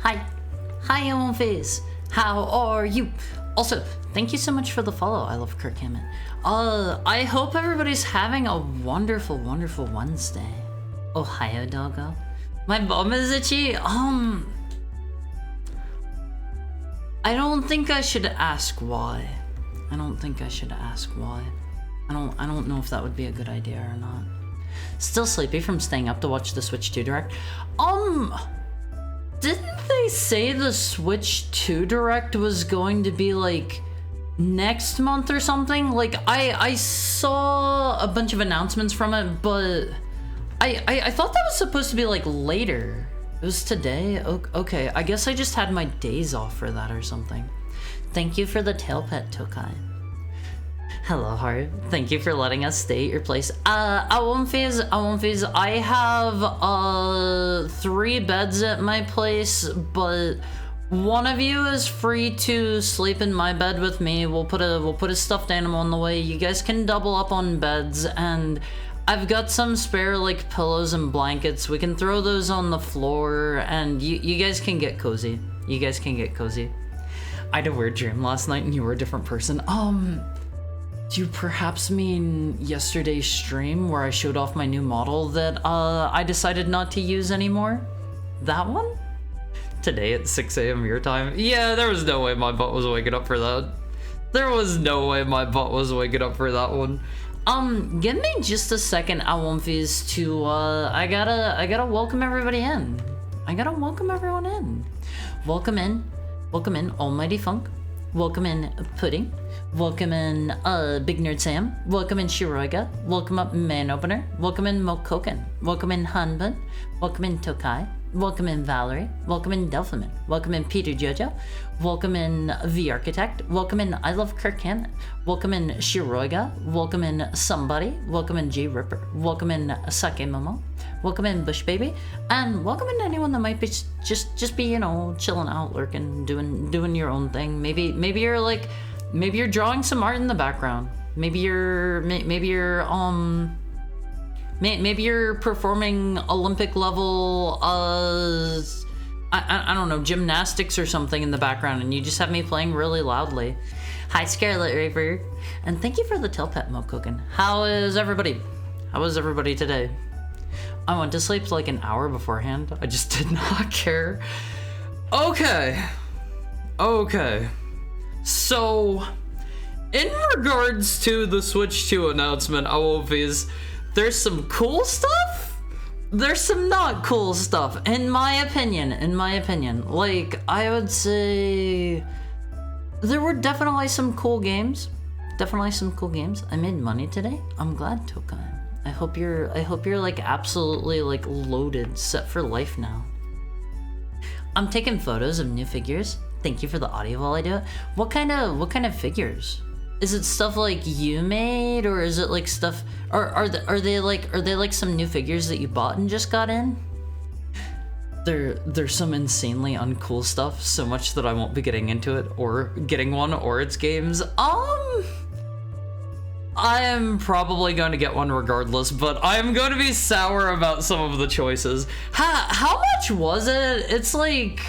Hi. Hi, Owenface. How are you? Also, thank you so much for the follow. I love Kirk Hammett. I hope everybody's having a wonderful, wonderful Wednesday. Ohio, doggo. My bum is itchy. I don't think I should ask why. I don't think I should ask why. I don't know if that would be a good idea or not. Still sleepy from staying up to watch the Switch 2 Direct. Didn't they say the Switch 2 Direct was going to be like next month or something? Like I saw a bunch of announcements from it, but I thought that was supposed to be like later. It was today? Okay, I guess I just had my days off for that or something. Thank you for the tail pet, Tokai. Hello, Heart. Thank you for letting us stay at your place. Owenface, I have 3 beds at my place, but one of you is free to sleep in my bed with me. We'll put a stuffed animal in the way. You guys can double up on beds, and I've got some spare like pillows and blankets. We can throw those on the floor, and you guys can get cozy. You guys can get cozy. I had a weird dream last night and you were a different person. Do you perhaps mean yesterday's stream where I showed off my new model that I decided not to use anymore? That one? Today at 6 a.m. your time? Yeah, there was no way my butt was waking up for that. There was no way my butt was waking up for that one. Give me just a second, Alwumfies, to, I gotta welcome everybody in. I gotta welcome everyone in. Welcome in, Almighty Funk. Welcome in, Pudding. Welcome in, Big Nerd Sam. Welcome in, Shiroiga. Welcome up, Man Opener. Welcome in, Mokoken. Welcome in, Hanbun. Welcome in, Tokai. Welcome in, Valerie. Welcome in, Delphiman. Welcome in, Peter Jojo. Welcome in, The Architect. Welcome in, I Love Kirk Hammett. Welcome in, Shiroiga. Welcome in, Somebody. Welcome in, G Ripper. Welcome in, Sake Momo. Welcome in, Bush Baby. And welcome in anyone that might be just be, you know, chilling out, lurking, doing your own thing. Maybe you're drawing some art in the background. Maybe you're performing Olympic level, I don't know, gymnastics or something in the background, and you just have me playing really loudly. Hi, Scarlet Reaper, and thank you for the tail pet, Mokoken. How is everybody? How was everybody today? I went to sleep like an hour beforehand. I just did not care. Okay. So, in regards to the Switch 2 announcement, Awolfies, there's some cool stuff, there's some not cool stuff, in my opinion. Like, I would say there were definitely some cool games. I made money today. I'm glad, Tokai. I hope you're like absolutely like loaded, set for life now. I'm taking photos of new figures. Thank you for the audio while I do it. What kind of figures? Is it stuff like you made, or is it like stuff? Are they like some new figures that you bought and just got in? There's some insanely uncool stuff, so much that I won't be getting into it or getting one or its games. I am probably going to get one regardless, but I'm going to be sour about some of the choices. How much was it? It's like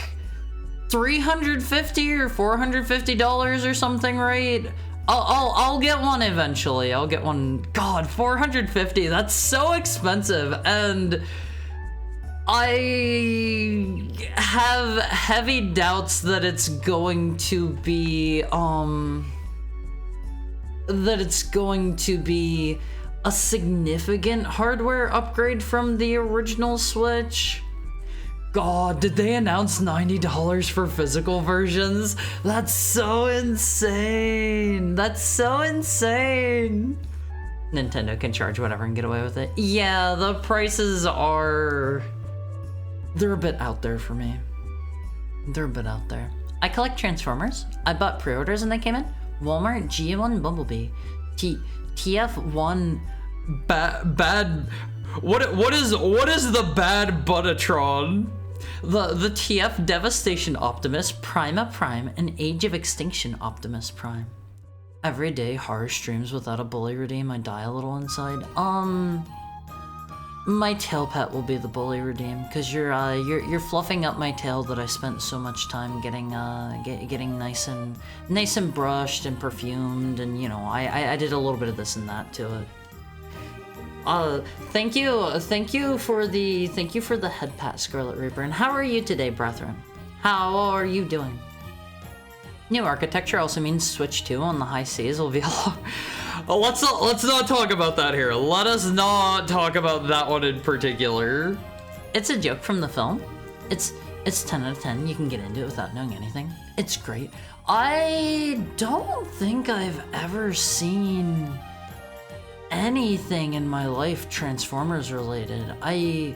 $350 or $450 or something, right? I'll get one eventually. I'll get one. God, $450. That's so expensive, and I have heavy doubts that it's going to be a significant hardware upgrade from the original Switch. God, did they announce $90 for physical versions? That's so insane. Nintendo can charge whatever and get away with it. Yeah, the prices they're a bit out there for me. I collect Transformers. I bought pre-orders and they came in. Walmart, G1 Bumblebee, TF1 bad. What is the bad Buttatron? The TF Devastation Optimus, Prima Prime, and Age of Extinction Optimus Prime. Every day horror streams without a bully redeem. I die a little inside. My tail pet will be the bully redeem, because you're fluffing up my tail that I spent so much time getting nice and brushed and perfumed, and you know I did a little bit of this and that to it. Thank you for the head pat, Scarlet Reaper. And how are you today, brethren? How are you doing? New architecture also means Switch 2 on the high seas will be a lot. Let's not talk about that here. Let us not talk about that one in particular. It's a joke from the film. It's 10 out of 10. You can get into it without knowing anything. It's great. I don't think I've ever seen anything in my life Transformers related. I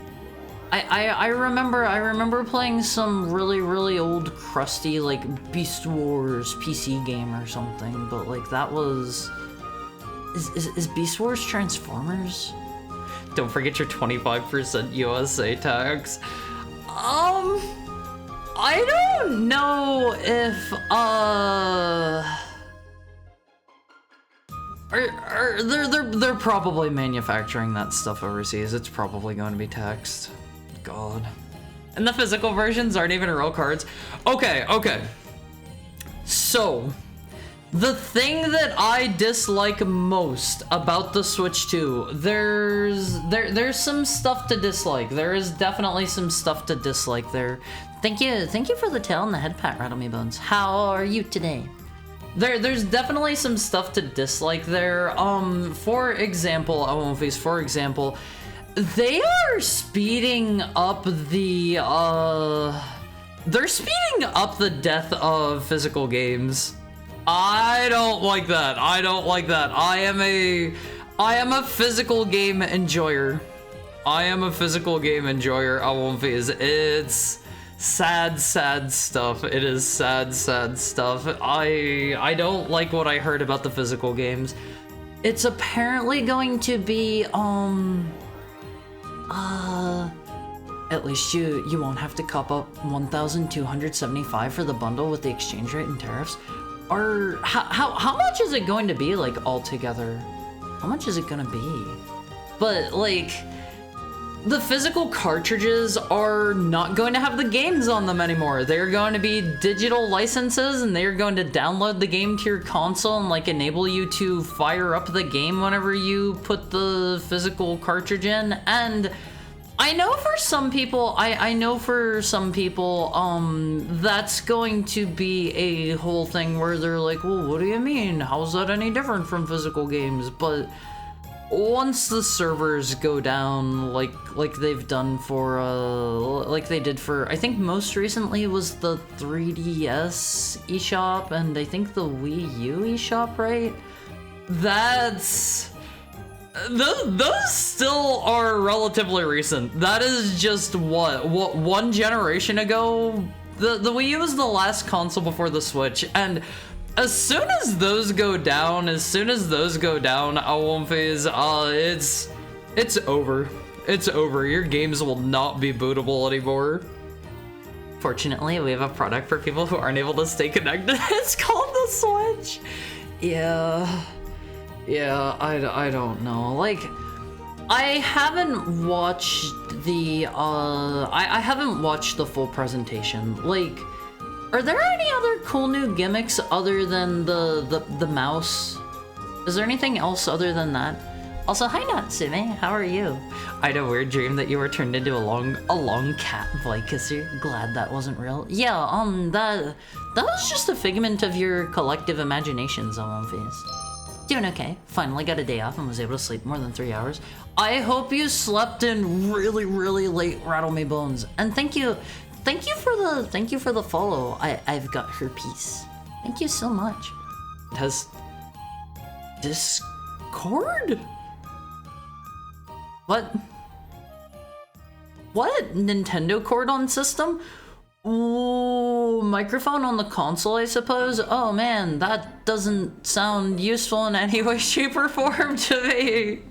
remember playing some really old crusty like Beast Wars PC game or something, but like that was is Beast Wars Transformers? Don't forget your 25% USA tax. I don't know if they're probably manufacturing that stuff overseas. It's probably going to be taxed. God. And the physical versions aren't even real cards. Okay. So, the thing that I dislike most about the Switch 2, there's some stuff to dislike. There is definitely some stuff to dislike there. Thank you for the tail and the head pat, Rattle Me Bones. How are you today? There's definitely some stuff to dislike there. For example, they are speeding up the they're speeding up the death of physical games. I don't like that. I am a physical game enjoyer. It's sad stuff. It is sad stuff. I don't like what I heard about the physical games. It's apparently going to be at least you won't have to cop up 1,275 for the bundle with the exchange rate and tariffs. Or how much is it going to be, like, altogether? How much is it gonna be? But, like, the physical cartridges are not going to have the games on them anymore. They're going to be digital licenses, and they're going to download the game to your console and, like, enable you to fire up the game whenever you put the physical cartridge in. And I know for some people, that's going to be a whole thing where they're like, well, what do you mean? How's that any different from physical games? But once the servers go down, like they've done for, like they did for, I think most recently was the 3DS eShop, and I think the Wii U eShop, right? Those still are relatively recent. That is just what one generation ago. The Wii U was the last console before the Switch, and as soon as those go down, Awomphase, it's over. It's over. Your games will not be bootable anymore. Fortunately, we have a product for people who aren't able to stay connected. It's called the Switch. Yeah, I don't know. Like, I haven't watched the I haven't watched the full presentation. Like, are there any other cool new gimmicks other than the mouse? Is there anything else other than that? Also, hi Natsume, how are you? I had a weird dream that you were turned into a long cat Vicus. You're glad that wasn't real? Yeah, that was just a figment of your collective imaginations, Awomphase. Doing okay. Finally got a day off and was able to sleep more than 3 hours. I hope you slept in really late, Rattle Me Bones. And thank you for the follow. I've got herpes. Thank you so much. Has Discord? What? Nintendo cord on system? Ooh, microphone on the console, I suppose? Oh man, that doesn't sound useful in any way, shape, or form to me.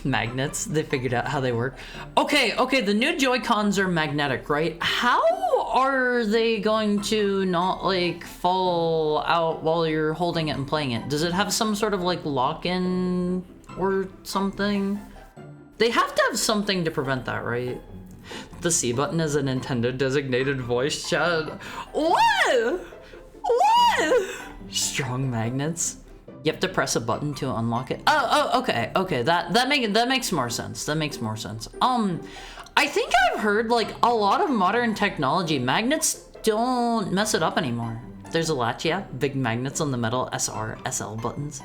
Magnets, they figured out how they work. Okay, the new Joy-Cons are magnetic, right? How are they going to not, like, fall out while you're holding it and playing it? Does it have some sort of, like, lock-in or something? They have to have something to prevent that, right? The C button is a Nintendo designated voice chat. What? Strong magnets. You have to press a button to unlock it. Oh, okay. That makes more sense. I think I've heard, like, a lot of modern technology, magnets don't mess it up anymore. There's a latch, yeah. Big magnets on the metal SR, SL buttons.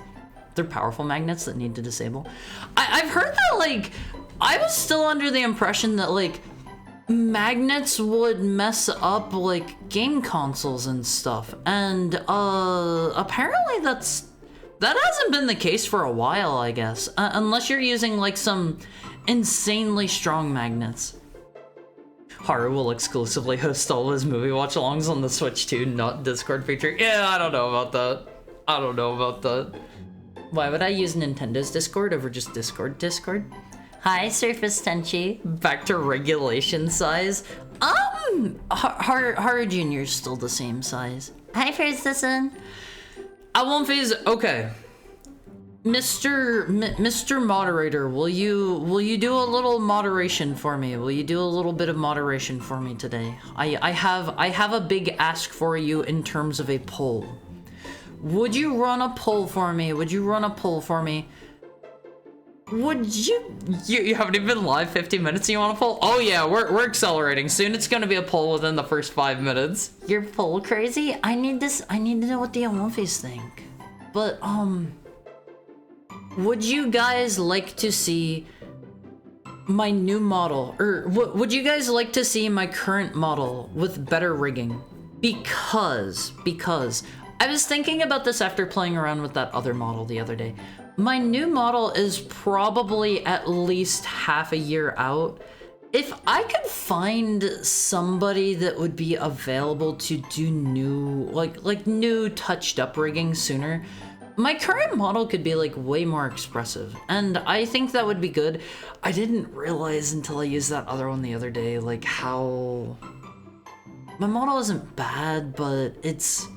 They're powerful magnets that need to disable. I've heard that, like, I was still under the impression that, like, magnets would mess up, like, game consoles and stuff. And, apparently that hasn't been the case for a while, I guess. Unless you're using, like, some insanely strong magnets. Haru will exclusively host all his movie watch-alongs on the Switch too, not Discord feature. Yeah, I don't know about that. Why would I use Nintendo's Discord over just Discord? Hi, Surface Tenchi. Back to regulation size. Haru Jr.'s still the same size. Hi, First Citizen. Awomphase, okay. Mr. Moderator, will you do a little moderation for me? Will you do a little bit of moderation for me today? I have a big ask for you in terms of a poll. Would you run a poll for me? Would you run a poll for me? Would you haven't even been live 50 minutes and you want a poll? Oh yeah, we're accelerating. Soon it's gonna be a poll within the first 5 minutes. You're poll crazy? I need to know what the Amonfes think. But would you guys like to see my new model? Or would you guys like to see my current model with better rigging? Because I was thinking about this after playing around with that other model the other day. My new model is probably at least half a year out. If I could find somebody that would be available to do new, like new touched up rigging sooner, my current model could be like way more expressive, and I think that would be good. I didn't realize until I used that other one the other day, like how my model isn't bad, but it's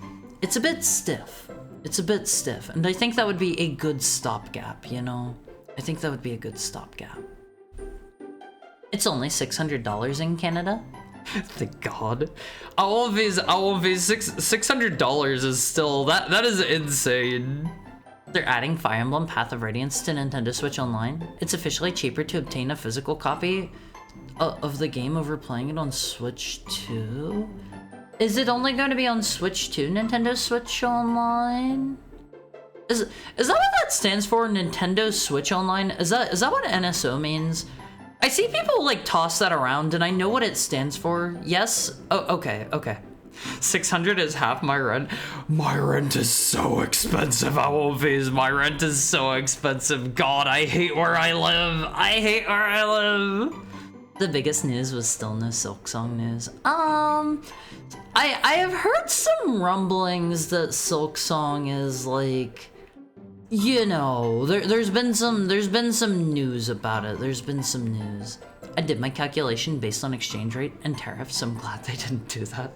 a bit stiff. It's a bit stiff, and I think that would be a good stopgap, you know? I think that would be a good stopgap. It's only $600 in Canada. Thank God. All of these $600 is still, that is insane. They're adding Fire Emblem Path of Radiance to Nintendo Switch Online. It's officially cheaper to obtain a physical copy of the game over playing it on Switch 2. Is it only going to be on Switch 2, Nintendo Switch Online? Is that what that stands for, Nintendo Switch Online? Is that what NSO means? I see people like toss that around and I know what it stands for. Yes? Oh, okay. 600 is half my rent. My rent is so expensive, Amonfes. My rent is so expensive. God, I hate where I live. I hate where I live. The biggest news was still no Silk Song news. I have heard some rumblings that Silk Song is like, you know, there's been some news about it. There's been some news. I did my calculation based on exchange rate and tariffs. I'm glad they didn't do that.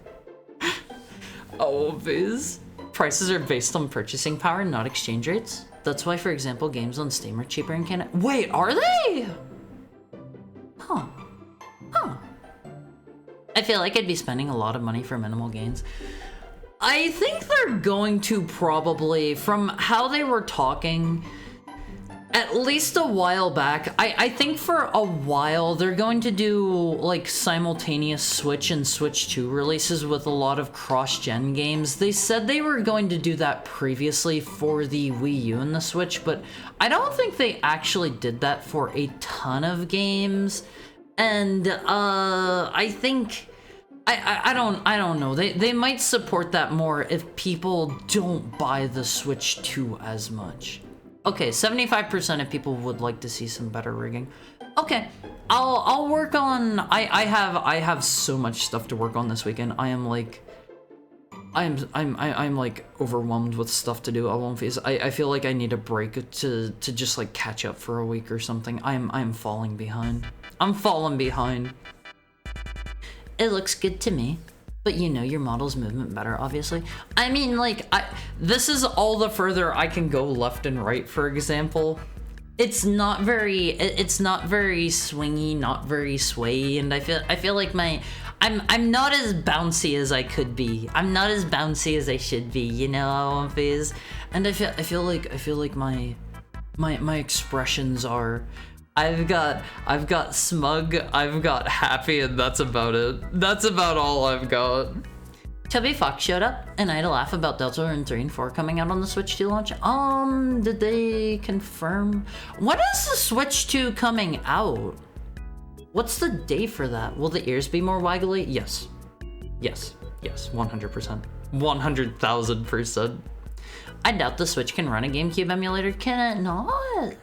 Oh, these prices are based on purchasing power, not exchange rates. That's why, for example, games on Steam are cheaper in Canada. Wait, are they? Huh. I feel like I'd be spending a lot of money for minimal gains. I think they're going to probably, from how they were talking, at least a while back, I think for a while they're going to do like simultaneous Switch and Switch 2 releases with a lot of cross-gen games. They said they were going to do that previously for the Wii U and the Switch, but I don't think they actually did that for a ton of games. And I think I don't know. They might support that more if people don't buy the Switch 2 as much. Okay, 75% of people would like to see some better rigging. Okay, I'll work on. I have so much stuff to work on this weekend. I'm like overwhelmed with stuff to do. I feel like I need a break to just like catch up for a week or something. I'm falling behind. I'm falling behind. It looks good to me, but you know your model's movement better, obviously. I mean, like, this is all the further I can go left and right, for example. It's not very swingy, not very sway, and I feel like I'm not as bouncy as I could be. I'm not as bouncy as I should be, you know, and I feel like my expressions are, I've got smug, I've got happy, and that's about it. That's about all I've got. Chubby Fox showed up, and I had a laugh about Deltarune 3 and 4 coming out on the Switch 2 launch. Did they confirm? When is the Switch 2 coming out? What's the date for that? Will the ears be more waggly? Yes, 100%. 100,000%. I doubt the Switch can run a GameCube emulator. Can it not?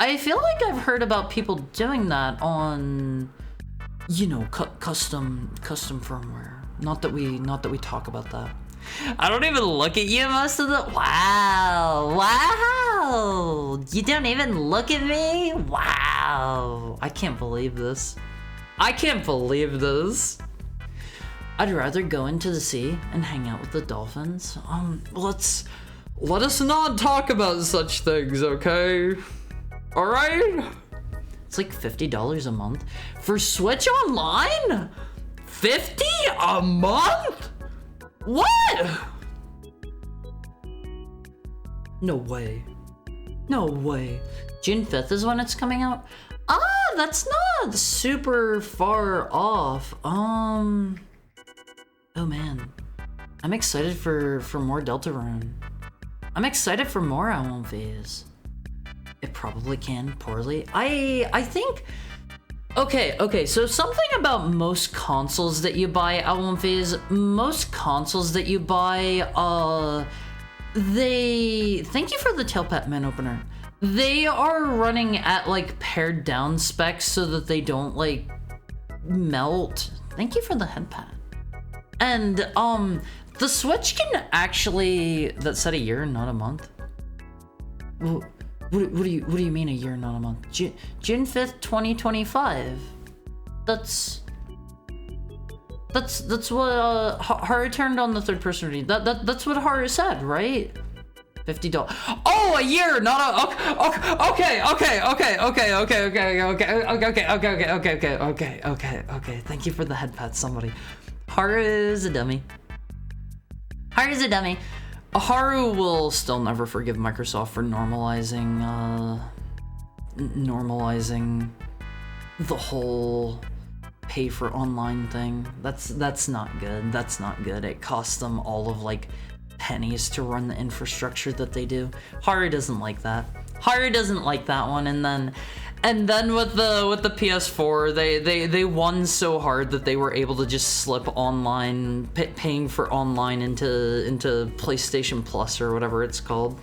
I feel like I've heard about people doing that on, you know, custom firmware. Not that we talk about that. I don't even look at you most of the. Wow. You don't even look at me. Wow. I can't believe this. I'd rather go into the sea and hang out with the dolphins. Let us not talk about such things, okay? Alright? It's like $50 a month for Switch Online? 50 a month? What? No way. No way. June 5th is when it's coming out? Ah, that's not super far off. Oh man. I'm excited for more Deltarune. I'm excited for more Owl Phase. It probably can poorly. I think... Okay, so something about most consoles that you buy, Owl Phase, most consoles that you buy, they... Thank you for the Tailpat Man opener. They are running at, like, pared down specs so that they don't, like, melt. Thank you for the head pad. And, the Switch can actually... That said a year, not a month? What do you mean a year, not a month? June 5th, 2025. That's what Haru turned on the third person reading. That's what Haru said, right? $50. Oh, a year, not a... Okay. Thank you for the head pat, somebody. Haru is a dummy. Haru's a dummy. Haru will still never forgive Microsoft for normalizing the whole pay for online thing. That's not good. That's not good. It costs them all of like pennies to run the infrastructure that they do. Haru doesn't like that. Haru doesn't like that one. And then with the PS4, they won so hard that they were able to just slip online, paying for online into PlayStation Plus or whatever it's called.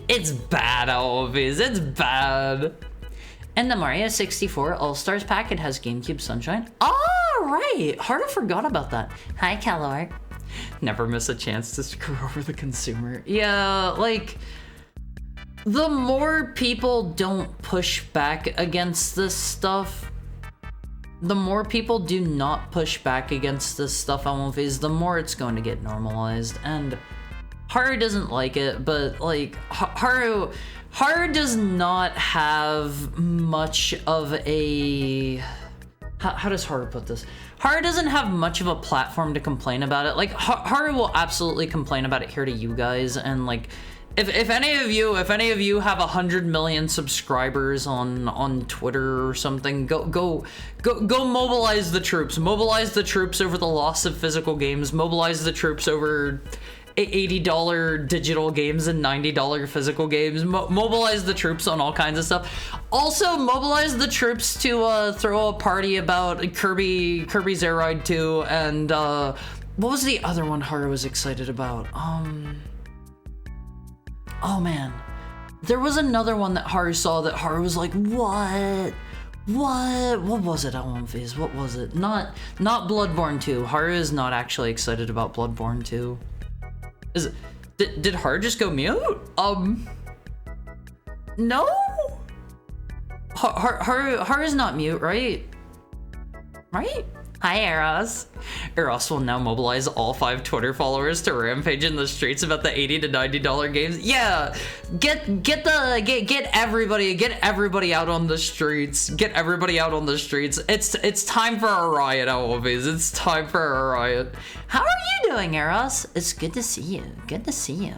It's bad, Always. It's bad. And the Mario 64 All-Stars pack, it has GameCube Sunshine. Oh, right. Haru forgot about that. Hi, Calor. Never miss a chance to screw over the consumer. Yeah, like... The more people don't push back against this stuff, the more people do not push back against this stuff on One Phase, the more it's going to get normalized. And Haru doesn't like it, but like Haru does not have much of a... How does Haru put this? Haru doesn't have much of a platform to complain about it. Like Haru will absolutely complain about it here to you guys, and like... If any of you have 100 million subscribers on Twitter or something, go mobilize the troops. Mobilize the troops over the loss of physical games. Mobilize the troops over $80 digital games and $90 physical games. Mobilize the troops on all kinds of stuff. Also, mobilize the troops to throw a party about Kirby's Air Ride 2 and what was the other one Haru was excited about? Oh man, there was another one that Haru saw that Haru was like, what was it on One Phase? What was it? Not Bloodborne 2. Haru is not actually excited about Bloodborne 2. Did Haru just go mute? No? Haru's not mute, right? Right? Hi, Eros. Eros will now mobilize all 5 Twitter followers to rampage in the streets about the $80 to $90 games. Yeah, get everybody out on the streets. Get everybody out on the streets. It's time for a riot, Always. It's time for a riot. How are you doing, Eros? It's good to see you. Good to see you.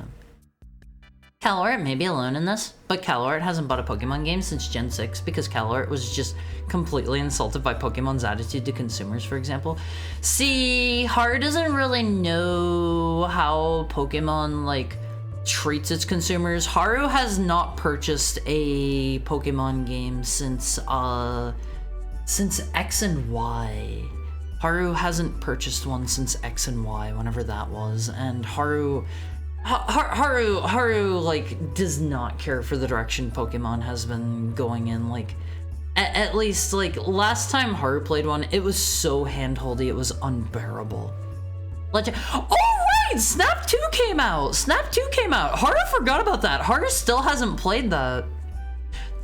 Calort may be alone in this, but Calort hasn't bought a Pokemon game since Gen 6 because Calort was just completely insulted by Pokemon's attitude to consumers, for example. See, Haru doesn't really know how Pokemon, like, treats its consumers. Haru has not purchased a Pokemon game since X and Y. Haru hasn't purchased one since X and Y, whenever that was, and Haru, like, does not care for the direction Pokemon has been going in. Like, at least, like, last time Haru played one, it was so handholdy, it was unbearable. Oh, right! Snap 2 came out! Snap 2 came out! Haru forgot about that! Haru still hasn't played that.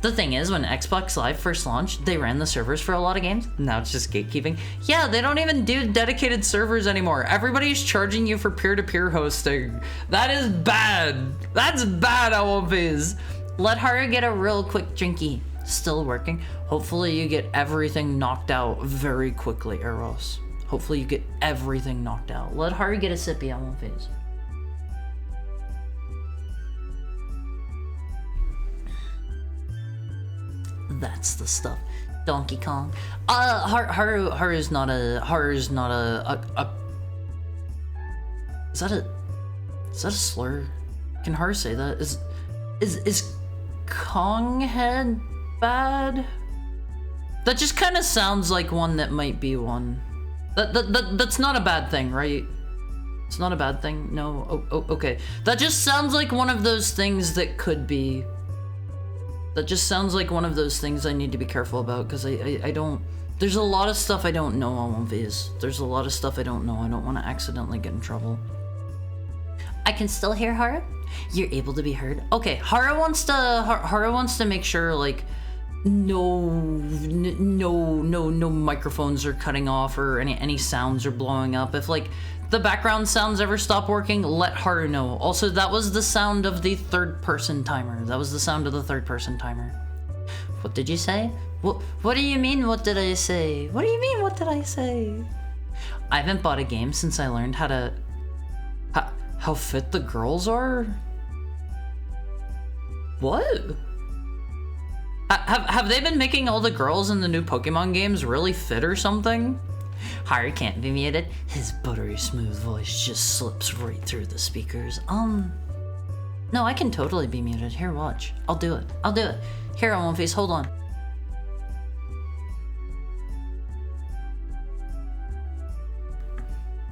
The thing is, when Xbox Live first launched, they ran the servers for a lot of games. Now it's just gatekeeping. Yeah, they don't even do dedicated servers anymore. Everybody's charging you for peer-to-peer hosting. That is bad. That's bad, LMVs. Let Haru get a real quick drinky. Still working. Hopefully you get everything knocked out very quickly, Eros. Hopefully you get everything knocked out. Let Haru get a sippy, LMVs. That's the stuff. Donkey Kong. Haru's not a is that a slur? Can Haru say that? Is Kong head bad? That just kind of sounds like one that might be one. That's not a bad thing, right? It's not a bad thing. No. Oh, okay. That just sounds like one of those things that could be. That just sounds like one of those things I need to be careful about, because I don't... There's a lot of stuff I don't know on Viz. There's a lot of stuff I don't know. I don't want to accidentally get in trouble. I can still hear Haru? You're able to be heard? Okay, Haru wants to make sure, like, no microphones are cutting off or any sounds are blowing up. If, like, the background sounds ever stop working, let Haru know. Also, that was the sound of the third-person timer. That was the sound of the third-person timer. What did you say? What do you mean, what did I say? What do you mean, what did I say? I haven't bought a game since I learned how fit the girls are? What? Have they been making all the girls in the new Pokemon games really fit or something? Haru can't be muted. His buttery smooth voice just slips right through the speakers. No, I can totally be muted. Here, watch. I'll do it. Here, on One Face, hold on.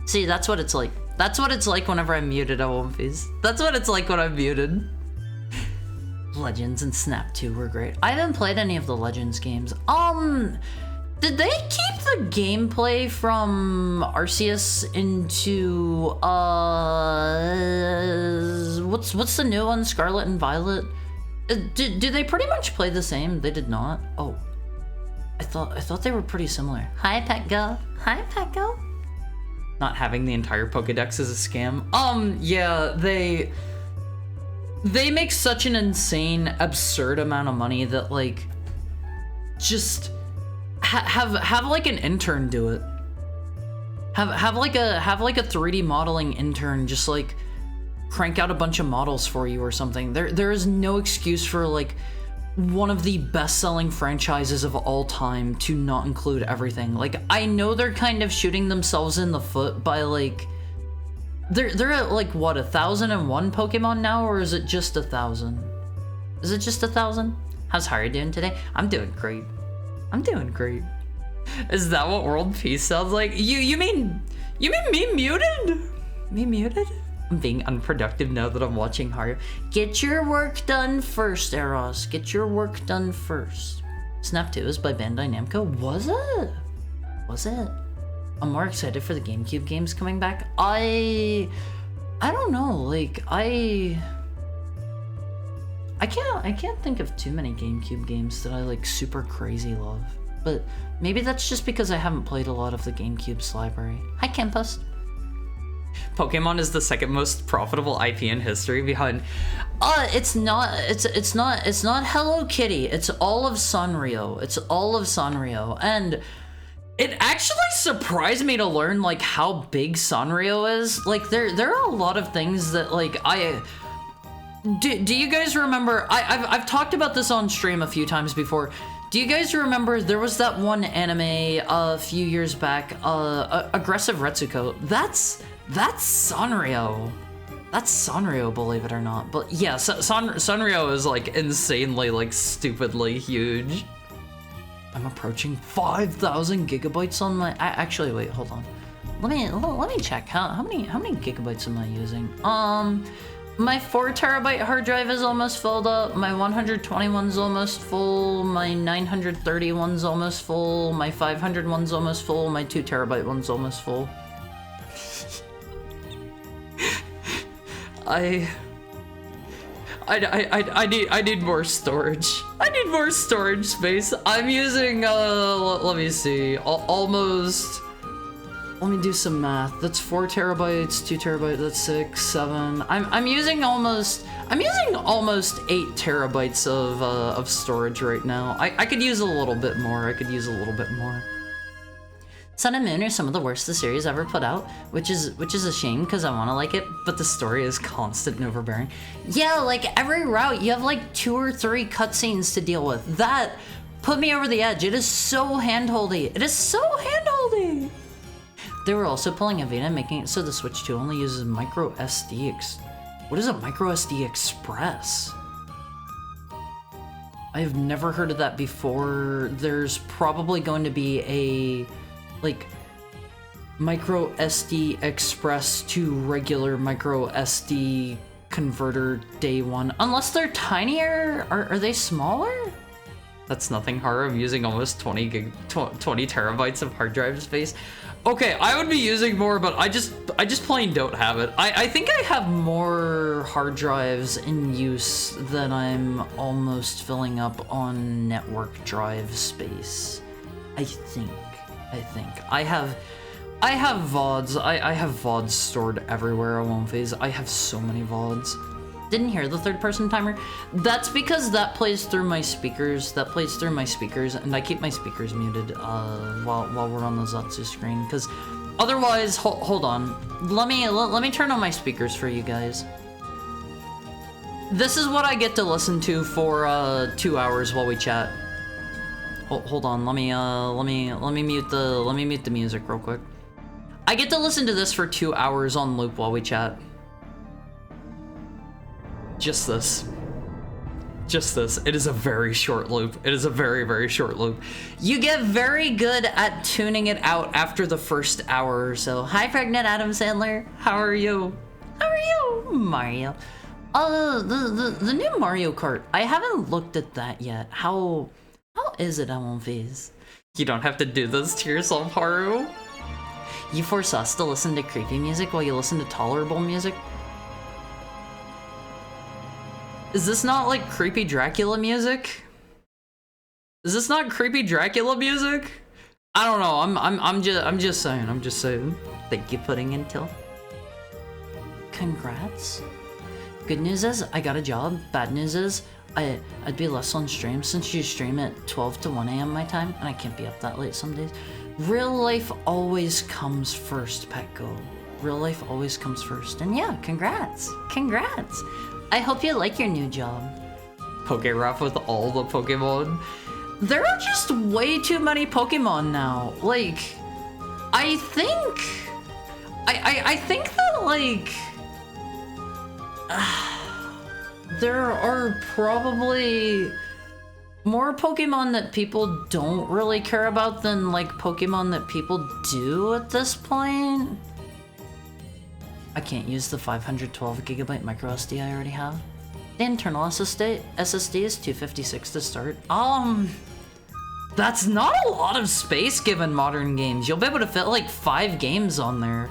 See, that's what it's like. That's what it's like whenever I'm muted on One Face. That's what it's like when I'm muted. Legends and Snap 2 were great. I haven't played any of the Legends games. Did they keep the gameplay from Arceus into, what's the new one, Scarlet and Violet? Do they pretty much play the same? They did not? Oh. I thought they were pretty similar. Hi, Pet Girl. Hi, Pet Girl. Not having the entire Pokedex is a scam. Yeah, they make such an insane, absurd amount of money that, like, just have like an intern do it. Have like a 3D modeling intern just like crank out a bunch of models for you or something. There is no excuse for like one of the best-selling franchises of all time to not include everything. Like, I know they're kind of shooting themselves in the foot by like they're at like what, 1,001 Pokemon now, or is it just 1,000? Is it just 1,000? How's Haru doing today? I'm doing great. I'm doing great. Is that what world peace sounds like? You mean me muted? Me muted? I'm being unproductive now that I'm watching Haru. Get your work done first, Eros. Get your work done first. Snap 2 is by Bandai Namco. Was it? Was it? I'm more excited for the GameCube games coming back. I don't know. Like I can't think of too many GameCube games that I like super crazy love. But maybe that's just because I haven't played a lot of the GameCube's library. Hi, Campus. Pokemon is the second most profitable IP in history behind. It's not Hello Kitty. It's all of Sanrio. It's all of Sanrio, and it actually surprised me to learn like how big Sanrio is. Like there are a lot of things that like do you guys remember? I've talked about this on stream a few times before. Do you guys remember there was that one anime a few years back, Aggressive Retsuko? That's Sanrio. That's Sanrio, believe it or not. But yeah, Sanrio is like insanely, like stupidly huge. I'm approaching 5,000 gigabytes on my. Actually, wait, hold on. Let me check. How many gigabytes am I using? My 4 terabyte hard drive is almost filled up. My 121's almost full. My 931's almost full. My 500 one's almost full. My 2 terabyte one's almost full. I need more storage. I need more storage space. I'm using let me see, almost. Let me do some math. That's 4 terabytes, 2 terabytes. That's 6, 7. I'm using almost 8 terabytes of storage right now. I could use a little bit more. I could use a little bit more. Sun and Moon are some of the worst the series ever put out, which is a shame because I want to like it, but the story is constant and overbearing. Yeah, like every route you have like 2 or 3 cutscenes to deal with. That put me over the edge. It is so handholdy. It is so handholdy. They were also pulling a Vita, making it so the Switch 2 only uses micro SD. What is a micro SD Express? I have never heard of that before. There's probably going to be a like micro SD Express to regular micro SD converter day one, unless they're tinier. Are they smaller? That's nothing hard. I'm using almost 20 terabytes of hard drive space. Okay, I would be using more, but I just plain don't have it. I think I have more hard drives in use than I'm almost filling up on network drive space. I think. I have VODs. I have VODs stored everywhere on Won't Phase. I have so many VODs. Didn't hear the third-person timer. That's because that plays through my speakers. And I keep my speakers muted while we're on the Zatsu screen. Because otherwise, hold on. Let me turn on my speakers for you guys. This is what I get to listen to for 2 hours while we chat. Hold on, let me mute the music real quick. I get to listen to this for 2 hours on loop while we chat. Just this. It is a very short loop. It is a very, very short loop. You get very good at tuning it out after the first hour or so. Hi, pregnant Adam Sandler. How are you? Mario. The new Mario Kart. I haven't looked at that yet. How is it on Phase? You don't have to do this to yourself, Haru. You force us to listen to creepy music while you listen to tolerable music? Is this not like creepy Dracula music? Is this not creepy Dracula music? I don't know. I'm just saying. Thank you, Pudding Intel. Congrats. Good news is I got a job. Bad news is I'd be less on stream since you stream at 12 to 1 a.m. my time, and I can't be up that late some days. Real life always comes first, Petco. Real life always comes first. And yeah, congrats. I hope you like your new job. Pokerap with all the Pokemon. There are just way too many Pokemon now. Like, I think that like there are probably more Pokemon that people don't really care about than like Pokemon that people do at this point. I can't use the 512 gigabyte micro SD I already have. The internal SSD is 256 to start. That's not a lot of space given modern games. You'll be able to fit like 5 games on there.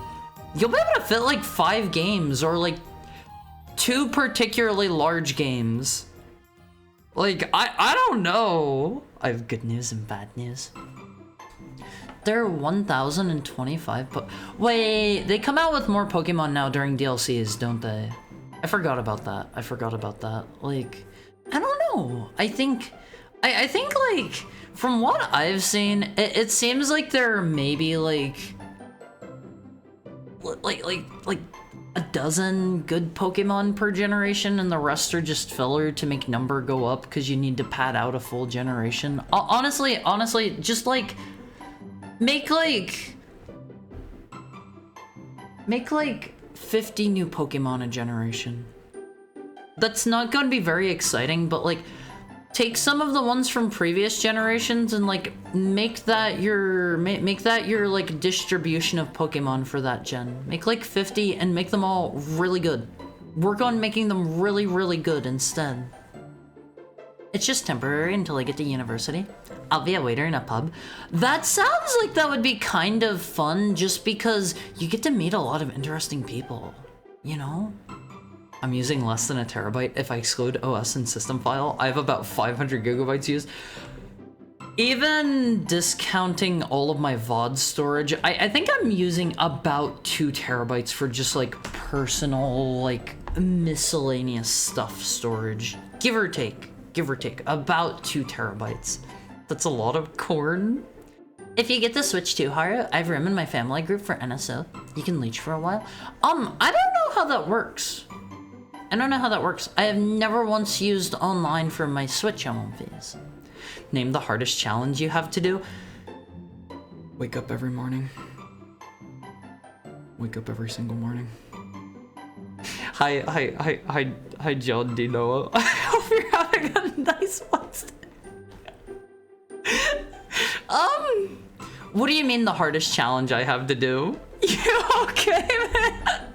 You'll be able to fit like 5 games or like 2 particularly large games. Like, I don't know. I have good news and bad news. There are 1,025 Wait, they come out with more Pokemon now during DLCs, don't they? I forgot about that. Like, I don't know. I think like, from what I've seen, it seems like there are maybe like a dozen good Pokemon per generation, and the rest are just filler to make number go up because you need to pad out a full generation. Honestly, just like make like 50 new Pokemon a generation. That's not going to be very exciting, but like take some of the ones from previous generations and like make that your like distribution of Pokemon for that gen. Make like 50 and make them all really good. Work on making them really, really good instead. It's just temporary until I get to university. I'll be a waiter in a pub. That sounds like that would be kind of fun just because you get to meet a lot of interesting people, you know? I'm using less than a terabyte. If I exclude OS and system file, I have about 500 gigabytes used. Even discounting all of my VOD storage, I think I'm using about 2 terabytes for just like personal, like miscellaneous stuff storage. Give or take, about 2 terabytes. That's a lot of corn. If you get the Switch 2, Haru, I have room in my family group for NSO. You can leech for a while. I don't know how that works. I have never once used online for my Switch MLPs. Name the hardest challenge you have to do. Wake up every morning. Wake up every single morning. Hi, John D. Noah. I hope you're having a nice Wednesday. What do you mean the hardest challenge I have to do? You okay, man?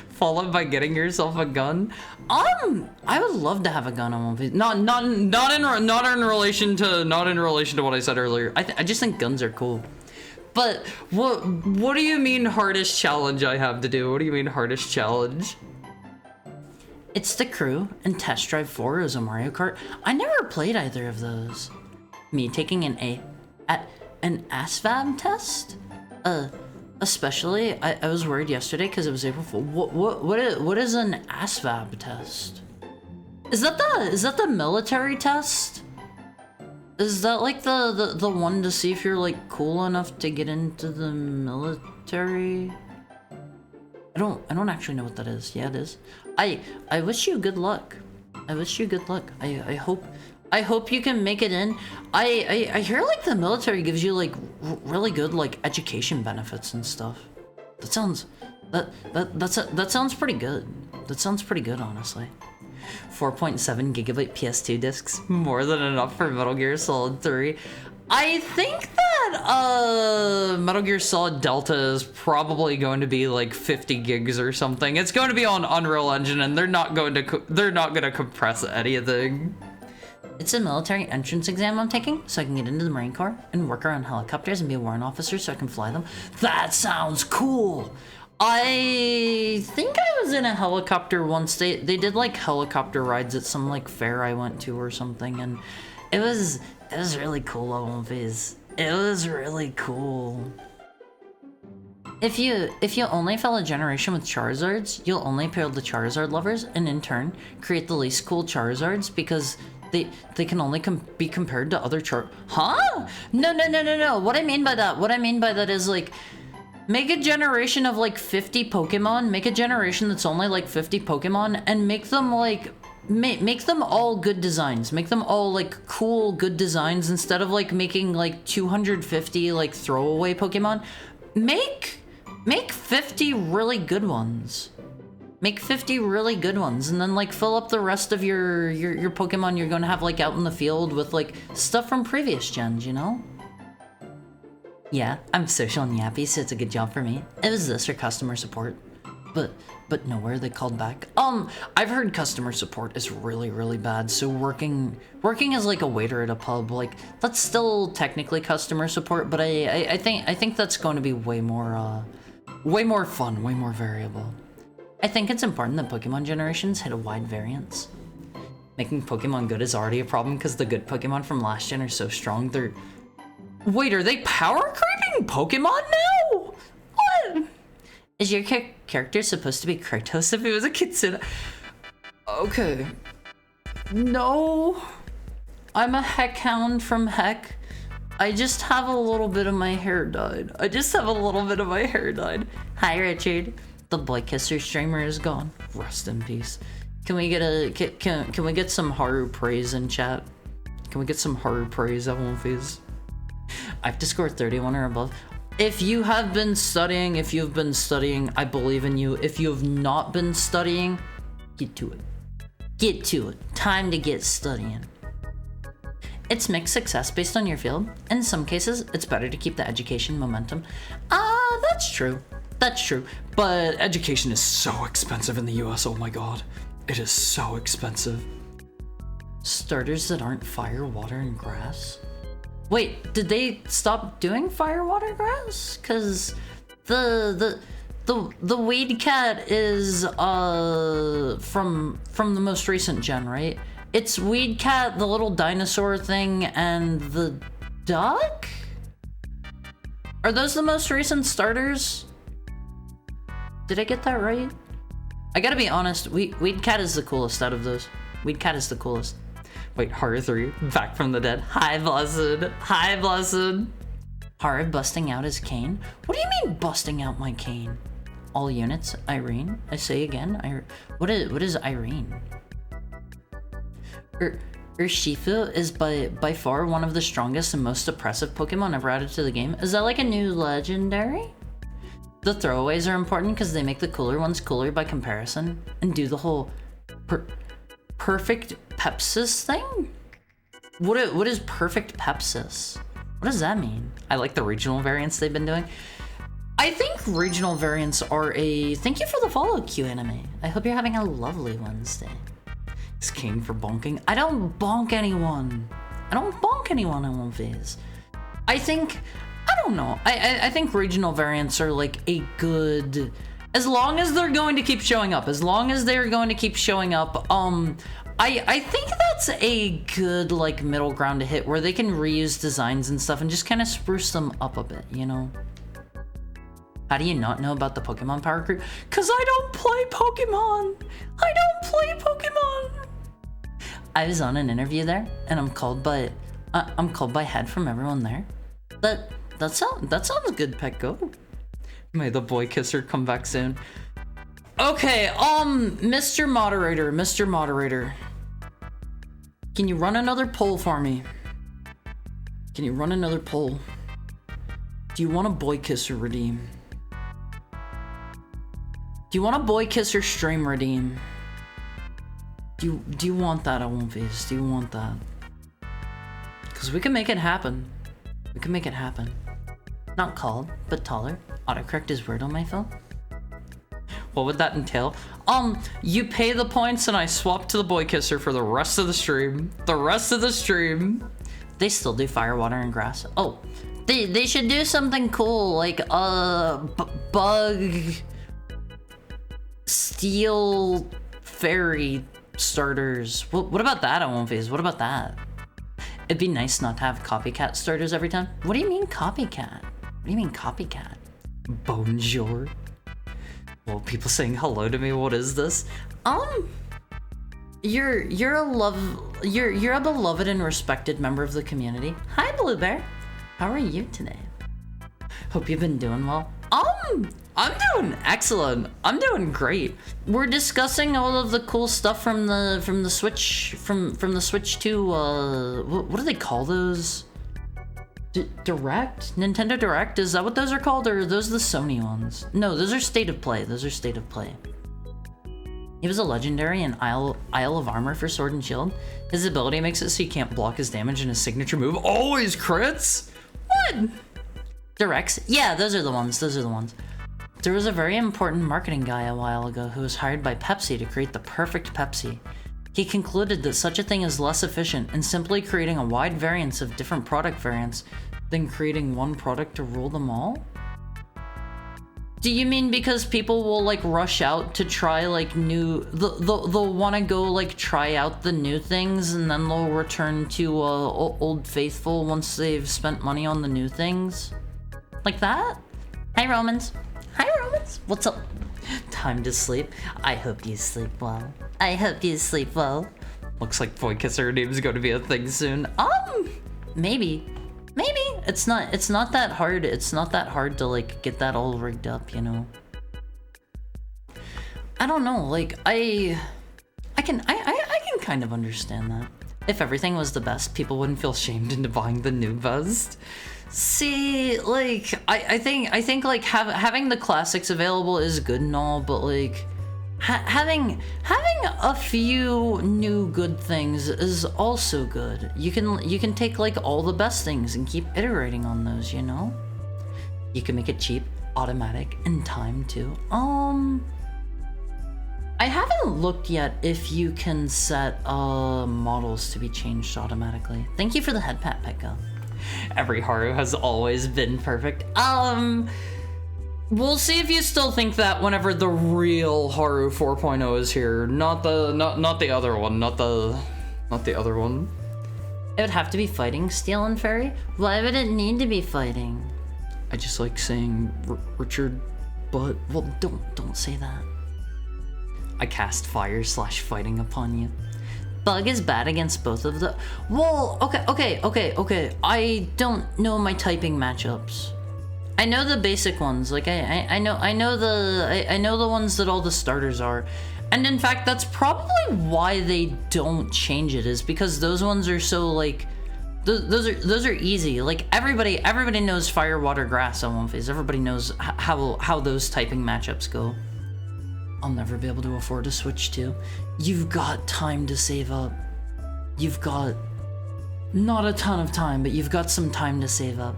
Followed by getting yourself a gun. I would love to have a gun on one. Not in relation to what I said earlier. I just think guns are cool. But what do you mean hardest challenge I have to do? What do you mean hardest challenge? It's the Crew and Test Drive 4 is a Mario Kart. I never played either of those. Me taking an ASVAB test? Especially, I was worried yesterday because it was April Fool. What is an ASVAB test? Is that the military test? Is that like the one to see if you're like cool enough to get into the military? I don't actually know what that is. Yeah, it is. I wish you good luck. I hope you can make it in. I hear like the military gives you like really good like education benefits and stuff. That sounds pretty good. That sounds pretty good, honestly. 4.7 gigabyte PS2 discs, more than enough for Metal Gear Solid 3. I think that Metal Gear Solid Delta is probably going to be like 50 gigs or something. It's going to be on Unreal Engine, and they're not going to compress anything. It's a military entrance exam I'm taking, so I can get into the Marine Corps and work around helicopters and be a warrant officer so I can fly them. That sounds cool! I think I was in a helicopter once. They did like helicopter rides at some like fair I went to or something, and it was really cool. It was really cool. If you only fill a generation with Charizards, you'll only appeal to Charizard lovers, and in turn create the least cool Charizards because they can only be compared to other Huh? No. What I mean by that is like, make a generation of like 50 Pokemon, make a generation that's only like 50 Pokemon, and make them like, make them all good designs. Make them all like cool, good designs instead of like making like 250 like throwaway Pokemon. Make 50 really good ones. Make 50 really good ones, and then like fill up the rest of your Pokemon you're gonna have like out in the field with like stuff from previous gens, you know? Yeah, I'm social and yappy, so it's a good job for me. It was this or customer support. But nowhere they called back. I've heard customer support is really, really bad, so working as like a waiter at a pub, like that's still technically customer support, but I think that's going to be way more fun, way more variable. I think it's important that Pokemon generations hit a wide variance. Making Pokemon good is already a problem because the good Pokemon from last gen are so strong, they're... Wait, are they power creeping Pokemon now? What? Is your character supposed to be Kratos if he was a Kitsune? Okay. No. I'm a Heckhound from Heck. I just have a little bit of my hair dyed. Hi, Richard. The Boy Kisser streamer is gone. Rest in peace. Can we get some Haru praise in chat? Can we get some Haru praise at Wolfies? I have to score 31 or above. If you have been studying, I believe in you. If you have not been studying, get to it. Time to get studying. It's mixed success based on your field. In some cases, it's better to keep the education momentum. That's true. But education is so expensive in the US, oh my god. It is so expensive. Starters that aren't fire, water, and grass? Wait, did they stop doing fire, water, grass? Cause the Weed Cat is from the most recent gen, right? It's Weed Cat, the little dinosaur thing, and the duck? Are those the most recent starters? Did I get that right? I gotta be honest, Weed Cat is the coolest out of those. Weed Cat is the coolest. Wait, Horror 3, back from the dead. Hi, Blessed. Hi, Blessed. Horror busting out his cane? What do you mean busting out my cane? All units, Irene. I say again, what is Irene? Urshifu is by far one of the strongest and most oppressive Pokemon ever added to the game. Is that like a new legendary? The throwaways are important because they make the cooler ones cooler by comparison and do the whole perfect Pepsis thing? What is perfect Pepsis? What does that mean? I like the regional variants they've been doing. I think regional variants are a... Thank you for the follow, Q Anime. I hope you're having a lovely Wednesday. Is king for bonking? I don't bonk anyone. I don't bonk anyone in one phase. I think... I don't know. I think regional variants are like a good... As long as they're going to keep showing up. As long as they're going to keep showing up, I think that's a good, like, middle ground to hit where they can reuse designs and stuff and just kind of spruce them up a bit, you know? How do you not know about the Pokemon Power Creep? Because I don't play Pokemon! I don't play Pokemon! I was on an interview there, and I'm called by head from everyone there. That sounds good, Petco. May the boy kisser come back soon. Okay, Mr. Moderator. Can you run another poll for me? Can you run another poll? Do you want a boy kisser redeem? Do you want a boy kisser stream redeem? Do you want that, Owenface? Do you want that? Because we can make it happen. We can make it happen. Not called, but taller. Autocorrect is weird on my phone. What would that entail? You pay the points and I swap to the boy kisser for the rest of the stream. The rest of the stream. They still do fire, water, and grass. Oh, they should do something cool like bug, steel, fairy starters. What about that, Owenface? What about that? It'd be nice not to have copycat starters every time. What do you mean copycat? What do you mean copycat? Bonjour. Well, people saying hello to me. What is this? You're a beloved and respected member of the community. Hi, Blue Bear. How are you today? Hope you've been doing well. I'm doing excellent. I'm doing great. We're discussing all of the cool stuff from the Switch from the Switch 2. What do they call those? Direct? Nintendo Direct? Is that what those are called, or are those the Sony ones? No, those are State of Play. Those are State of Play. He was a legendary in Isle of Armor for Sword and Shield. His ability makes it so you can't block his damage, and his signature move always crits? What? Directs? Yeah, those are the ones. Those are the ones. There was a very important marketing guy a while ago who was hired by Pepsi to create the perfect Pepsi. He concluded that such a thing is less efficient in simply creating a wide variance of different product variants than creating one product to rule them all? Do you mean because people will like rush out to try like they'll want to go like try out the new things and then they'll return to Old Faithful once they've spent money on the new things? Like that? Hi, Romans. Hi, Romans. What's up? Time to sleep. I hope you sleep well. I hope you sleep well. Looks like Boy Kisser name is going to be a thing soon. Maybe. It's not that hard. It's not that hard to like get that all rigged up, you know. I don't know. Like I can kind of understand that. If everything was the best, people wouldn't feel shamed into buying the new best. See, like I think like having the classics available is good and all, but like having a few new good things is also good. You can take like all the best things and keep iterating on those, you know? You can make it cheap, automatic, and timed too. I haven't looked yet if you can set models to be changed automatically. Thank you for the head pat, Petco. Every Haru has always been perfect. We'll see if you still think that whenever the real Haru 4.0 is here, not the other one, not the other one. It would have to be fighting Steel and Fairy? Why would it need to be fighting? I just like saying Richard, but Well, don't say that. I cast fire / fighting upon you. Bug is bad against both of the. Well, okay. I don't know my typing matchups. I know the basic ones. Like I know the ones that all the starters are. And in fact, that's probably why they don't change it, is because those ones are so like those are easy. Like everybody knows fire, water, grass on One Phase. Everybody knows how those typing matchups go. I'll never be able to afford a Switch 2. You've got time to save up. You've got not a ton of time, but you've got some time to save up.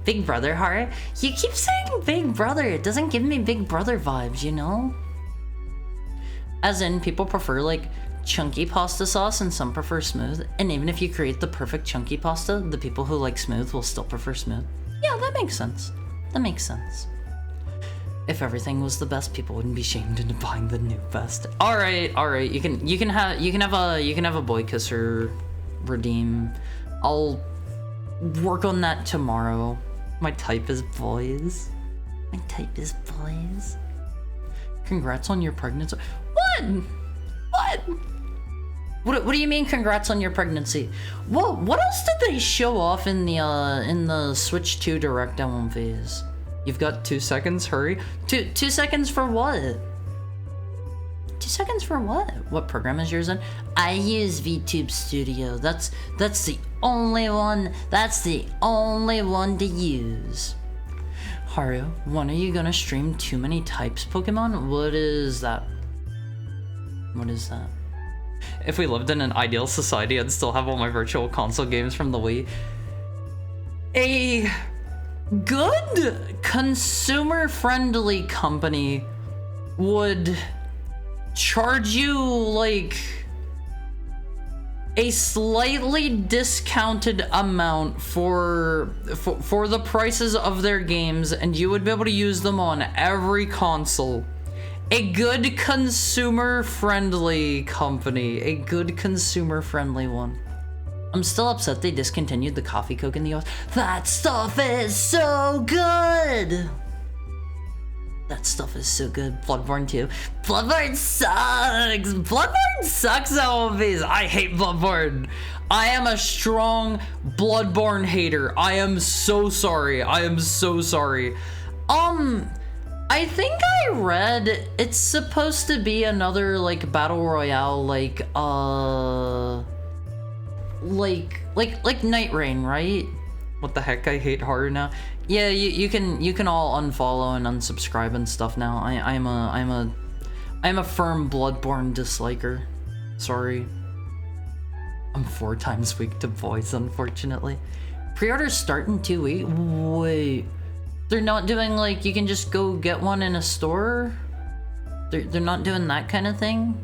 Big Brother, Haru? You keep saying Big Brother. It doesn't give me Big Brother vibes, you know? As in, people prefer like chunky pasta sauce and some prefer smooth. And even if you create the perfect chunky pasta, the people who like smooth will still prefer smooth. Yeah, that makes sense. That makes sense. If everything was the best, people wouldn't be shamed into buying the new best. All right. You can have a boy kisser redeem. I'll work on that tomorrow. My type is boys. My type is boys. Congrats on your pregnancy. What do you mean congrats on your pregnancy? What else did they show off in the Switch 2 Direct on One Phase? You've got 2 seconds, hurry. 2 seconds for what? 2 seconds for what? What program is yours in? I use VTube Studio. That's the only one. That's the only one to use. Haru, when are you gonna stream Too Many Types Pokemon? What is that? What is that? If we lived in an ideal society, I'd still have all my virtual console games from the Wii. A good consumer-friendly company would charge you like a slightly discounted amount for the prices of their games, and you would be able to use them on every console. A good consumer-friendly company. A good consumer-friendly one. I'm still upset they discontinued the Coffee Coke in the US. That stuff is so good! That stuff is so good. Bloodborne 2. Bloodborne sucks! Bloodborne sucks, LVs! I hate Bloodborne! I am a strong Bloodborne hater. I am so sorry. I am so sorry. I think I read it's supposed to be another like battle royale like Night Rain, right? What the heck? I hate Haru now. Yeah, you can all unfollow and unsubscribe and stuff now. I'm a firm Bloodborne disliker. Sorry. I'm 4 times weak to boys, unfortunately. Pre-orders start in 2 weeks. Wait. They're not doing like you can just go get one in a store? They're not doing that kind of thing?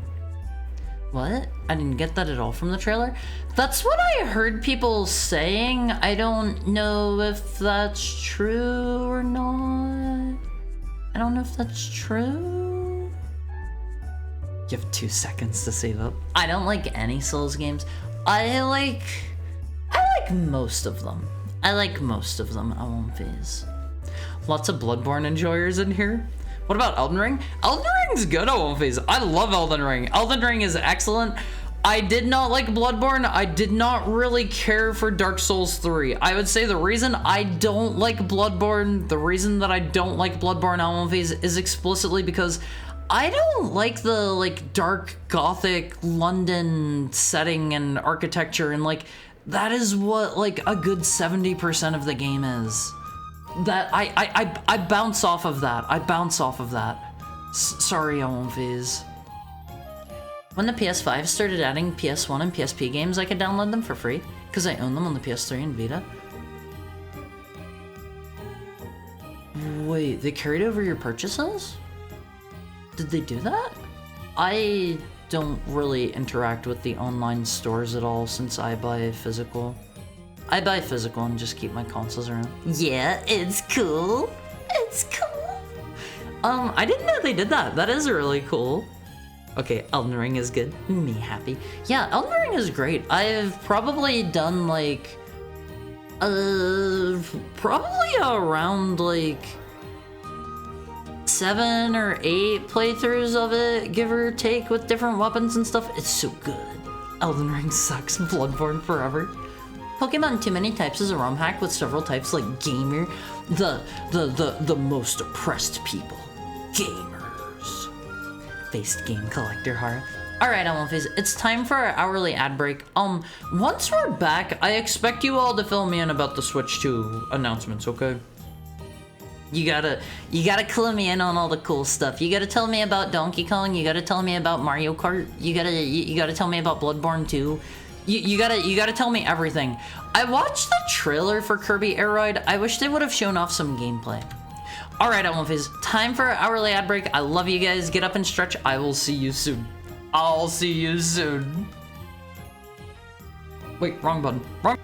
What? I didn't get that at all from the trailer. That's what I heard people saying. I don't know if that's true or not. I don't know if that's true. You have 2 seconds to save up. I don't like any Souls games. I like most of them. I like most of them at One Phase. Lots of Bloodborne enjoyers in here. What about Elden Ring? Elden Ring's good at One Phase. I love Elden Ring. Elden Ring is excellent. I did not like Bloodborne. I did not really care for Dark Souls 3. I would say the reason I don't like Bloodborne, the reason that I don't like Bloodborne at One Phase is explicitly because I don't like the like dark gothic London setting and architecture, and like that is what like a good 70% of the game is. That I bounce off of that. I bounce off of that. Sorry, One Phase. When the PS5 started adding PS1 and PSP games, I could download them for free because I own them on the PS3 and Vita. Wait, they carried over your purchases? Did they do that? I don't really interact with the online stores at all since I buy physical. I buy physical and just keep my consoles around. Yeah, it's cool. It's cool. I didn't know they did that. That is really cool. Okay, Elden Ring is good. Me happy. Yeah, Elden Ring is great. I've probably done like, probably around like 7 or 8 playthroughs of it, give or take, with different weapons and stuff. It's so good. Elden Ring sucks. Bloodborne forever. Pokemon Too Many Types is a ROM hack with several types like gamer, the most oppressed people, gamers. Faced game collector Hara. Alright, Elmonface, it's time for our hourly ad break. Once we're back, I expect you all to fill me in about the Switch 2 announcements, okay? You gotta clue me in on all the cool stuff. You gotta tell me about Donkey Kong. You gotta tell me about Mario Kart. You gotta tell me about Bloodborne 2. You gotta tell me everything. I watched the trailer for Kirby Air Ride. I wish they would have shown off some gameplay. Alright, Elmonface, time for our hourly ad break. I love you guys. Get up and stretch. I will see you soon. I'll see you soon. Wait, wrong button. Wrong.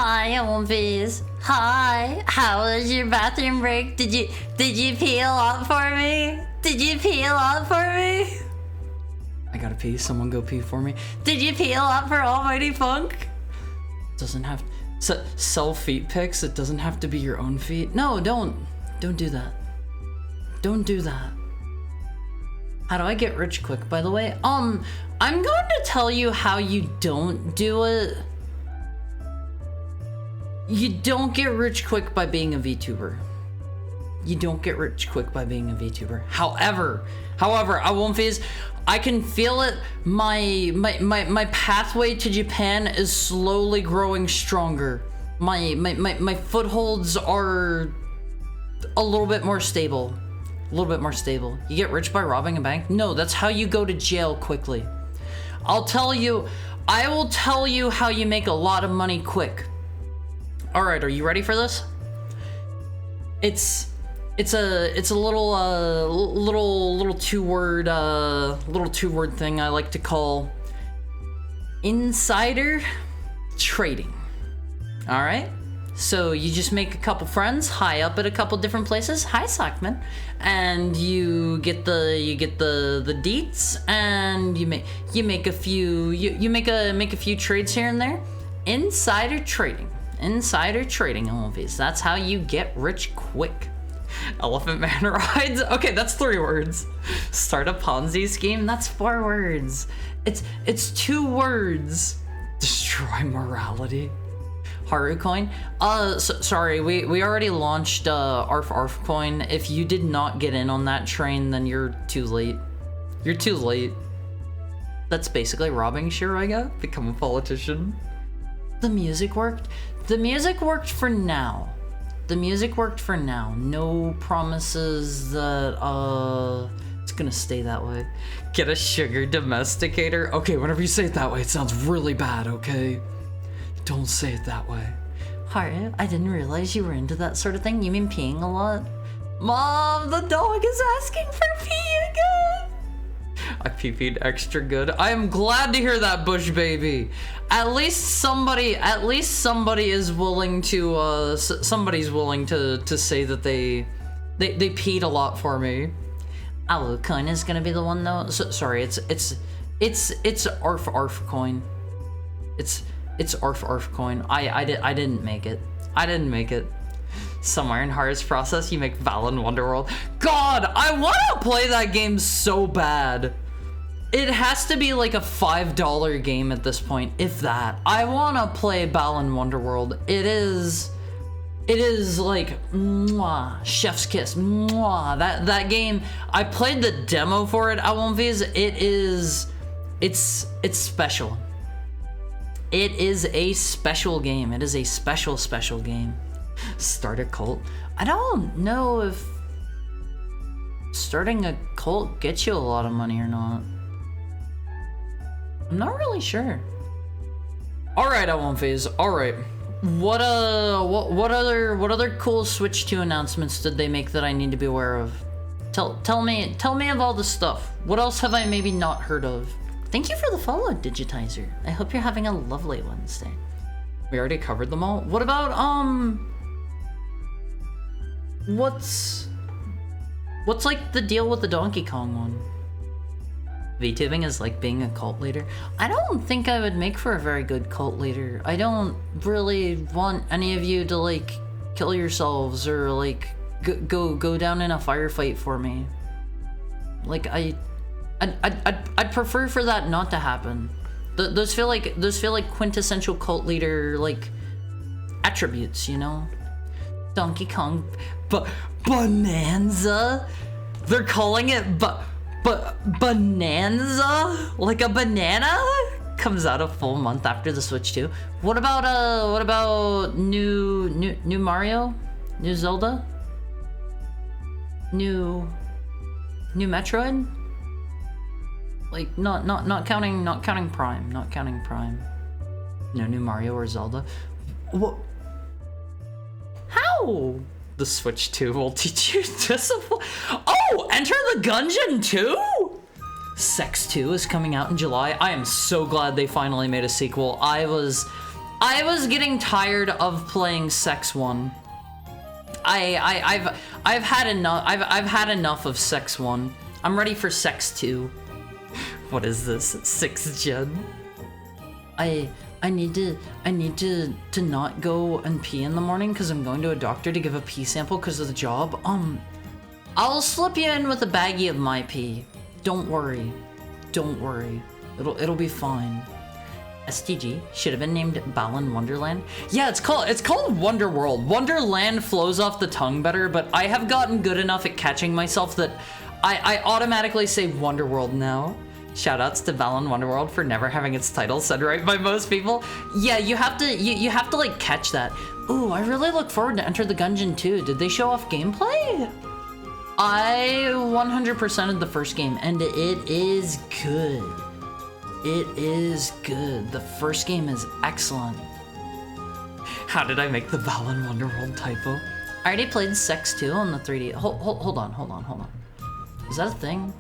Hi, Olympies. Hi. How was your bathroom break? Did you pee a lot for me? Did you pee a lot for me? I gotta pee. Someone go pee for me. Did you pee a lot for Almighty Funk? Doesn't have sell feet pics. It doesn't have to be your own feet. No, don't do that. Don't do that. How do I get rich quick, by the way? I'm going to tell you how you don't do it. You don't get rich quick by being a VTuber. You don't get rich quick by being a VTuber. However, I won't phase. I can feel it. My pathway to Japan is slowly growing stronger. My footholds are a little bit more stable. A little bit more stable. You get rich by robbing a bank? No, that's how you go to jail quickly. I will tell you how you make a lot of money quick. All right, are you ready for this? It's a little two-word thing I like to call insider trading. All right? So you just make a couple friends high up at a couple different places. Hi, Sockman. And you get the deets, and you make a few trades here and there. Insider trading, Olympies. That's how you get rich quick. Elephant Man rides. Okay, that's 3 words. Start a Ponzi scheme. That's 4 words. It's 2 words. Destroy morality. Haru coin. Sorry, we already launched ARF coin. If you did not get in on that train, then you're too late. You're too late. That's basically robbing Shiraiga. Become a politician. The music worked. The music worked for now. No promises that it's gonna stay that way. Get a sugar domesticator. Okay, whenever you say it that way, it sounds really bad, okay? Don't say it that way. Haru, I didn't realize you were into that sort of thing. You mean peeing a lot? Mom, the dog is asking for pee again. I pee-peed extra good. I am glad to hear that, Bush baby. At least somebody is willing to somebody's willing to say that they peed a lot for me. Alu coin is gonna be the one though. Sorry, it's ARF coin. It's ARF coin. I didn't make it. Somewhere in Haru's process, you make Val in Wonderworld. God, I want to play that game so bad. It has to be like a $5 game at this point, if that. I want to play Val in Wonderworld. It is like mwah, chef's kiss. Mwah. That game. I played the demo for it. I won't viz. It's special. It is a special game. It is a special game. Start a cult. I don't know if starting a cult gets you a lot of money or not. I'm not really sure. All right, I won't phase. All right. What other cool Switch 2 announcements did they make that I need to be aware of? Tell me of all the stuff. What else have I maybe not heard of? Thank you for the follow, Digitizer. I hope you're having a lovely Wednesday. We already covered them all. What about what's like the deal with the Donkey Kong one? VTubing is like being a cult leader. I don't think I would make for a very good cult leader. I don't really want any of you to like kill yourselves or like go down in a firefight for me. Like I'd prefer for that not to happen. Those feel like quintessential cult leader like attributes, you know? Donkey Kong, Bonanza. They're calling it Bonanza, like a banana. Comes out a full month after the Switch 2. What about new Mario, new Zelda, new Metroid? Like not counting Prime. No new Mario or Zelda. What? How? The Switch 2 will teach you discipline. Oh, Enter the Gungeon 2? Sex 2 is coming out in July. I am so glad they finally made a sequel. I was I was getting tired of playing Sex 1. I've had enough. I've had enough of Sex 1. I'm ready for Sex 2. What is this? 6th gen? I need to not go and pee in the morning because I'm going to a doctor to give a pee sample because of the job. I'll slip you in with a baggie of my pee. Don't worry. Don't worry. It'll be fine. STG should have been named Balan Wonderland. Yeah, it's called Wonderworld. Wonderland flows off the tongue better, but I have gotten good enough at catching myself that I automatically say Wonderworld now. Shoutouts to Balan Wonderworld for never having its title said right by most people. Yeah, you have to like catch that. Ooh, I really look forward to Enter the Gungeon too. Did they show off gameplay? I 100%ed the first game and it is good. It is good. The first game is excellent. How did I make the Balan Wonderworld typo? I already played Sex 2 on the 3D. Hold on. Is that a thing?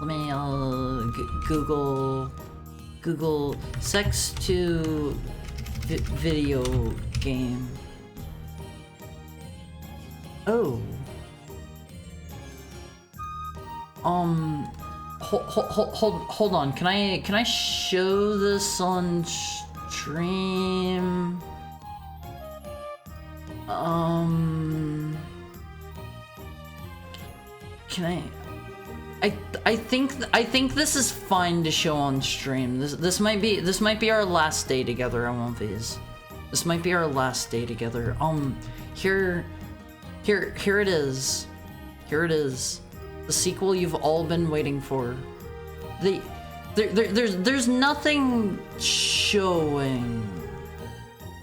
Let me Google Sex 2 video game. Oh. Hold on. Can I show this on stream? Can I think this is fine to show on stream. This might be our last day together on one of these. This might be our last day together. Here it is. Here it is. The sequel you've all been waiting for. There's nothing showing.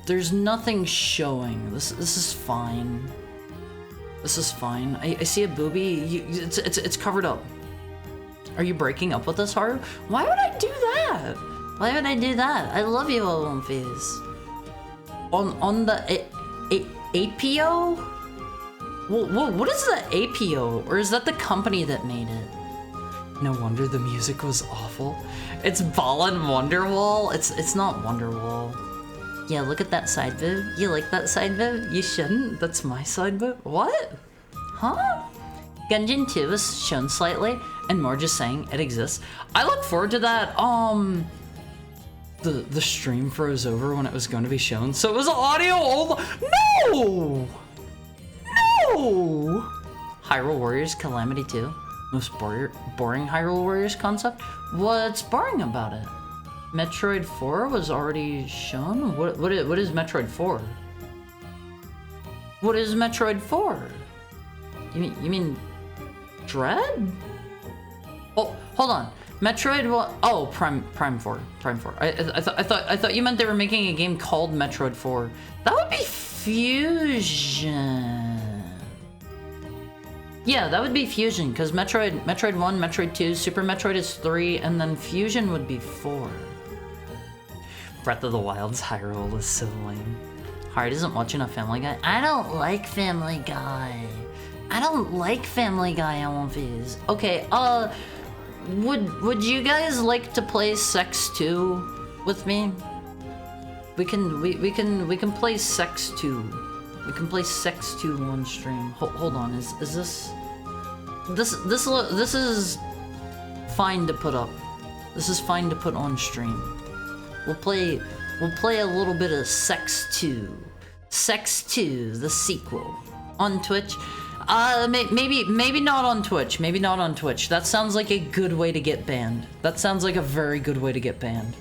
There's nothing showing. This is fine. This is fine. I see a boobie. It's covered up. Are you breaking up with us, Haru? Why would I do that? Why would I do that? I love you, Olympies. On the APO? What is the APO? Or is that the company that made it? No wonder the music was awful. It's Balan Wonderwall. It's not Wonderwall. Yeah, look at that side boob. You like that side boob? You shouldn't. That's my side boob. What? Huh? Gungeon 2 was shown slightly, and more just saying it exists. I look forward to that. The stream froze over when it was going to be shown, so it was audio only. No! No! Hyrule Warriors Calamity 2. Most boring Hyrule Warriors concept? What's boring about it? Metroid 4 was already shown? What is Metroid 4? What is Metroid 4? You mean Dread? Oh, hold on. Metroid what? Oh, Prime 4. I thought you meant they were making a game called Metroid 4. That would be Fusion. Yeah, that would be Fusion, because Metroid 1, Metroid 2, Super Metroid is 3, and then Fusion would be 4. Breath of the Wild's Hyrule is so lame. Hard isn't watching a Family Guy. I don't like Family Guy. I don't like Family Guy on these. Okay, would you guys like to play Sex 2 with me? We can play Sex 2. We can play Sex 2 on stream. Hold on, is this is fine to put up. This is fine to put on stream. We'll play a little bit of Sex 2. Sex 2, the sequel. On Twitch. Maybe not on Twitch. Maybe not on Twitch. That sounds like a good way to get banned. That sounds like a very good way to get banned.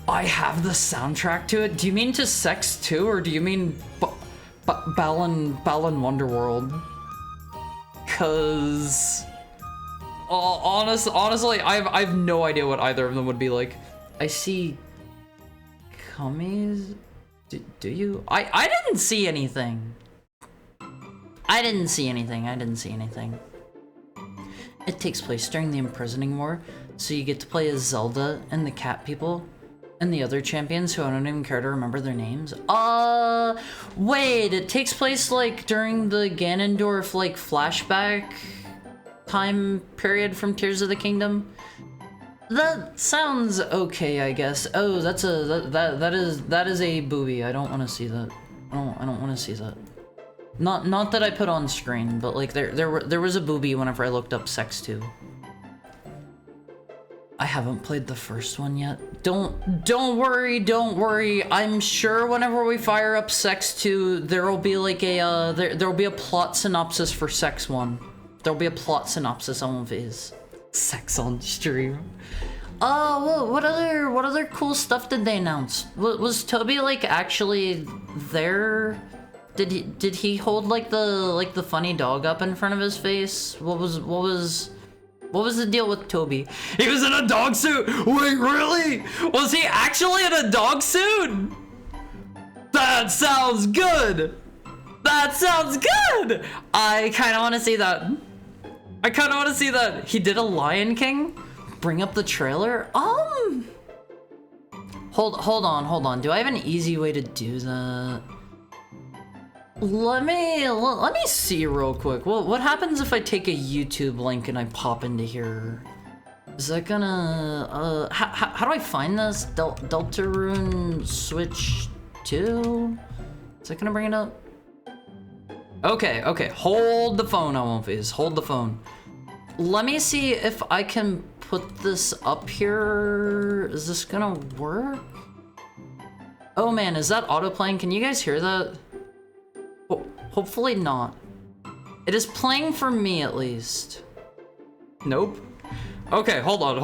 I have the soundtrack to it. Do you mean to Sex 2 or do you mean Balan Wonderworld? Cause honestly, I have no idea what either of them would be like. I see Cummies. Do you? I didn't see anything. I didn't see anything. It takes place during the Imprisoning War, so you get to play as Zelda and the cat people and the other champions who I don't even care to remember their names. Wait, it takes place like during the Ganondorf like flashback time period from Tears of the Kingdom? That sounds okay, I guess. Oh, that's that is a booby. I don't want to see that. I don't want to see that. Not that I put on screen, but like there was a booby whenever I looked up Sex 2. I haven't played the first one yet. Don't worry. I'm sure whenever we fire up Sex 2, there'll be like a there'll be a plot synopsis for Sex 1. There'll be a plot synopsis on Viz. Sex on stream. What other cool stuff did they announce? Was Toby like actually there? Did he hold like the funny dog up in front of his face? What was the deal with Toby? He was in a dog suit! Wait, really? Was he actually in a dog suit? That sounds good! That sounds good! I kinda wanna see that. He did a Lion King? Bring up the trailer? Hold on. Do I have an easy way to do that? Let me see real quick. What happens if I take a YouTube link and I pop into here? Is that gonna how do I find this? Deltarune Switch 2? Is that gonna bring it up? Okay. Hold the phone, Almonfizz. Hold the phone. Let me see if I can put this up here. Is this gonna work? Oh man, is that autoplaying? Can you guys hear that? Hopefully not. It is playing for me at least. Nope. Okay, hold on.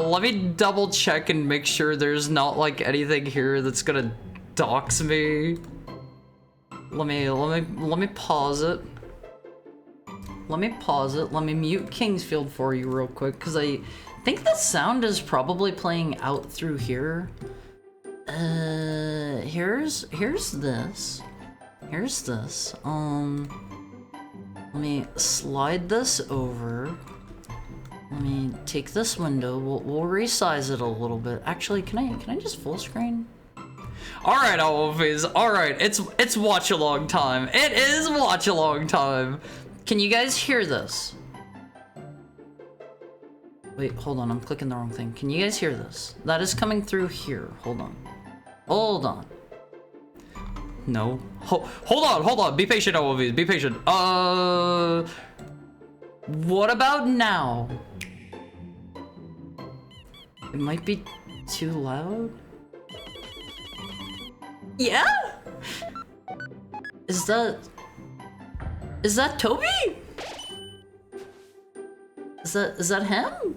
Let me double check and make sure there's not like anything here that's gonna dox me. Let me pause it. Let me mute Kingsfield for you real quick, because I think the sound is probably playing out through here. Here's this. Let me slide this over. Let me take this window. We'll resize it a little bit. Actually, can I just full screen? All right, Almonfizz. All right, it's watch along time. It is watch along time. Can you guys hear this? Wait, hold on. I'm clicking the wrong thing. Can you guys hear this? That is coming through here. Hold on. No. Hold on. Be patient, Almonfizz. Be patient. What about now? It might be too loud. Yeah? Is that Toby? Is that him?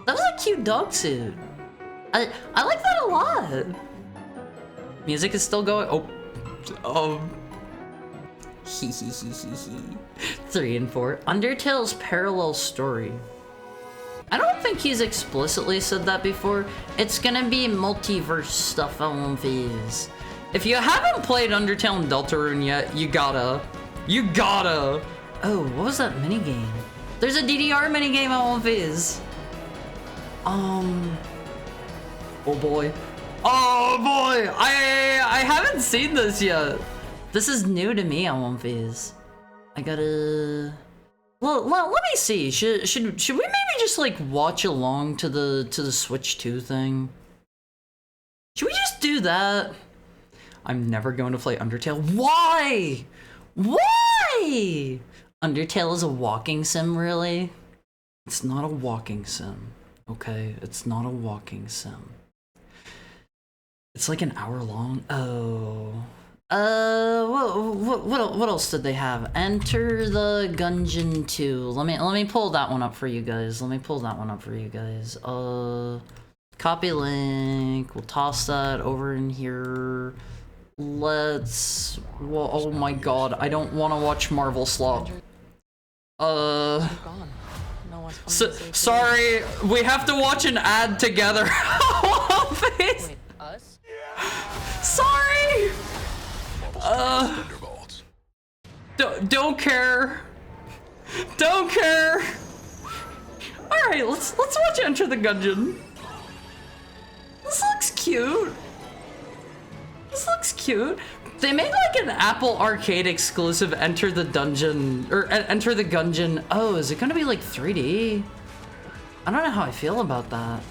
That was a cute dog suit. I like that a lot. Music is still going. Oh. 3 and 4. Undertale's parallel story. I don't think he's explicitly said that before. It's gonna be multiverse stuff on Viz. If you haven't played Undertale and Deltarune yet, you gotta. Oh, what was that minigame? There's a DDR minigame on Viz. Oh boy. I haven't seen this yet. This is new to me on Viz. I gotta. Well, let me see. Should we maybe just like watch along to the Switch 2 thing? Should we just do that? I'm never going to play Undertale. Why? Undertale is a walking sim, really? It's not a walking sim, okay? It's not a walking sim. It's like an hour long. Oh. What else did they have? Enter the Gungeon 2. Let me pull that one up for you guys. Copy link. We'll toss that over in here. Let's. Well, oh my god, I don't want to watch Marvel Slop. Sorry, we have to watch an ad together. Wait, us? Sorry. Don't care. All right, let's watch Enter the Gungeon. This looks cute. They made like an Apple Arcade exclusive Enter the Gungeon. Oh, is it gonna be like 3D? I don't know how I feel about that.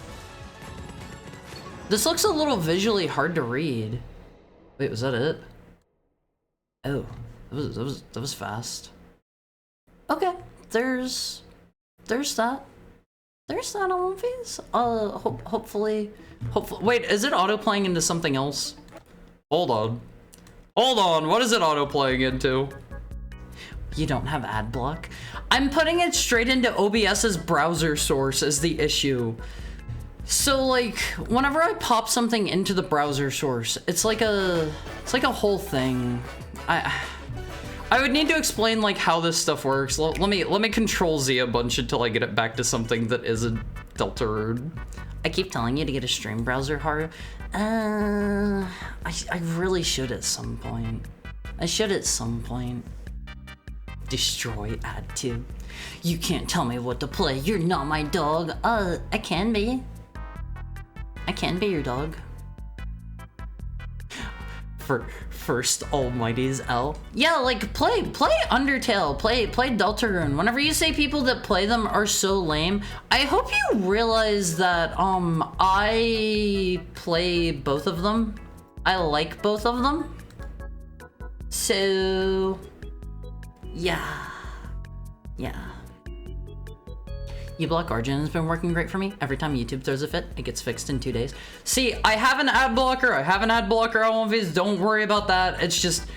This looks a little visually hard to read. Wait, was that it? Oh, that was fast. Okay, there's that. There's that on Movies. Hopefully. Wait, is it auto playing into something else? Hold on. Hold on, what is it auto playing into? You don't have ad block? I'm putting it straight into OBS's browser source as the issue. So like, whenever I pop something into the browser source, it's like a whole thing. I would need to explain like how this stuff works. Let me control Z a bunch until I get it back to something that isn't Deltarune. I keep telling you to get a stream browser, Haru. I really should at some point. I should at some point. Destroy ad 2. You can't tell me what to play. You're not my dog. I can be. I can be your dog. For first Almighty's L. Yeah, like play Undertale, play Deltarune. Whenever you say people that play them are so lame, I hope you realize that I play both of them. I like both of them. So yeah. uBlock Origin has been working great for me. Every time YouTube throws a fit, it gets fixed in 2 days. See, I have an ad blocker. I have an ad blocker on Movies. Don't worry about that. It's just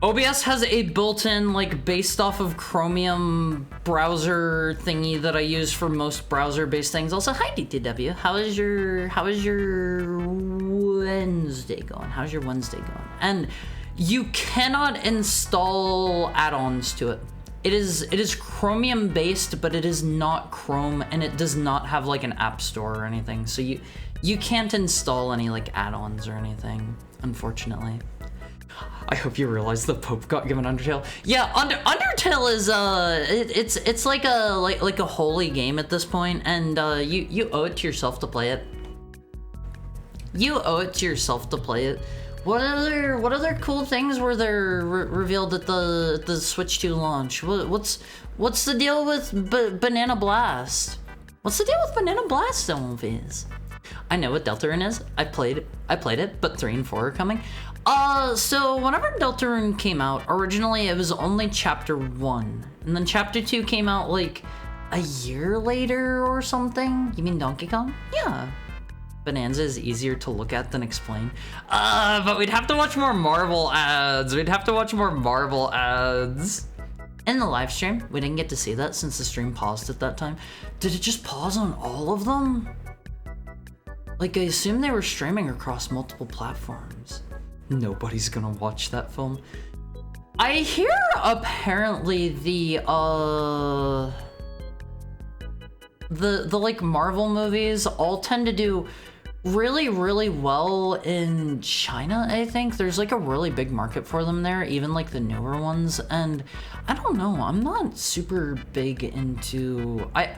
OBS has a built-in, like, based off of Chromium browser thingy that I use for most browser-based things. Also, hi DTW. How is your Wednesday going? How's your Wednesday going? And you cannot install add-ons to it. It is Chromium based, but it is not Chrome, and it does not have like an app store or anything. So you can't install any like add-ons or anything, unfortunately. I hope you realize the Pope got given Undertale. Yeah, Undertale is it's like a holy game at this point, and you owe it to yourself to play it. You owe it to yourself to play it. What other cool things were there revealed at the Switch 2 launch? What's the deal with Banana Blast? What's the deal with Banana Blast on Movies? I know what Deltarune is. I played it, but 3 and 4 are coming. So whenever Deltarune came out, originally it was only Chapter 1, and then Chapter 2 came out like a year later or something. You mean Donkey Kong? Yeah. Bonanza is easier to look at than explain. But we'd have to watch more Marvel ads. In the live stream, we didn't get to see that since the stream paused at that time. Did it just pause on all of them? Like, I assume they were streaming across multiple platforms. Nobody's gonna watch that film. I hear apparently the like Marvel movies all tend to do really well in China. I think there's like a really big market for them there, even like the newer ones. And I don't know, I'm not super big into I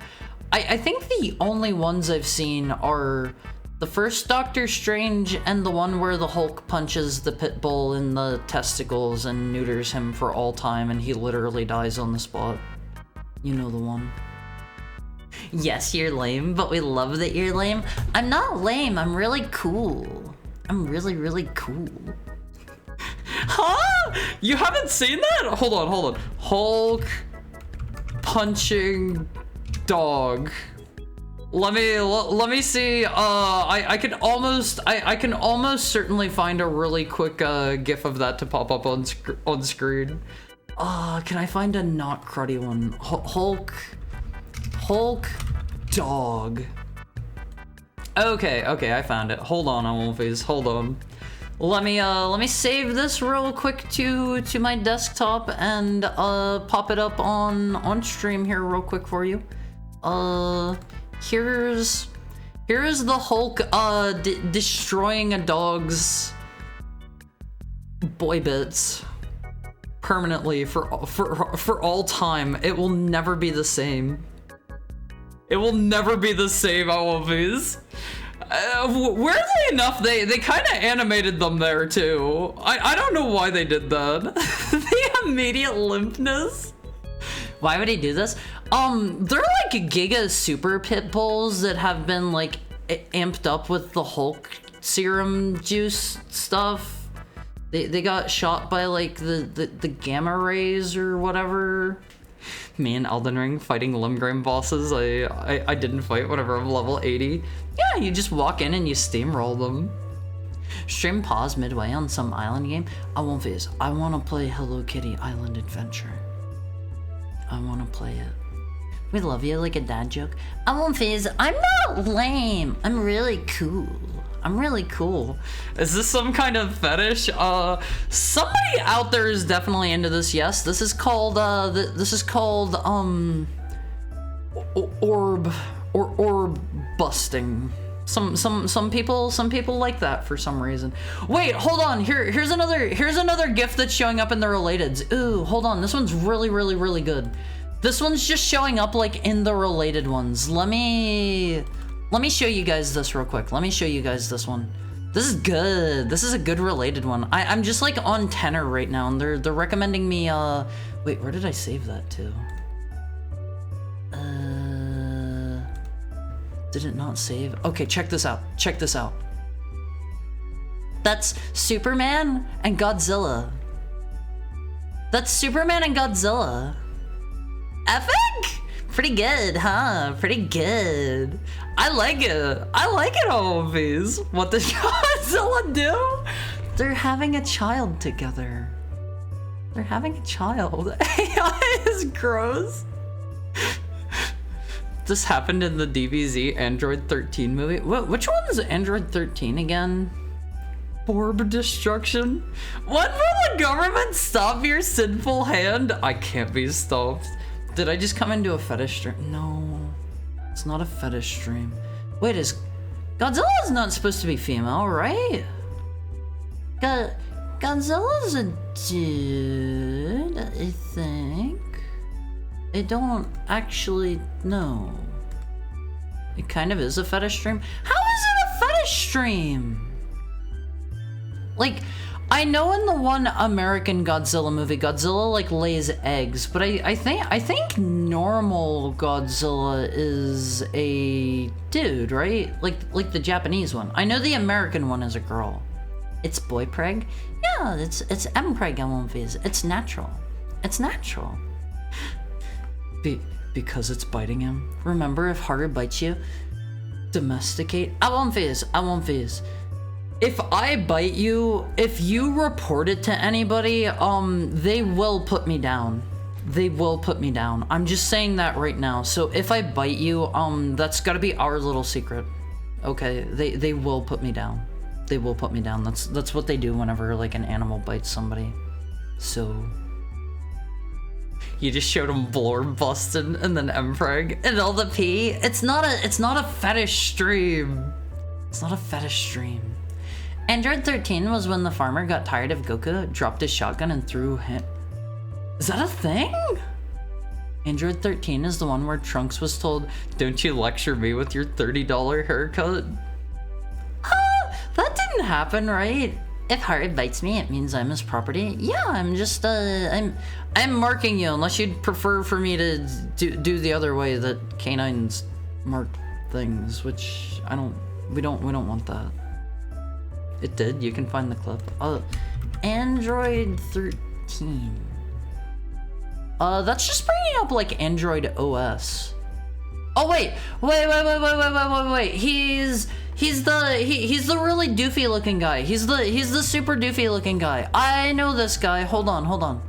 think the only ones I've seen are the first Doctor Strange and the one where the Hulk punches the pit bull in the testicles and neuters him for all time and he literally dies on the spot. You know the one. Yes, you're lame, but we love that you're lame. I'm not lame, I'm really cool. I'm really cool. Huh? You haven't seen that? Hold on. Hulk punching dog. Let me see. I can almost certainly find a really quick gif of that to pop up on screen. Can I find a not cruddy one? Hulk dog. Okay, I found it. Hold on, Wolfies. Hold on. Let me save this real quick to my desktop and pop it up on stream here real quick for you. Here's the Hulk destroying a dog's boy bits permanently for all time. It will never be the same. It will never be the same, Wolfies. Weirdly enough, they kind of animated them there too. I don't know why they did that. The immediate limpness. Why would he do this? They're like Giga Super Pit Bulls that have been like amped up with the Hulk serum juice stuff. They got shot by like the gamma rays or whatever. Me and Elden Ring fighting Limgrave bosses. I didn't fight whenever I'm level 80. Yeah, you just walk in and you steamroll them. Stream pause midway on some island game. I won't face. I want to play Hello Kitty Island Adventure. I want to play it. We love you, like a dad joke. I won't phase. I'm not lame. I'm really cool. I'm really cool. Is this some kind of fetish? Somebody out there is definitely into this. Yes, this is called orb busting. Some people like that for some reason. Wait, hold on. Here's another gift that's showing up in the relateds. Ooh, hold on. This one's really good. This one's just showing up like in the related ones. Let me show you guys this real quick. Let me show you guys this one. This is good. This is a good related one. I'm just like on tenor right now, and they're recommending me. Wait, where did I save that to? Did it not save? Okay, check this out. Check this out. That's Superman and Godzilla. That's Superman and Godzilla. Epic? Pretty good, huh? Pretty good. I like it. I like it, always. What does Godzilla do? They're having a child together. They're having a child. AI is gross. This happened in the DBZ Android 13 movie. Which one is Android 13 again? Orb destruction? When will the government stop your sinful hand? I can't be stopped. Did I just come into a fetish stream? No, it's not a fetish stream. Wait, Godzilla's not supposed to be female, right? Godzilla's a dude, I think. I don't actually know. It kind of is a fetish stream. How is it a fetish stream? Like, I know in the one American Godzilla movie, Godzilla like lays eggs, but I think normal Godzilla is a dude, right? Like the Japanese one. I know the American one is a girl. It's boy preg. Yeah, it's M-preg movies. It's natural. It's natural. Because it's biting him. Remember, if Haru bites you, domesticate. I won't phase. If I bite you, if you report it to anybody, they will put me down. They will put me down. I'm just saying that right now. So if I bite you, that's gotta be our little secret. Okay, they will put me down. They will put me down. That's what they do whenever like an animal bites somebody. So you just showed him blorb busting and then Mpreg and all the pee. It's not a fetish stream. It's not a fetish stream. Android 13 was when the farmer got tired of Goku, dropped his shotgun and threw him. Is that a thing? Android 13 is the one where Trunks was told, "Don't you lecture me with your $30 haircut." That didn't happen, right? If Haru bites me, it means I'm his property. Yeah, I'm just, I'm marking you, unless you'd prefer for me to do the other way that canines mark things, which we don't want that. It did, you can find the clip. Android 13. That's just bringing up like Android OS. Oh wait. He's the really doofy looking guy. He's the super doofy looking guy. I know this guy. Hold on.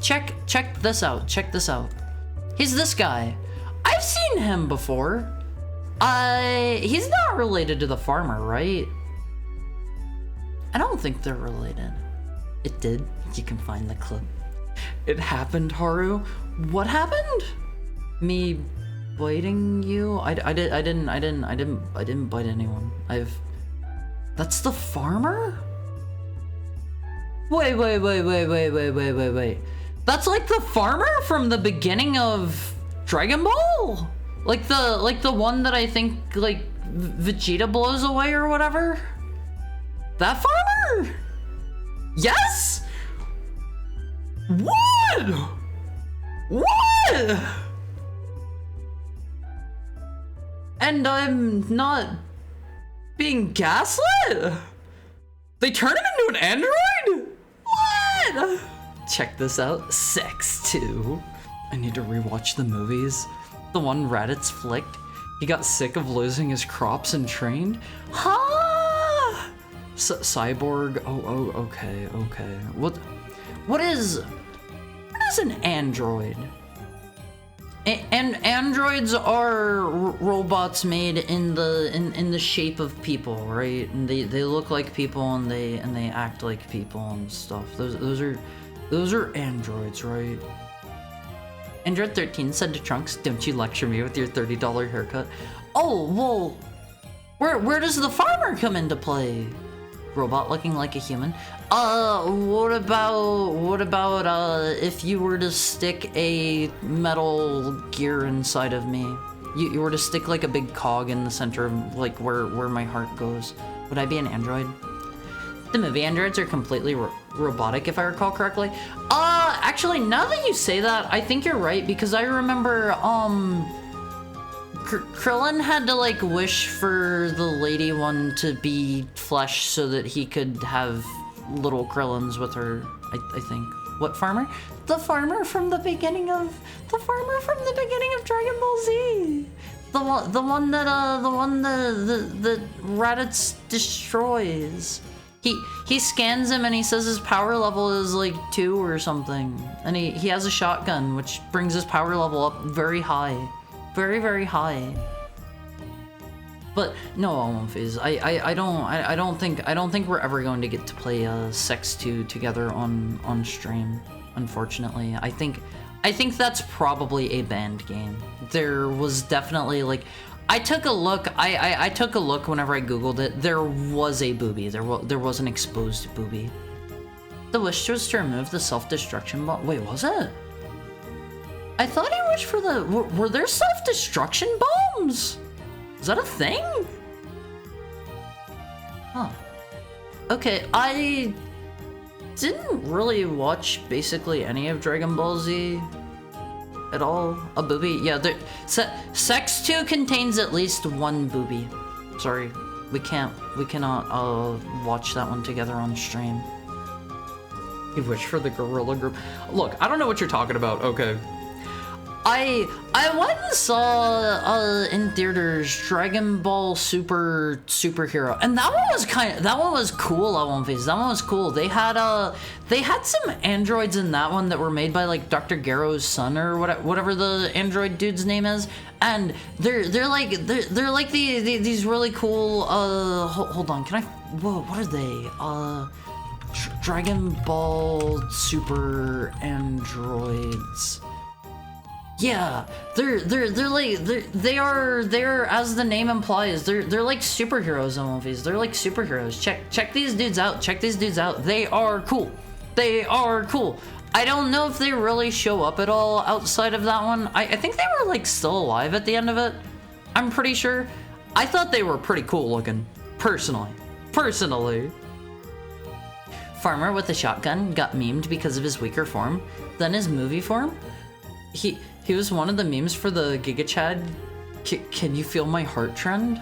Check this out. Check this out. He's this guy. I've seen him before. He's not related to the farmer, right? I don't think they're related. It did. You can find the clip. It happened, Haru. What happened? Me biting you? I didn't bite anyone. That's the farmer? Wait. That's like the farmer from the beginning of Dragon Ball? Like the one that I think like Vegeta blows away or whatever? That farmer? Yes? What? it! And I'm not being gaslit? They turn him into an android? What? Check this out. Sex 2. I need to rewatch the movies. The one Raditz flicked. He got sick of losing his crops and trained. Huh? Cyborg. Oh, okay. What is an android? And androids are robots made in the shape of people, right? And they look like people and they act like people and stuff. Those are androids, right? Android 13 said to Trunks, "Don't you lecture me with your $30 haircut." Oh, well, where does the farmer come into play? Robot looking like a human. What about if you were to stick a metal gear inside of me? You were to stick like a big cog in the center of like where my heart goes. Would I be an android? The movie androids are completely robotic, if I recall correctly. Actually, now that you say that, I think you're right, because I remember, Krillin had to, like, wish for the lady one to be flesh so that he could have little Krillins with her, I think. What farmer? The farmer from the beginning of Dragon Ball Z. The one that Raditz destroys. He scans him and he says his power level is like 2 or something. And he has a shotgun, which brings his power level up very high. Very, very high. But no, Almonphase, I don't think we're ever going to get to play Sex 2 together on stream, unfortunately. I think that's probably a banned game. There was definitely, like, I took a look. I took a look whenever I googled it. There was a booby. There was an exposed booby. The wish was to remove the self-destruction bomb. Wait, was it? I thought he wished for the. Were there self-destruction bombs? Is that a thing? Huh. Okay, I didn't really watch basically any of Dragon Ball Z. At all? A booby? Yeah, Sex 2 contains at least one booby. Sorry, we cannot watch that one together on stream. You wish for the Gorilla Group. Look, I don't know what you're talking about, okay. I went and saw in theaters Dragon Ball Superhero, and that one was cool. That one was cool. They had some androids in that one that were made by like Dr. Garrow's son or whatever the android dude's name is, and they're like these really cool. Hold on, can I? Whoa, what are they? Dragon Ball Super androids. Yeah, they're as the name implies, they're like superheroes in movies. They're like superheroes. Check these dudes out. Check these dudes out. They are cool. They are cool. I don't know if they really show up at all outside of that one. I think they were like still alive at the end of it. I'm pretty sure. I thought they were pretty cool looking, personally. Farmer with a shotgun got memed because of his weaker form, then his movie form. He was one of the memes for the Giga Chad. Can you feel my heart trend?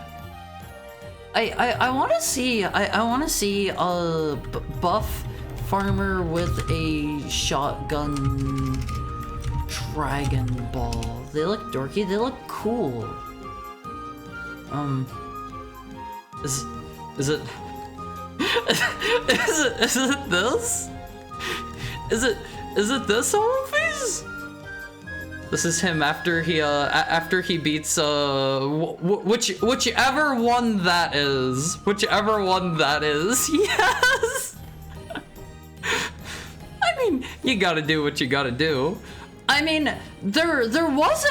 I want to see a buff farmer with a shotgun Dragon Ball. They look dorky. They look cool. Is it is it this? Is it this Almonphase? This is him after he beats whichever one that is. Whichever one that is. Yes. I mean, you gotta do what you gotta do. I mean, there was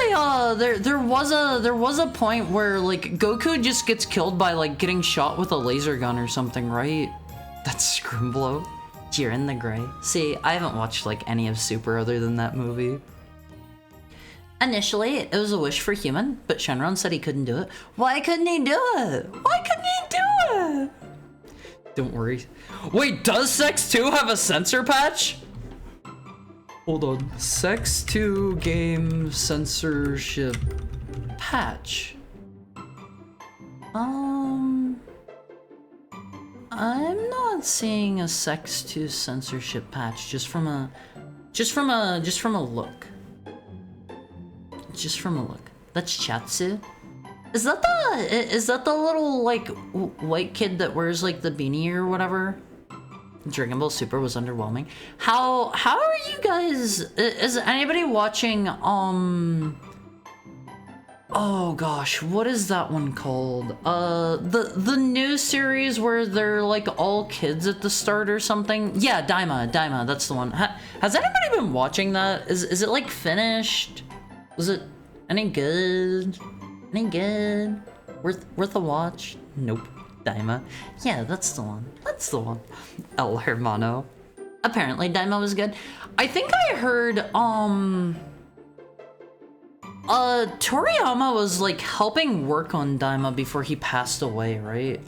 a point where like Goku just gets killed by like getting shot with a laser gun or something, right? That's Scrimblow. You're in the gray. See, I haven't watched like any of Super other than that movie. Initially, it was a wish for human, but Shenron said he couldn't do it. Why couldn't he do it? Why couldn't he do it? Don't worry. Wait, does Sex 2 have a sensor patch? Hold on. Sex 2 game censorship patch. I'm not seeing a Sex 2 censorship patch just from a look. Just from a look. That's Chatsu. Is that the little like white kid that wears like the beanie or whatever? Dragon Ball Super was underwhelming. How are you guys? Is anybody watching? Oh gosh, what is that one called? The new series where they're like all kids at the start or something. Yeah, Daima, that's the one. Has anybody been watching that? Is it like finished? Was it any good? Any good? Worth a watch? Nope. Daima. Yeah, that's the one. That's the one. El Hermano. Apparently Daima was good. I think I heard Toriyama was like helping work on Daima before he passed away, right?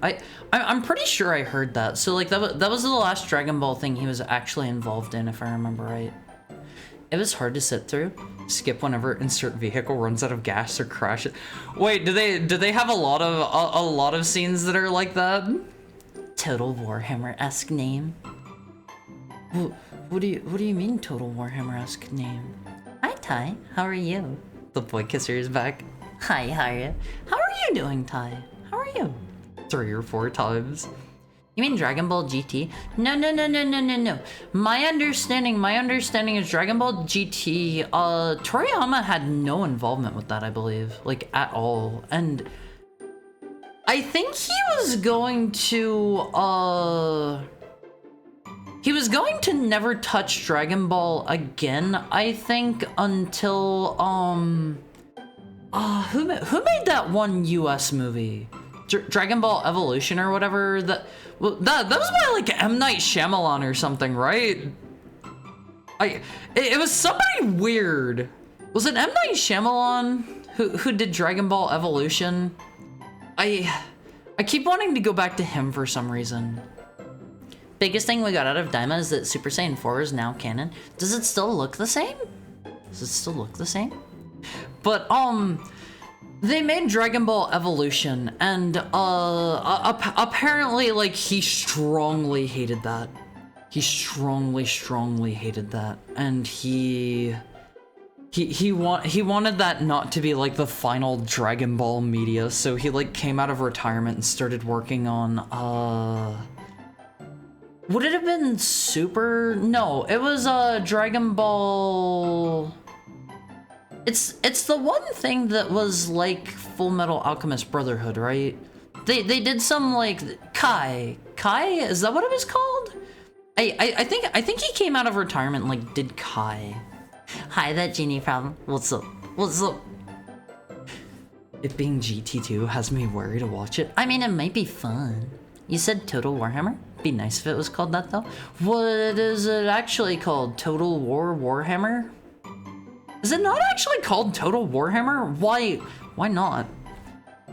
I'm pretty sure I heard that. So like that was the last Dragon Ball thing he was actually involved in, if I remember right. It was hard to sit through. Skip whenever insert vehicle runs out of gas or crashes. Wait, do they have a lot of scenes that are like that? Total Warhammer-esque name. What do you mean Total Warhammer-esque name? Hi Ty, how are you? The boy kisser is back. Hi Haria. How are you doing, Ty? How are you? 3 or 4 times. You mean Dragon Ball GT? No. My understanding is Dragon Ball GT, Toriyama had no involvement with that, I believe. Like, at all. And I think he was going to never touch Dragon Ball again, I think, until, who made that one US movie? Dragon Ball Evolution or whatever? That was by like M. Night Shyamalan or something, right? It was somebody weird. Was it M. Night Shyamalan who did Dragon Ball Evolution? I keep wanting to go back to him for some reason. Biggest thing we got out of Daima is that Super Saiyan 4 is now canon. Does it still look the same? But they made Dragon Ball Evolution, and apparently like he strongly hated that. He strongly hated that, and he wanted that not to be like the final Dragon Ball media, so he like came out of retirement and started working on would it have been Super? No, it was Dragon Ball. It's the one thing that was like Full Metal Alchemist Brotherhood, right? They did some like Kai, is that what it was called? I think he came out of retirement and like did Kai. Hi, that genie problem. What's up? It being GT2 has me worried to watch it. I mean, it might be fun. You said Total Warhammer? Be nice if it was called that though. What is it actually called? Total Warhammer? Is it not actually called Total Warhammer? Why not?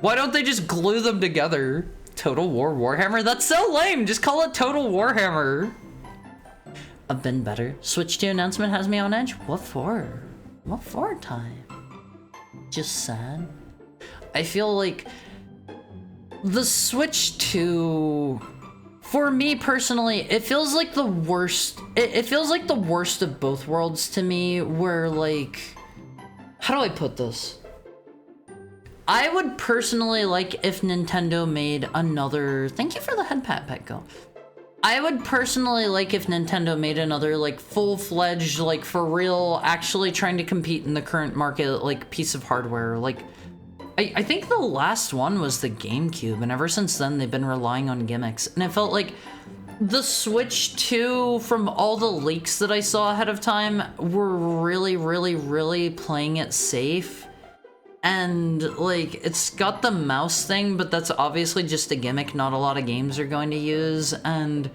Why don't they just glue them together? Total Warhammer? That's so lame! Just call it Total Warhammer! I've been better. Switch 2 announcement has me on edge? What for? What for, Ty? Just sad? I feel like the Switch 2, for me personally, it feels like the worst. It feels like the worst of both worlds to me, where like, how do I put this? I would personally like if Nintendo made another, thank you for the head pat, Petco. I would personally like if Nintendo made another like full-fledged, like for real, actually trying to compete in the current market, like piece of hardware. Like, I think the last one was the GameCube, and ever since then they've been relying on gimmicks. And it felt like the Switch 2, from all the leaks that I saw ahead of time, were really playing it safe. And like, it's got the mouse thing, but that's obviously just a gimmick not a lot of games are going to use. And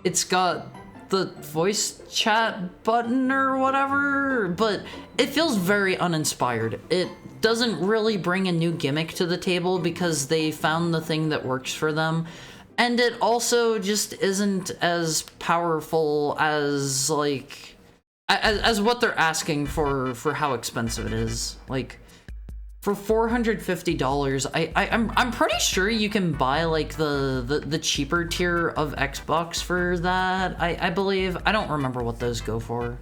it's got the voice chat button or whatever, but it feels very uninspired. It doesn't really bring a new gimmick to the table because they found the thing that works for them. And it also just isn't as powerful as, like, as what they're asking for how expensive it is. Like, for $450, I'm pretty sure you can buy like the cheaper tier of Xbox for that. I believe. I don't remember what those go for.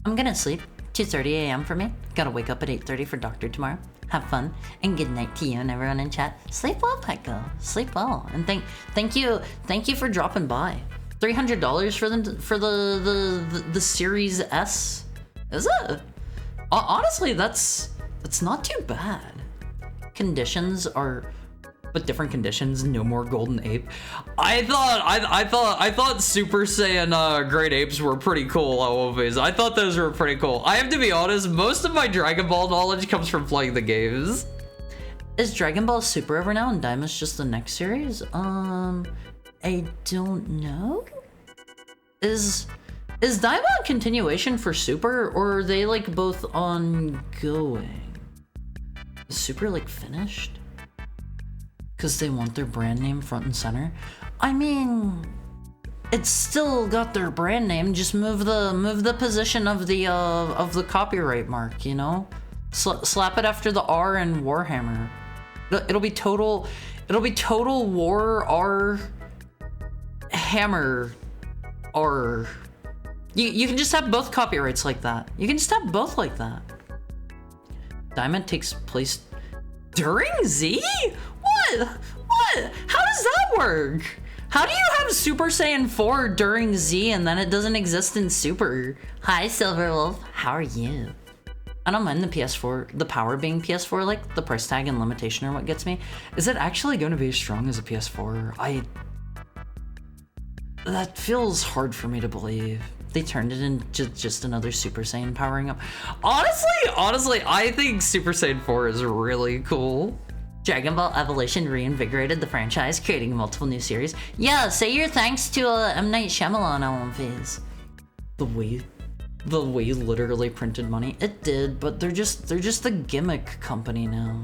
I'm gonna sleep. 2:30 a.m. for me. Gotta wake up at 8:30 for doctor tomorrow. Have fun and good night to you and everyone in chat. Sleep well, Petco. Sleep well, and thank you for dropping by. $300 for the Series S. Is it? Honestly, that's not too bad. Conditions are, but different conditions. No more golden ape. I thought Super Saiyan Great Apes were pretty cool. Always, I thought those were pretty cool. I have to be honest. Most of my Dragon Ball knowledge comes from playing the games. Is Dragon Ball Super over now and Daima just the next series? I don't know. Is Daima a continuation for Super, or are they like both ongoing? Is Super like finished? Because they want their brand name front and center. I mean, it's still got their brand name. Just move the position of the copyright mark. You know, slap it after the R in Warhammer. It'll be total War R Hammer R. You can just have both copyrights like that. You can just have both like that. Diamond takes place during Z? What? How does that work? How do you have Super Saiyan 4 during Z and then it doesn't exist in Super? Hi, Silverwolf. How are you? I don't mind the PS4, the power being PS4, like the price tag and limitation are what gets me. Is it actually going to be as strong as a PS4? That feels hard for me to believe. They turned it into just another Super Saiyan powering up. Honestly, I think Super Saiyan 4 is really cool. Dragon Ball Evolution reinvigorated the franchise, creating multiple new series. Yeah, say your thanks to M. Night Shyamalan on Phase. The way literally printed money. It did, but they're just a gimmick company now.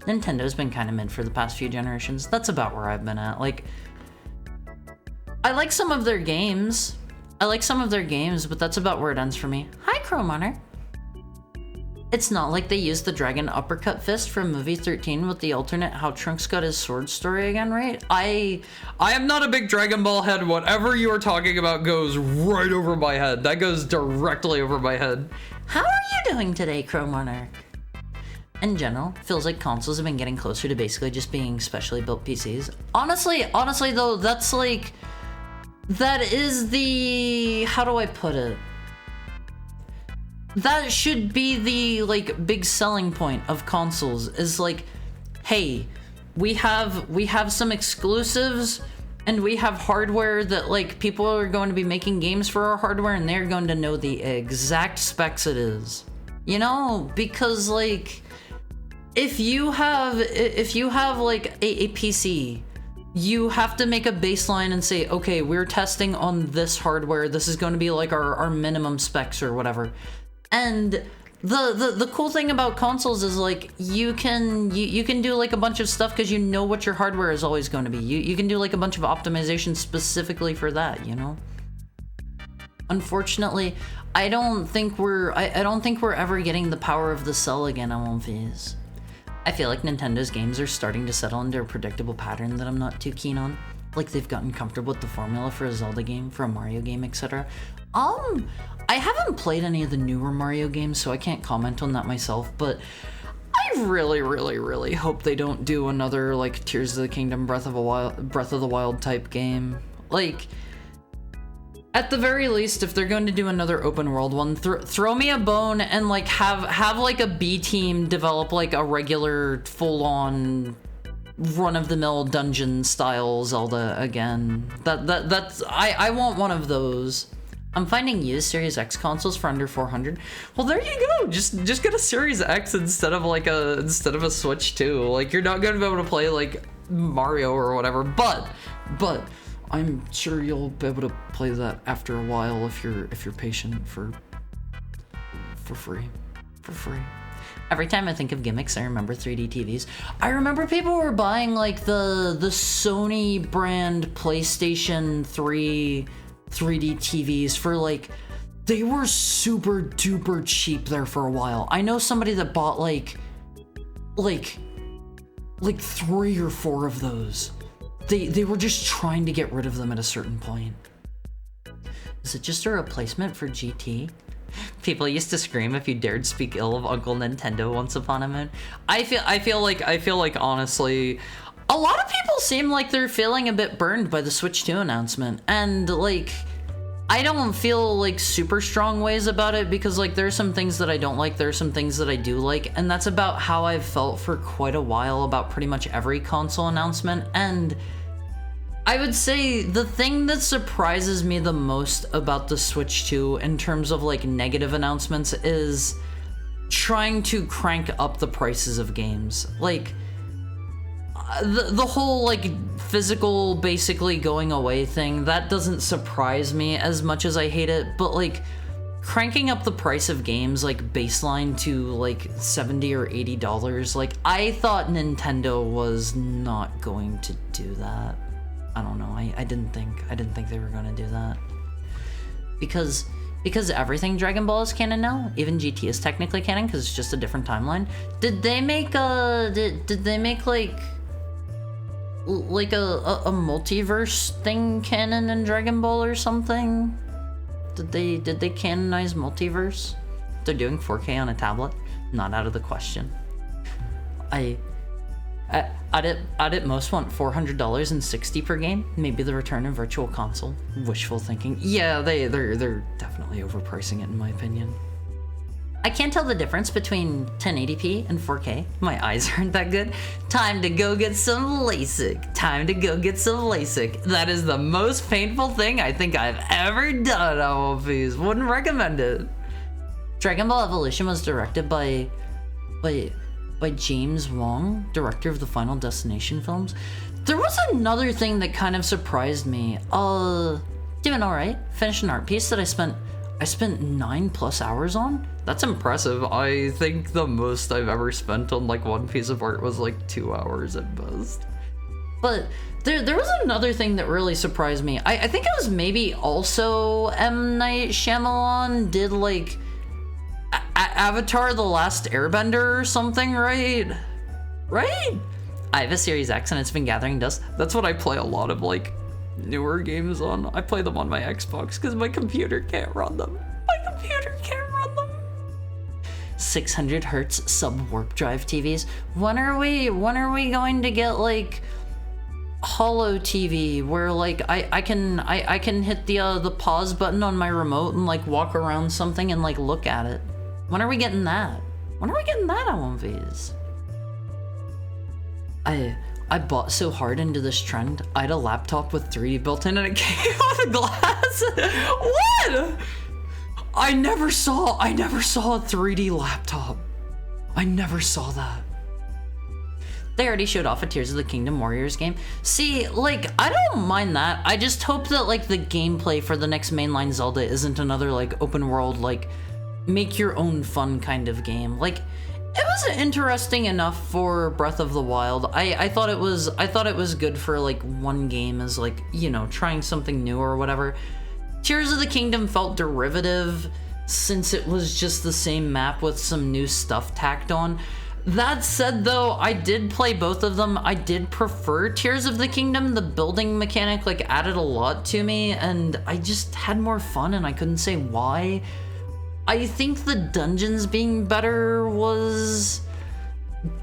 Nintendo's been kind of mid for the past few generations. That's about where I've been at. Like, I like some of their games, but that's about where it ends for me. Hi, Chrome Honor. It's not like they used the dragon uppercut fist from movie 13 with the alternate how Trunks got his sword story again, right? I am not a big Dragon Ball head. Whatever you are talking about goes right over my head. That goes directly over my head. How are you doing today, Chrome Honor? In general, feels like consoles have been getting closer to basically just being specially built PCs. Honestly though, that's like, that is the, how do I put it? That should be the like big selling point of consoles, is like, hey, we have some exclusives and we have hardware that like people are going to be making games for our hardware and they're going to know the exact specs it is. You know, because like if you have like a PC, you have to make a baseline and say, okay, we're testing on this hardware. This is going to be like our minimum specs or whatever. And the cool thing about consoles is like you can do like a bunch of stuff because you know what your hardware is always going to be. You can do like a bunch of optimization specifically for that, you know? Unfortunately, I don't think we're ever getting the power of the cell again on One Phase. I feel like Nintendo's games are starting to settle into a predictable pattern that I'm not too keen on. Like they've gotten comfortable with the formula for a Zelda game, for a Mario game, etc. I haven't played any of the newer Mario games, so I can't comment on that myself, but I really hope they don't do another like Tears of the Kingdom, Breath of the Wild type game. Like, at the very least, if they're going to do another open world one, throw me a bone and like have like a B team develop like a regular full-on run-of-the-mill dungeon style Zelda again. That's I want one of those. I'm finding used Series X consoles for under 400. Well, there you go. Just get a Series X instead of a Switch 2. Like, you're not gonna be able to play like Mario or whatever, but I'm sure you'll be able to play that after a while if you're patient for free. Every time I think of gimmicks, I remember 3D TVs. I remember people were buying like the Sony brand PlayStation 3 3D TVs for like they were super duper cheap there for a while. I know somebody that bought like 3 or 4 of those. They were just trying to get rid of them at a certain point. Is it just a replacement for GT? People used to scream if you dared speak ill of Uncle Nintendo once upon a moon. I feel like honestly, a lot of people seem like they're feeling a bit burned by the Switch 2 announcement, and like, I don't feel like super strong ways about it because like there's some things that I don't like, there's some things that I do like, and that's about how I've felt for quite a while about pretty much every console announcement. And I would say the thing that surprises me the most about the Switch 2 in terms of like negative announcements is trying to crank up the prices of games. Like, the whole like physical basically going away thing, that doesn't surprise me as much as I hate it, but like cranking up the price of games like baseline to like $70 or $80, like I thought Nintendo was not going to do that. I don't know. I didn't think they were gonna do that. Because everything Dragon Ball is canon now. Even GT is technically canon because it's just a different timeline. Did they make did they make like a multiverse thing canon in Dragon Ball or something? Did they canonize multiverse? They're doing 4K on a tablet? Not out of the question. I'd at most want $400 and $60 per game. Maybe the return of Virtual Console. Wishful thinking. Yeah, they're definitely overpricing it in my opinion. I can't tell the difference between 1080p and 4K. My eyes aren't that good. Time to go get some LASIK. Time to go get some LASIK. That is the most painful thing I think I've ever done, OLPs. Wouldn't recommend it. Dragon Ball Evolution was directed by James Wong, director of the Final Destination films. There was another thing that kind of surprised me. Doing alright. Finished an art piece that I spent 9+ hours on. That's impressive. I think the most I've ever spent on like one piece of art was like 2 hours at best. But there was another thing that really surprised me. I think it was maybe also M. Night Shyamalan did like Avatar The Last Airbender or something, right? I have a Series X and it's been gathering dust. That's what I play a lot of like newer games on. I play them on my Xbox because my computer can't run them. 600 hertz sub-warp drive TVs. When are we going to get like Holo TV where like I can hit the pause button on my remote and like walk around something and like look at it? When are we getting that? When are we getting that on V's? I bought so hard into this trend. I had a laptop with 3D built in and it came with a glass. What? I never saw a 3D laptop. I never saw that. They already showed off a Tears of the Kingdom Warriors game. See, like, I don't mind that. I just hope that, like, the gameplay for the next mainline Zelda isn't another, like, open world, like, make your own fun kind of game. Like, it was interesting enough for Breath of the Wild. I thought it was good for, like, one game as, like, you know, trying something new or whatever. Tears of the Kingdom felt derivative since it was just the same map with some new stuff tacked on. That said, though, I did play both of them. I did prefer Tears of the Kingdom. The building mechanic, like, added a lot to me, and I just had more fun, and I couldn't say why. I think the dungeons being better was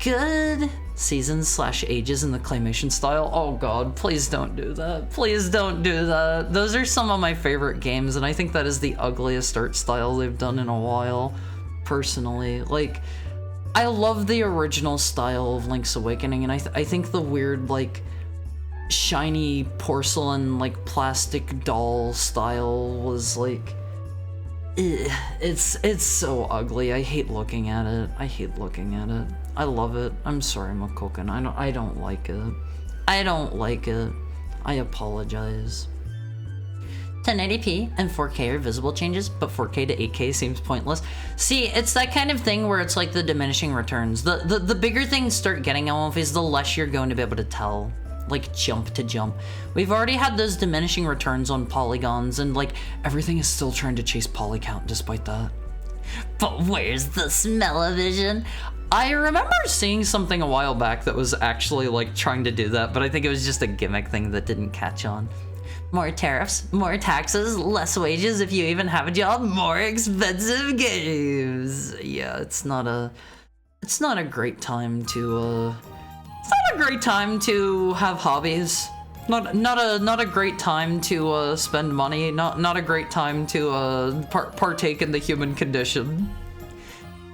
good. Seasons/ages in the claymation style. Oh god, please don't do that. Please don't do that. Those are some of my favorite games, and I think that is the ugliest art style they've done in a while, personally. Like, I love the original style of Link's Awakening, and I think the weird, like, shiny porcelain, like, plastic doll style was, like, it's so ugly. I hate looking at it. I love it. I'm sorry, McCulkin. I don't like it. I apologize. 1080p and 4K are visible changes, but 4K to 8K seems pointless. See, it's that kind of thing where it's like the diminishing returns. The bigger things start getting off is the less you're going to be able to tell. like jump to jump. We've already had those diminishing returns on polygons, and like everything is still trying to chase poly count despite that. But where's the smell-o-vision? I remember seeing something a while back that was actually like trying to do that, but I think it was just a gimmick thing that didn't catch on. More tariffs, more taxes, less wages if you even have a job, more expensive games. Yeah, it's not a great time to have hobbies. Not a great time to spend money. Not a great time to partake in the human condition.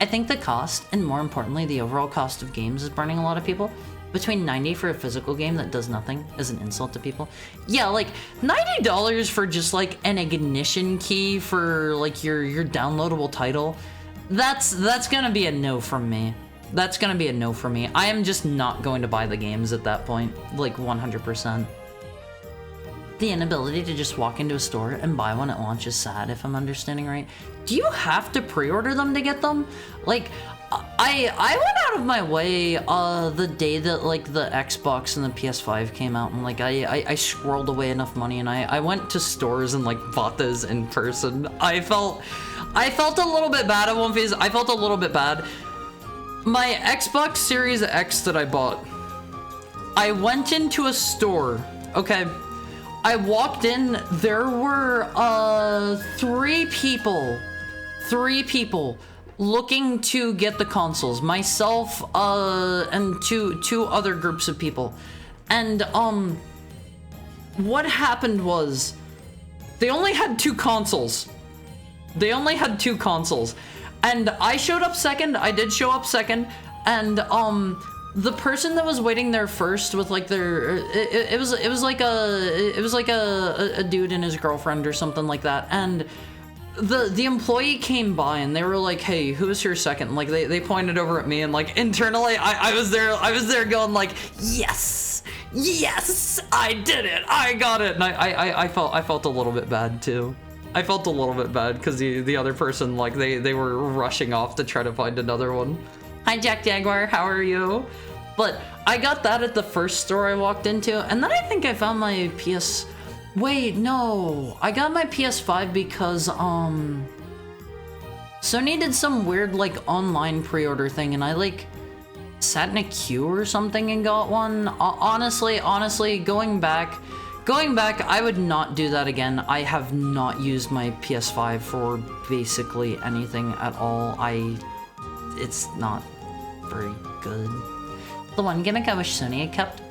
I think the cost, and more importantly, the overall cost of games is burning a lot of people. Between $90 for a physical game that does nothing is an insult to people. Yeah, like $90 for just like an ignition key for like your downloadable title. That's gonna be a no from me. That's gonna be a no for me. I am just not going to buy the games at that point, like 100%. The inability to just walk into a store and buy one at launch is sad, if I'm understanding right. Do you have to pre-order them to get them? Like, I went out of my way the day that like the Xbox and the PS5 came out, and like I squirreled away enough money, and I went to stores and like bought those in person. I felt a little bit bad at one phase. I felt a little bit bad. My Xbox Series X that I bought, I went into a store, okay? I walked in, there were three people looking to get the consoles. Myself and two other groups of people. And what happened was they only had two consoles. And I showed up second. I did show up second, and the person that was waiting there first with like their it was like a dude and his girlfriend or something like that, and the employee came by and they were like, hey, who's here second? And, like they pointed over at me, and like internally I was there going like, yes, I did it, I got it. And I felt a little bit bad too. I felt a little bit bad because the other person, like they were rushing off to try to find another one. Hi, Jack Jaguar, how are you? But I got that at the first store I walked into, and then I think I found my PS... Wait, no. I got my PS5 because, Sony did some weird, like, online pre-order thing, and I, like, sat in a queue or something and got one. Honestly, going back, I would not do that again. I have not used my PS5 for basically anything at all. It's not very good. The one gimmick I wish Sony had kept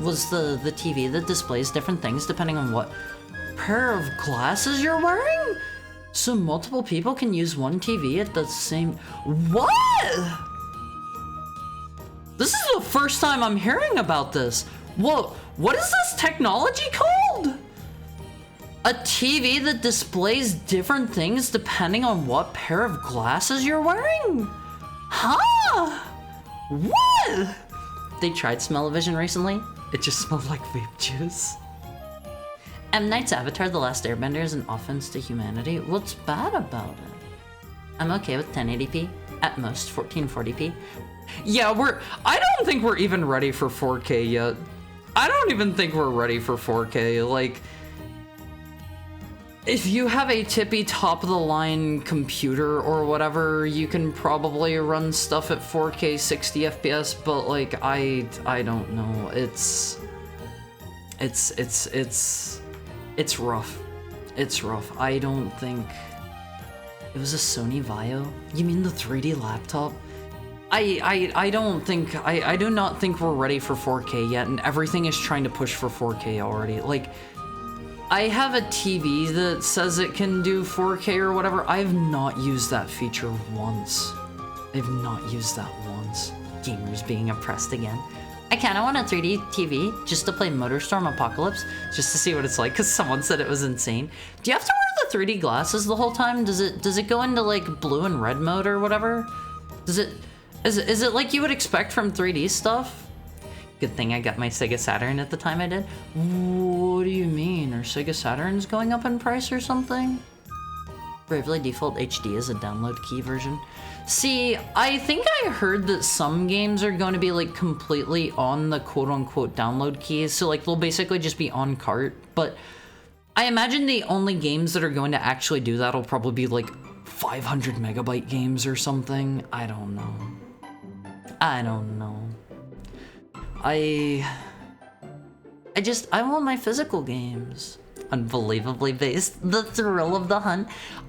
was the TV that displays different things depending on what pair of glasses you're wearing? So multiple people can use one TV at the same... What? This is the first time I'm hearing about this. Whoa, what is this technology called? A TV that displays different things depending on what pair of glasses you're wearing? Huh? What? They tried smell-o-vision recently. It just smelled like vape juice. M. Night's Avatar: The Last Airbender is an offense to humanity. What's bad about it? I'm okay with 1080p, at most 1440p. Yeah, I don't think we're even ready for 4K yet. I don't even think we're ready for 4K. Like, if you have a tippy top-of-the-line computer or whatever, you can probably run stuff at 4K 60 FPS, but like, I don't know. It's rough. It's rough. I don't think... It was a Sony Vaio? You mean the 3D laptop? I do not think we're ready for 4K yet, and everything is trying to push for 4K already. Like, I have a TV that says it can do 4K or whatever. I have not used that feature once. I've not used that once. Gamers being oppressed again. I kinda want a 3D TV just to play MotorStorm Apocalypse, just to see what it's like, because someone said it was insane. Do you have to wear the 3D glasses the whole time? Does it go into like blue and red mode or whatever? Is it like you would expect from 3D stuff? Good thing I got my Sega Saturn at the time I did. What do you mean? Are Sega Saturns going up in price or something? Bravely Default HD is a download key version. See, I think I heard that some games are going to be like completely on the quote-unquote download keys, so like they'll basically just be on cart, but I imagine the only games that are going to actually do that will probably be like 500 megabyte games or something. I don't know. I want my physical games. Unbelievably based. The thrill of the hunt.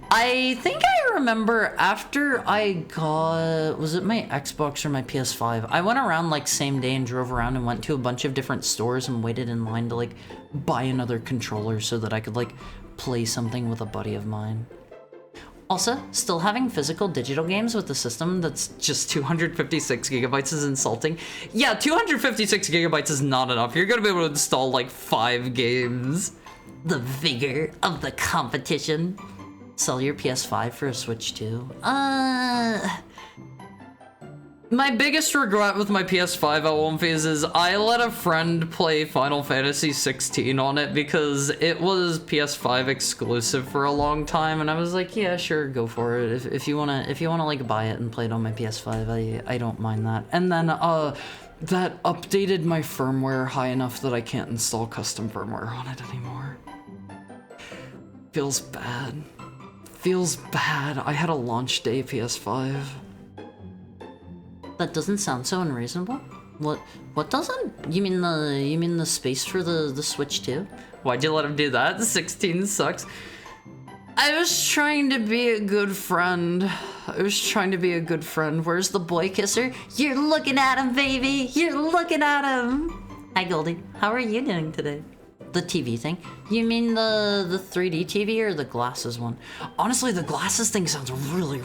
I think I remember after I got, was it my Xbox or my PS5? I went around like same day and drove around and went to a bunch of different stores and waited in line to like buy another controller so that I could like play something with a buddy of mine. Also, still having physical digital games with a system that's just 256 gigabytes is insulting. Yeah, 256 gigabytes is not enough. You're gonna be able to install like 5 games. The vigor of the competition. Sell your PS5 for a Switch 2. My biggest regret with my PS5 at one phase is I let a friend play Final Fantasy 16 on it because it was PS5 exclusive for a long time, and I was like, yeah, sure, go for it. If you wanna like buy it and play it on my PS5, I don't mind that. And then that updated my firmware high enough that I can't install custom firmware on it anymore. Feels bad. Feels bad. I had a launch day PS5. That doesn't sound so unreasonable. What doesn't? You mean the space for the Switch 2? Why'd you let him do that? 16 sucks. I was trying to be a good friend. Where's the boy kisser? You're looking at him, baby. You're looking at him. Hi, Goldie. How are you doing today? The TV thing? You mean the 3D TV or the glasses one? Honestly, the glasses thing sounds really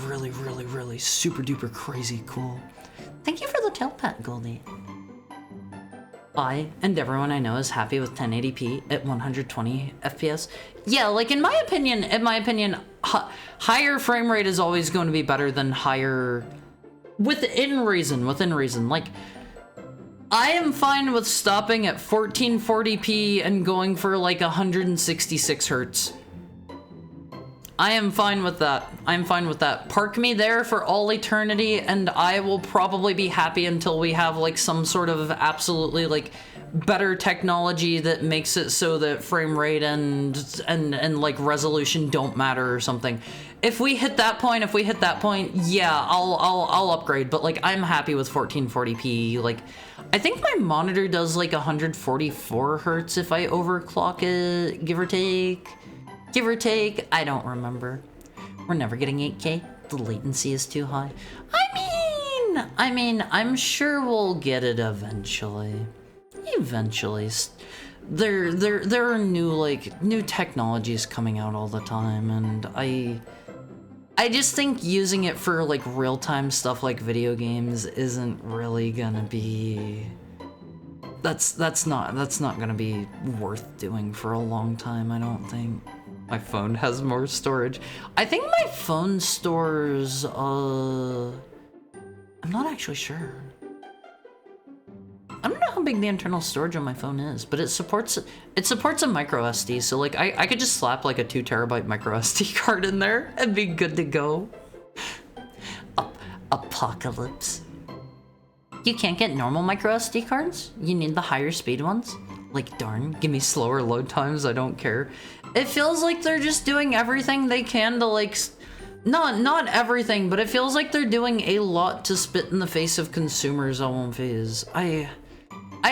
super duper crazy cool. Thank you for the tail pat, Goldie. I and everyone I know is happy with 1080p at 120 FPS. Yeah, like in my opinion, higher frame rate is always going to be better than higher within reason. Like, I am fine with stopping at 1440p and going for like 166 hertz. I am fine with that. Park me there for all eternity and I will probably be happy until we have like some sort of absolutely like better technology that makes it so that frame rate and like resolution don't matter or something. If we hit that point, yeah, I'll upgrade, but like I'm happy with 1440p. Like I think my monitor does like 144 hertz if I overclock it, give or take. I don't remember. We're never getting 8K. The latency is too high. I mean, I'm sure we'll get it eventually. There are new technologies coming out all the time, and I just think using it for like real-time stuff like video games isn't really gonna be. That's not gonna be worth doing for a long time, I don't think. My phone has more storage. I think my phone stores, I'm not actually sure. I don't know how big the internal storage on my phone is, but it supports a micro SD, so like I could just slap like a 2 terabyte micro SD card in there and be good to go. Apocalypse. You can't get normal micro SD cards? You need the higher speed ones? Like, darn, give me slower load times, I don't care. It feels like they're just doing everything they can to like, not everything, but it feels like they're doing a lot to spit in the face of consumers on one phase. I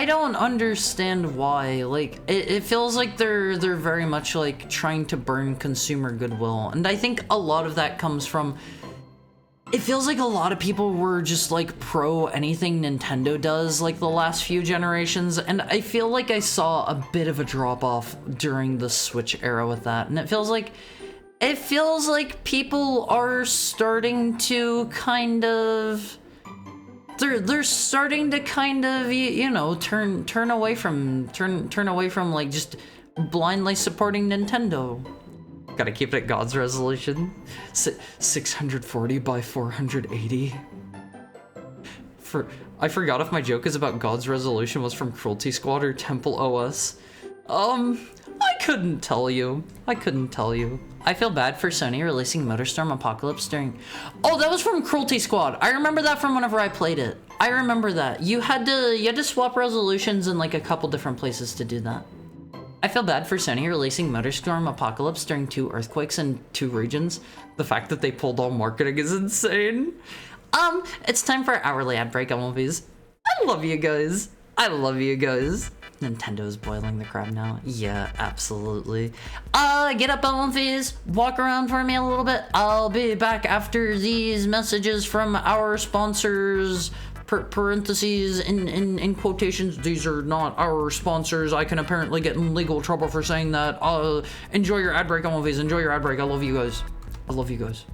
don't understand why. Like, it feels like they're very much like trying to burn consumer goodwill. And I think a lot of that comes from, it feels like a lot of people were just like pro anything Nintendo does like the last few generations, and I feel like I saw a bit of a drop off during the Switch era with that, and it feels like people are starting to kind of they're starting to kind of, you know, turn away from like just blindly supporting Nintendo. Gotta keep it at God's resolution. 640 by 480. I forgot if my joke is about God's resolution was from Cruelty Squad or Temple OS. I couldn't tell you. I feel bad for Sony releasing MotorStorm Apocalypse during... Oh, that was from Cruelty Squad. I remember that from whenever I played it. I remember that. You had to swap resolutions in like a couple different places to do that. I feel bad for Sony releasing MotorStorm Apocalypse during 2 earthquakes in 2 regions. The fact that they pulled all marketing is insane. It's time for hourly ad break on movies. I love you guys. I love you guys. Nintendo is boiling the crab now. Yeah, absolutely. Get up on movies, walk around for me a little bit. I'll be back after these messages from our sponsors. Parentheses in quotations, these are not our sponsors. I can apparently get in legal trouble for saying that. Enjoy your ad break on movies. Enjoy your ad break. I love you guys. I love you guys.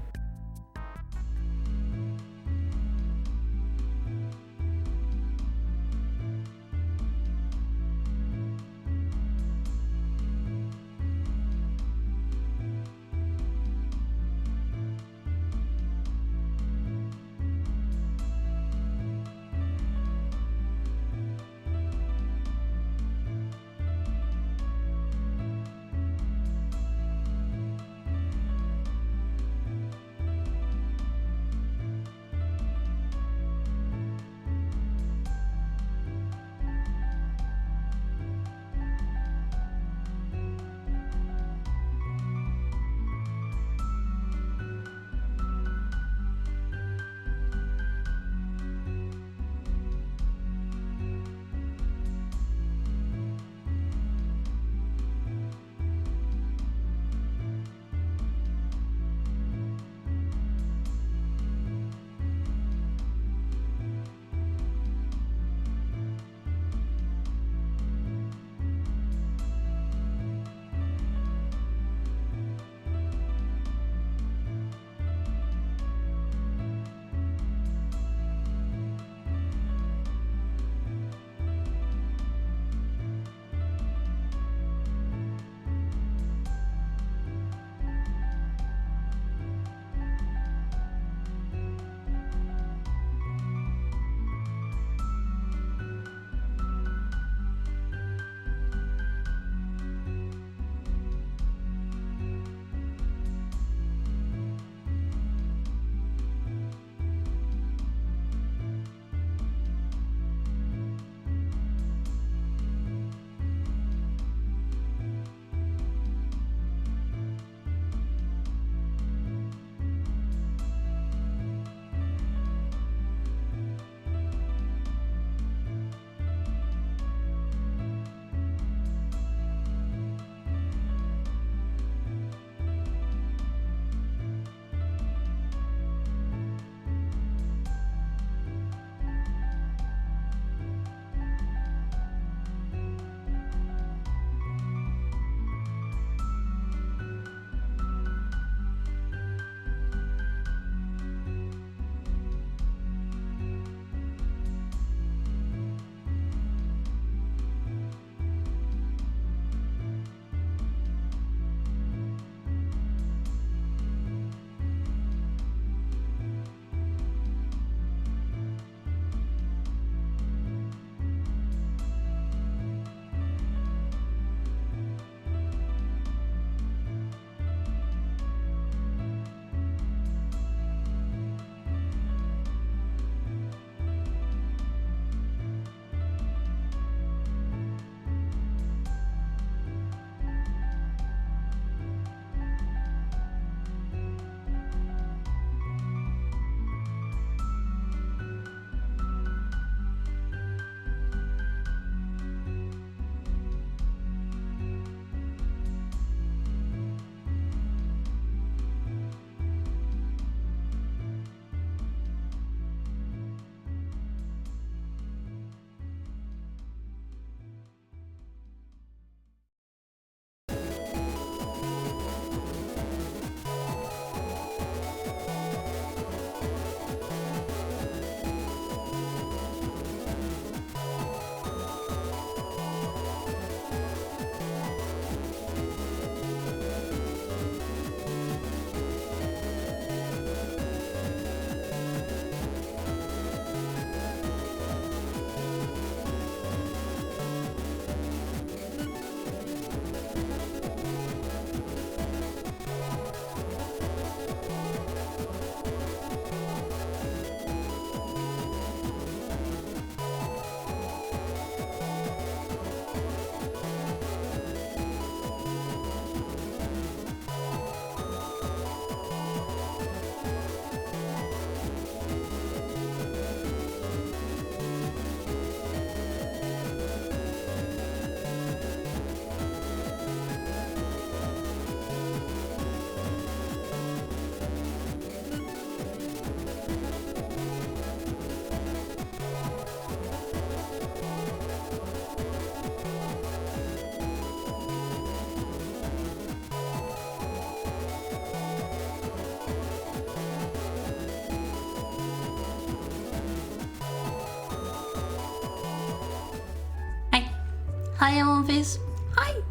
Hi, Face. Hi.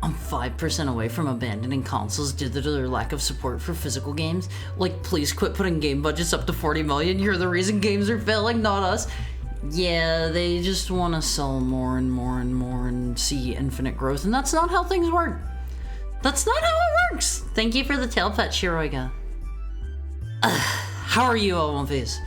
I'm 5% away from abandoning consoles due to their lack of support for physical games. Like, please quit putting game budgets up to 40 million. You're the reason games are failing, not us. Yeah, they just want to sell more and more and more and see infinite growth, and that's not how things work. That's not how it works. Thank you for the tail pet, Shiroiga. How are you, Face?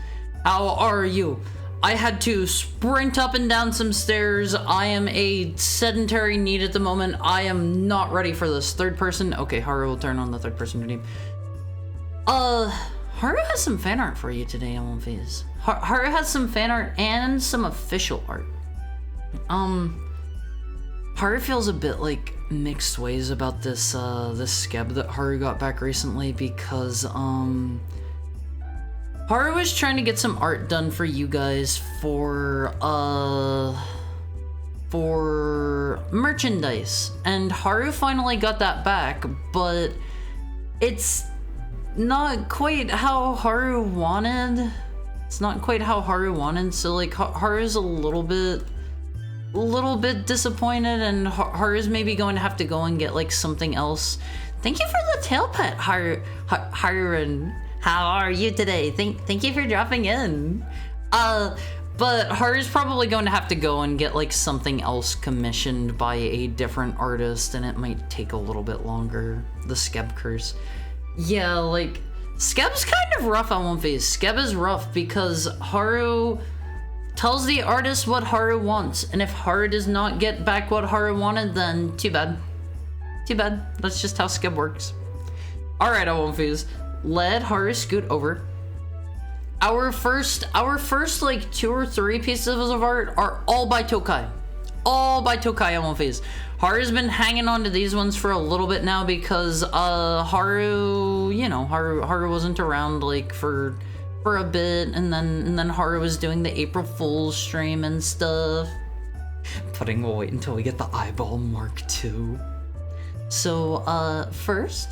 How are you? I had to sprint up and down some stairs. I am a sedentary need at the moment. I am not ready for this. Third person. Okay, Haru will turn on the third person name. Haru has some fan art for you today, Face. Haru has some fan art and some official art. Haru feels a bit like mixed ways about this, this skeb that Haru got back recently because, Haru was trying to get some art done for you guys for merchandise, and Haru finally got that back, but it's not quite how Haru wanted. It's not quite how Haru wanted, so like Haru's a little bit disappointed, and Haru's maybe going to have to go and get like something else. Thank you for the tail pet, Haru. How are you today? Thank you for dropping in. But Haru's probably going to have to go and get like something else commissioned by a different artist, and it might take a little bit longer. The Skeb curse. Yeah, like Skeb's kind of rough on One Face. Skeb is rough because Haru tells the artist what Haru wants, and if Haru does not get back what Haru wanted, then too bad. Too bad. That's just how Skeb works. Alright, One Face. Let Haru scoot over. Our first like 2 or 3 pieces of art are all by Tokai. All by Tokai on One Face. Haru's been hanging on to these ones for a little bit now because Haru, you know, Haru wasn't around like for a bit, and then Haru was doing the April Fool's stream and stuff. We'll wait until we get the eyeball mark too. So first,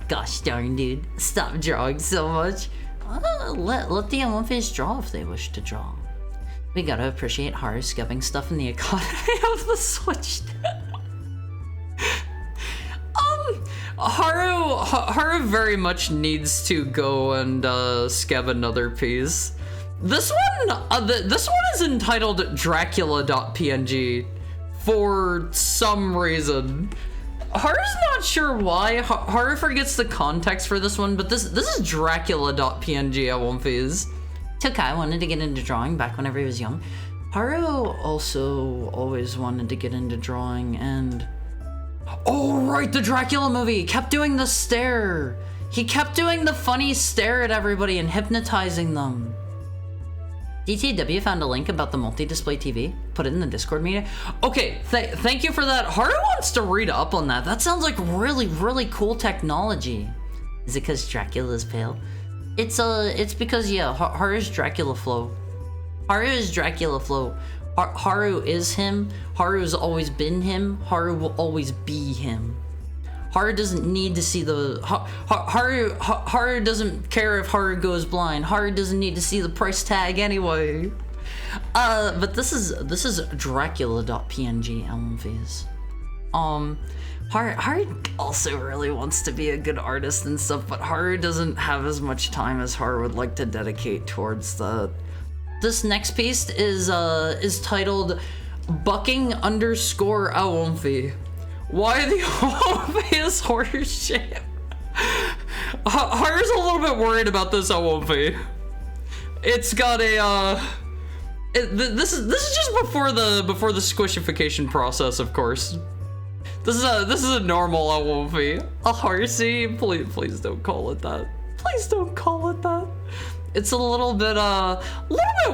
gosh darn, dude, stop drawing so much. Let the One Face draw if they wish to draw. We gotta appreciate Haru scubbing stuff in the economy of the Switch. Haru very much needs to go and scab another piece. This one is entitled Dracula.png for some reason. Haru's not sure why. Haru forgets the context for this one, but this is Dracula.png at One Face. Tokai wanted to get into drawing back whenever he was young. Haru also always wanted to get into drawing, and oh right, the Dracula movie. He kept doing the stare. He kept doing the funny stare at everybody and hypnotizing them. DTW found a link about the multi-display TV. Put it in the Discord meeting. Okay, thank you for that. Haru wants to read up on that. That sounds like really cool technology. Is it because Dracula's pale? It's because, yeah, Haru's Dracula flow. Haru is Dracula flow. Haru is him. Haru's always been him. Haru will always be him. Haru doesn't need to see the Haru doesn't care if Haru goes blind. Haru doesn't need to see the price tag anyway. But this is Dracula.png LMVs. Haru also really wants to be a good artist and stuff, but Haru doesn't have as much time as Haru would like to dedicate towards that. This next piece is titled Bucking _ Awomfi. Why the Awomfi is horse shape? Haru's a little bit worried about this Awomfi. It's got a this is just before the squishification process, of course. This is a normal Awomfi. A horsey? Please don't call it that. Please don't call it that. It's a little bit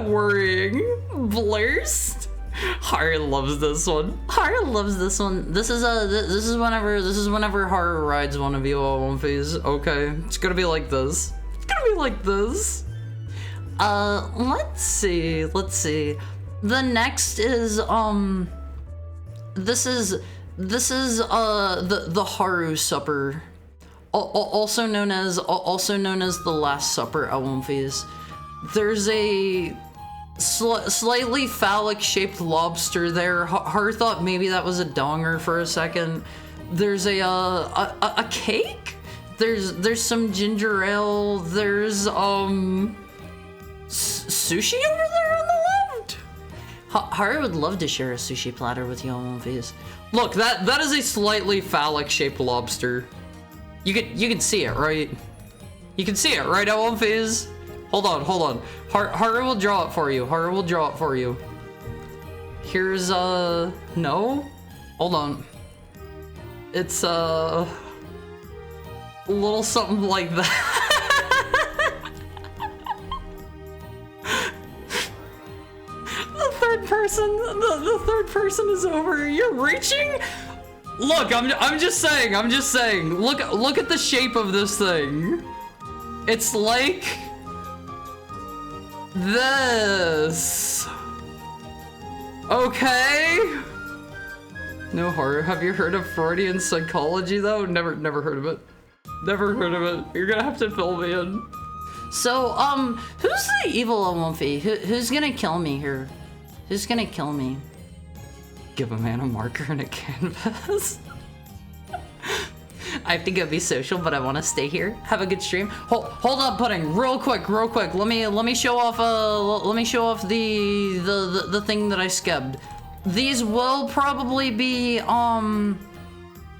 worrying. Blurst. Haru loves this one. Haru loves this one. This is whenever Haru rides one of you Awomfis. Okay, it's gonna be like this. It's gonna be like this. Let's see. The next is this is the Haru Supper, also known as the Last Supper Awomfis. Slightly phallic-shaped lobster there. Haru thought maybe that was a donger for a second. There's a cake? There's some ginger ale. There's, sushi over there on the left? Haru would love to share a sushi platter with you on One Piece. Look, that is a slightly phallic-shaped lobster. You can see it, right? You can see it, right, at One Piece? Hold on. Haru will draw it for you. Haru will draw it for you. Here's, no? Hold on. It's, a little something like that. The third person is over. You're reaching? Look, I'm just saying. Look at the shape of this thing. It's like this. Okay. No, Haru, have you heard of Freudian psychology though? Never heard of it. Never heard of it. You're gonna have to fill me in. So, who's the evil Luffy? Who's gonna kill me here? Who's gonna kill me? Give a man a marker and a canvas. I have to go be social, but I want to stay here. Have a good stream. Hold up, Pudding. Real quick. Let me show off. Let me show off the thing that I skebbed. These will probably be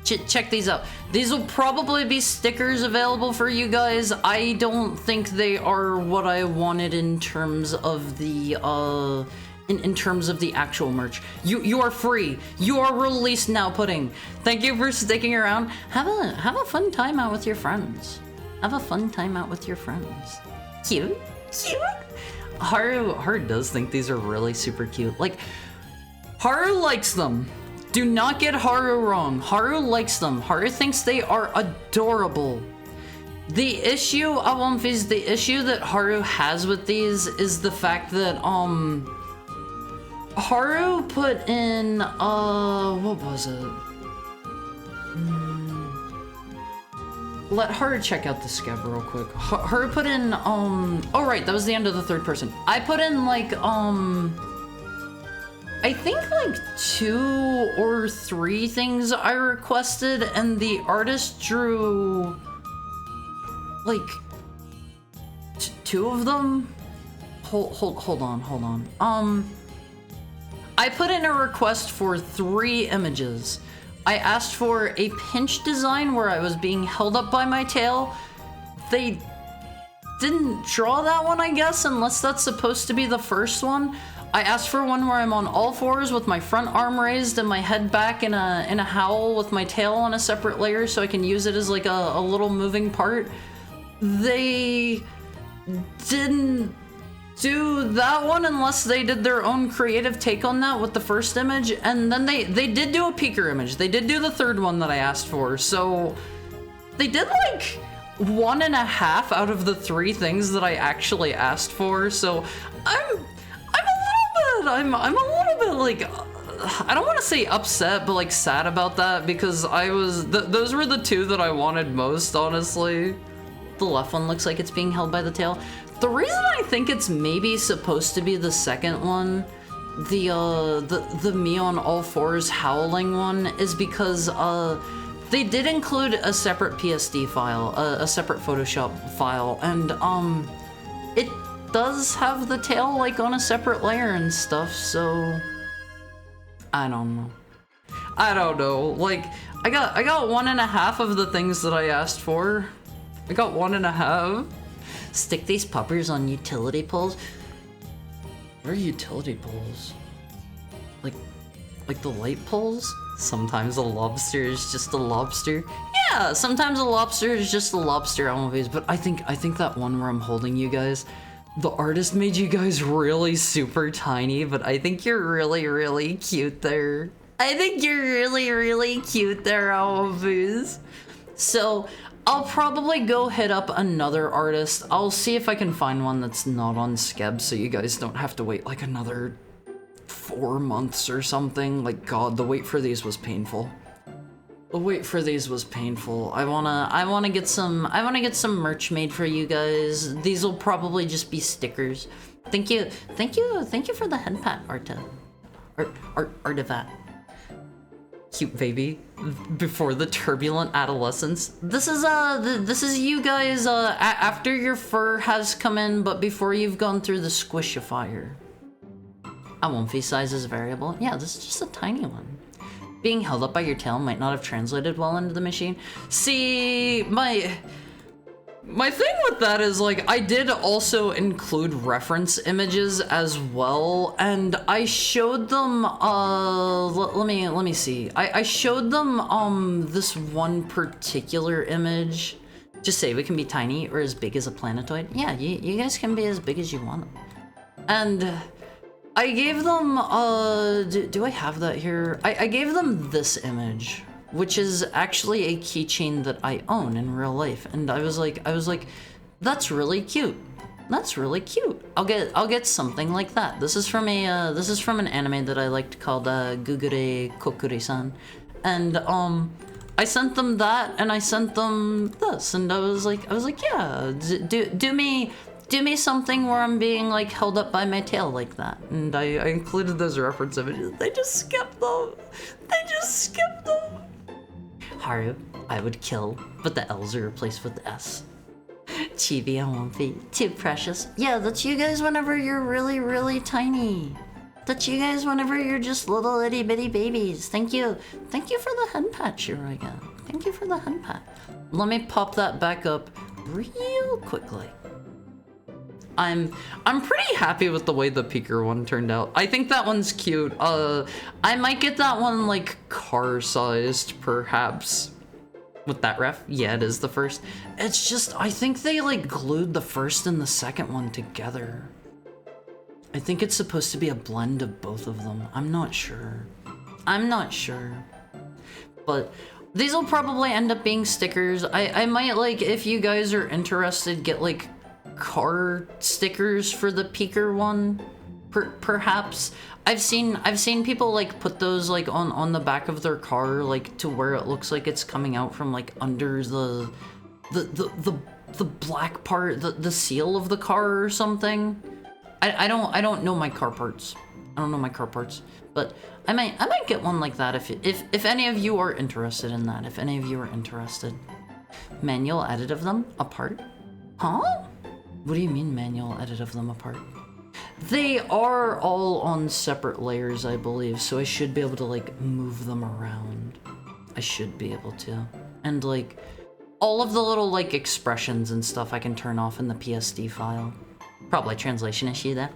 check these out. These will probably be stickers available for you guys. I don't think they are what I wanted in terms of the in terms of the actual merch. You are free. You are released now, Pudding. Thank you for sticking around. Have a fun time out with your friends. Have a fun time out with your friends. Cute. Haru does think these are really super cute. Like, Haru likes them. Do not get Haru wrong. Haru likes them. Haru thinks they are adorable. The issue the issue that Haru has with these is the fact that Haru put in what was it? Let Haru check out the scab real quick. Haru put in oh right, that was the end of the third person. I put in like I think like 2 or 3 things I requested, and the artist drew like 2 of them. Hold on. I put in a request for 3 images. I asked for a pinch design where I was being held up by my tail. They didn't draw that one, I guess, unless that's supposed to be the first one. I asked for one where I'm on all fours with my front arm raised and my head back in a howl with my tail on a separate layer so I can use it as like a little moving part. They didn't do that one unless they did their own creative take on that with the first image, and then they did do a peeker image. They did do the third one that I asked for, so they did like 1.5 out of the 3 things that I actually asked for. So I'm a little bit like, I don't want to say upset, but like sad about that, because those were the 2 that I wanted most, honestly. The left one looks like it's being held by the tail. The reason I think it's maybe supposed to be the second one, the me on all fours howling one, is because they did include a separate PSD file, a separate Photoshop file, and it does have the tail like on a separate layer and stuff, so I don't know. Like, I got 1.5 of the things that I asked for. I got 1.5. Stick these puppers on utility poles. What are utility poles? Like the light poles? Sometimes a lobster is just a lobster. Yeah, sometimes a lobster is just a lobster on movies, but I think that one where I'm holding you guys, the artist made you guys really super tiny, but I think you're really, really cute there. I think you're really, really cute there, Always. So I'll probably go hit up another artist. I'll see if I can find one that's not on Skeb so you guys don't have to wait like another 4 months or something. Like, God, the wait for these was painful. The wait for these was painful. I wanna get some merch made for you guys. These will probably just be stickers. thank you for the head pat, Artivat. Cute baby. Before the turbulent adolescence. This is you guys after your fur has come in, but before you've gone through the squishifier. A Wumpy size is variable. Yeah, this is just a tiny one. Being held up by your tail might not have translated well into the machine. See, my thing with that is, like, I did also include reference images as well, and I showed them, let me see. I showed them, this one particular image. Just say we can be tiny or as big as a planetoid. Yeah, you guys can be as big as you want. And I gave them, do I have that here? I gave them this image, which is actually a keychain that I own in real life. And I was like, that's really cute. That's really cute. I'll get something like that. This is from an anime that I liked called Gugure Kokure-san. And I sent them that, and I sent them this, and I was like, yeah, do me something where I'm being like held up by my tail like that. And I included those reference images. They just skipped them. Haru, I would kill, but the L's are replaced with the S. Chibi and Wumpy, too precious. Yeah, that's you guys whenever you're really, really tiny. That's you guys whenever you're just little itty bitty babies. Thank you for the hen pat, Shiraiga. Thank you for the hen pat. Let me pop that back up real quickly. I'm pretty happy with the way the Peeker one turned out. I think that one's cute. I might get that one like car-sized, perhaps. With that ref? Yeah, it is the first. It's just, I think they like glued the first and the second one together. I think it's supposed to be a blend of both of them. I'm not sure. But these will probably end up being stickers. I might, like, if you guys are interested, get like car stickers for the Peeker one, perhaps. I've seen people like put those like on the back of their car, like to where it looks like it's coming out from like under the black part, the seal of the car or something. I don't know my car parts. But I might get one like that if any of you are interested in that. If any of you are interested. Manual edit of them apart? Huh? What do you mean manual edit of them apart? They are all on separate layers, I believe, so I should be able to like move them around. I should be able to. And like all of the little like expressions and stuff I can turn off in the PSD file. Probably translation issue there.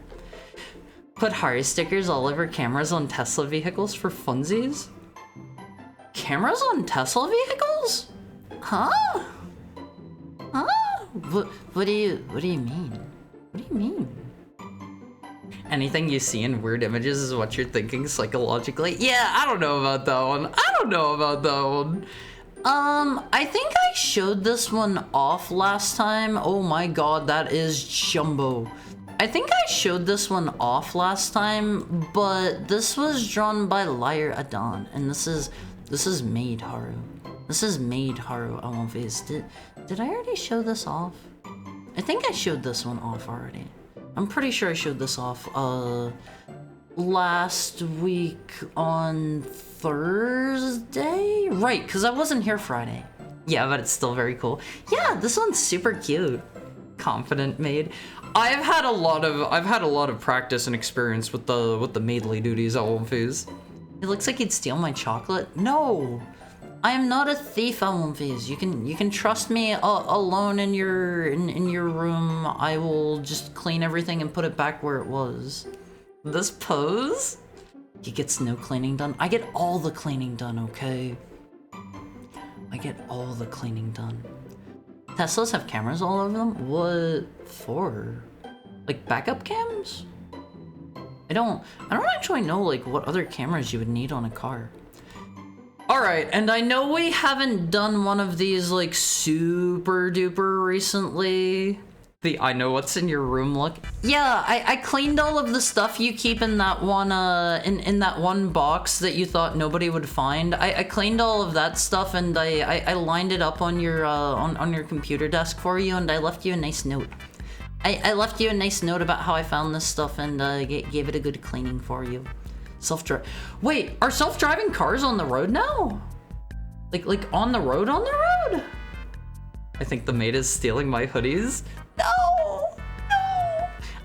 Put Hari stickers all over cameras on Tesla vehicles for funsies? Cameras on Tesla vehicles? Huh? What do you mean? What do you mean? Anything you see in weird images is what you're thinking psychologically? Yeah, I don't know about that one. I think I showed this one off last time. Oh my god, that is jumbo. I think I showed this one off last time, but this was drawn by Liar Adon, and this is Made Haru. This is Made Haru Awonface. Did I already show this off? I think I showed this one off already. I'm pretty sure I showed this off last week on Thursday? Right, because I wasn't here Friday. Yeah, but it's still very cool. Yeah, this one's super cute. Confident Maid. I've had a lot of practice and experience with the maidly duties at Awonface. It looks like he'd steal my chocolate. No! I am not a thief, Awonface. You can trust me alone in your room. I will just clean everything and put it back where it was. This pose? He gets no cleaning done. I get all the cleaning done, okay? I get all the cleaning done. Teslas have cameras all over them? What for? Like backup cams? I don't actually know like what other cameras you would need on a car. Alright, and I know we haven't done one of these like super duper recently. The I know what's in your room look. Yeah, I cleaned all of the stuff you keep in that one in that one box that you thought nobody would find. I cleaned all of that stuff and I lined it up on your computer desk for you, and I left you a nice note. I left you a nice note about how I found this stuff and gave it a good cleaning for you. Self-drive. Wait, are self-driving cars on the road now? Like on the road? I think the maid is stealing my hoodies. No!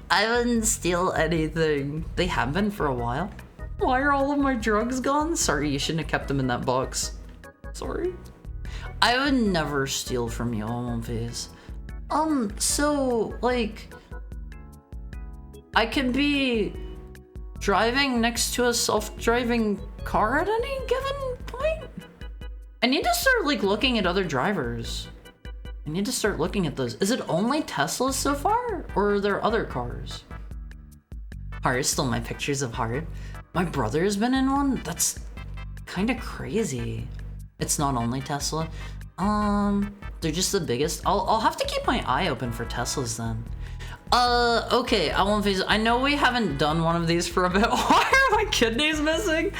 I wouldn't steal anything. They have been for a while. Why are all of my drugs gone? Sorry, you shouldn't have kept them in that box. Sorry. I would never steal from you, Almonface. So, like, I could be driving next to a self-driving car at any given point? I need to start, like, looking at other drivers. I need to start looking at those. Is it only Teslas so far? Or are there other cars? Haru stole my pictures of Haru. My brother has been in one? That's kind of crazy. It's not only Tesla. They're just the biggest. I'll have to keep my eye open for Teslas then. Okay, I know we haven't done one of these for a bit. Why are my kidneys missing?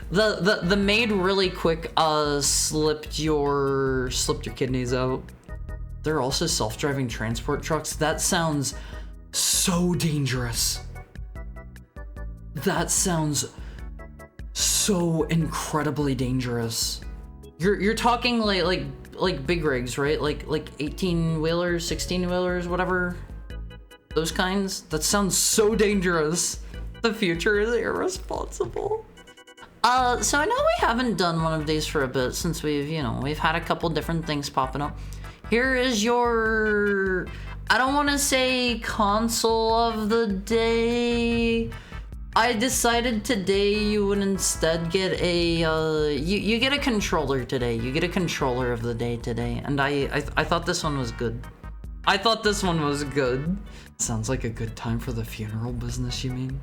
The maid really quick slipped your kidneys out. They're also self-driving transport trucks. That sounds so dangerous. That sounds so incredibly dangerous. You're talking like big rigs, right? Like 18-wheelers, 16-wheelers, whatever. Those kinds. That sounds so dangerous. The future is irresponsible. So I know we haven't done one of these for a bit since we've had a couple different things popping up. Here is your, I don't want to say console of the day. I decided today you would instead get a, you get a controller today. You get a controller of the day today. And I thought this one was good. I thought this one was good. Sounds like a good time for the funeral business, you mean?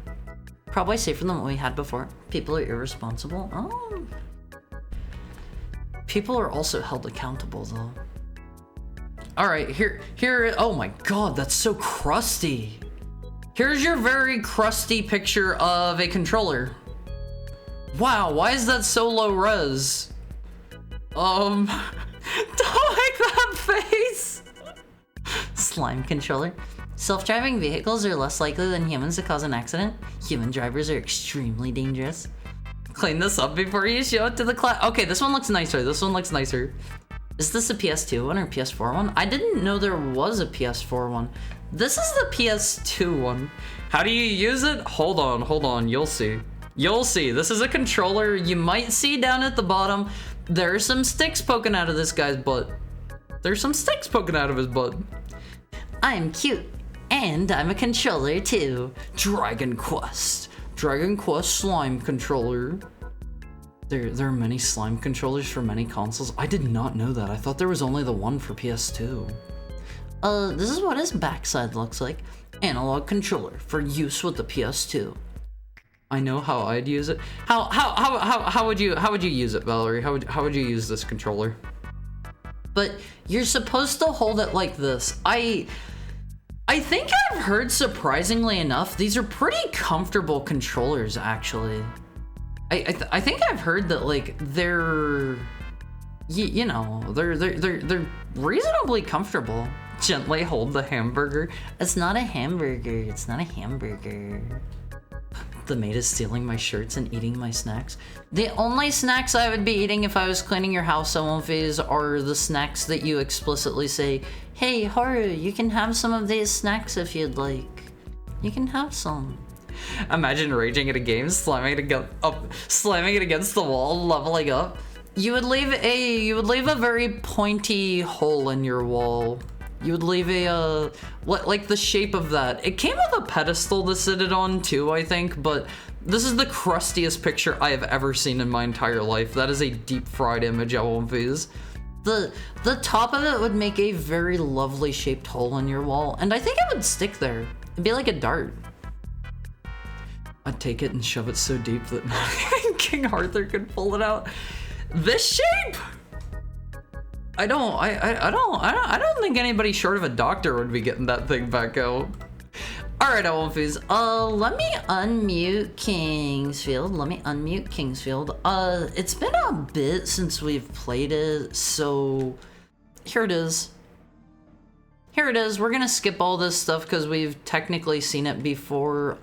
Probably safer than what we had before. People are irresponsible. Oh. People are also held accountable though. All right, here, oh my God, that's so crusty. Here's your very crusty picture of a controller. Wow, why is that so low res? Don't like that face. Slime controller. Self-driving vehicles are less likely than humans to cause an accident. Human drivers are extremely dangerous. Clean this up before you show it to the class. Okay, this one looks nicer. Is this a PS2 one or PS4 one? I didn't know there was a PS4 one. This is the PS2 one. How do you use it? Hold on, you'll see. This is a controller. You might see down at the bottom, there are some sticks poking out of this guy's butt. There's some sticks poking out of his butt. I'm cute, and I'm a controller too. Dragon Quest slime controller. There are many slime controllers for many consoles. I did not know that. I thought there was only the one for PS2. This is what his backside looks like. Analog controller for use with the PS2. I know how I'd use it. How would you use it, Valerie? How would you use this controller? But you're supposed to hold it like this. I think I've heard, surprisingly enough, these are pretty comfortable controllers actually. I think I've heard that like they're they're reasonably comfortable. Gently hold the hamburger. It's not a hamburger. The maid is stealing my shirts and eating my snacks. The only snacks I would be eating if I was cleaning your house, Omonphase, are the snacks that you explicitly say, hey, Haru, you can have some of these snacks if you'd like. You can have some. Imagine raging at a game, slamming it against the wall, leveling up. You would leave a very pointy hole in your wall. You would leave a like the shape of that. It came with a pedestal to sit it on too, I think, but this is the crustiest picture I have ever seen in my entire life. That is a deep fried image, Omonphase. The top of it would make a very lovely shaped hole in your wall, and I think it would stick there. It'd be like a dart. I'd take it and shove it so deep that not even King Arthur could pull it out. This shape? I don't think anybody short of a doctor would be getting that thing back out. All right, Omonphase. Let me unmute Kingsfield. It's been a bit since we've played it, so here it is. here it is. We're gonna skip all this stuff because we've technically seen it before.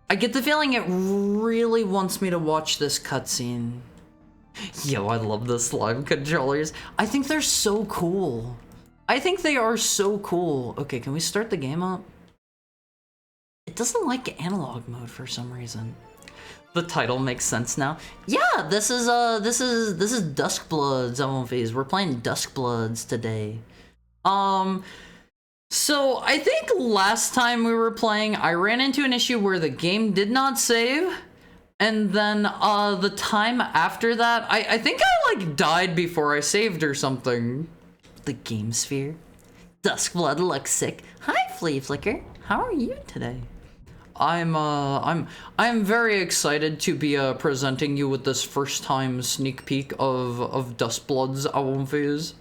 I get the feeling it really wants me to watch this cutscene. Yo, I love the slime controllers. I think they're so cool. I think they are so cool. Okay, can we start the game up? It doesn't like analog mode for some reason. The title makes sense now. Yeah, this is Duskbloods MLVs. We're playing Duskbloods today. So I think last time we were playing, I ran into an issue where the game did not save. And then the time after that, I think I like died before I saved or something. The game sphere. Duskblood looks sick. Hi, Flea Flicker. How are you today? I'm very excited to be presenting you with this first time sneak peek of Duskbloods MLVs.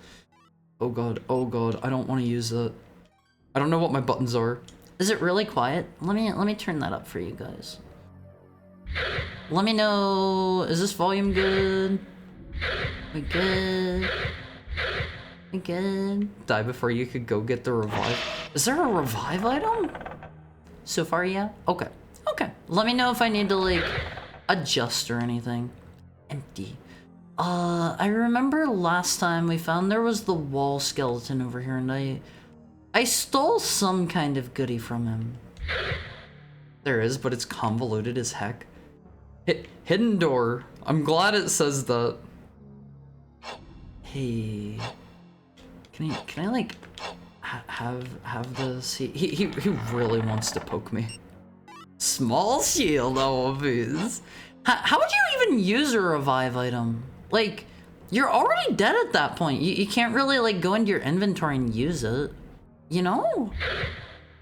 Oh god, I don't want to use that. I don't know what my buttons are. Is it really quiet? Let me turn that up for you guys. Let me know, is this volume good? We good? We good? Die before you could go get the revive. Is there a revive item? So far, yeah? Okay. Okay. Let me know if I need to, like, adjust or anything. Empty. I remember last time we found there was the wall skeleton over here, and I stole some kind of goodie from him. There is, but it's convoluted as heck. Hidden door. I'm glad it says that. Hey. Can I like have this? He really wants to poke me. Small shield, all of these. How would you even use a revive item? Like, you're already dead at that point. You can't really like go into your inventory and use it. You know?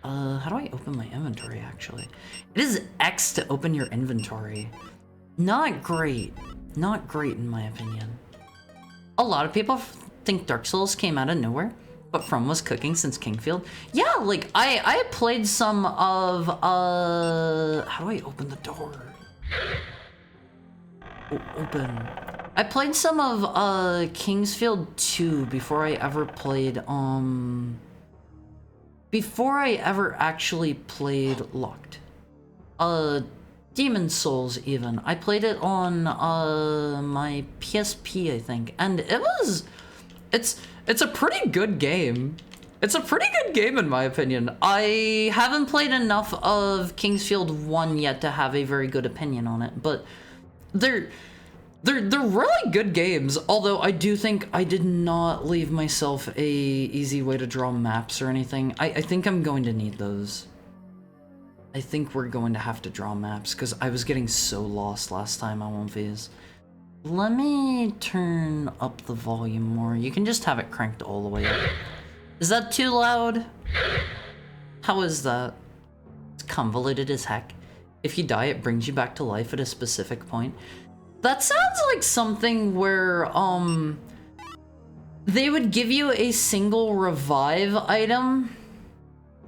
How do I open my inventory actually? It is X to open your inventory. Not great. Not great in my opinion. A lot of people think Dark Souls came out of nowhere, but From was cooking since Kingfield. Yeah, like I played some of how do I open the door? Open. I played some of Kingsfield 2 before I ever played before I ever actually played Locked. Demon Souls even. I played it on my PSP, I think, and it's a pretty good game. It's a pretty good game in my opinion. I haven't played enough of Kingsfield 1 yet to have a very good opinion on it, but they're really good games, although I do think I did not leave myself a easy way to draw maps or anything. I think I'm going to need those. I think we're going to have to draw maps, because I was getting so lost last time on one phase. Let me turn up the volume more. You can just have it cranked all the way up. Is that too loud? How is that? It's convoluted as heck. If you die, it brings you back to life at a specific point. That sounds like something where, they would give you a single revive item,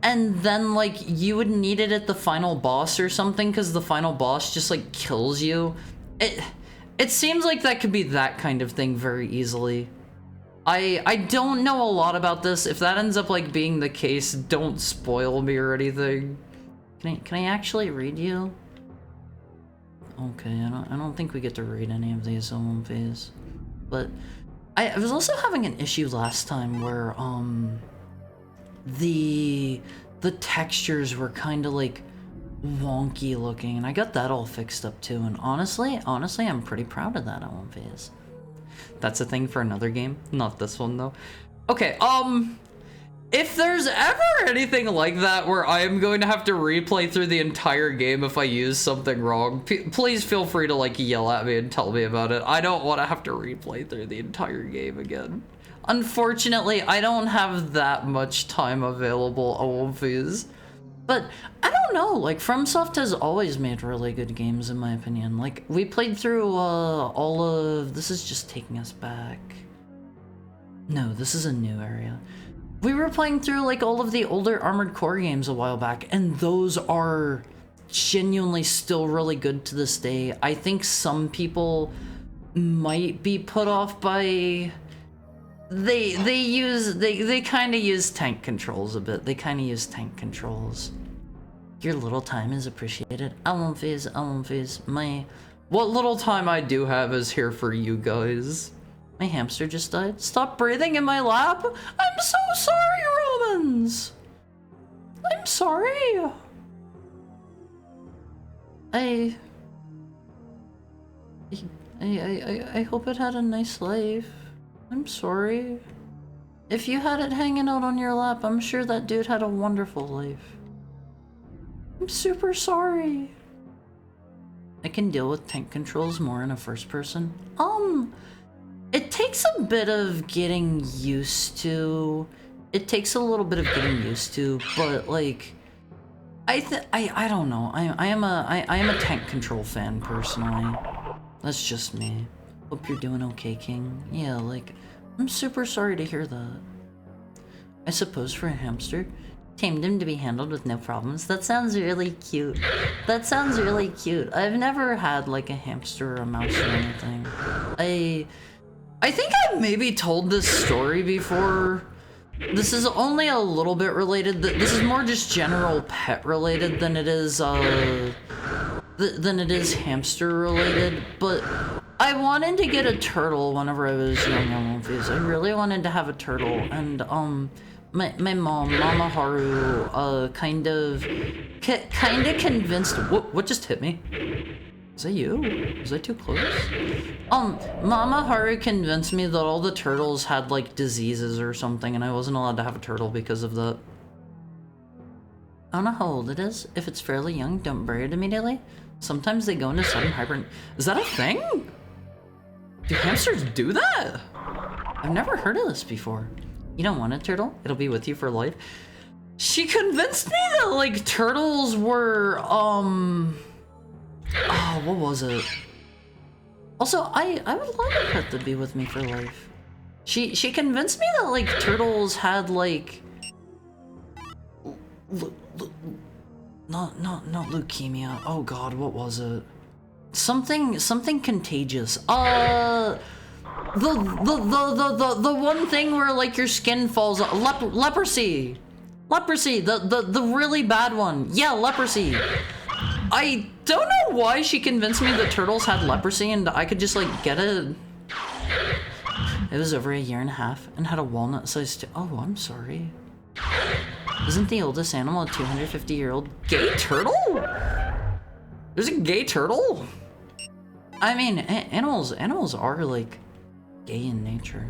and then, like, you would need it at the final boss or something, because the final boss just, like, kills you. It seems like that could be that kind of thing very easily. I don't know a lot about this. If that ends up, like, being the case, don't spoil me or anything. Can I actually read you? Okay, I don't think we get to read any of these on one phase. But I was also having an issue last time where, the textures were kind of like wonky looking, and I got that all fixed up too, and honestly I'm pretty proud of that on one phase. That's a thing for another game, not this one though. Okay, if there's ever anything like that where I am going to have to replay through the entire game if I use something wrong, please feel free to like yell at me and tell me about it. I don't want to have to replay through the entire game again. Unfortunately, I don't have that much time available on these. But I don't know, like, FromSoft has always made really good games in my opinion. Like, we played through all of... This is just taking us back. No, this is a new area. We were playing through, like, all of the older Armored Core games a while back, and those are genuinely still really good to this day. I think some people might be put off by they kind of use tank controls a bit. They kind of use tank controls. Your little time is appreciated. I won't phase. What little time I do have is here for you guys. My hamster just died. Stop breathing in my lap. I'm so sorry, Romans. I'm sorry. I hope it had a nice life. I'm sorry. If you had it hanging out on your lap, I'm sure that dude had a wonderful life. I'm super sorry. I can deal with tank controls more in a first person. It takes a bit of getting used to. It takes a little bit of getting used to, but like, I don't know. I am a tank control fan personally. That's just me. Hope you're doing okay, King. Yeah, like, I'm super sorry to hear that. I suppose for a hamster, tamed him to be handled with no problems. That sounds really cute. That sounds really cute. I've never had like a hamster or a mouse or anything. I think I've maybe told this story before. This is only a little bit related. This is more just general pet related than it is hamster related. But I wanted to get a turtle whenever I was young. I really wanted to have a turtle, and my mom, Mama Haru, kind of convinced. What just hit me? Is that you? Was I too close? Mama Haru convinced me that all the turtles had like diseases or something, and I wasn't allowed to have a turtle because of that. I don't know how old it is. If it's fairly young, don't bury it immediately. Sometimes they go into sudden hibernation. Is that a thing? Do hamsters do that? I've never heard of this before. You don't want a turtle? It'll be with you for life. She convinced me that like turtles were oh, what was it? Also, I would love a pet to be with me for life. She convinced me that like turtles had like not leukemia. Oh god, what was it? Something contagious. The one thing where like your skin falls off. Leprosy. The really bad one. Yeah, leprosy. I don't know why she convinced me that turtles had leprosy and I could just like get it. It was over 1.5 years and had a walnut-sized. Oh, I'm sorry. Isn't the oldest animal a 250-year-old gay turtle? There's a gay turtle? I mean, animals are like gay in nature.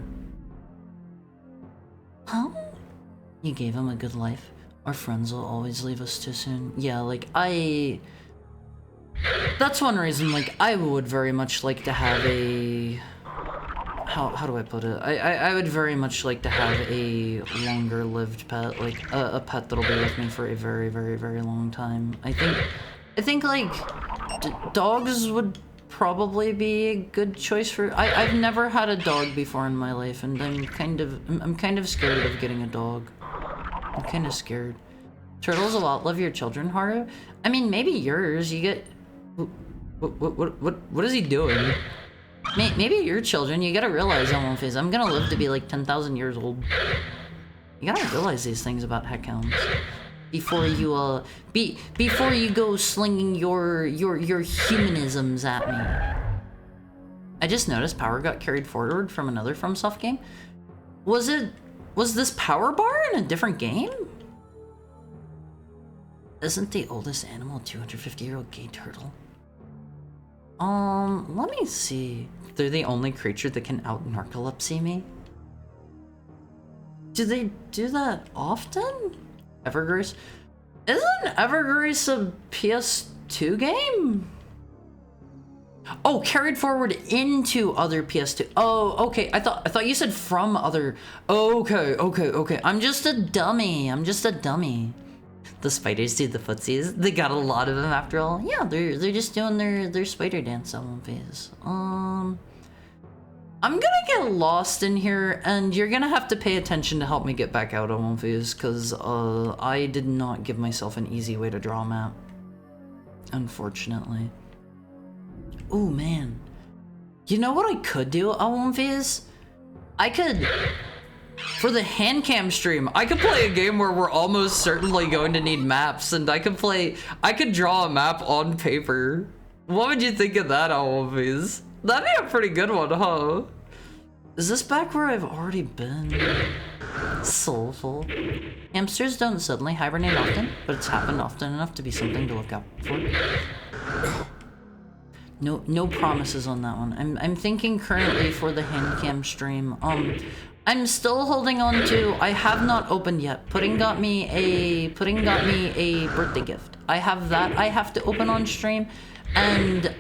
Huh? You gave him a good life. Our friends will always leave us too soon. Yeah, like that's one reason, like, I would very much like to have a... How do I put it? I would very much like to have a longer lived pet, like a pet that'll be with me for a very, very, very long time. I think like dogs would probably be a good choice for... I've never had a dog before in my life, and I'm kind of scared of getting a dog. I'm kind of scared. Turtles a lot love your children, Haru. I mean, maybe yours. You get... What is he doing? Maybe your children. You gotta realize, I'm gonna live to be like 10,000 years old. You gotta realize these things about heckhounds before you before you go slinging your humanisms at me. I just noticed power got carried forward from another FromSoft game. Was this power bar in a different game? Isn't the oldest animal a 250-year-old gay turtle? Let me see. They're the only creature that can out-narcolepsy me? Do they do that often? Evergrace? Isn't Evergrace a PS2 game? Oh, carried forward into other PS2. Oh, okay. I thought you said from other... Okay. I'm just a dummy. The spiders do the footsies. They got a lot of them after all. Yeah, they're just doing their spider dance on one phase. I'm gonna get lost in here, and you're gonna have to pay attention to help me get back out on one phase, because I did not give myself an easy way to draw a map. Unfortunately. Oh man. You know what I could do on one phase? I could, for the hand cam stream, I could play a game where we're almost certainly going to need maps, and I could draw a map on paper. What would you think of that, Always? That'd be a pretty good one, huh? Is this back where I've already been? Soulful. Hamsters don't suddenly hibernate often, but it's happened often enough to be something to look out for. No promises on that one. I'm thinking currently for the hand cam stream. I'm still holding on to. I have not opened yet. Pudding got me a birthday gift. I have that. I have to open on stream, and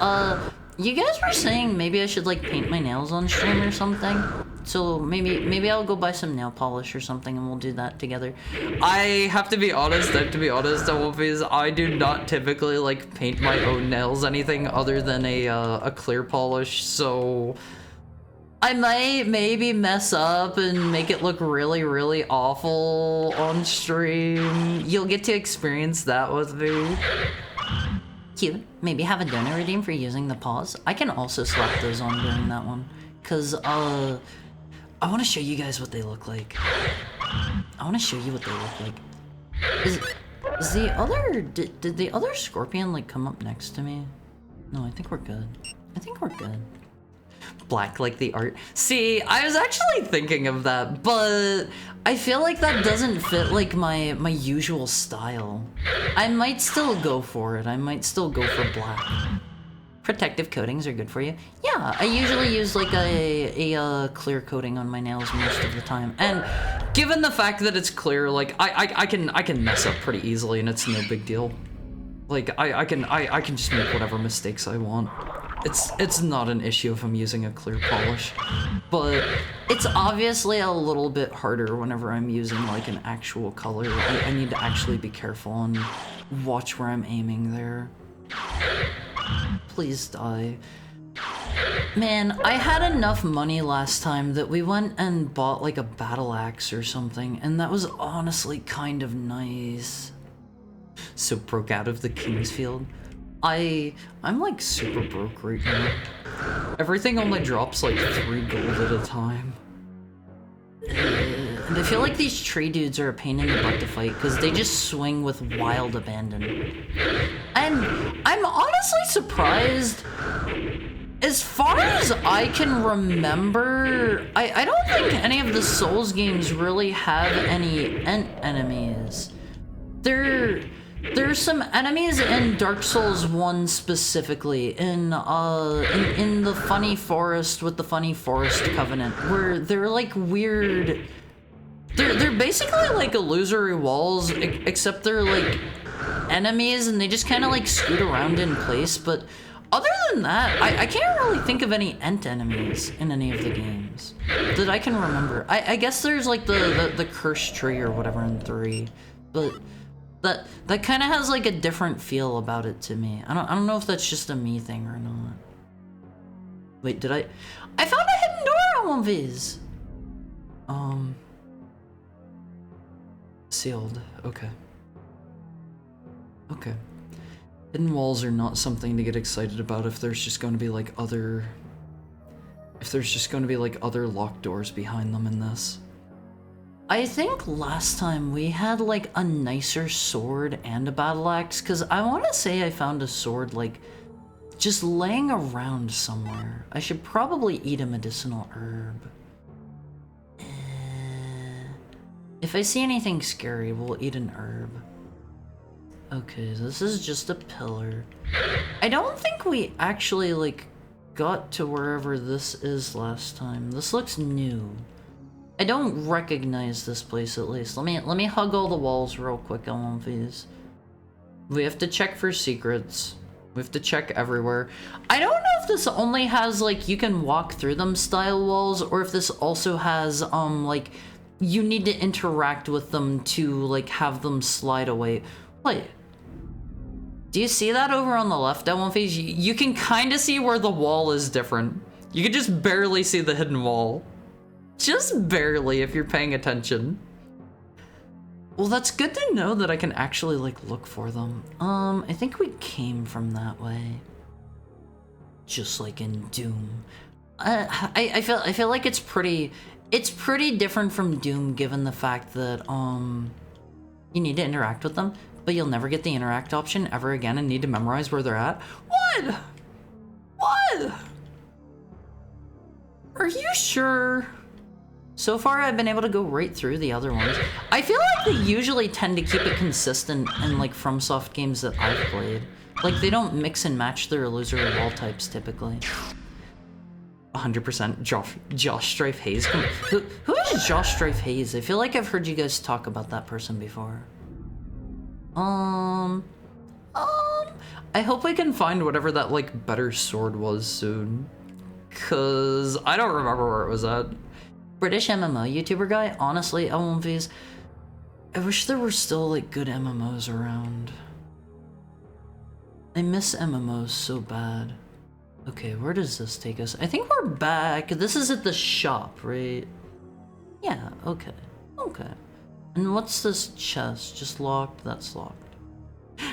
you guys were saying maybe I should like paint my nails on stream or something. So maybe I'll go buy some nail polish or something and we'll do that together. I have to be honest, Wolfies, I do not typically like paint my own nails anything other than a clear polish, so I might maybe mess up and make it look really, really awful on stream. You'll get to experience that with me. Cute. Maybe have a donor redeem for using the paws. I can also slap those on during that one. Cause, I want to show you guys what they look like. Is the other, did the other scorpion, like, come up next to me? No, I think we're good. Black like the art. See, I was actually thinking of that, but I feel like that doesn't fit like my usual style. I might still go for it. I might still go for black. Protective coatings are good for you. Yeah, I usually use like a clear coating on my nails most of the time. And given the fact that it's clear, like I can mess up pretty easily and it's no big deal. Like I can just make whatever mistakes I want. It's not an issue if I'm using a clear polish, but it's obviously a little bit harder whenever I'm using like an actual color. I need to actually be careful and watch where I'm aiming there. Please die. Man, I had enough money last time that we went and bought like a battle axe or something, and that was honestly kind of nice. So broke out of the Kingsfield. I'm like super broke right now. Everything only drops like 3 gold at a time. And I feel like these tree dudes are a pain in the butt to fight because they just swing with wild abandon. And I'm honestly surprised. As far as I can remember, I don't think any of the Souls games really have any enemies. There's some enemies in Dark Souls 1 specifically, in the Funny Forest with the Funny Forest Covenant, where they're like weird. They're basically like illusory walls, except they're like enemies and they just kind of like scoot around in place. But other than that, I can't really think of any enemies in any of the games that I can remember. I guess there's like the cursed tree or whatever in 3, but that kind of has like a different feel about it to me. I don't know if that's just a me thing or not. Wait, did I found a hidden door on one of these. Sealed. Okay. Hidden walls are not something to get excited about if there's just going to be like other locked doors behind them in this. I think last time we had like a nicer sword and a battle axe, because I want to say I found a sword like just laying around somewhere. I should probably eat a medicinal herb. If I see anything scary, we'll eat an herb. Okay, this is just a pillar. I don't think we actually like got to wherever this is last time. This looks new. I don't recognize this place at least. Let me hug all the walls real quick on one of these. We have to check for secrets. We have to check everywhere. I don't know if this only has like you can walk through them style walls, or if this also has like you need to interact with them to like have them slide away. Wait. Do you see that over on the left, Elmonfees? You can kind of see where the wall is different. You can just barely see the hidden wall. Just barely, if you're paying attention. Well, that's good to know that I can actually, like, look for them. I think we came from that way. Just like in Doom. I feel like it's pretty It's pretty different from Doom, given the fact that, you need to interact with them, but you'll never get the interact option ever again and need to memorize where they're at. What? What? Are you sure? So far, I've been able to go right through the other ones. I feel like they usually tend to keep it consistent in, like, FromSoft games that I've played. Like, they don't mix and match their illusory wall types, typically. 100% Josh Strife Hayes. Who is Josh Strife Hayes? I feel like I've heard you guys talk about that person before. I hope we can find whatever that, like, better sword was soon. Cause I don't remember where it was at. British MMO YouTuber guy? Honestly, LMVs. I wish there were still, like, good MMOs around. I miss MMOs so bad. Okay, where does this take us? I think we're back. This is at the shop, right? Yeah, okay. Okay. And what's this chest? Just locked? That's locked.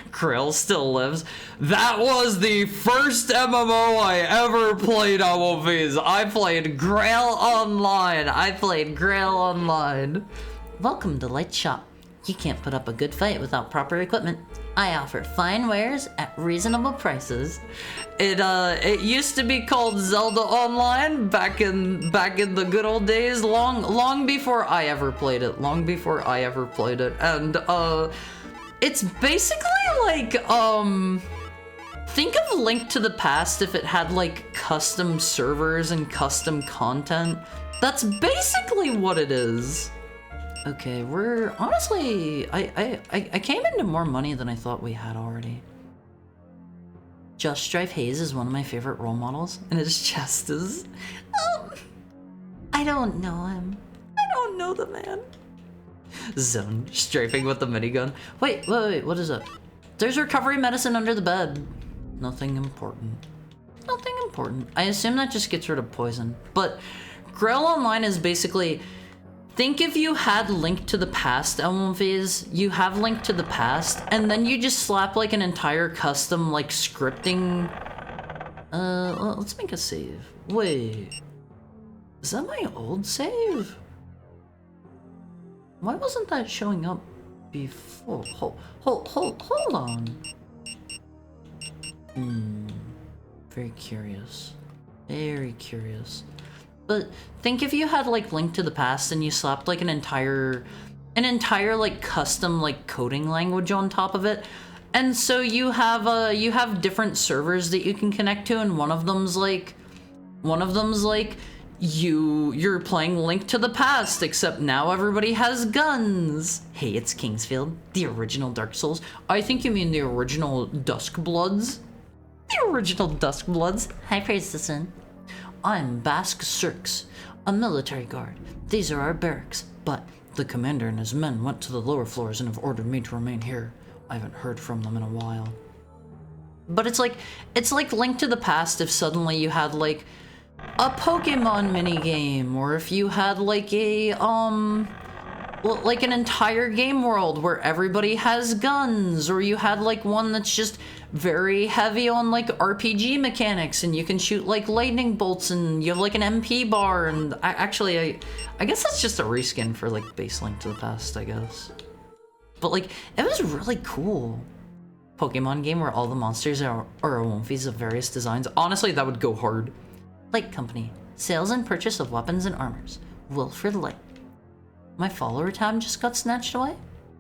Krill still lives. That was the first MMO I ever played on LMVs. I played Grail Online. Welcome to Light Shop. You can't put up a good fight without proper equipment. I offer fine wares at reasonable prices. It used to be called Zelda Online back in the good old days, long before I ever played it. And it's basically like think of Link to the Past if it had like custom servers and custom content. That's basically what it is. Okay, we're honestly, I came into more money than I thought we had already. Just Strife Hayes is one of my favorite role models, and his chest is, I don't know him. I don't know the man. Zone, strafing with the minigun. Wait, what is that? There's recovery medicine under the bed. Nothing important. I assume that just gets rid of poison. But Grail Online is basically, think if you had Link to the Past LMVs, you have Link to the Past, and then you just slap like an entire custom like scripting. Let's make a save. Wait, is that my old save? Why wasn't that showing up before? Hold on. Very curious. But think if you had like Link to the Past and you slapped like an entire like custom like coding language on top of it, and so you have different servers that you can connect to, and one of them's like you're playing Link to the Past, except now everybody has guns. Hey, it's Kingsfield, the original Dark Souls. I think you mean the original Duskbloods. Hi, Praise the Sun. I'm Basque Cirques, a military guard. These are our barracks, but the commander and his men went to the lower floors and have ordered me to remain here. I haven't heard from them in a while. But it's like Link to the Past if suddenly you had like a Pokemon minigame, or if you had like a like an entire game world where everybody has guns, or you had like one that's just very heavy on like RPG mechanics and you can shoot like lightning bolts and you have like an MP bar, and I guess that's just a reskin for like base Link to the Past, I guess. But like, it was really cool. Pokemon game where all the monsters are Womfies of various designs. Honestly, that would go hard. Light Company. Sales and purchase of weapons and armors. Wilfred Light. My follower tab just got snatched away?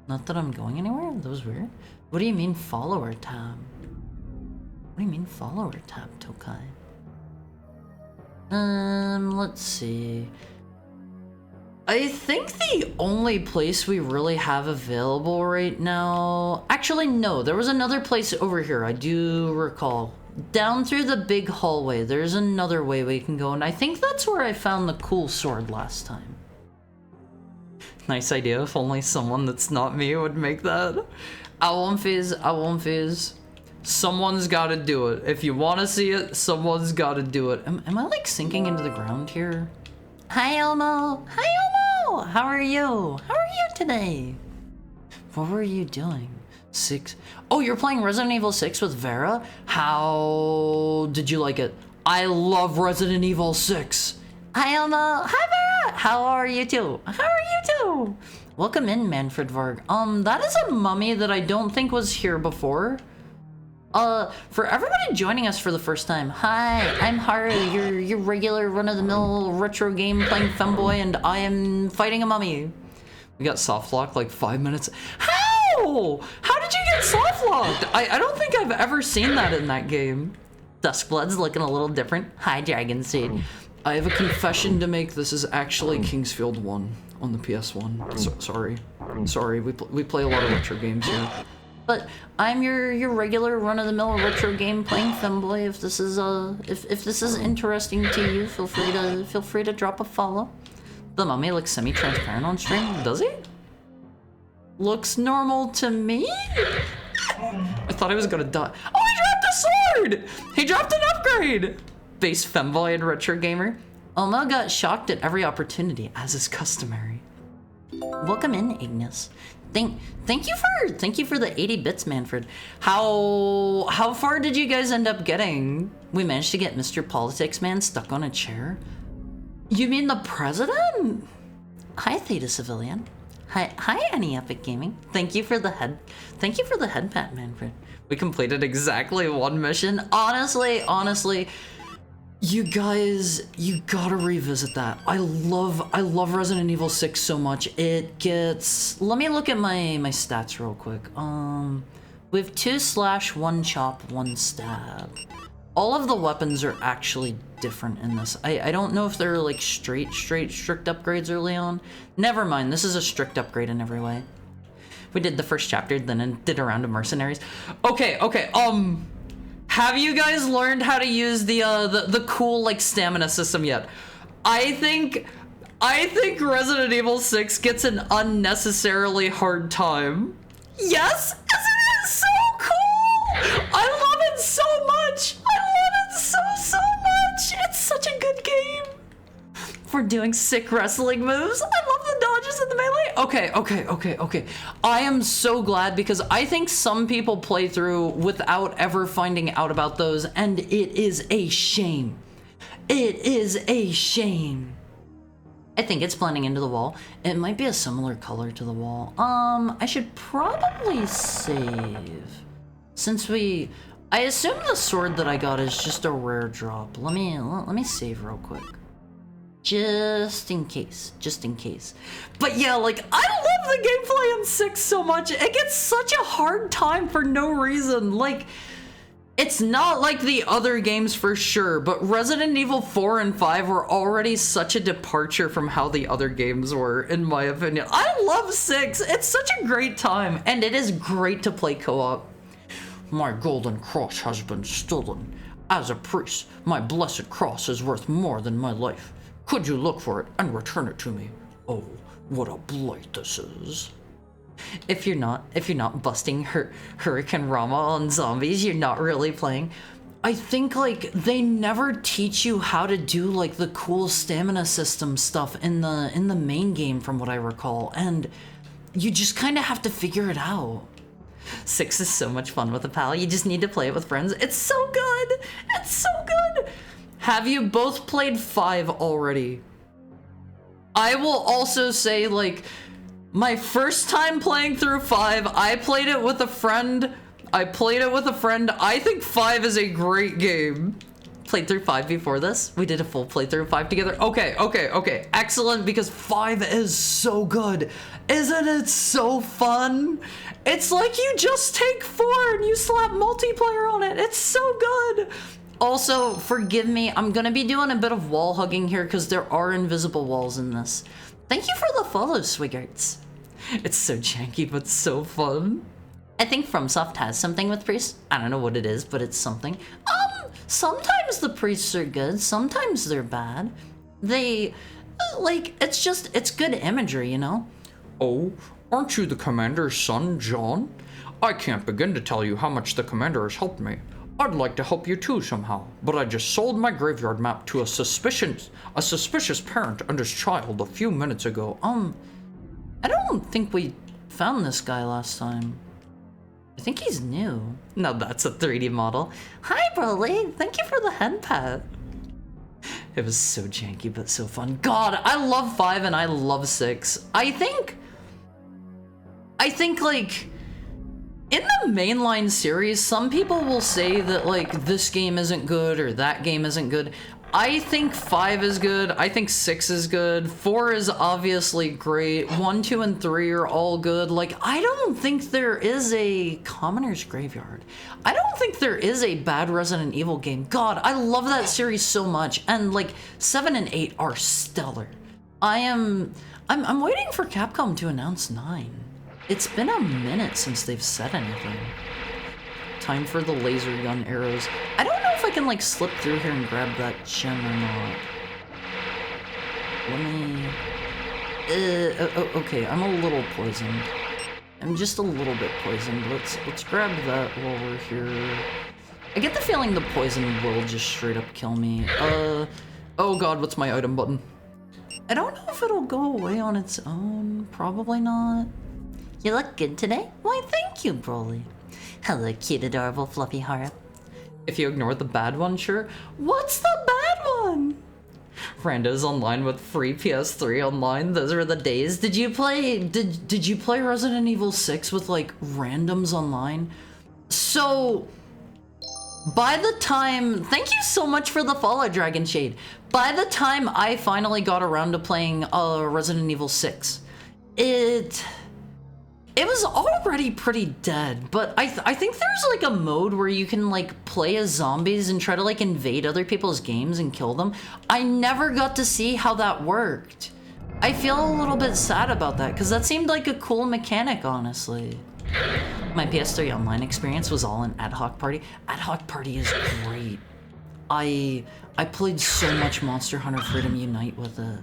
Not that I'm going anywhere? That was weird. What do you mean follower tab? What do you mean follower tab, Tokai? Let's see. I think the only place we really have available right now... Actually, no. There was another place over here, I do recall. Down through the big hallway, there's another way we can go, and I think that's where I found the cool sword last time. Nice idea, if only someone that's not me would make that. Awumfiz. Someone's gotta do it. If you wanna see it, someone's gotta do it. Am I like sinking into the ground here? Hi Elmo! How are you? Today? What were you doing? 6. Oh, you're playing Resident Evil 6 with Vera? How did you like it? I love Resident Evil 6. Hi Elmo! Hi Vera! chat. How are you too? How are you too? Welcome in, Manfred Varg. That is a mummy that I don't think was here before. For everybody joining us for the first time, hi, I'm Haru, your regular run-of-the-mill retro game-playing femboy, and I am fighting a mummy. We got soft-locked like 5 minutes. How? How did you get soft-locked? I don't think I've ever seen that in that game. Duskbloods looking a little different. Hi, Dragon Seed. I have a confession to make. This is actually Kingsfield 1 on the PS1. Sorry, we play a lot of retro games here. But I'm your regular run-of-the-mill retro game-playing femboy. If this is if this is interesting to you, feel free to drop a follow. The mummy looks semi-transparent on stream, does he? Looks normal to me? I thought I was gonna die. Oh, he dropped a sword! He dropped an upgrade! Base femboy and retro gamer. Oma got shocked at every opportunity, as is customary. Welcome in, Ignis. Thank you for the 80 bits, Manfred. How far did you guys end up getting? We managed to get Mr. Politics Man stuck on a chair. You mean the president? Hi, Theta Civilian. Hi, Any Epic Gaming. Thank you for the head pat, Manfred. We completed exactly one mission. Honestly, you guys, you gotta revisit that. I love Resident Evil 6 so much. It gets... Let me look at my stats real quick. We have 2 slash, 1 chop, 1 stab. All of the weapons are actually different in this. I don't know if they're like strict upgrades early on. Never mind, this is a strict upgrade in every way. We did the first chapter, then did a round of mercenaries. Okay, have you guys learned how to use the cool like stamina system yet? I think Resident Evil 6 gets an unnecessarily hard time. Yes, isn't it so cool? I love it so much. I love it so much. It's such a good game. For doing sick wrestling moves. I love the dodges and the melee. Okay. I am so glad because I think some people play through without ever finding out about those, and it is a shame. It is a shame. I think it's blending into the wall. It might be a similar color to the wall. I should probably save. Since I assume the sword that I got is just a rare drop. Let me save real quick. Just in case. But yeah, like, I love the gameplay in 6 so much. It gets such a hard time for no reason. Like, it's not like the other games for sure, but Resident Evil 4 and 5 were already such a departure from how the other games were, in my opinion. I love 6. It's such a great time, and it is great to play co-op. My golden cross has been stolen. As a priest, my blessed cross is worth more than my life. Could you look for it and return it to me? Oh, what a blight this is. If you're not busting Hurricane Rama on zombies, you're not really playing. I think, like, they never teach you how to do, like, the cool stamina system stuff in the main game, from what I recall, and you just kind of have to figure it out. 6 is so much fun with a pal. You just need to play it with friends. It's so good! It's so good! Have you both played 5 already? I will also say, like, my first time playing through 5, I played it with a friend. I think 5 is a great game. Played through 5 before this. We did a full playthrough of 5 together. Okay. Excellent, because 5 is so good. Isn't it so fun? It's like you just take 4 and you slap multiplayer on it. It's so good. Also, forgive me, I'm gonna be doing a bit of wall hugging here because there are invisible walls in this. Thank you for the follow, Swiggarts. It's so janky, but so fun. I think FromSoft has something with priests. I don't know what it is, but it's something. Sometimes the priests are good, sometimes they're bad. They, like, it's good imagery, you know? Oh, aren't you the commander's son, John? I can't begin to tell you how much the commander has helped me. I'd like to help you too somehow, but I just sold my graveyard map to a suspicious parent and his child a few minutes ago. I don't think we found this guy last time. I think he's new. Now that's a 3D model. Hi, Broly. Thank you for the head pat. It was so janky, but so fun. God, I love 5 and I love 6. I think like, in the mainline series, some people will say that like this game isn't good or that game isn't good. I think 5 is good. I think 6 is good. 4 is obviously great. 1, 2, and 3 are all good. Like, I don't think there is a Commoner's Graveyard. I don't think there is a bad Resident Evil game. God, I love that series so much. And like 7 and 8 are stellar. I'm waiting for Capcom to announce 9. It's been a minute since they've said anything. Time for the laser gun arrows. I don't know if I can like slip through here and grab that gem or not. Let me... okay, I'm a little poisoned. I'm just a little bit poisoned. Let's grab that while we're here. I get the feeling the poison will just straight up kill me. Oh god, what's my item button? I don't know if it'll go away on its own. Probably not. You look good today? Why, thank you, Broly. Hello, cute, adorable, fluffy heart. If you ignore the bad one, sure. What's the bad one? Randos online with free PS3 online. Those were the days. Did you play? Did you play Resident Evil 6 with like randoms online? So, by the time, thank you so much for the follow, Dragon Shade. By the time I finally got around to playing Resident Evil 6, it was already pretty dead, but I think there's like a mode where you can like play as zombies and try to like invade other people's games and kill them. I never got to see how that worked. I feel a little bit sad about that because that seemed like a cool mechanic, honestly. My PS3 online experience was all in Ad Hoc Party. Ad Hoc Party is great. I played so much Monster Hunter Freedom Unite with it.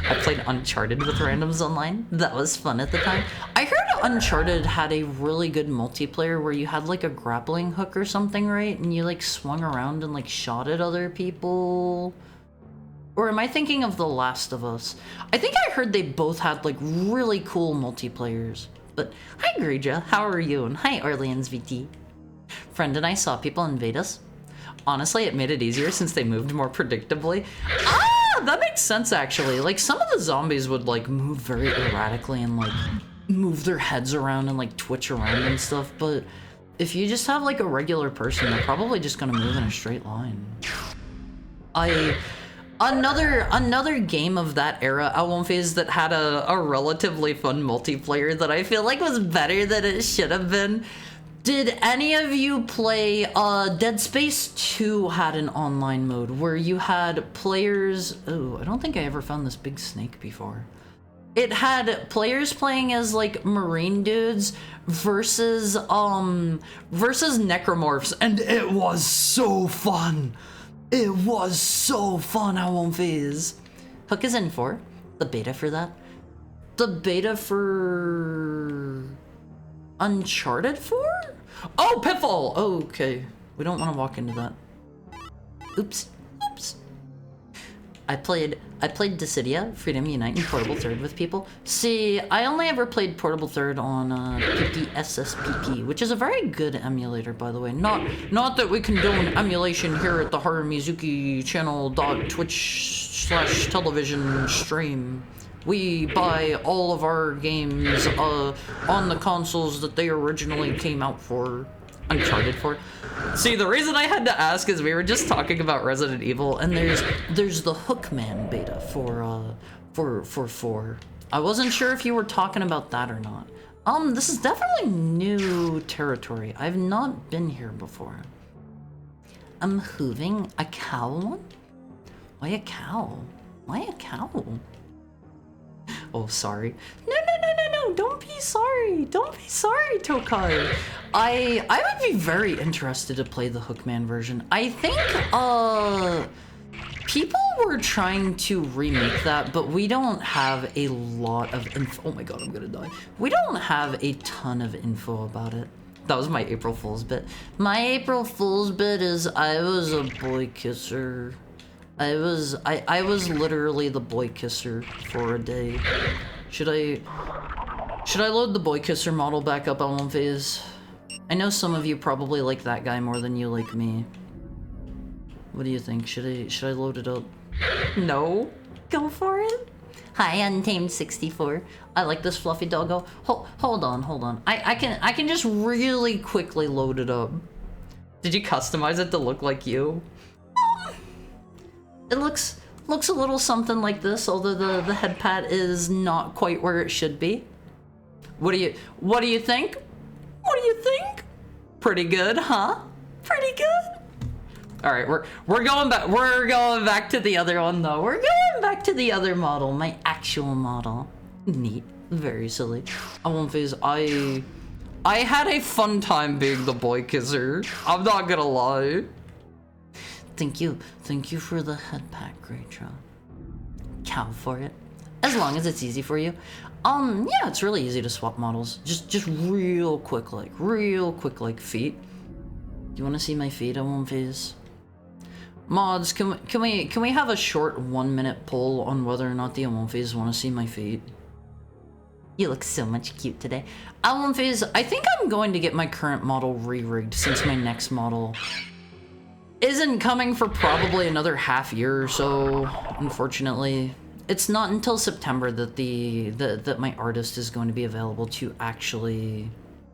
I played Uncharted with randoms online. That was fun at the time. I heard Uncharted had a really good multiplayer where you had like a grappling hook or something, right? And you like swung around and like shot at other people. Or am I thinking of The Last of Us? I think I heard they both had like really cool multiplayers. But hi Greja, how are you? And hi Orleans VT. Friend and I saw people invade us. Honestly, it made it easier since they moved more predictably. That makes sense, actually. Like, some of the zombies would, like, move very erratically and, like, move their heads around and, like, twitch around and stuff, but if you just have, like, a regular person, they're probably just gonna move in a straight line. Another game of that era, Phase, that had a relatively fun multiplayer that I feel like was better than it should have been. Did any of you play, Dead Space 2 had an online mode where you had players, oh, I don't think I ever found this big snake before. It had players playing as, like, marine dudes versus necromorphs, and it was so fun! It was so fun, Phase. Hook is in 4, the beta for that. The beta for... Uncharted 4? Oh, Pitfall! Oh, okay. We don't want to walk into that. Oops. I played Dissidia, Freedom Unite, and Portable Third with people. See, I only ever played Portable Third on PPSSPP, which is a very good emulator, by the way. Not that we condone emulation here at the Haramizuki channel.twitch/television stream. We buy all of our games on the consoles that they originally came out for. Uncharted for. See, the reason I had to ask is we were just talking about Resident Evil, and there's the Hookman beta for 4. I wasn't sure if you were talking about that or not. This is definitely new territory. I've not been here before. I'm hooving a cow one? Why a cow? Why a cow? Oh, sorry. No, don't be sorry. Don't be sorry, Tokai. I would be very interested to play the Hookman version. I think, people were trying to remake that, but we don't have a lot of info. Oh my god, I'm gonna die. We don't have a ton of info about it. That was my April Fool's bit. My April Fool's bit is I was a boy kisser. I was literally the boy kisser for a day. Should I load the boy kisser model back up on Phase? I know some of you probably like that guy more than you like me. What do you think? Should I load it up? No. Go for it. Hi, Untamed 64. I like this fluffy doggo. Hold on. I can just really quickly load it up. Did you customize it to look like you? It looks a little something like this, although the head pat is not quite where it should be. What do you think? What do you think? Pretty good, huh? Pretty good. All right, we're going back. We're going back to the other one though. We're going back to the other model, my actual model. Neat. Very silly. I won't phase. I had a fun time being the boy kisser. I'm not gonna lie. Thank you for the head pack, great job. Cow for it. As long as it's easy for you. Yeah, it's really easy to swap models. Just real quick like feet. Do you want to see my feet? I won't phase. Mods, can we have a short 1 minute poll on whether or not the Amonphase want to see my feet? You look so much cute today. Amonphase, I think I'm going to get my current model re-rigged since my next model isn't coming for probably another half year or so, unfortunately. It's not until September that that my artist is going to be available to actually,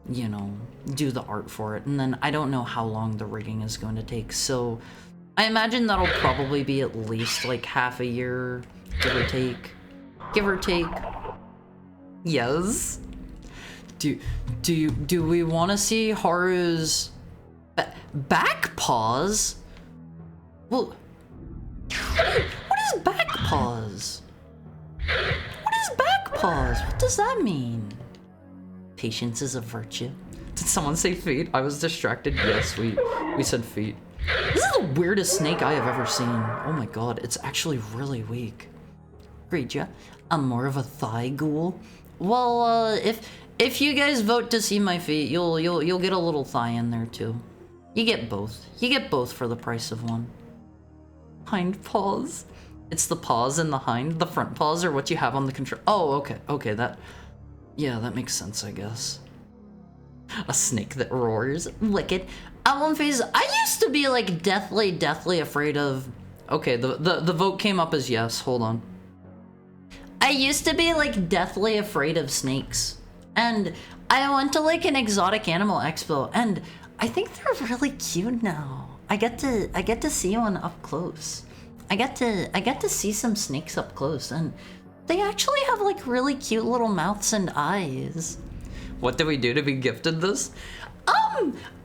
you know, do the art for it. And then I don't know how long the rigging is going to take, so I imagine that'll probably be at least like half a year, give or take. Give or take. Yes. Do we want to see Haru's back paws? Well, what is back paws? What is back paws? What does that mean? Patience is a virtue. Did someone say feet? I was distracted. Yes, we said feet. This is the weirdest snake I have ever seen. Oh my god, it's actually really weak. Greja, I'm more of a thigh ghoul. Well, if you guys vote to see my feet, you'll get a little thigh in there too. You get both. You get both for the price of one. Hind paws. It's the paws and the hind. The front paws are what you have on the control. Oh, okay. That makes sense, I guess. A snake that roars. Wicked. Phase, I used to be like deathly afraid of. Okay, the vote came up as yes. Hold on. I used to be like deathly afraid of snakes, and I went to like an exotic animal expo, and I think they're really cute now. I get to see one up close. I get to see some snakes up close, and they actually have like really cute little mouths and eyes. What did we do to be gifted this?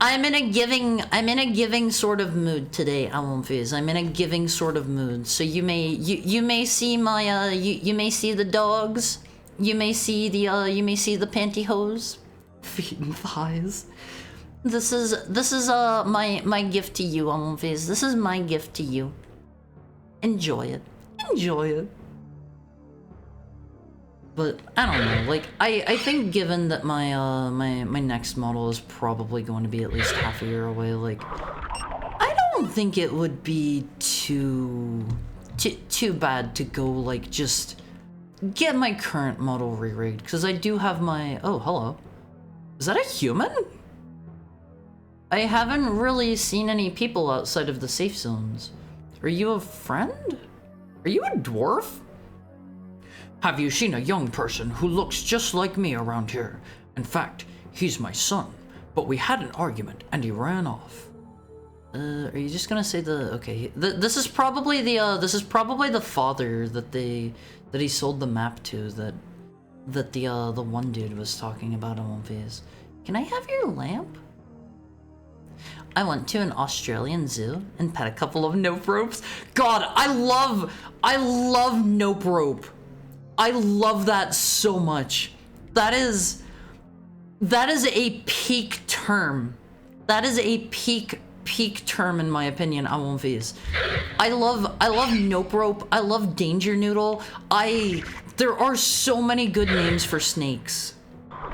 I'm in a giving sort of mood today, Amonphase. I'm in a giving sort of mood. So you may see my you may see the dogs. You may see the pantyhose. Feet and thighs. This is my gift to you, Amonphase. This is my gift to you. Enjoy it. Enjoy it. But I don't know, like I think given that my my next model is probably going to be at least half a year away, like I don't think it would be too bad to go like just get my current model re-rigged, because I do have my hello. Is that a human? I haven't really seen any people outside of the safe zones. Are you a friend? Are you a dwarf? Have you seen a young person who looks just like me around here? In fact, he's my son, but we had an argument and he ran off. Are you just gonna say this is probably the father that he sold the map to, that the one dude was talking about on One Phase. Can I have your lamp? I went to an Australian zoo and pet a couple of nope ropes. God, I love nope rope. I love that so much. That is a peak term. That is a peak term in my opinion, Amonphase. I love nope rope. I love danger noodle. There are so many good names for snakes.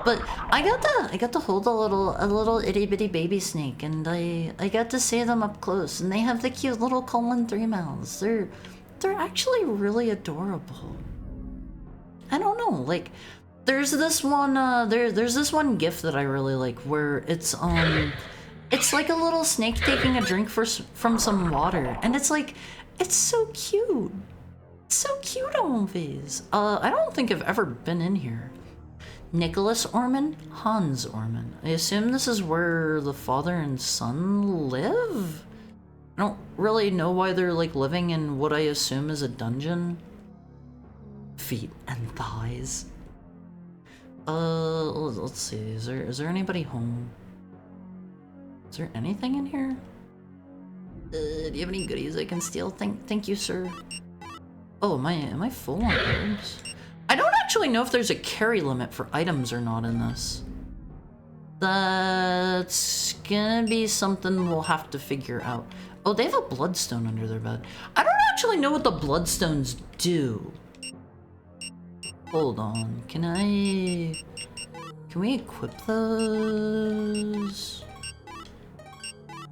But I got to hold a little itty bitty baby snake, and I got to see them up close, and they have the cute little colon 3 mouths. They're actually really adorable. I don't know, like there's this one there's this one GIF that I really like where it's It's like a little snake taking a drink from some water, and it's like, it's so cute. It's so cute on Viz. I don't think I've ever been in here. Nicholas Orman, Hans Orman. I assume this is where the father and son live? I don't really know why they're like living in what I assume is a dungeon. Feet and thighs. Let's see. Is there anybody home? Is there anything in here? Do you have any goodies I can steal? Thank you, sir. Oh, am I full on herbs? I don't actually know if there's a carry limit for items or not in this. That's gonna be something we'll have to figure out. Oh, they have a bloodstone under their bed. I don't actually know what the bloodstones do. Hold on, can we equip those?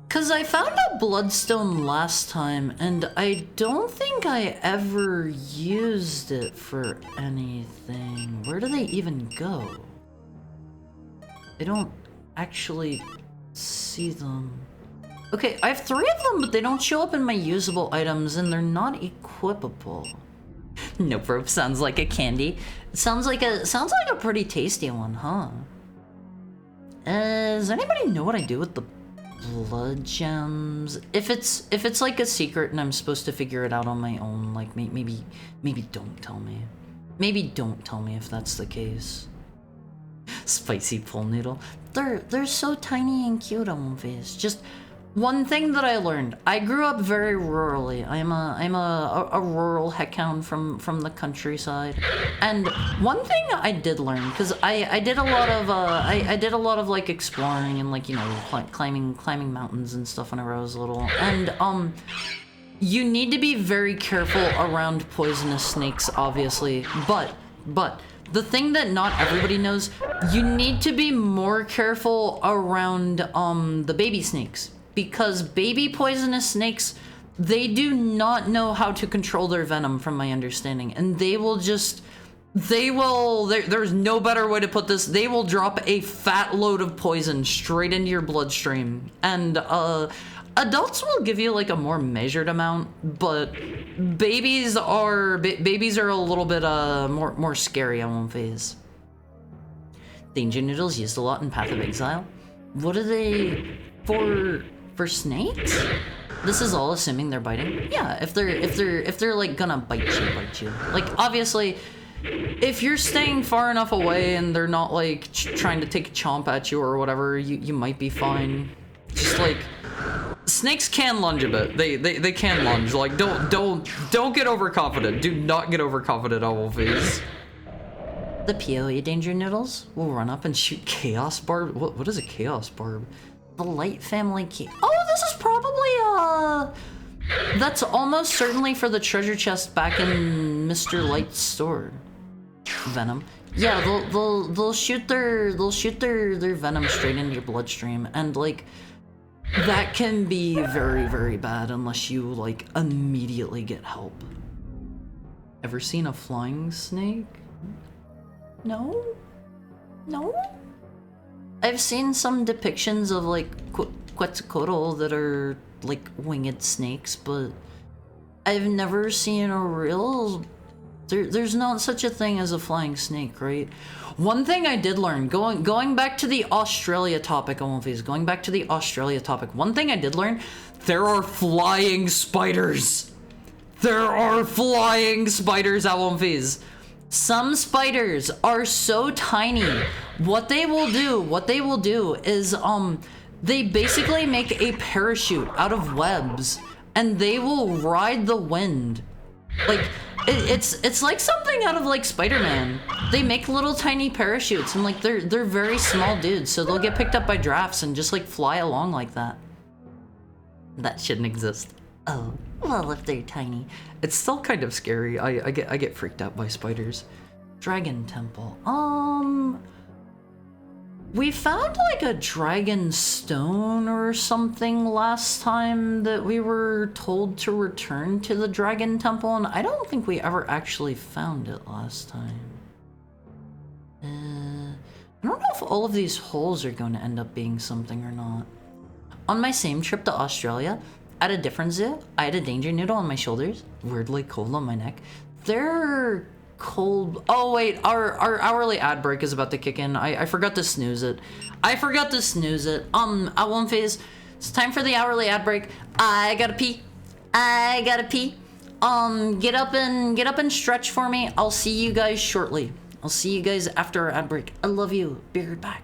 Cause I found a bloodstone last time and I don't think I ever used it for anything. Where do they even go? I don't actually see them. Okay, I have 3 of them, but they don't show up in my usable items and they're not equipable. Nope, rope sounds like a candy. It sounds like a pretty tasty one, huh? Does anybody know what I do with the blood gems? If it's like a secret and I'm supposed to figure it out on my own, like maybe don't tell me. Maybe don't tell me if that's the case. Spicy pool noodle. They're so tiny and cute on face. Just one thing that I learned. I grew up very rurally. I'm a rural heckhound from the countryside. And one thing I did learn, because I did a lot of I did a lot of like exploring and like, you know, climbing mountains and stuff when I was little. And you need to be very careful around poisonous snakes, obviously. But the thing that not everybody knows, you need to be more careful around the baby snakes. Because baby poisonous snakes, they do not know how to control their venom, from my understanding. And there's no better way to put this, they will drop a fat load of poison straight into your bloodstream. And adults will give you like a more measured amount, but babies are a little bit more scary on one phase. Danger noodles used a lot in Path of Exile. What are they for snakes? This is all assuming they're biting. Yeah, if they're like gonna bite you. Like obviously, if you're staying far enough away and they're not like trying to take a chomp at you or whatever, you might be fine. Just like snakes can lunge a bit. They can lunge. Like don't get overconfident. Do not get overconfident on Wolfies. The PoE danger noodles will run up and shoot chaos barb. What is a chaos barb? The light family key. Oh, this is probably that's almost certainly for the treasure chest back in Mr. Light's store. Venom. Yeah, they'll shoot their venom straight into your bloodstream, and like that can be very, very bad unless you like immediately get help. Ever seen a flying snake? No? I've seen some depictions of like Quetzalcoatl that are like winged snakes, but I've never seen a real... There's not such a thing as a flying snake, right? One thing I did learn, going back to the Australia topic, one thing I did learn, there are flying spiders. There are flying spiders at One Phase. Some spiders are so tiny. What they will do is they basically make a parachute out of webs and they will ride the wind. Like it's like something out of like Spider-Man. They make little tiny parachutes and like they're very small dudes, so they'll get picked up by drafts and just like fly along like that. That shouldn't exist. Oh, well, if they're tiny. It's still kind of scary. I get freaked out by spiders. Dragon Temple. We found like a dragon stone or something last time that we were told to return to the Dragon Temple, and I don't think we ever actually found it last time. I don't know if all of these holes are going to end up being something or not. On my same trip to Australia, at a different zoo, I had a danger noodle on my shoulders, weirdly cold on my neck. They're cold. Oh wait, our hourly ad break is about to kick in. I forgot to snooze it. I won't phase. It's time for the hourly ad break. I gotta pee. Get up and stretch for me. I'll see you guys shortly. I'll see you guys after our ad break. I love you. Be right back.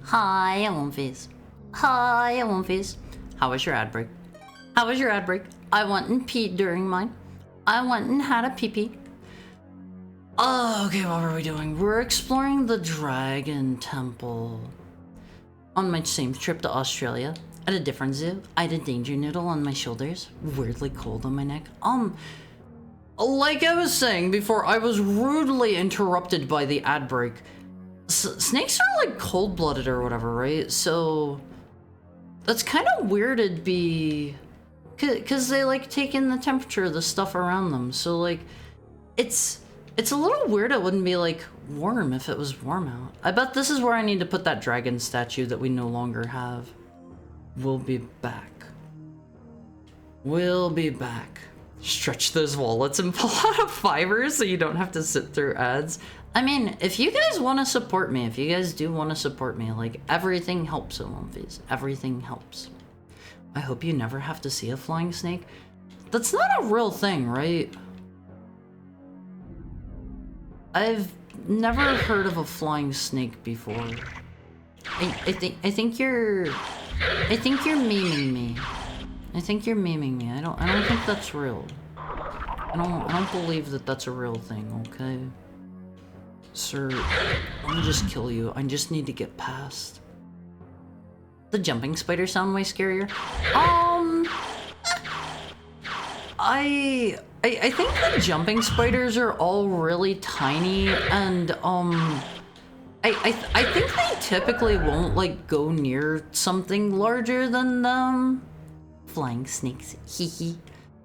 Hi, I won't phase. Hi, I won't phase. How was your ad break? How was your ad break? I went and peed during mine. I went and had a pee-pee. Oh, okay, what were we doing? We're exploring the Dragon Temple. On my same trip to Australia, at a different zoo, I had a danger noodle on my shoulders, weirdly cold on my neck. Like I was saying before, I was rudely interrupted by the ad break. Snakes are like cold-blooded or whatever, right? So that's kind of weird. It'd be because they like take in the temperature of the stuff around them. So like it's a little weird. It wouldn't be like warm if it was warm out. I bet this is where I need to put that dragon statue that we no longer have. We'll be back. We'll be back. Stretch those wallets and pull out a fiver so you don't have to sit through ads. I mean, if you guys want to support me, if you guys do want to support me, like, everything helps in One Piece. Everything helps. I hope you never have to see a flying snake. That's not a real thing, right? I've never heard of a flying snake before. I think you're memeing me. I think you're memeing me. I don't think that's real. I don't believe that that's a real thing, okay? Sir, let me just kill you. I just need to get past. The jumping spiders sound way scarier. I think the jumping spiders are all really tiny, and I think they typically won't like go near something larger than them. Flying snakes, hee hee.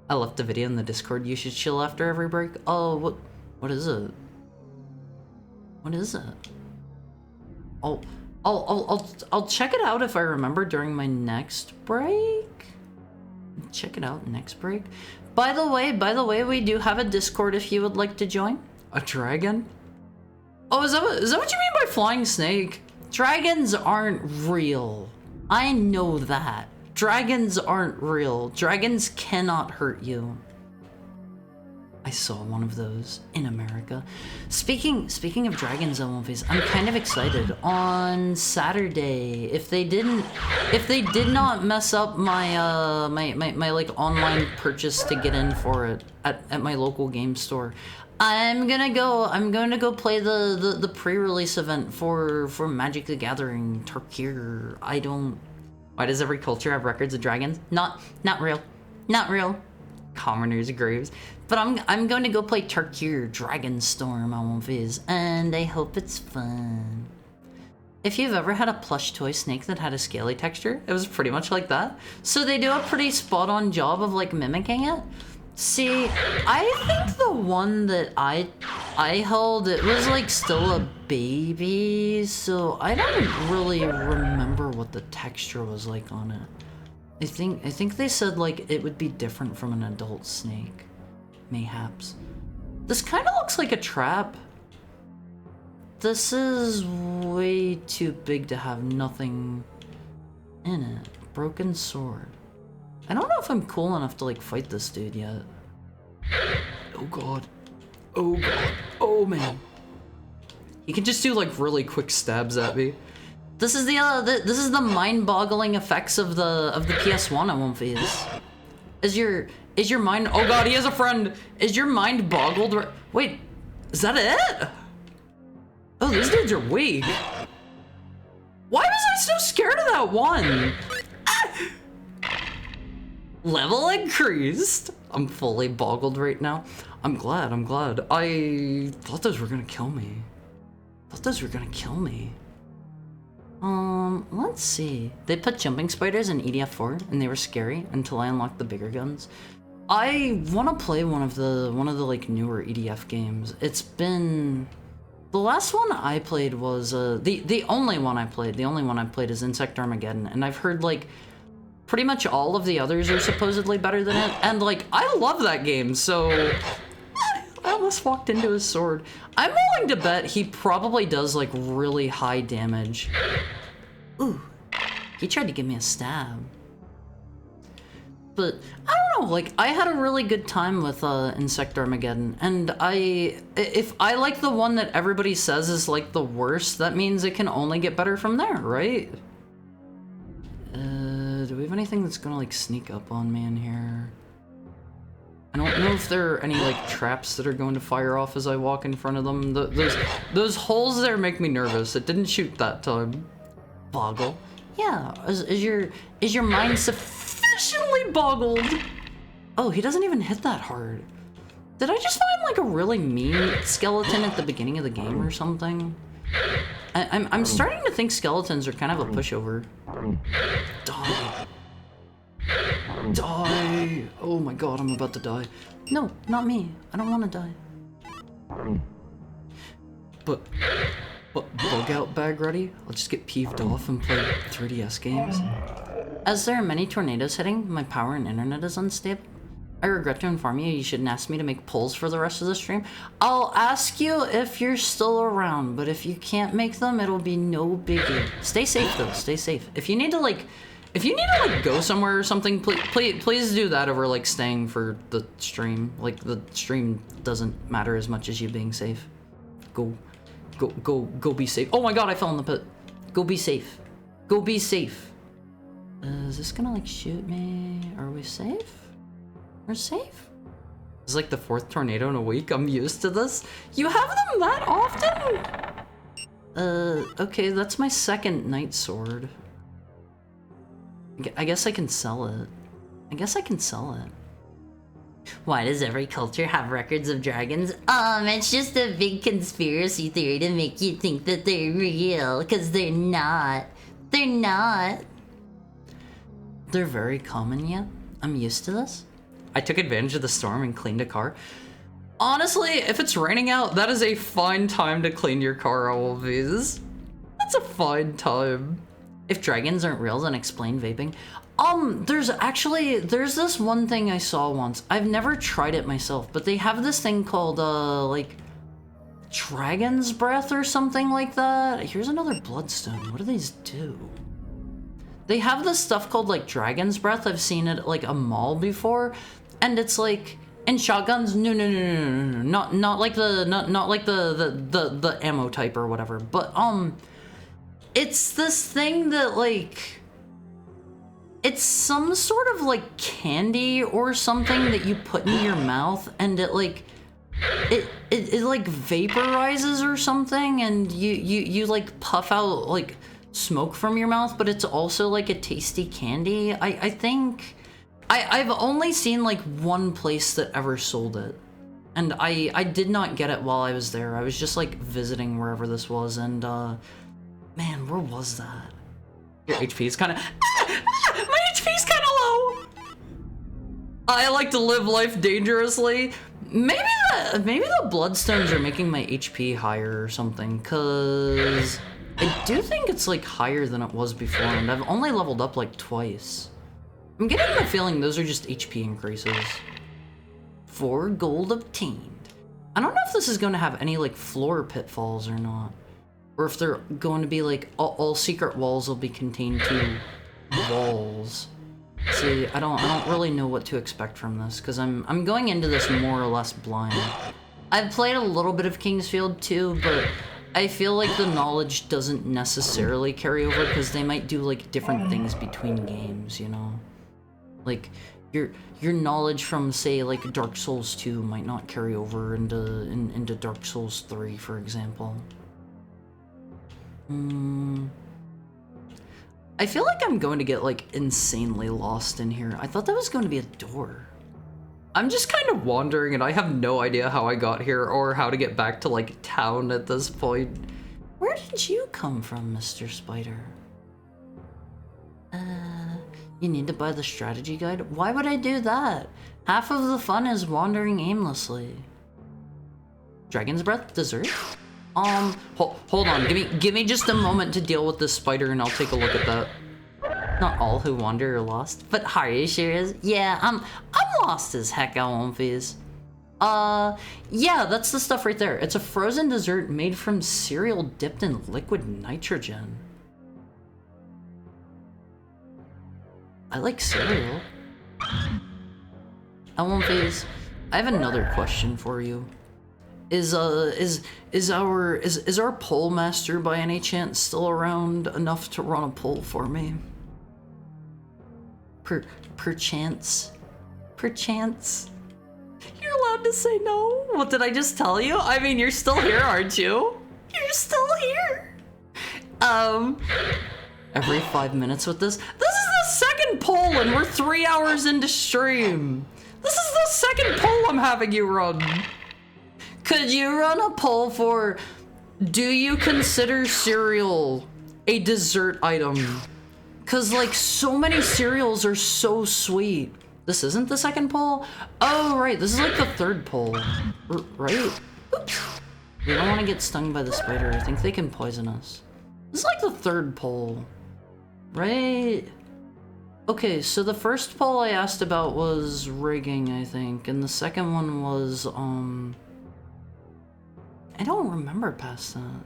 I left the video in the Discord. You should chill after every break. Oh, what is it? What is it? I'll check it out if I remember during my next break. Check it out next break. By the way, we do have a Discord if you would like to join. A dragon? Oh, is that what you mean by flying snake? Dragons aren't real. I know that. Dragons aren't real. Dragons cannot hurt you. I saw one of those in America. Speaking of dragons on One Piece, I'm kind of excited. On Saturday, if they did not mess up my my like online purchase to get in for it at my local game store, I'm gonna go play the pre-release event for Magic the Gathering Tarkir. Why does every culture have records of dragons? Not real. Not real. Commoners' graves. But I'm going to go play Tarkir Dragonstorm on One Piece, and I hope it's fun. If you've ever had a plush toy snake that had a scaly texture, it was pretty much like that. So they do a pretty spot-on job of like mimicking it. See, I think the one that I held, it was like still a baby, so I don't really remember what the texture was like on it. I think they said like it would be different from an adult snake, mayhaps. This kind of looks like a trap. This is way too big to have nothing in it. Broken sword. I don't know if I'm cool enough to like fight this dude yet. Oh god. Oh god. Oh man. He can just do like really quick stabs at me. This is the mind-boggling effects of the PS1 on One Piece. Is your mind? Oh god, he has a friend. Is your mind boggled? Wait, is that it? Oh, these dudes are weak. Why was I so scared of that one? Level increased. I'm fully boggled right now. I'm glad. I thought those were gonna kill me. Let's see. They put jumping spiders in EDF4 and they were scary until I unlocked the bigger guns. I want to play one of the like newer EDF games. It's been the last one I played was the only one I played is Insect Armageddon, and I've heard like pretty much all of the others are supposedly better than it, and like I love that game, so I almost walked into his sword. I'm willing to bet he probably does like really high damage. Ooh, he tried to give me a stab. But I don't know, like I had a really good time with Insect Armageddon, and if I like the one that everybody says is like the worst, that means it can only get better from there, right? Do we have anything that's gonna like sneak up on me in here? I don't know if there are any like traps that are going to fire off as I walk in front of them. Those holes there make me nervous. It didn't shoot that time. Boggle. Yeah. Is your mind sufficiently boggled? Oh, he doesn't even hit that hard. Did I just find like a really mean skeleton at the beginning of the game or something? I'm starting to think skeletons are kind of a pushover. Die. Die! Oh my god, I'm about to die. No, not me. I don't want to die. But bug out bag ready? I'll just get peeved off and play 3DS games. As there are many tornadoes hitting, my power and internet is unstable. I regret to inform you, you shouldn't ask me to make polls for the rest of the stream. I'll ask you if you're still around, but if you can't make them, it'll be no biggie. Stay safe though, stay safe. If you need to like go somewhere or something, please do that over like staying for the stream. Like the stream doesn't matter as much as you being safe. Go be safe. Oh my god, I fell in the pit. Go be safe. Go be safe. Is this gonna like shoot me? Are we safe? We're safe? It's like the 4th tornado in a week. I'm used to this. You have them that often? Okay, that's my 2nd night sword. I guess I can sell it. Why does every culture have records of dragons? It's just a big conspiracy theory to make you think that they're real, 'cause they're not. They're not. They're very common yet. I'm used to this. I took advantage of the storm and cleaned a car. Honestly, if it's raining out, that is a fine time to clean your car, Wolfies. That's a fine time. If dragons aren't real, then explain vaping. There's this one thing I saw once. I've never tried it myself, but they have this thing called, like, dragon's breath or something like that. Here's another bloodstone. What do these do? They have this stuff called, like, dragon's breath. I've seen it at, like, a mall before, and it's like, and shotguns, no, not like the ammo type or whatever, but, it's this thing that, like, it's some sort of, like, candy or something that you put in your mouth, and it, like, it like, vaporizes or something, and you, like, puff out, like, smoke from your mouth, but it's also, like, a tasty candy. I think... I've only seen, like, one place that ever sold it, and I did not get it while I was there. I was just, like, visiting wherever this was, and, man, where was that? Your HP is kind of... my HP is kind of low! I like to live life dangerously. Maybe the bloodstones are making my HP higher or something, cause I do think it's, like, higher than it was before, and I've only leveled up, like, twice. I'm getting the feeling those are just HP increases. 4 gold obtained. I don't know if this is going to have any, like, floor pitfalls or not. Or if they're going to be, like, all secret walls will be contained to walls. See, I don't really know what to expect from this, because I'm going into this more or less blind. I've played a little bit of Kingsfield too, but I feel like the knowledge doesn't necessarily carry over, because they might do, like, different things between games, you know? Like, your knowledge from, say, like, Dark Souls 2 might not carry over into Dark Souls 3, for example. I feel like I'm going to get, like, insanely lost in here. I thought that was going to be a door. I'm just kind of wandering, and I have no idea how I got here or how to get back to, like, town at this point. Where did you come from, Mr. Spider? You need to buy the strategy guide? Why would I do that? Half of the fun is wandering aimlessly. Dragon's breath dessert? Hold on. Give me just a moment to deal with this spider, and I'll take a look at that. Not all who wander are lost, but Harry sure is. Yeah, I'm lost as heck, Alonfies. Yeah, that's the stuff right there. It's a frozen dessert made from cereal dipped in liquid nitrogen. I like cereal. Alonfies, I have another question for you. Is our poll master by any chance still around enough to run a poll for me? Perchance? You're allowed to say no? What did I just tell you? I mean, you're still here, aren't you? You're still here. Every 5 minutes with this? This is the second poll and we're 3 hours into stream. This is the second poll I'm having you run. Could you run a poll for, do you consider cereal a dessert item? Cause like so many cereals are so sweet. This isn't the second poll? Oh, right, this is like the third poll, right? Oops. We don't want to get stung by the spider. I think they can poison us. This is like the third poll, right? Okay, so the first poll I asked about was rigging, I think, and the second one was, I don't remember past that.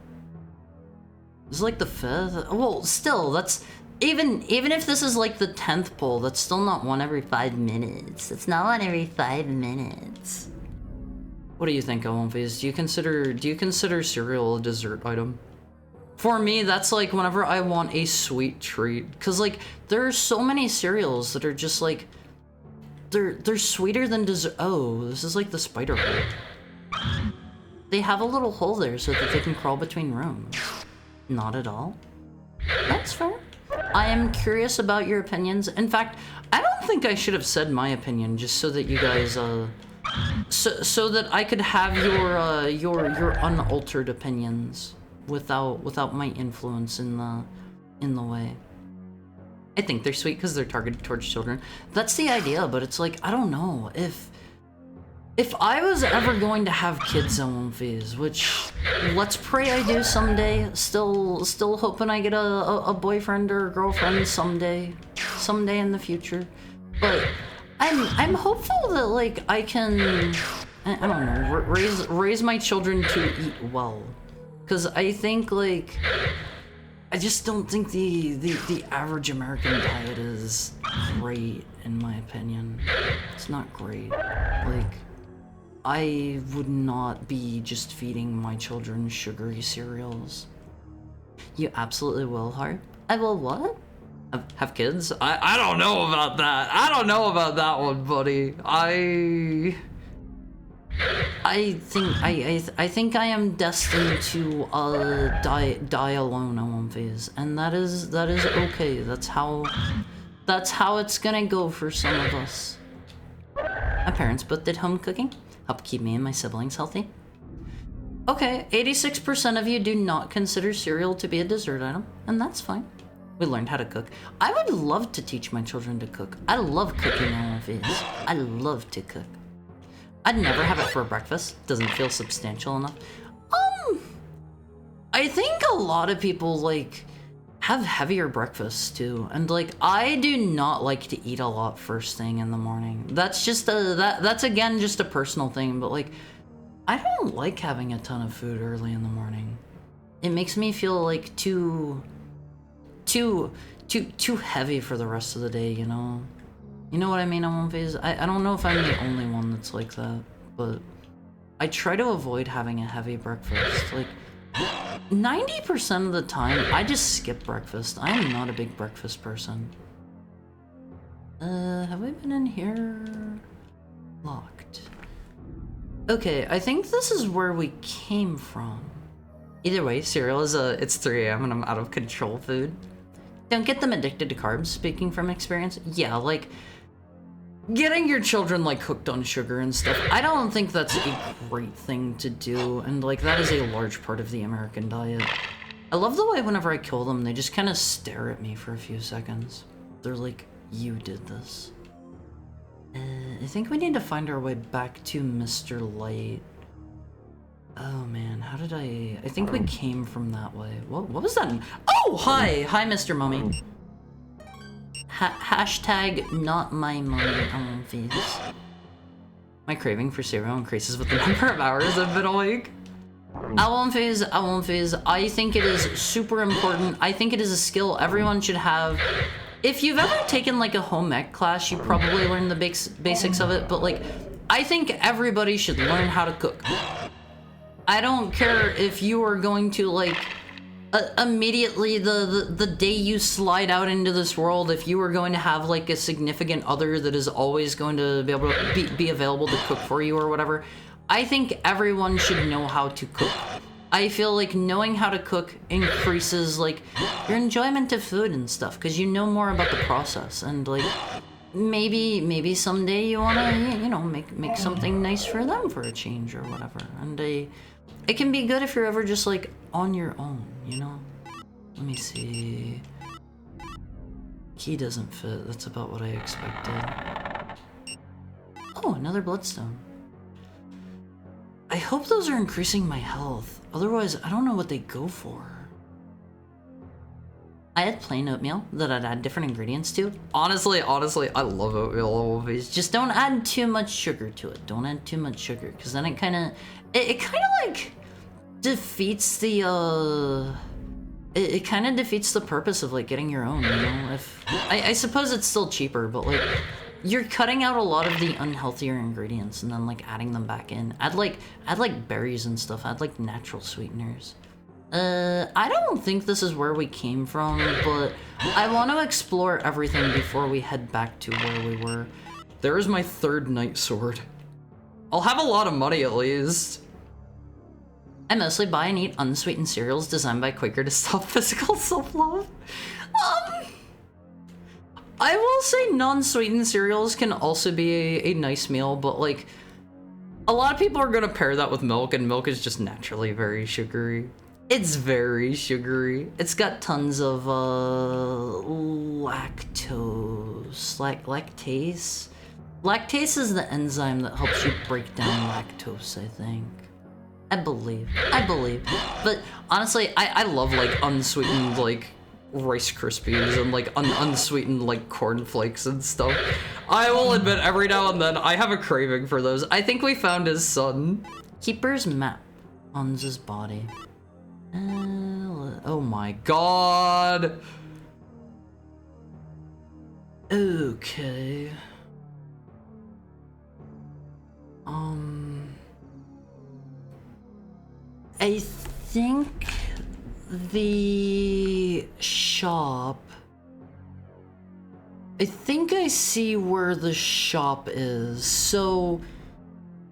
It's like the 5th. Well, still, that's even if this is like the 10th poll, that's still not one every 5 minutes. It's not one every 5 minutes. What do you think, Olympias? Do you consider cereal a dessert item? For me, that's like whenever I want a sweet treat, cause like there are so many cereals that are just like they're sweeter than dessert. Oh, this is like the spider hole. They have a little hole there so that they can crawl between rooms. Not at all. That's fair. I am curious about your opinions. In fact, I don't think I should have said my opinion just so that you guys, so that I could have your unaltered opinions without my influence in the way. I think they're sweet because they're targeted towards children. That's the idea, but it's like, I don't know if I was ever going to have kids on phase, which let's pray I do someday. Still hoping I get a boyfriend or a girlfriend someday in the future. But I'm hopeful that like I can, I don't know, raise my children to eat well, because I think like I just don't think the average American diet is great in my opinion. It's not great. Like, I would not be just feeding my children sugary cereals. You absolutely will, Harp. I will what? Have kids? I don't know about that. I don't know about that one, buddy. I think I am destined to die alone on one phase, and that is okay. That's how it's gonna go for some of us. My parents both did home cooking. Help keep me and my siblings healthy. Okay, 86% of you do not consider cereal to be a dessert item, and that's fine. We learned how to cook. I would love to teach my children to cook. I love cooking on phase. I love to cook. I'd never have it for breakfast. Doesn't feel substantial enough. I think a lot of people like have heavier breakfasts too, and like I do not like to eat a lot first thing in the morning. That's just that's again just a personal thing, but like I don't like having a ton of food early in the morning. It makes me feel like too heavy for the rest of the day, you know? You know what I mean on one phase? I don't know if I'm the only one that's like that, but I try to avoid having a heavy breakfast. Like 90% of the time, I just skip breakfast. I am not a big breakfast person. Have we been in here? Locked. Okay, I think this is where we came from. Either way, cereal is it's 3 AM and I'm out of control food. Don't get them addicted to carbs, speaking from experience. Yeah, like, getting your children, like, hooked on sugar and stuff, I don't think that's a great thing to do, and, like, that is a large part of the American diet. I love the way whenever I kill them, they just kind of stare at me for a few seconds. They're like, you did this. I think we need to find our way back to Mr. Light. Oh man, how did I think we came from that way. What was that? Oh, hi, Mr. Mummy. Hashtag not my mummy on face. My craving for cereal increases with the number of hours I've been awake. Owl phase. I think it is super important. I think it is a skill everyone should have. If you've ever taken like a home ec class, you probably learned the basics of it, but like, I think everybody should learn how to cook. I don't care if you are going to like, immediately the day you slide out into this world, if you are going to have like a significant other that is always going to be able to be available to cook for you or whatever, I think everyone should know how to cook. I feel like knowing how to cook increases like your enjoyment of food and stuff, because you know more about the process, and like maybe someday you want to, you know, make something nice for them for a change or whatever. And it can be good if you're ever just like on your own, you know. Let me see. Key doesn't fit. That's about what I expected. Oh, another bloodstone. I hope those are increasing my health. Otherwise, I don't know what they go for. I had plain oatmeal that I'd add different ingredients to. Honestly, I love oatmeal always. Just don't add too much sugar to it. Don't add too much sugar, because then it kind of like defeats the it kind of defeats the purpose of like getting your own, you know. If I suppose it's still cheaper, but like you're cutting out a lot of the unhealthier ingredients and then like adding them back in. Add like berries and stuff. Add like natural sweeteners. I don't think this is where we came from, but I want to explore everything before we head back to where we were. There is my 3rd night sword. I'll have a lot of money at least. I mostly buy and eat unsweetened cereals designed by Quaker to stop physical self-love. I will say non-sweetened cereals can also be a nice meal, but like a lot of people are gonna pair that with milk, and milk is just naturally very sugary. It's very sugary. It's got tons of lactase. Lactase is the enzyme that helps you break down lactose, I think. I believe. But honestly, I love like unsweetened like Rice Krispies and like unsweetened like cornflakes and stuff. I will admit every now and then I have a craving for those. I think we found his son. Keeper's map on his body. Oh my god. Okay. I think the shop... I think I see where the shop is. So,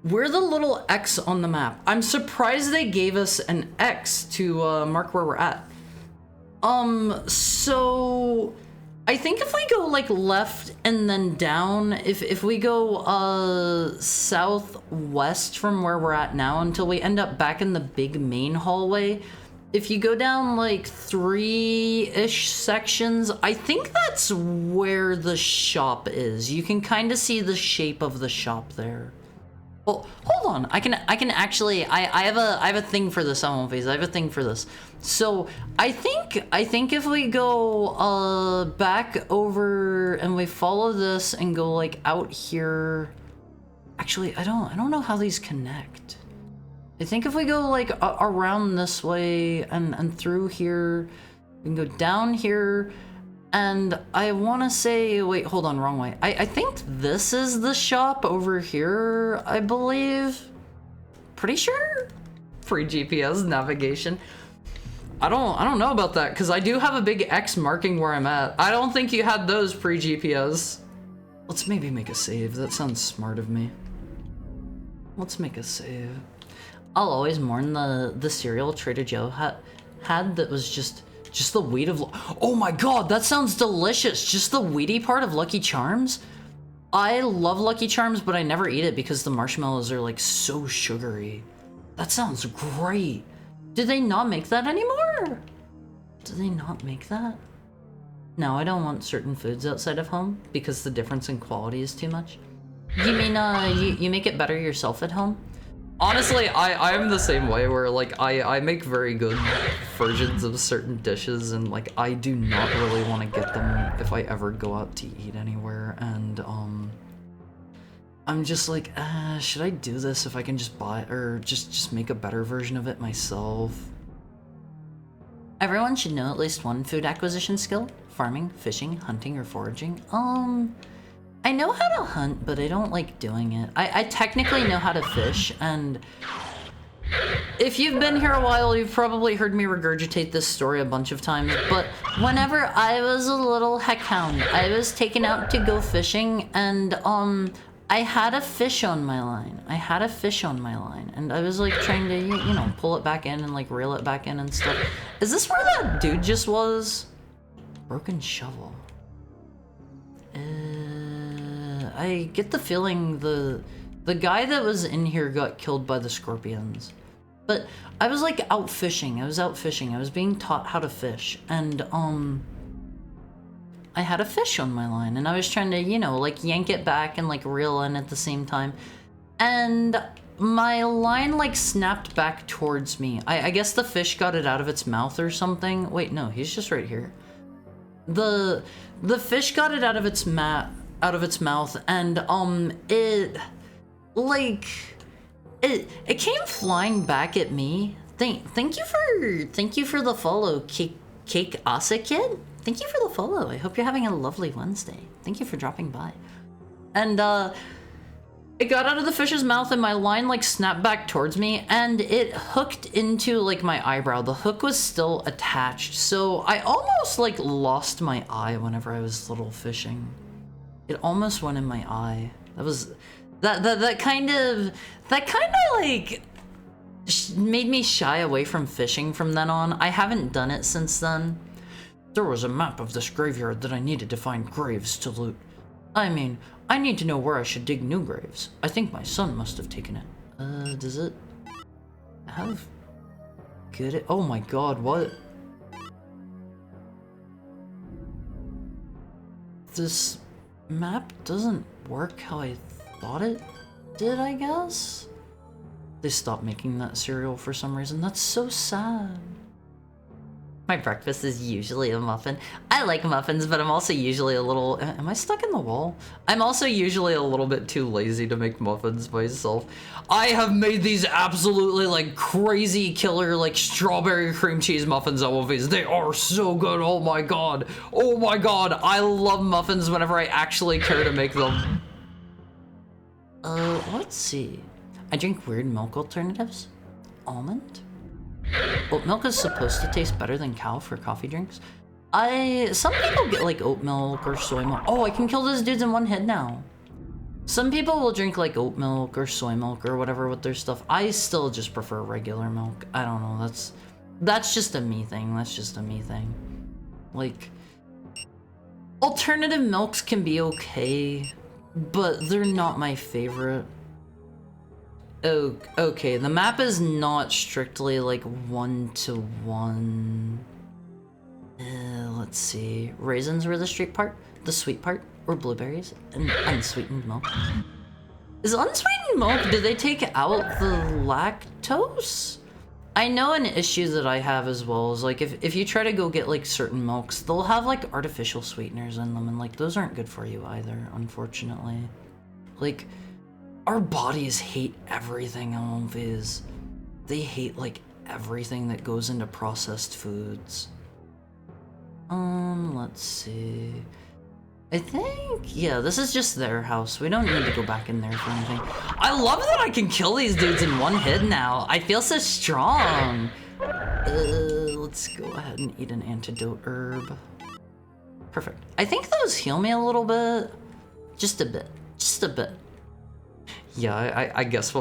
we're the little X on the map. I'm surprised they gave us an X to mark where we're at. So... I think if we go like left and then down, if we go southwest from where we're at now until we end up back in the big main hallway, if you go down like 3-ish sections, I think that's where the shop is. You can kind of see the shape of the shop there. Well, hold on. I can actually I have a thing for this on phase. I have a thing for this. So I think if we go back over and we follow this and go like out here. Actually, I don't know how these connect. I think if we go like around this way and through here, we can go down here. And I want to say, wait, hold on, wrong way. I think this is the shop over here, I believe. Pretty sure? Free GPS navigation. I don't know about that, because I do have a big X marking where I'm at. I don't think you had those pre-GPS. Let's maybe make a save. That sounds smart of me. Let's make a save. I'll always mourn the cereal Trader Joe had that was just the wheat of... Oh my god, that sounds delicious! Just the wheaty part of Lucky Charms? I love Lucky Charms, but I never eat it because the marshmallows are like so sugary. That sounds great! Do they not make that anymore? Do they not make that? No, I don't want certain foods outside of home because the difference in quality is too much. You mean you make it better yourself at home? Honestly, I'm the same way where like I make very good versions of certain dishes, and like I do not really want to get them if I ever go out to eat anywhere, and I'm just like, should I do this if I can just buy or just make a better version of it myself? Everyone should know at least one food acquisition skill: farming, fishing, hunting, or foraging. I know how to hunt, but I don't like doing it. I technically know how to fish, and if you've been here a while, you've probably heard me regurgitate this story a bunch of times, but whenever I was a little heckhound, I was taken out to go fishing, and I had a fish on my line. And I was like trying to, you know, pull it back in and like reel it back in and stuff. Is this where that dude just was? Broken shovel. I get the feeling the guy that was in here got killed by the scorpions. But I was like out fishing. I was being taught how to fish, and I had a fish on my line, and I was trying to, you know, like yank it back and like reel in at the same time. And my line like snapped back towards me. I guess the fish got it out of its mouth or something. Wait, no, he's just right here. the fish got it out of its mouth, and it like it came flying back at me. Thank you for the follow, Cake Asa Kid. Thank you for the follow. I hope you're having a lovely Wednesday. Thank you for dropping by. And it got out of the fish's mouth, and my line like snapped back towards me, and it hooked into like my eyebrow. The hook was still attached, so I almost like lost my eye whenever I was little fishing. It almost went in my eye. That kind of like made me shy away from fishing from then on. I haven't done it since then. There was a map of this graveyard that I needed to find graves to loot. I mean, I need to know where I should dig new graves. I think my son must have taken it. Does it have good? Oh my god, what? This map doesn't work how I thought it did, I guess? They stopped making that cereal for some reason. That's so sad. My breakfast is usually a muffin. I like muffins, but I'm also usually a little... Am I stuck in the wall? I'm also usually a little bit too lazy to make muffins myself. I have made these absolutely like crazy killer like strawberry cream cheese muffins at Wolfies. They are so good. Oh my god. Oh my god. I love muffins whenever I actually care to make them. Let's see. I drink weird milk alternatives. Almond? Oat milk is supposed to taste better than cow for coffee drinks. Some people get like oat milk or soy milk. Oh, I can kill those dudes in one hit now. Some people will drink like oat milk or soy milk or whatever with their stuff. I still just prefer regular milk. I don't know, that's just a me thing. That's just a me thing. Like, alternative milks can be okay, but they're not my favorite. Oh, okay, the map is not strictly like 1-to-1. Let's see. Raisins were the sweet part, or blueberries, and unsweetened milk. Is unsweetened milk, do they take out the lactose? I know an issue that I have as well is like if you try to go get like certain milks, they'll have like artificial sweeteners in them, and like those aren't good for you either, unfortunately. Like, our bodies hate everything on Viz. They hate like everything that goes into processed foods. Let's see. I think, yeah, this is just their house. We don't need to go back in there for anything. I love that I can kill these dudes in one hit now. I feel so strong. Let's go ahead and eat an antidote herb. Perfect. I think those heal me a little bit. Just a bit. Just a bit. Yeah, I guess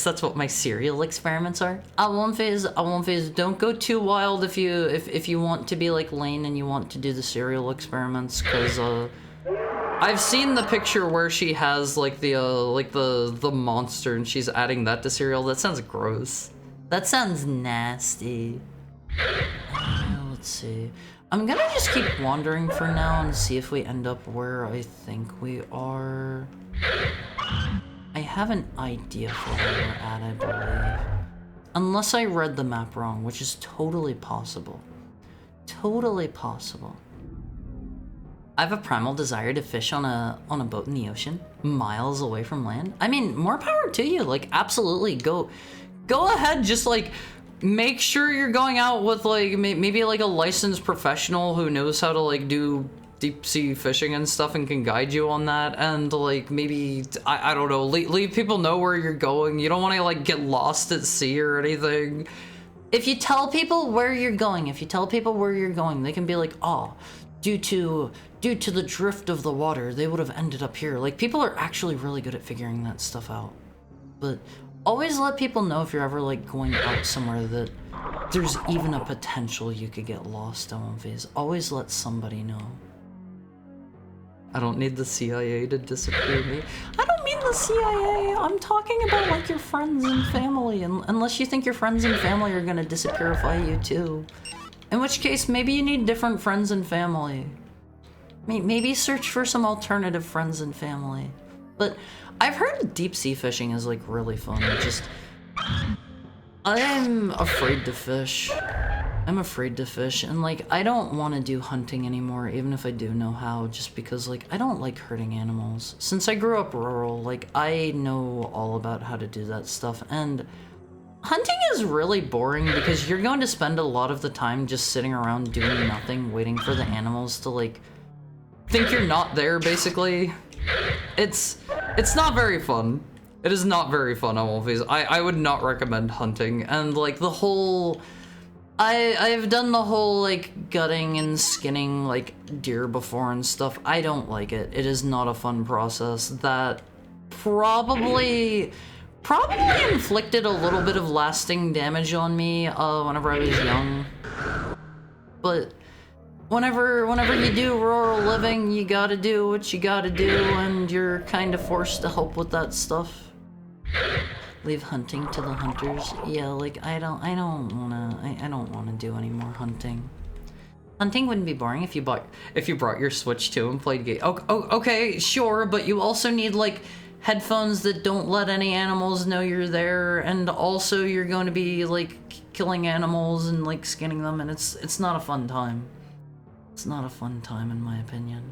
that's what my cereal experiments are. I won't phase. Don't go too wild if you want to be like Lane and you want to do the cereal experiments, because I've seen the picture where she has like the monster and she's adding that to cereal. That sounds gross. That sounds nasty. Let's see. I'm gonna just keep wandering for now and see if we end up where I think we are. I have an idea for where we're at, I believe. Unless I read the map wrong, which is totally possible. Totally possible. I have a primal desire to fish on a boat in the ocean, miles away from land. I mean, more power to you. Like, absolutely, go ahead. Just like, make sure you're going out with like maybe like a licensed professional who knows how to like do deep sea fishing and stuff and can guide you on that, and like maybe I don't know, leave people know where you're going. You don't want to like get lost at sea or anything. If you tell people where you're going, they can be like, oh, due to the drift of the water, they would have ended up here. Like, people are actually really good at figuring that stuff out. But always let people know if you're ever like going out somewhere that there's even a potential you could get lost on phase. Always let somebody know. I don't need the CIA to disappear me. I don't mean the CIA. I'm talking about like your friends and family, unless you think your friends and family are gonna disappearify you too. In which case, maybe you need different friends and family. Maybe search for some alternative friends and family. But I've heard deep sea fishing is like really fun. I'm afraid to fish. I'm afraid to fish, and like, I don't want to do hunting anymore, even if I do know how, just because like, I don't like hurting animals. Since I grew up rural, like, I know all about how to do that stuff, and hunting is really boring because you're going to spend a lot of the time just sitting around doing nothing, waiting for the animals to like, think you're not there, basically. It's not very fun. It is not very fun, I won't face. I would not recommend hunting, and like, the whole... I've done the whole, like, gutting and skinning, like, deer before and stuff. I don't like it. It is not a fun process. That probably inflicted a little bit of lasting damage on me, whenever I was young. But whenever you do rural living, you gotta do what you gotta do, and you're kind of forced to help with that stuff. Leave hunting to the hunters. Yeah, like, I don't wanna do any more hunting. Hunting wouldn't be boring if you brought your Switch too and played game. Okay, sure, but you also need like headphones that don't let any animals know you're there, and also you're going to be like killing animals and like skinning them, and it's not a fun time. It's not a fun time in my opinion.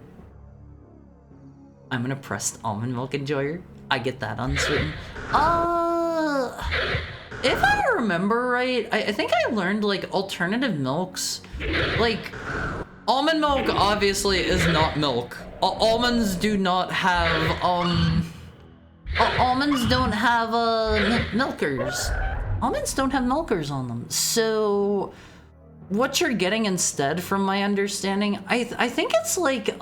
I'm an oppressed almond milk enjoyer. I get that unsweetened. If I remember right, I think I learned like alternative milks. Like, almond milk obviously is not milk. Almonds do not have, almonds don't have, milkers. Almonds don't have milkers on them. So, what you're getting instead, from my understanding, I think it's like,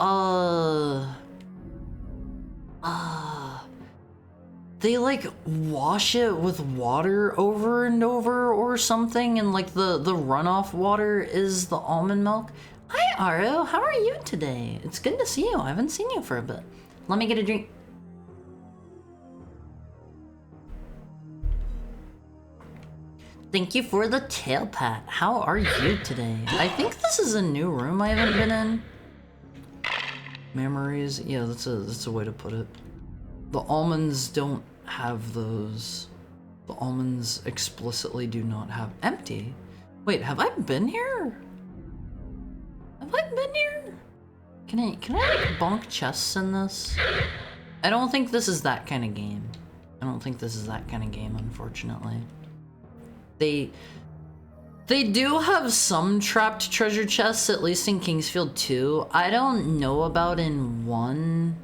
they like wash it with water over and over or something, and like the runoff water is the almond milk. Hi Aro, how are you today? It's good to see you. I haven't seen you for a bit. Let me get a drink. Thank you for the tail pat. How are you today? I think this is a new room I haven't been in. Memories, yeah, that's a way to put it. The almonds don't have those. The almonds explicitly do not have empty. Wait, have I been here? Have I been here? Can I like bonk chests in this? I don't think this is that kind of game. I don't think this is that kind of game, unfortunately. They do have some trapped treasure chests, at least in Kingsfield 2. I don't know about in 1.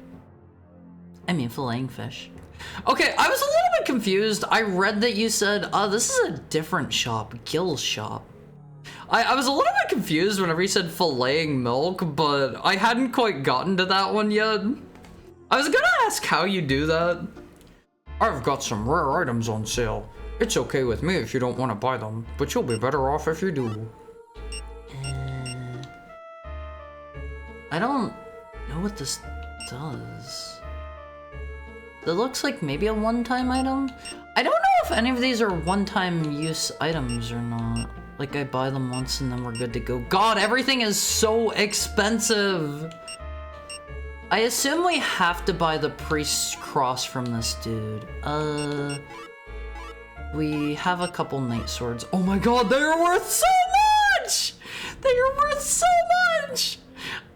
I mean, filleting fish. Okay, I was a little bit confused. I read that you said, this is a different shop, Gil's shop. I was a little bit confused whenever you said filleting milk, but I hadn't quite gotten to that one yet. I was gonna ask how you do that. I've got some rare items on sale. It's okay with me if you don't want to buy them, but you'll be better off if you do. I don't know what this does. It looks like maybe a one-time item. I don't know if any of these are one-time use items or not. Like, I buy them once and then we're good to go. God, everything is so expensive! I assume we have to buy the priest's cross from this dude. We have a couple knight swords. Oh my god, they are worth so much! They are worth so much!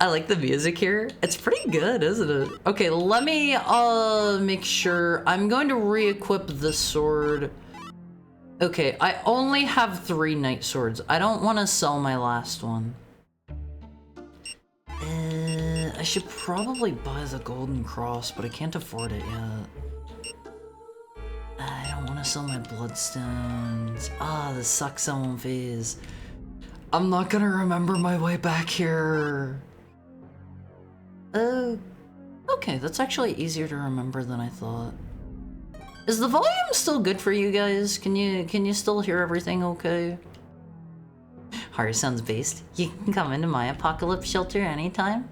I like the music here. It's pretty good, isn't it? Okay, let me make sure. I'm going to re-equip this sword. Okay, I only have 3 knight swords. I don't want to sell my last one. I should probably buy the golden cross, but I can't afford it yet. I don't want to sell my bloodstones. This sucks on phase. I'm not gonna remember my way back here. Okay, that's actually easier to remember than I thought. Is the volume still good for you guys? Can you still hear everything okay? Haru sounds based. You can come into my apocalypse shelter anytime.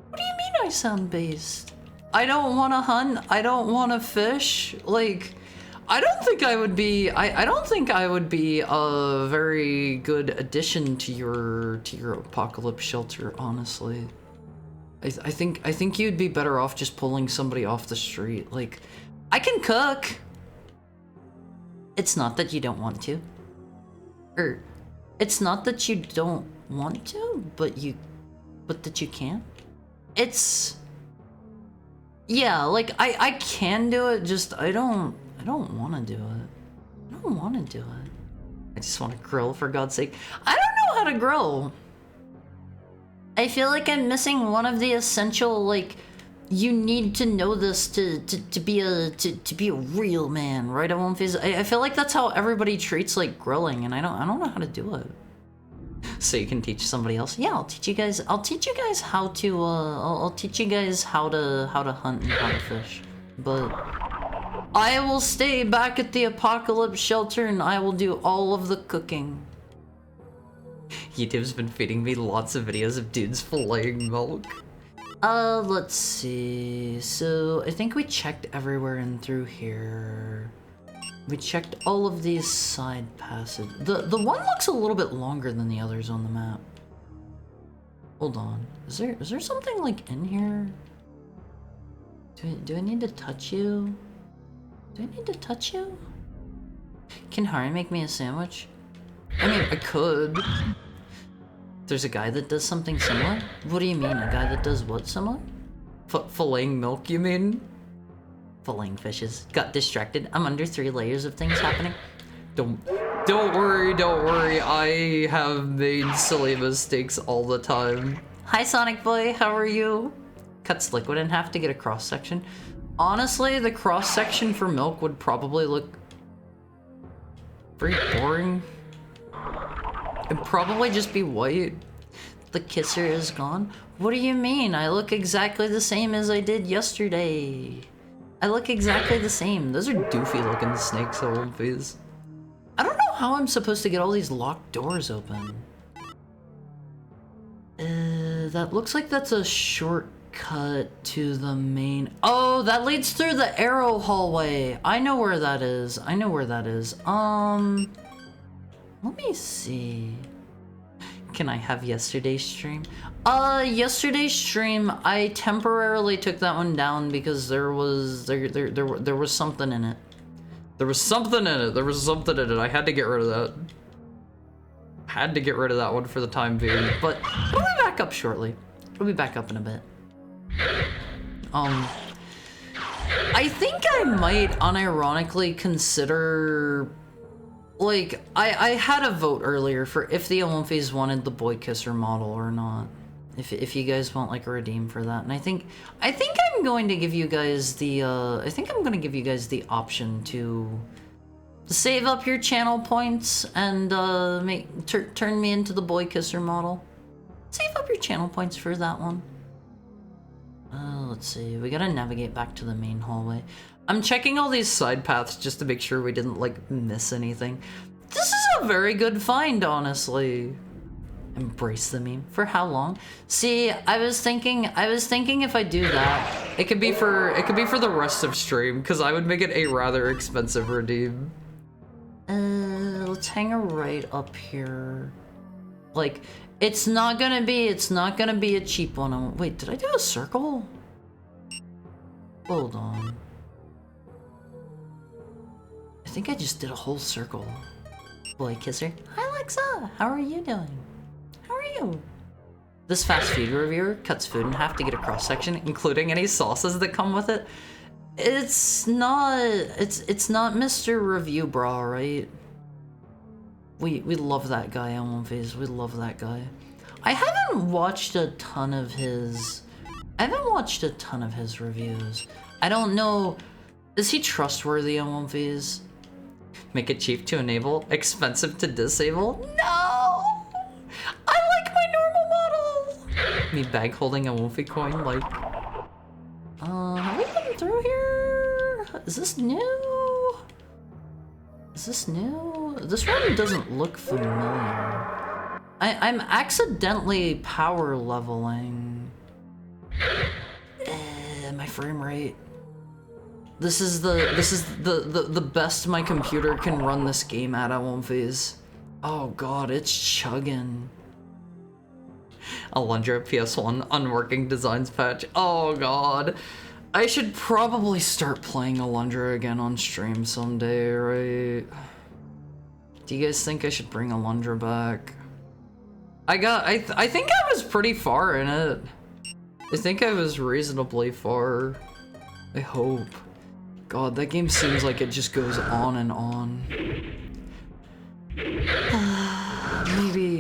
What do you mean I sound based? I don't want to hunt. I don't want to fish. Like, I don't think I would be. I don't think I would be a very good addition to your apocalypse shelter, honestly. I think you'd be better off just pulling somebody off the street. Like, I can cook. It's not that you don't want to. It's not that you don't want to, but that you can't. It's... Yeah, like, I can do it, just I don't want to do it. I don't want to do it. I just want to grill, for God's sake. I don't know how to grill. I feel like I'm missing one of the essential, like, you need to know this to be a real man, right? I feel like that's how everybody treats, like, grilling, and I don't know how to do it. So you can teach somebody else. Yeah, I'll teach you guys how to I'll teach you guys how to hunt and how to fish. But I will stay back at the apocalypse shelter and I will do all of the cooking. YouTube's been feeding me lots of videos of dudes filleting milk. Let's see. So I think we checked everywhere and through here. We checked all of these side passages. The one looks a little bit longer than the others on the map. Hold on. Is there something like in here? Do I need to touch you? Do I need to touch you? Can Hari make me a sandwich? I mean, I could. There's a guy that does something similar? What do you mean, a guy that does what similar? Filleting milk, you mean? Filleting fishes. Got distracted. I'm under 3 layers of things happening. Don't worry. I have made silly mistakes all the time. Hi, Sonic Boy. How are you? Cuts liquid in half to get a cross section. Honestly, the cross section for milk would probably look very boring. It'd probably just be white. The kisser is gone. What do you mean? I look exactly the same as I did yesterday. I look exactly the same. Those are doofy looking snakes, Olympies. I don't know how I'm supposed to get all these locked doors open. That looks like that's a shortcut to the main... Oh, that leads through the arrow hallway. I know where that is. Let me see. Can I have yesterday's stream? Yesterday's stream, I temporarily took that one down because there was something in it. There was something in it. I had to get rid of that. Had to get rid of that one for the time being. But it'll be back up shortly. It'll be back up in a bit. I think I might unironically consider... Like, I had a vote earlier for if the Olympians wanted the boy kisser model or not. If you guys want like a redeem for that, and I think I'm going to give you guys the option to save up your channel points and turn me into the boy kisser model. Save up your channel points for that one. Let's see. We gotta navigate back to the main hallway. I'm checking all these side paths just to make sure we didn't like miss anything. This is a very good find, honestly. Embrace the meme. For how long? See, I was thinking if I do that, it could be for the rest of stream, because I would make it a rather expensive redeem. Let's hang a right up here. Like, it's not gonna be a cheap one. Wait, did I do a circle? Hold on. I think I just did a whole circle. Boy kisser. Hi, Alexa. How are you doing? How are you? This fast food reviewer cuts food in half to get a cross section, including any sauces that come with it. It's not Mr. Review Bra, right? We love that guy on One Phase. We love that guy. I haven't watched a ton of his reviews. I don't know. Is he trustworthy on One Phase? Make it cheap to enable, expensive to disable? No! I like my normal model! Me bag holding a Wolfie coin, like... have we been through here? Is this new? This one doesn't look familiar. I'm accidentally power leveling. My frame rate. This is the best my computer can run this game at One Phase. Oh god, it's chugging. Alundra PS1 unworking designs patch. Oh god. I should probably start playing Alundra again on stream someday, right? Do you guys think I should bring Alundra back? I think I was pretty far in it. I think I was reasonably far. I hope. God, that game seems like it just goes on and on.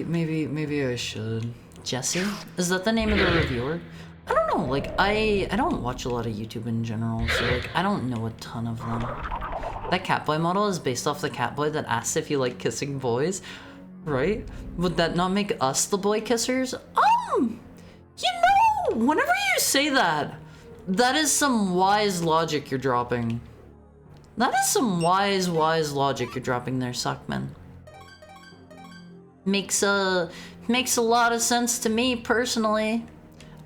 Maybe I should. Jesse? Is that the name of the reviewer? I don't know, like, I don't watch a lot of YouTube in general, so, like, I don't know a ton of them. That Catboy model is based off the Catboy that asks if you like kissing boys, right? Would that not make us the boy kissers? You know, whenever you say that, that is some wise logic you're dropping. That is some wise logic you're dropping there, Suckman. Makes a lot of sense to me, personally.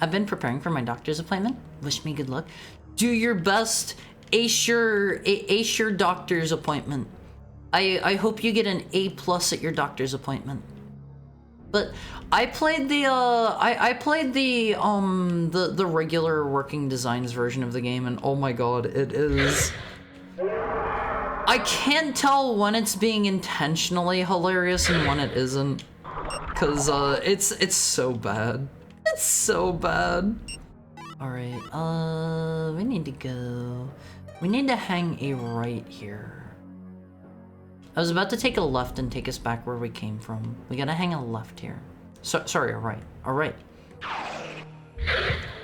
I've been preparing for my doctor's appointment. Wish me good luck. Do your best. Ace your doctor's appointment. I hope you get an A+ at your doctor's appointment. But I played the the regular working designs version of the game, and oh my god, it is. I can't tell when it's being intentionally hilarious and when it isn't, cause it's so bad. It's so bad. All right, we need to go. We need to hang a right here. I was about to take a left and take us back where we came from. We gotta hang a left here. Sorry, a right. A right.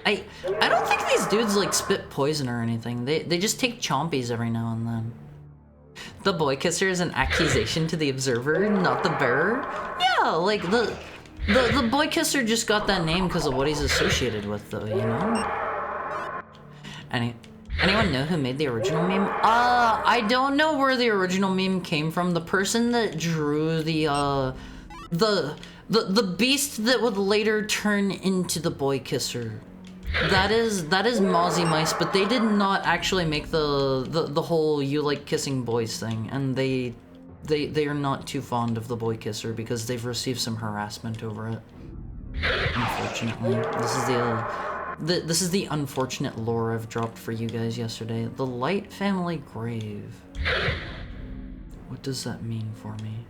I don't think these dudes like spit poison or anything. They just take chompies every now and then. The boy kisser is an accusation to the observer, not the bearer. Yeah, like the boy kisser just got that name because of what he's associated with, though, you know. Anyone know who made the original meme? I don't know where the original meme came from. The person that drew the beast that would later turn into the boy kisser. That is Mozzie Mice, but they did not actually make the whole you like kissing boys thing, and they are not too fond of the boy kisser because they've received some harassment over it. Unfortunately, this is the unfortunate lore I've dropped for you guys yesterday. The Light family grave. What does that mean for me?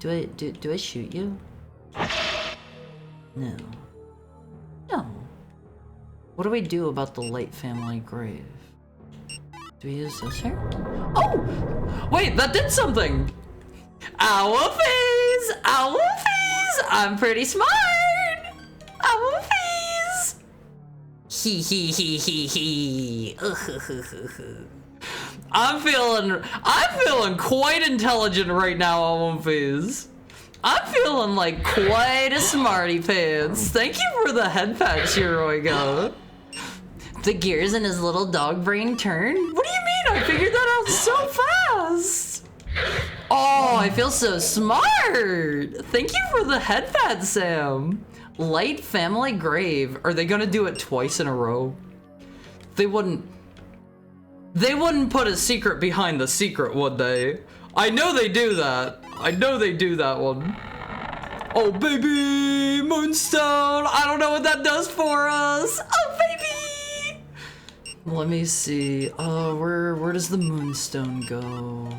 Do I shoot you? No. No. What do we do about the Light family grave? Do we use this here? Oh! Wait, that did something! Owl face! Owl face! I'm pretty smart! Owl face! Hee hee hee hee hee. I'm feeling quite intelligent right now, Owl face. I'm feeling like quite a smarty pants. Thank you for the head pat, Shiroiga. The gears in his little dog brain turn? What do you mean? I figured that out so fast. Oh, I feel so smart. Thank you for the head pat, Sam. Light family grave. Are they gonna do it twice in a row? They wouldn't put a secret behind the secret, would they? I know they do that. I know they do that one. Oh, baby, Moonstone. I don't know what that does for us. Oh, baby. Let me see. Where does the Moonstone go?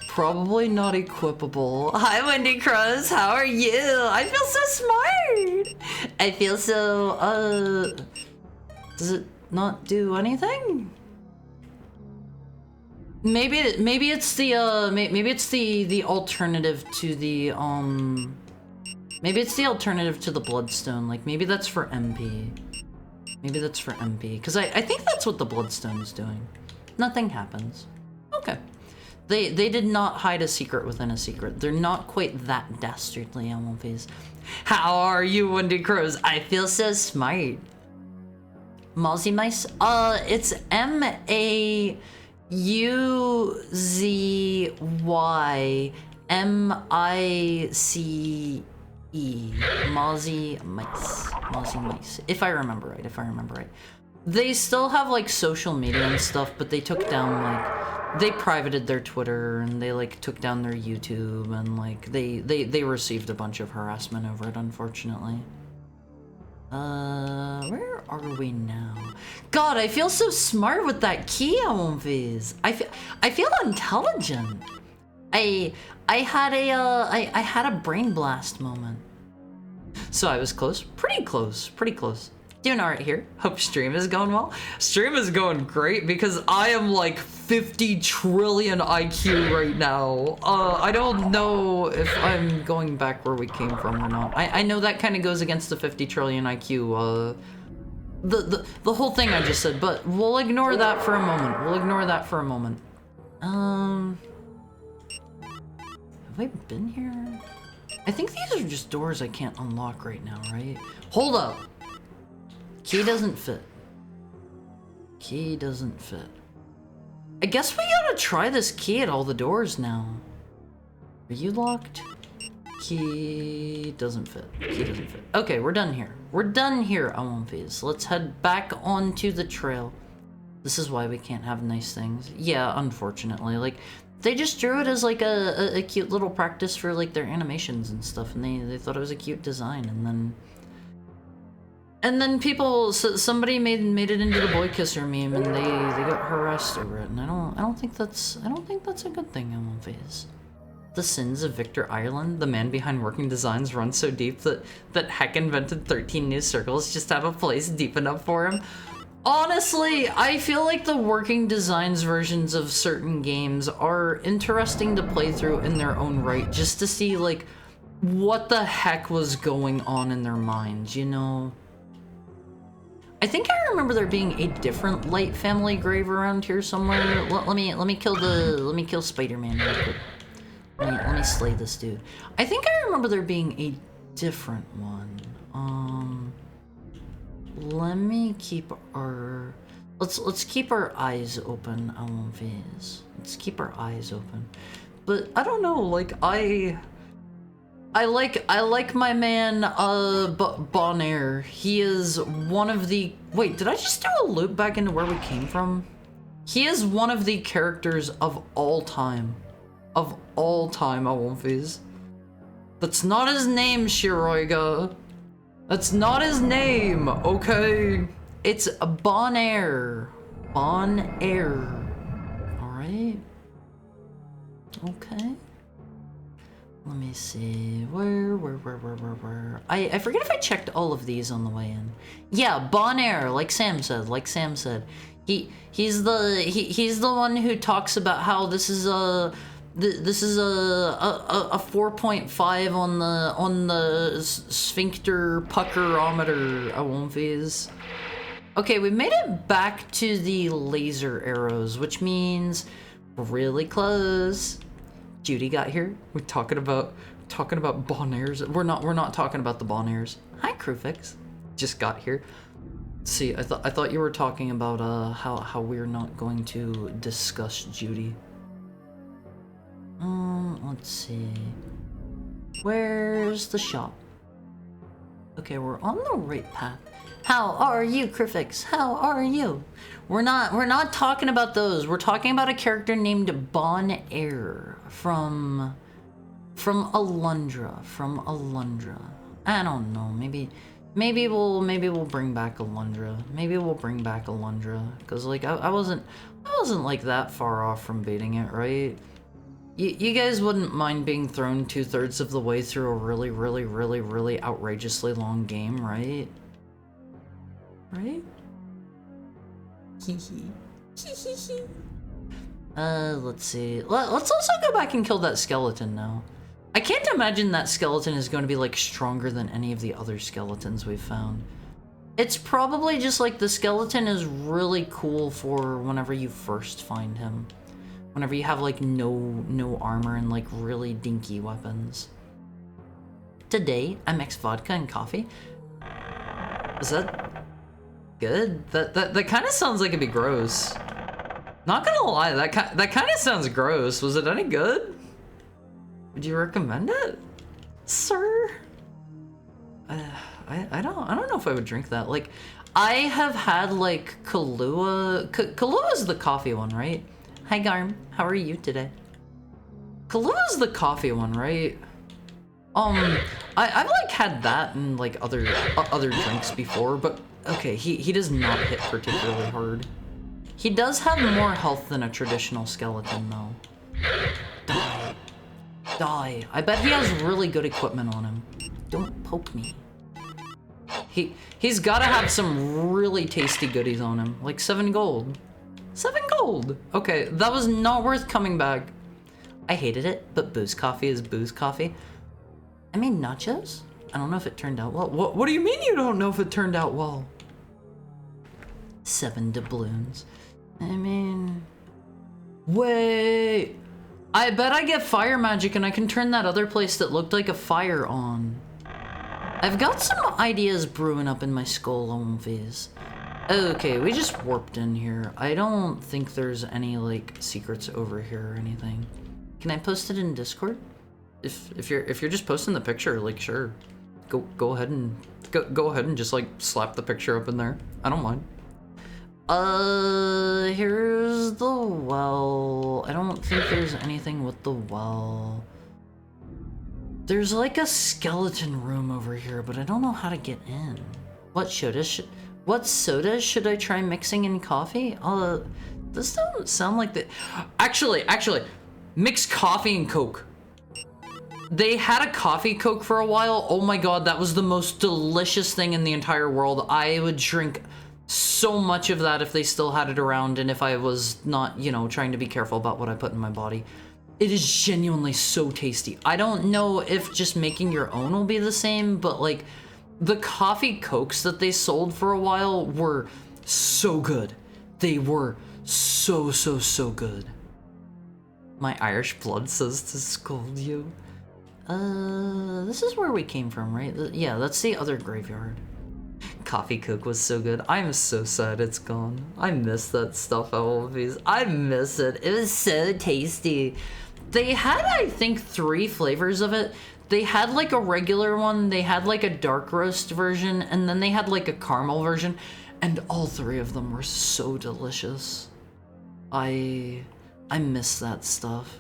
Probably not equipable. Hi, Wendy Cruz. How are you? I feel so smart. I feel so, does it not do anything? Maybe it's the alternative to the maybe it's the alternative to the Bloodstone. Like maybe that's for MP. Maybe that's for MP because I think that's what the Bloodstone is doing. Nothing happens. Okay. They did not hide a secret within a secret. They're not quite that dastardly, MLPs. How are you, Wendy Cruz? I feel so smart. Mozzie Mice? It's MAUZYMICE. Mozzie Mice. Mozzie Mice. If I remember right. They still have like social media and stuff, but they took down like they privated their Twitter and they like took down their YouTube and like they received a bunch of harassment over it, unfortunately. Where are we now? God, I feel so smart with that key, Omviz. I feel intelligent. I had a brain blast moment. So I was close, pretty close. Doing alright here. Hope stream is going well. Stream is going great because I am like 50 trillion IQ right now. I don't know if I'm going back where we came from or not. I know that kind of goes against the 50 trillion IQ, the whole thing I just said, but we'll ignore that for a moment. Have I been here? I think these are just doors I can't unlock right now, right? Hold up. Key doesn't fit. I guess we gotta try this key at all the doors now. Are you locked? Key doesn't fit. Okay, we're done here. Omphis. Let's head back onto the trail. This is why we can't have nice things. Yeah, unfortunately. Like, they just drew it as like a cute little practice for like their animations and stuff, and they thought it was a cute design, and then people, somebody made it into the boy kisser meme, and they got harassed over it, and I don't think that's a good thing, Omphis. The sins of Victor Ireland, the man behind working designs, run so deep that Heck invented 13 new circles just to have a place deep enough for him. Honestly, I feel like the working designs versions of certain games are interesting to play through in their own right, just to see, like, what the heck was going on in their minds, you know? I think I remember there being a different Light family grave around here somewhere. Let me kill Spider-Man real quick. Let me slay this dude. I think I remember there being a different one. Let me keep our... Let's keep our eyes open, Omphis. Let's keep our eyes open. But I don't know, like, I like my man, Bonaire. He is one of the... Wait, did I just do a loop back into where we came from? He is one of the characters of all time. Omphis. That's not his name, Shiroiga. That's not his name, okay? It's Bonaire. Alright. Okay. Let me see. Where? I forget if I checked all of these on the way in. Yeah, Bonaire, like Sam said. He's the one who talks about how this is a 4.5 on the sphincter puckerometer, Omphis. Okay, we made it back to the laser arrows, which means we're really close. Judy got here. We're talking about Bonairs. We're not talking about the Bonairs. Hi, Crewfix. Just got here. See, I thought you were talking about how we're not going to discuss Judy. Let's see. Where's the shop? Okay, we're on the right path. How are you, Crewfix? How are you? We're not talking about those. We're talking about a character named Bonaire from Alundra. I don't know. Maybe we'll bring back Alundra. Cause like I wasn't like that far off from beating it, right? You guys wouldn't mind being thrown 2/3 of the way through a really outrageously long game, right? Right? Let's see. Let's also go back and kill that skeleton now. I can't imagine that skeleton is going to be like stronger than any of the other skeletons we've found. It's probably just like the skeleton is really cool for whenever you first find him. Whenever you have like no armor and like really dinky weapons. Today I mixed vodka and coffee. Is that good? That kind of sounds like it'd be gross. Not gonna lie, that kind of sounds gross. Was it any good? Would you recommend it, sir? I don't know if I would drink that. Like, I have had like Kahlua. Kahlua is the coffee one, right? Hi Garm, how are you today? Kahlua is the coffee one, right? I've like had that and like other drinks before, but okay, he does not hit particularly hard. He does have more health than a traditional skeleton though. Die. die. I bet he has really good equipment on him. Don't poke me. He's gotta have some really tasty goodies on him. Like 7 gold. 7 gold! Okay, that was not worth coming back. I hated it, but booze coffee is booze coffee. I made nachos? I don't know if it turned out well. What do you mean you don't know if it turned out well? 7 doubloons. I mean... Wait! I bet I get fire magic and I can turn that other place that looked like a fire on. I've got some ideas brewing up in my skull on these. Okay, we just warped in here. I don't think there's any, like, secrets over here or anything. Can I post it in Discord? If you're just posting the picture, like, sure. Go ahead and just, like, slap the picture up in there. I don't mind. Here's the well. I don't think there's anything with the well. There's like a skeleton room over here, but I don't know how to get in. What soda should I try mixing in coffee? This doesn't sound like the... Actually, mix coffee and Coke. They had a coffee Coke for a while. Oh my god, that was the most delicious thing in the entire world. I would drink so much of that if they still had it around and if I was not, you know, trying to be careful about what I put in my body. It is genuinely so tasty. I don't know if just making your own will be the same, but like the coffee Cokes that they sold for a while were so good. They were so good. My Irish blood says to scold you. This is where we came from, right? Yeah, that's the other graveyard. Coffee Coke was so good. I'm so sad it's gone. I miss that stuff, Always. I miss it. It was so tasty. They had, I think, 3 flavors of it. They had like a regular one, they had like a dark roast version, and then they had like a caramel version, and all 3 of them were so delicious. I miss that stuff.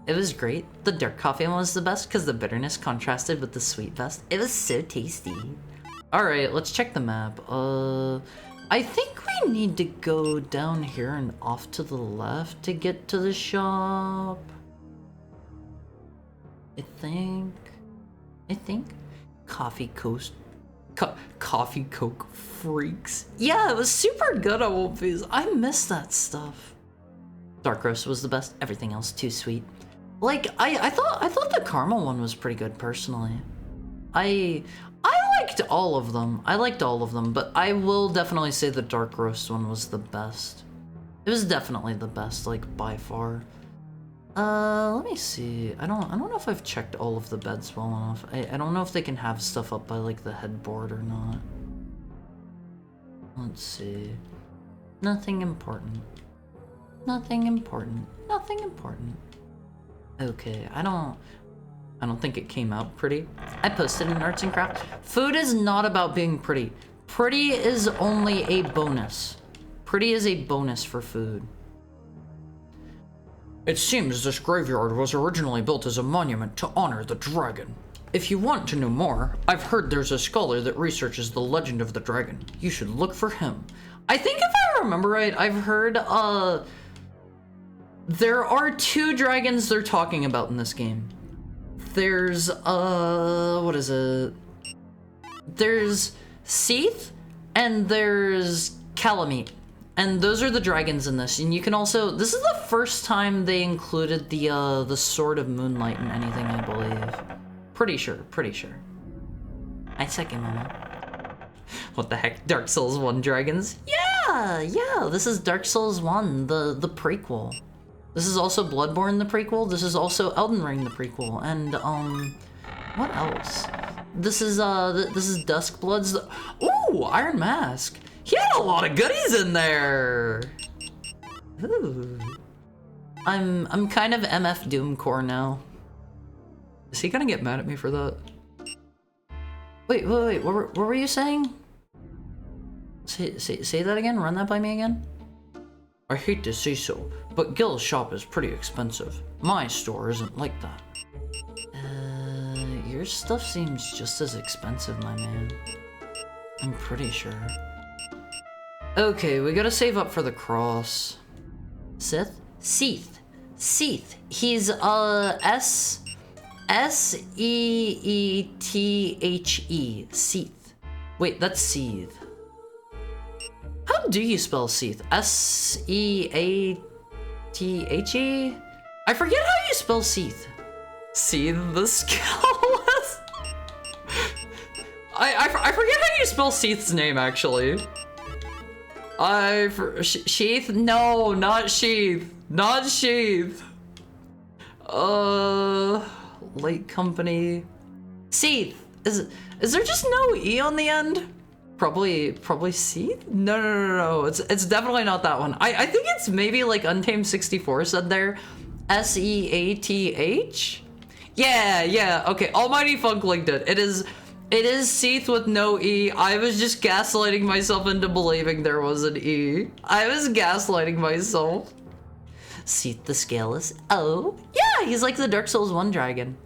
It was great. The dark coffee one was the best because the bitterness contrasted with the sweet best. It was so tasty. Alright, let's check the map. I think we need to go down here and off to the left to get to the shop. I think. Coffee Coast. Coffee Coke freaks. Yeah, it was super good on One Piece. I miss that stuff. Dark roast was the best. Everything else too sweet. Like I thought the caramel one was pretty good personally. I liked all of them. But I will definitely say the dark roast one was the best. It was definitely the best, like by far. Let me see. I don't know if I've checked all of the beds well enough. I don't know if they can have stuff up by like the headboard or not. Let's see. Nothing important. Okay, I don't think it came out pretty. I posted in arts and crafts. Food is not about being pretty. Pretty is only a bonus. Pretty is a bonus for food. It seems this graveyard was originally built as a monument to honor the dragon. If you want to know more, I've heard there's a scholar that researches the legend of the dragon. You should look for him. I think if I remember right, I've heard, there are 2 dragons they're talking about in this game. There's, what is it? There's Seath, and there's Calamite. And those are the dragons in this. And you can also, this is the first time they included the Sword of Moonlight in anything, I believe. Pretty sure. I second, Mama. What the heck? Dark Souls 1 dragons? Yeah, this is Dark Souls 1, the prequel. This is also Bloodborne, the prequel. This is also Elden Ring, the prequel. And, what else? This is Duskbloods. Ooh, Iron Mask. He had a lot of goodies in there. Ooh. I'm kind of MF Doomcore now. Is he gonna get mad at me for that? Wait, what were you saying? Say that again, run that by me again. I hate to say so, but Gil's shop is pretty expensive. My store isn't like that. Your stuff seems just as expensive, my man. I'm pretty sure. Okay, we gotta save up for the cross. Seath? Seeth. He's S-E-E-T-H-E. Seeth. Wait, that's Seeth. How do you spell Seeth? S-E-A-T-H-E? I forget how you spell Seeth. Seeth the Scaleless? I forget how you spell Seeth's name, actually. Sheath? No, not Sheath. Not Sheath. Light Company. Seeth. Is there just no E on the end? Probably Seeth? No. It's definitely not that one. I think it's maybe like Untamed 64 said there. S-E-A-T-H? Yeah, okay. Almighty Funk linked it. It is Seeth with no E. I was just gaslighting myself into believing there was an E. I was gaslighting myself. Seeth the Scaleless. Oh, yeah, he's like the Dark Souls 1 dragon.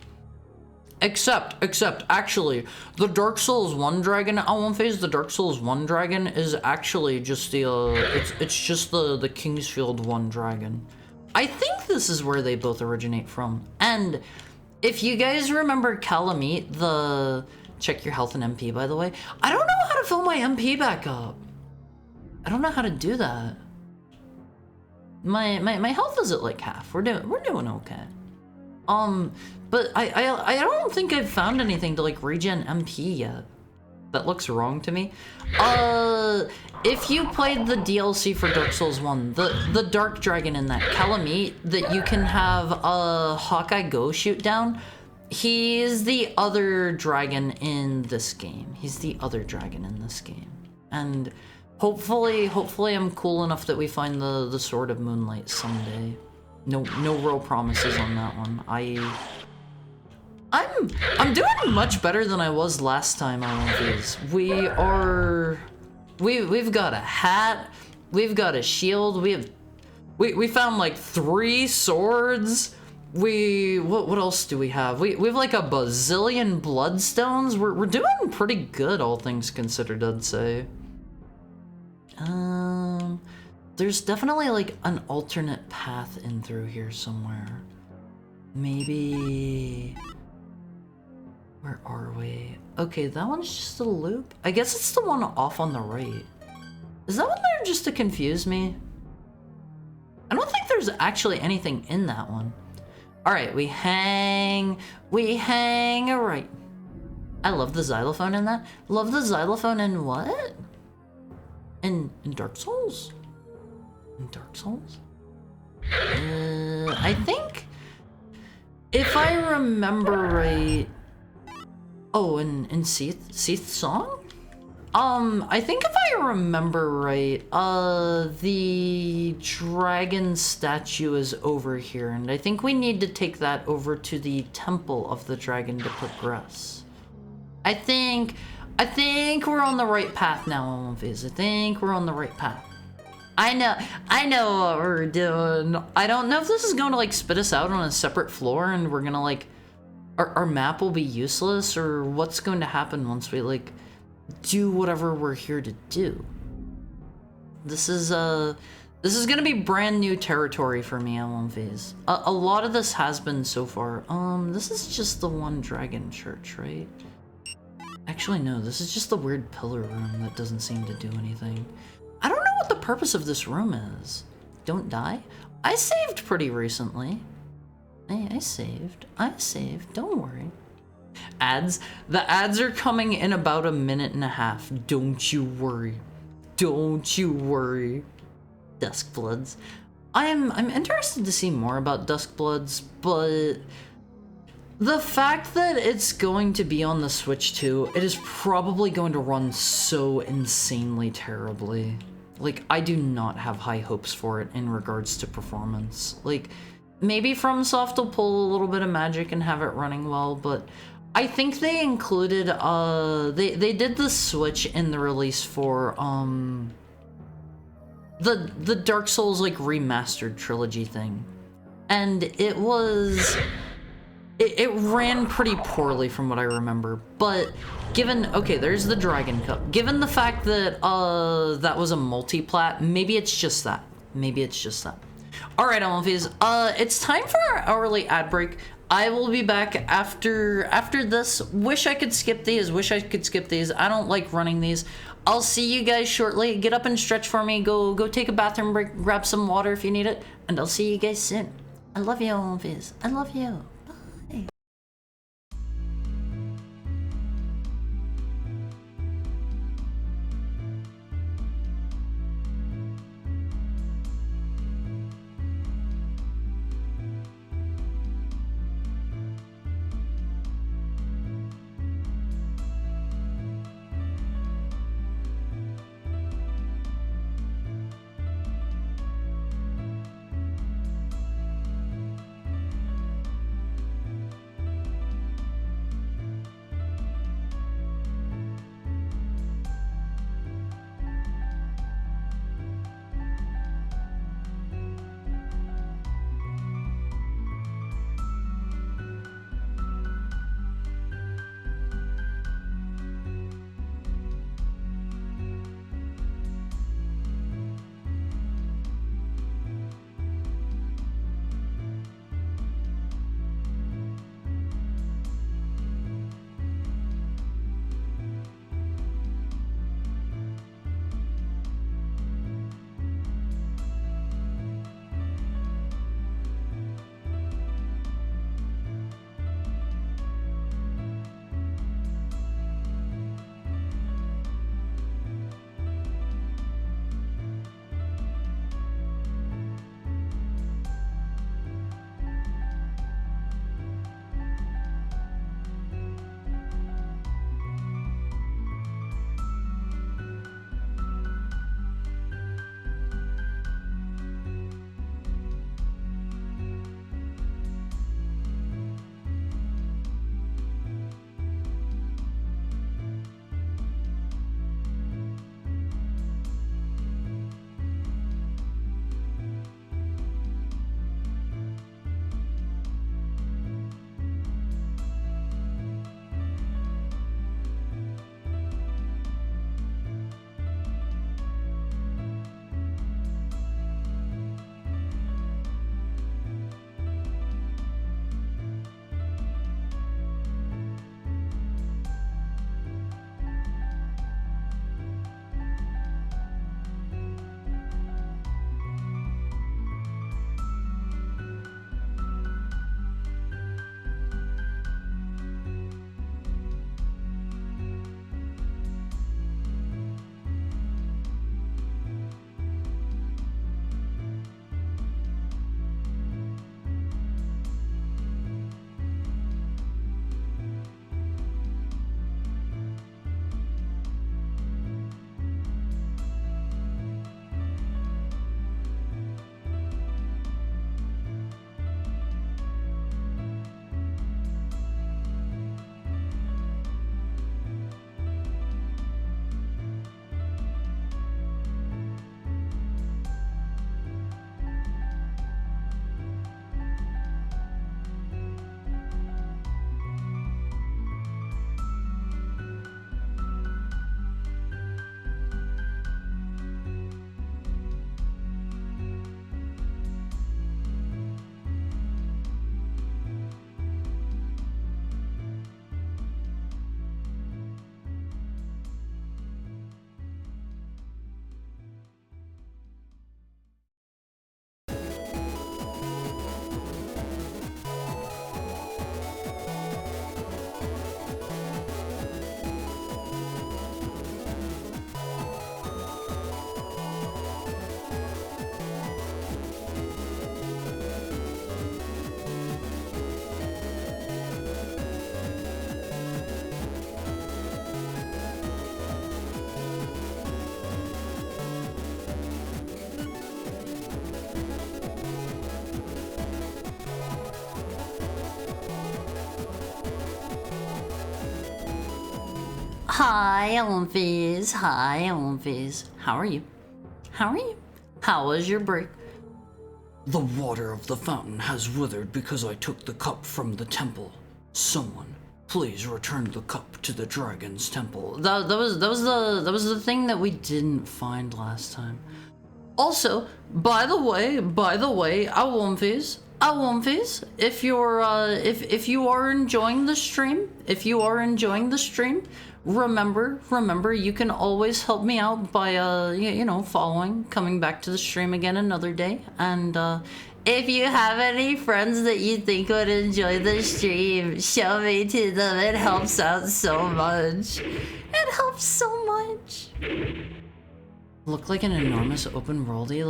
Except, actually, the Dark Souls 1 dragon, the Dark Souls 1 dragon is actually just the, it's just the Kingsfield 1 dragon. I think this is where they both originate from. And if you guys remember Calamite, the... Check your health and MP, by the way. I don't know how to fill my MP back up. I don't know how to do that. My health is at like half. We're doing okay. But I don't think I've found anything to like regen MP yet. That looks wrong to me. If you played the DLC for Dark Souls 1, the Dark Dragon in that, Calamite, that you can have Hawkeye Go shoot down, he's the other dragon in this game. And hopefully I'm cool enough that we find the Sword of Moonlight someday. No real promises on that one. I'm doing much better than I was last time on these. We've got a hat, we've got a shield, we found like 3 swords. What else do we have? We have like a bazillion bloodstones. We're doing pretty good, all things considered, I'd say. There's definitely like an alternate path in through here somewhere. Maybe... Where are we? Okay, that one's just a loop. I guess it's the one off on the right. Is that one there just to confuse me? I don't think there's actually anything in that one. Alright, we hang a right. I love the xylophone in that. Love the xylophone in what? In Dark Souls? In Dark Souls? I think, if I remember right... Oh, in Seeth's song? I think if I remember right, the dragon statue is over here, and I think we need to take that over to the Temple of the Dragon to progress. I think we're on the right path now, Olympias. I think we're on the right path. I know what we're doing. I don't know if this is going to like spit us out on a separate floor and we're gonna like, our map will be useless, or what's going to happen once we like do whatever we're here to do. This is gonna be brand new territory for me on one phase. A lot of this has been so far. This is just the one dragon church, right? Actually, no, this is just the weird pillar room that doesn't seem to do anything. I don't know what the purpose of this room is. Don't die? I saved pretty recently. I saved, don't worry. Ads? The ads are coming in about a minute and a half. Don't you worry. Don't you worry. Duskbloods. I'm interested to see more about Duskbloods, but the fact that it's going to be on the Switch too, it is probably going to run so insanely terribly. Like, I do not have high hopes for it in regards to performance. Like, maybe FromSoft will pull a little bit of magic and have it running well, but I think they included, they did the Switch in the release for, the Dark Souls, like, remastered trilogy thing. And it ran pretty poorly from what I remember, but given, okay, there's the Dragon Cup. Given the fact that, that was a multi-plat, maybe it's just that. Maybe it's just that. Alright, Elmfies, it's time for our hourly ad break. I will be back after this. Wish I could skip these, I don't like running these. I'll see you guys shortly. Get up and stretch for me. Go take a bathroom break, grab some water if you need it, and I'll see you guys soon. I love you, Elmfies. I love you. Bye. Hi, Elmfies. Hi, Elmfies. How are you? How are you? How was your break? The water of the fountain has withered because I took the cup from the temple. Someone, please return the cup to the dragon's temple. That was the thing that we didn't find last time. Also, by the way, Awomfies, if you're if you are enjoying the stream, remember you can always help me out by you know, following, coming back to the stream again another day, and if you have any friends that you think would enjoy the stream, show me to them. It helps out so much. It helps so much. Look like an enormous open worldy,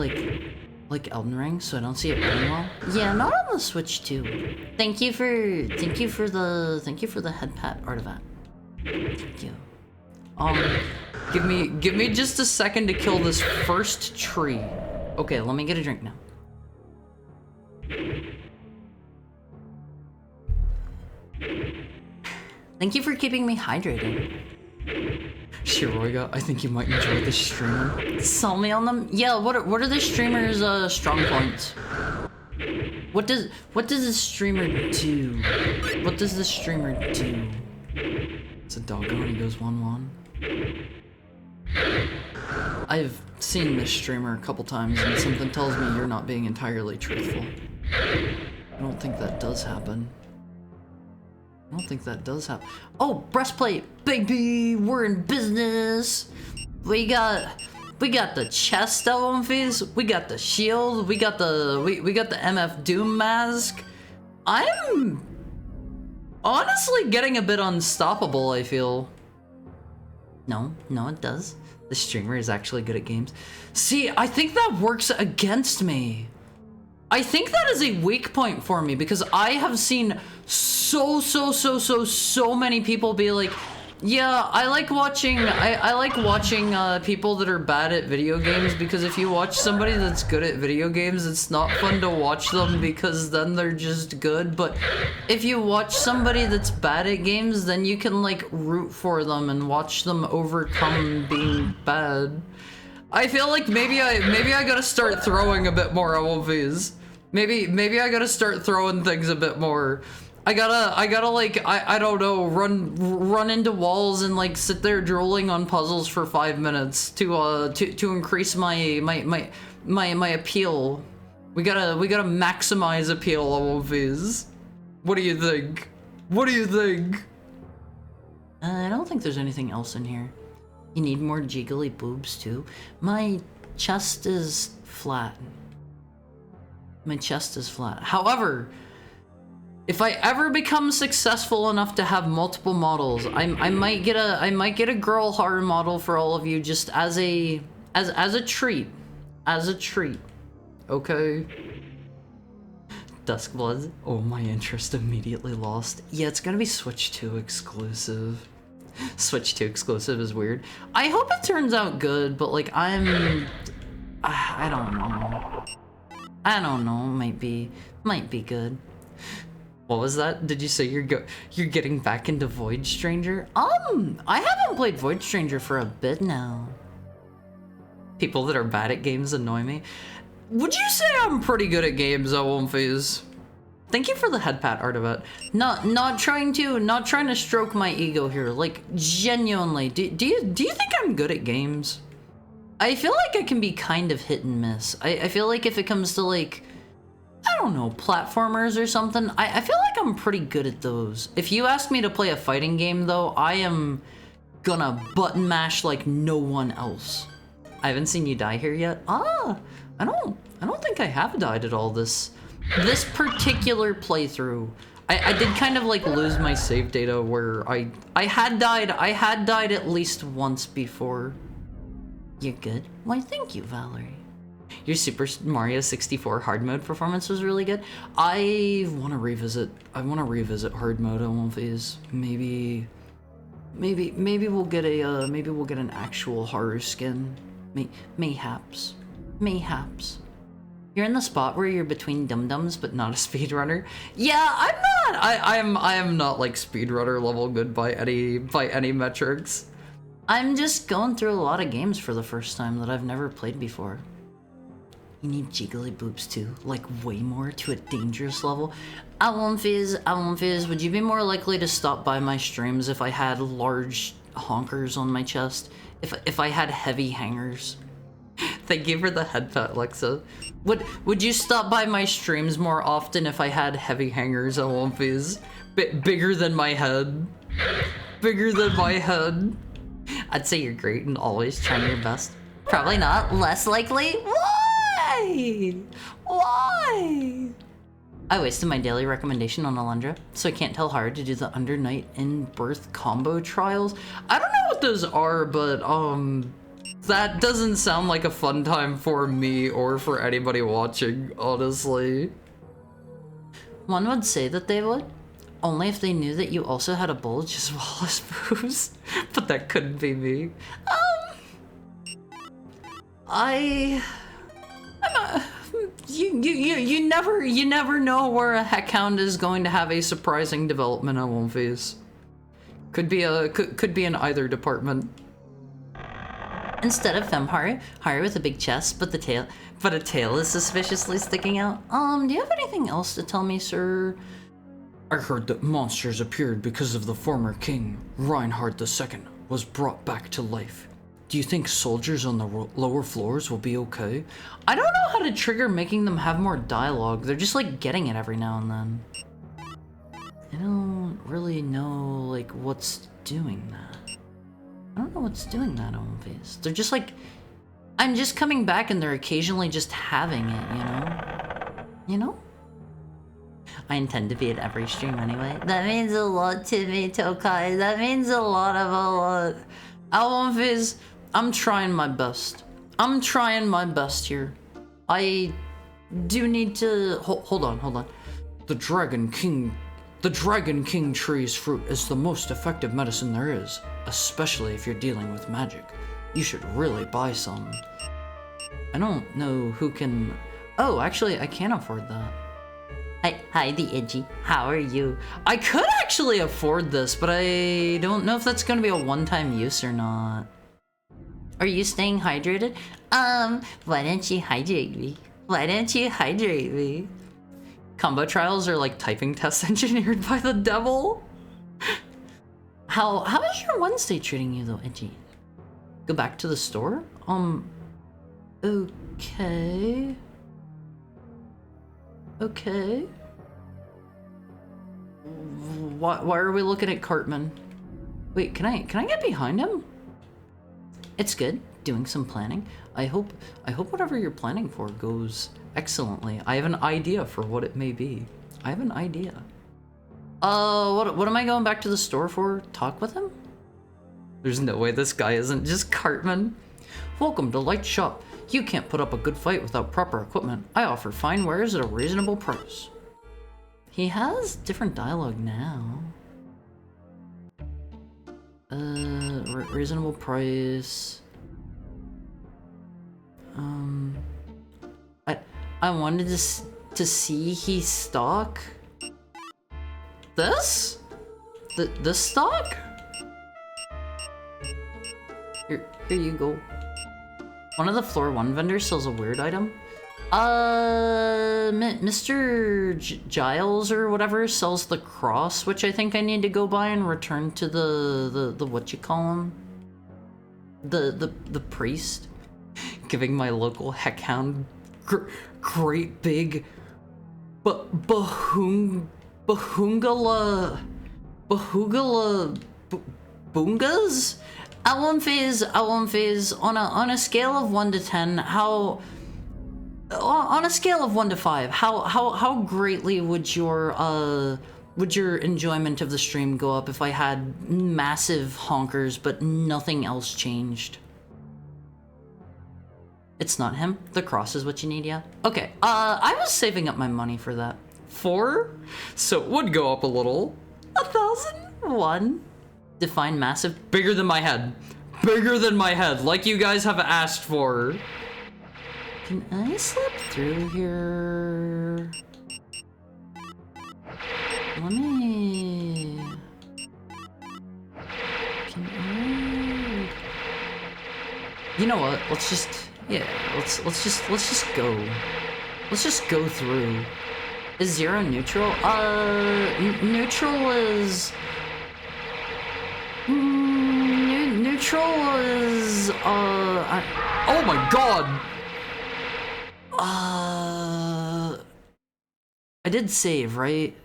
like Elden Ring, so I don't see it running well. Yeah, not on the Switch too. Thank you for the head pat artifact. Thank you. Give me just a second to kill this first tree. Okay, let me get a drink now. Thank you for keeping me hydrated. Shiroiga, I think you might enjoy this streamer. Sell me on them? Yeah, what are the streamer's strong points? What does the streamer do? What does the streamer do? It's a doggo and he goes 1-1. I've Seen this streamer a couple times and something tells me you're not being entirely truthful. I don't think that does happen. Oh, breastplate, baby! We're in business. We got the chest Awomfies. We got the shield. We got the MF Doom mask. I'm honestly getting a bit unstoppable, I feel. No, it does. The streamer is actually good at games. See, I think that works against me. I think that is a weak point for me because I have seen so many people be like, yeah, I like watching people that are bad at video games, because if you watch somebody that's good at video games, it's not fun to watch them because then they're just good. But if you watch somebody that's bad at games, then you can like root for them and watch them overcome being bad. I feel like maybe I gotta start throwing a bit more OVs. Maybe I gotta start throwing things a bit more. I gotta like, I don't know, run into walls and like sit there drooling on puzzles for 5 minutes to increase my appeal. We gotta maximize appeal, OVs. What do you think? I don't think there's anything else in here. You need more jiggly boobs too. My chest is flat. However, if I ever become successful enough to have multiple models, I might get a girl horror model for all of you, just as a treat. Okay. Duskbloods. Oh, my interest immediately lost. Yeah, it's gonna be Switch 2 exclusive. Switch 2 exclusive is weird. I hope it turns out good, but like I don't know. Might be good. What was that? Did you say you're getting back into Void Stranger? I haven't played Void Stranger for a bit now. People that are bad at games annoy me. Would you say I'm pretty good at games, Awomfies? Thank you for the head pat, Artivat. Not trying to stroke my ego here. Like genuinely, do you think I'm good at games? I feel like I can be kind of hit and miss. I feel like if it comes to like, I don't know, platformers or something, I feel like I'm pretty good at those. If you ask me to play a fighting game though, I am gonna button mash like no one else. I haven't seen you die here yet. I don't think I have died at all this particular playthrough. I did kind of like lose my save data where I had died at least once before. You're good? Why, thank you, Valerie. Your Super Mario 64 hard mode performance was really good. I want to revisit hard mode on one of these. Maybe we'll get an actual horror skin. Mayhaps. You're in the spot where you're between dum-dums but not a speedrunner. Yeah, I'm not. I am not like speedrunner level good by any metrics. I'm just going through a lot of games for the first time that I've never played before. You need jiggly boobs too, like way more, to a dangerous level. Awomfiz, would you be more likely to stop by my streams if I had large honkers on my chest? If I had heavy hangers? Thank you for the head pat, Alexa. Would you stop by my streams more often if I had heavy hangers on One Piece? Bigger than my head. Bigger than my head. I'd say you're great and always trying your best. Probably not. Less likely? Why? Why? I wasted my daily recommendation on Alundra, so I can't tell Haru to do the under night in birth combo trials. I don't know what those are, but that doesn't sound like a fun time for me or for anybody watching, honestly. One would say that they would, only if they knew that you also had a bulge as well as boobs. But that couldn't be me. You never know where a heckhound is going to have a surprising development on One Piece. Could be in either department. Instead of Femharu, Haru with a big chest, but a tail is suspiciously sticking out. Do you have anything else to tell me, sir? I heard that monsters appeared because of the former king, Reinhard II, was brought back to life. Do you think soldiers on the lower floors will be okay? I don't know how to trigger making them have more dialogue. They're just like getting it every now and then. I don't really know like what's doing that. I don't know what's doing that on face. They're just like, I'm just coming back and they're occasionally just having it, you know? You know? I intend to be at every stream anyway. That means a lot to me, Tokai. That means a lot. One Piece, I'm trying my best. I'm trying my best here. I do need to... Hold on. The Dragon King tree's fruit is the most effective medicine there is, especially if you're dealing with magic. You should really buy some. I don't know who can... Oh, actually, I can afford that. Hi, the Edgy. How are you? I could actually afford this, but I don't know if that's gonna be a one-time use or not. Are you staying hydrated? Why don't you hydrate me? Combo trials are like typing tests engineered by the devil. How is your Wednesday treating you though, Edgy? Go back to the store? Okay. Why are we looking at Cartman? Wait, can I get behind him? It's good. Doing some planning. I hope whatever you're planning for goes excellently. I have an idea for what it may be. I have an idea. What am I going back to the store for? Talk with him? There's no way this guy isn't just Cartman. Welcome to Light Shop. You can't put up a good fight without proper equipment. I offer fine wares at a reasonable price. He has different dialogue now. Reasonable price. I wanted to see he stock. This? This stock? Here you go. One of the floor 1 vendors sells a weird item. Mr. Giles or whatever sells the cross, which I think I need to go buy and return to the what you call him? The priest. Giving my local heckhound great big bahungala boongas? One phase on a scale of 1 to 10, how on a scale of 1 to 5, how greatly would your enjoyment of the stream go up if I had massive honkers but nothing else changed? It's not him. The cross is what you need, yeah? Okay, I was saving up my money for that. 4? So it would go up a little. 1,001. Define massive. Bigger than my head. Bigger than my head, like you guys have asked for. Can I slip through here? Let me... Can I... You know what? Let's just... Yeah, let's just go. Let's just go through. Is 0 neutral? Neutral is... neutral was, Oh my god! I did save, right?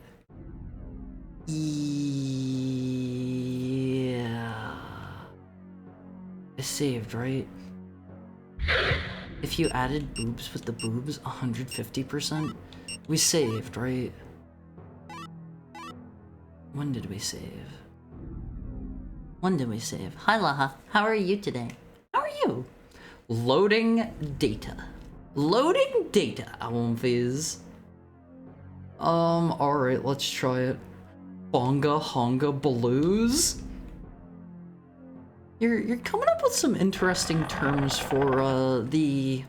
Yeah. I saved, right? If you added boobs with the boobs, 150%. We saved, right? When did we save? When did we save? Hi, Laha. How are you today? How are you? Loading data. Loading data, Alphys. Alright, let's try it. Bonga Honga Blues? You're coming up with some interesting terms for the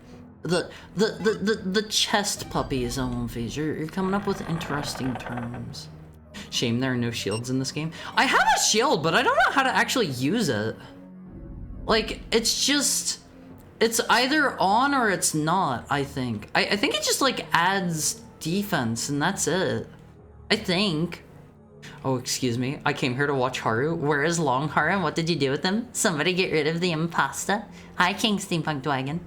chest puppies, Alphys. You're coming up with interesting terms. Shame there are no shields in this game. I have a shield, but I don't know how to actually use it. Like, it's just... It's either on or it's not, I think. I think it just, like, adds defense, and that's it. I think. Oh, excuse me. I came here to watch Haru. Where is Long Haru, and what did you do with him? Somebody get rid of the impasta. Hi, King Steampunk Dwagon.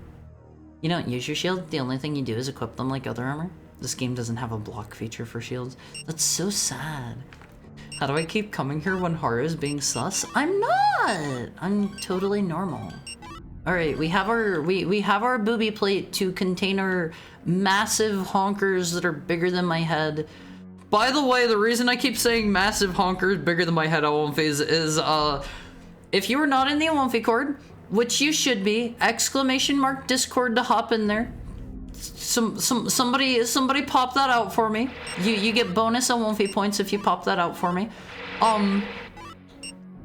You don't use your shield. The only thing you do is equip them like other armor. This game doesn't have a block feature for shields. That's so sad. How do I keep coming here when Haru is being sus? I'm not! I'm totally normal. Alright, we have our booby plate to contain our massive honkers that are bigger than my head. By the way, the reason I keep saying massive honkers bigger than my head, Alphys, is if you are not in the Alpha Cord, which you should be, ! Discord to hop in there. Somebody pop that out for me. You get bonus Alpha points if you pop that out for me.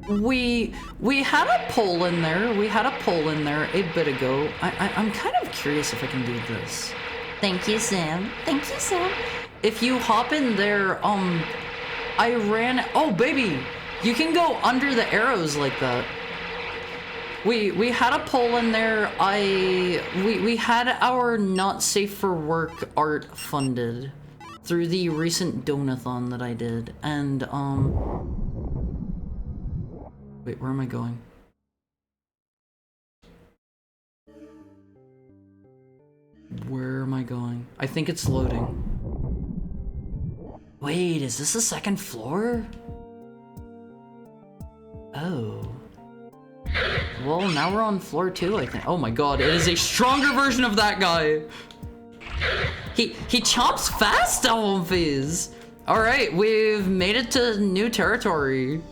We had a poll in there. We had a poll in there a bit ago. I'm kind of curious if I can do this. Thank you, Sam. Thank you, Sam. If you hop in there, I ran. Oh, baby, you can go under the arrows like that. We had a poll in there. We had our not safe for work art funded through the recent donathon that I did, and wait, where am I going? Where am I going? I think it's loading. Wait, is this the second floor? Oh. Well, now we're on floor 2, I think. Oh my god, it is a stronger version of that guy! He chomps fast, Alphys! Alright, we've made it to new territory.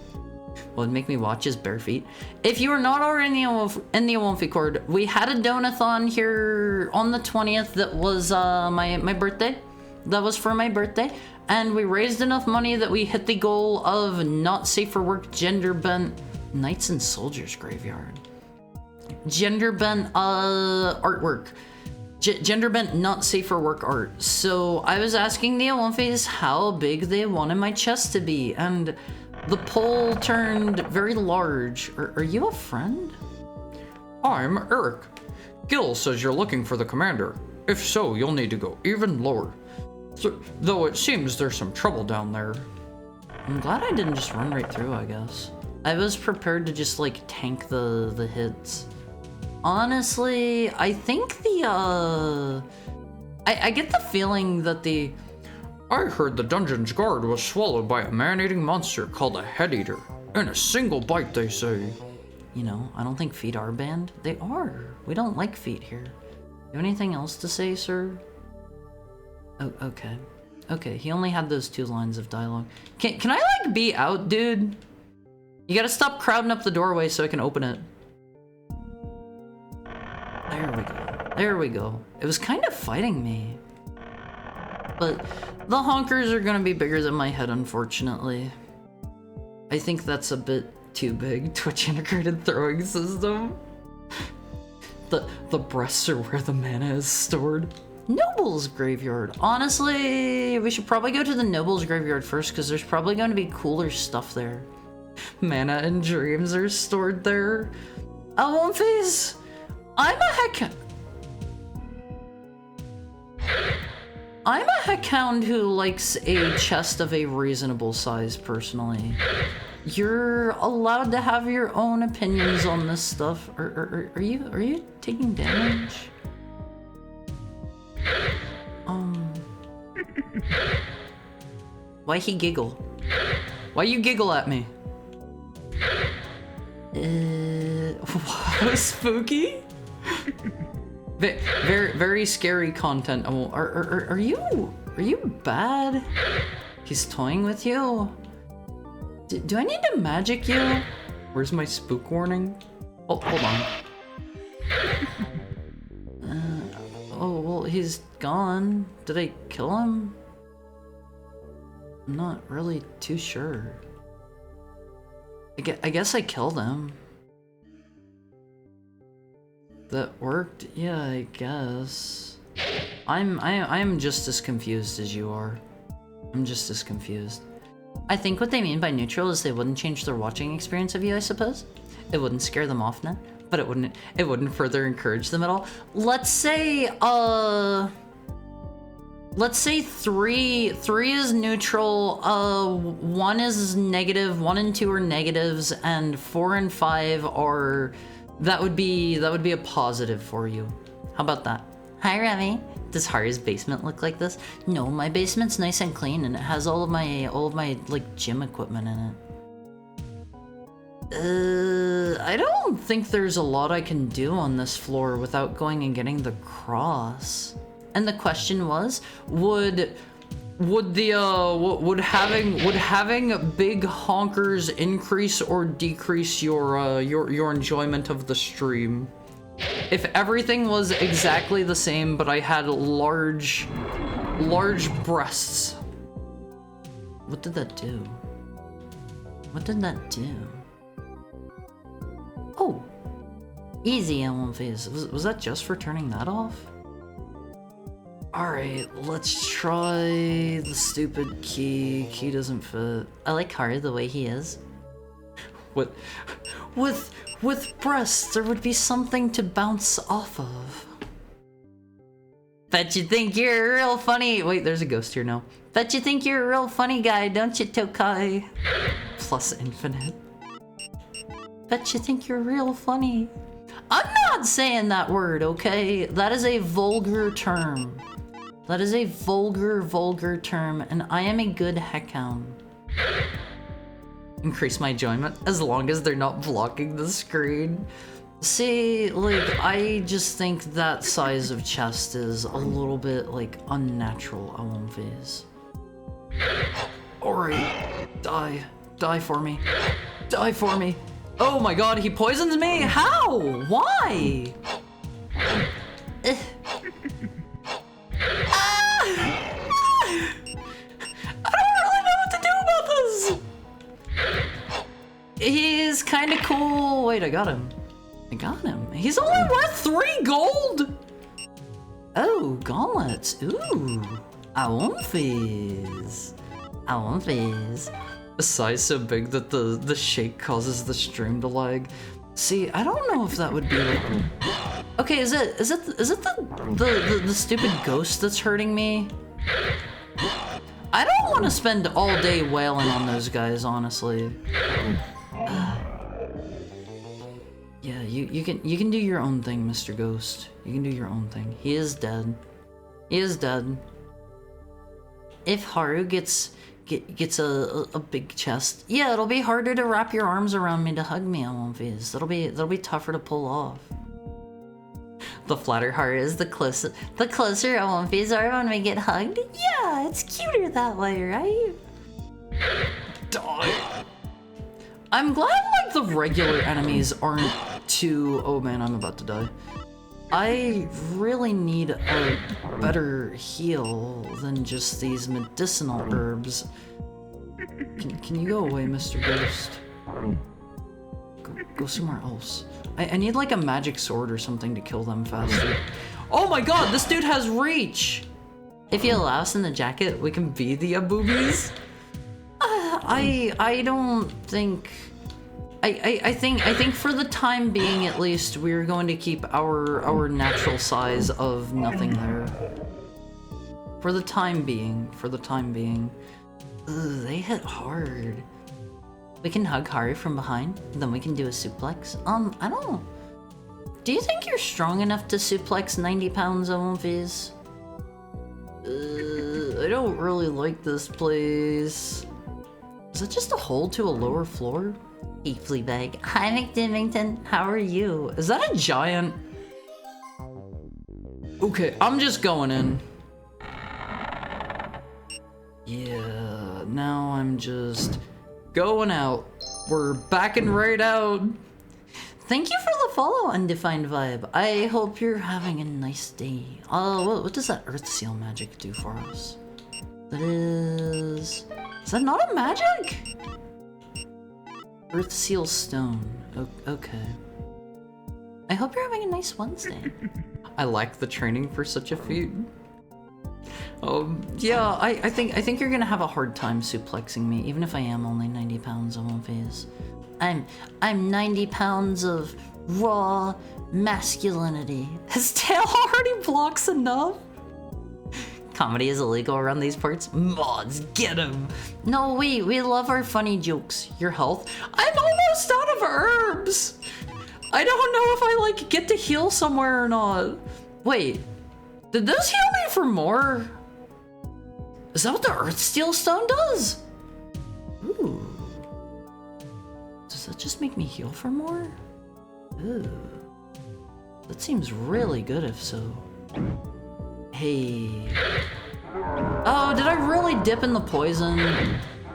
Well, it'd make me watch his bare feet. If you are not already in the Alpha Cord, we had a donathon here on the 20th that was my birthday. That was for my birthday. And we raised enough money that we hit the goal of not safe for work gender bent Knights and Soldiers Graveyard. Gender bent artwork. Gender bent not safe for work art. So I was asking the Alphys how big they wanted my chest to be, and the poll turned very large. Are you a friend? I'm Eric. Gil says you're looking for the commander. If so, you'll need to go even lower. Though it seems there's some trouble down there. I'm glad I didn't just run right through, I guess. I was prepared to just, like, tank the hits. Honestly, I think the, I get the feeling that the... I heard the dungeon's guard was swallowed by a man-eating monster called a head-eater. In a single bite, they say. You know, I don't think feet are banned. They are. We don't like feet here. You have anything else to say, sir? Oh, okay. Okay, he only had those 2 lines of dialogue. Can I, like, be out, dude? You gotta stop crowding up the doorway so I can open it. There we go. There we go. It was kind of fighting me. But the honkers are gonna be bigger than my head, unfortunately. I think that's a bit too big. Twitch integrated throwing system. The breasts are where the mana is stored. Noble's Graveyard. Honestly, we should probably go to the Noble's Graveyard first, because there's probably going to be cooler stuff there. Mana and dreams are stored there. Alphys, I'm a heckhound who likes a chest of a reasonable size, personally. You're allowed to have your own opinions on this stuff. Are you taking damage? Why he giggle? Why you giggle at me? Wow, spooky? Very scary content. Are you bad? He's toying with you? Do I need to magic you? Where's my spook warning? Oh, hold on. Oh, well, he's gone. Did I kill him? I'm not really too sure. I guess I killed him. That worked? Yeah, I guess. I'm just as confused as you are. I'm just as confused. I think what they mean by neutral is they wouldn't change their watching experience of you, I suppose. It wouldn't scare them off then, but it wouldn't further encourage them at all. Let's say three is neutral, 1 is negative, 1 and 2 are negatives, and 4 and 5 are, that would be a positive for you. How about that? Hi, Remy. Does Haru's basement look like this? No, my basement's nice and clean, and it has all of my like gym equipment in it. I don't think there's a lot I can do on this floor without going and getting the cross. And the question was, would having big honkers increase or decrease your enjoyment of the stream? If everything was exactly the same, but I had large breasts. What did that do? What did that do? Oh, easy M1 phase. Was that just for turning that off? Alright, let's try the stupid key. Key doesn't fit. I like Haru the way he is. With breasts, there would be something to bounce off of. Bet you think you're a real funny... Wait, there's a ghost here now. Bet you think you're a real funny guy, don't you, Tokai? Plus infinite. Bet you think you're real funny. I'm not saying that word, okay? That is a vulgar term. That is a vulgar term, and I am a good heckhound. Increase my enjoyment as long as they're not blocking the screen. See, like, I just think that size of chest is a little bit, like, unnatural, I won't phase. Alright, die. Die for me. Die for me. Oh my god, he poisons me? How? Why? I don't really know what to do about this! He's kind of cool. Wait, I got him. I got him. He's only worth 3 gold! Oh, gauntlets. Ooh. I won't phase. I won't phase. A size so big that the shake causes the stream to lag. See, I don't know if that would be like... Okay, is it the stupid ghost that's hurting me? I don't want to spend all day wailing on those guys, honestly. Yeah, you can do your own thing, Mr. Ghost. You can do your own thing. He is dead. He is dead. If Haru gets a big chest, yeah, it'll be harder to wrap your arms around me to hug me on one phase. That'll be tougher to pull off. The flatter Haru is, the closer our one phase are when we get hugged. Yeah, it's cuter that way, right? Die. I'm glad like the regular enemies aren't too... Oh man, I'm about to die. I really need a better heal than just these medicinal herbs. Can you go away, Mr. Ghost? Go somewhere else. I need like a magic sword or something to kill them faster. Oh my god, this dude has reach! If you allow us in the jacket, we can be the boobies. I don't think... I think for the time being, at least, we're going to keep our natural size of nothing there. For the time being. Ugh, they hit hard. We can hug Hari from behind, then we can do a suplex. I don't... Do you think you're strong enough to suplex 90 pounds of Umphys? I don't really like this place. Is that just a hole to a lower floor? Hey, Fleabag. Hi, McDivington. How are you? Is that a giant? Okay, I'm just going in. Yeah, now I'm just going out. We're backing right out. Thank you for the follow, Undefined Vibe. I hope you're having a nice day. What does that Earth Seal magic do for us? That is that not a magic? Earth Seal Stone. Okay. I hope you're having a nice Wednesday. I like the training for such a feat. Yeah, I think you're gonna have a hard time suplexing me, even if I am only 90 pounds of one phase. I'm 90 pounds of raw masculinity. His tail already blocks enough. Comedy is illegal around these parts. Mods, get him. No, we love our funny jokes. Your health? I'm almost out of herbs. I don't know if I like get to heal somewhere or not. Wait, did this heal me for more? Is that what the Earth Steel Stone does? Ooh. Does that just make me heal for more? Ooh. That seems really good if so. Hey. Oh, did I really dip in the poison?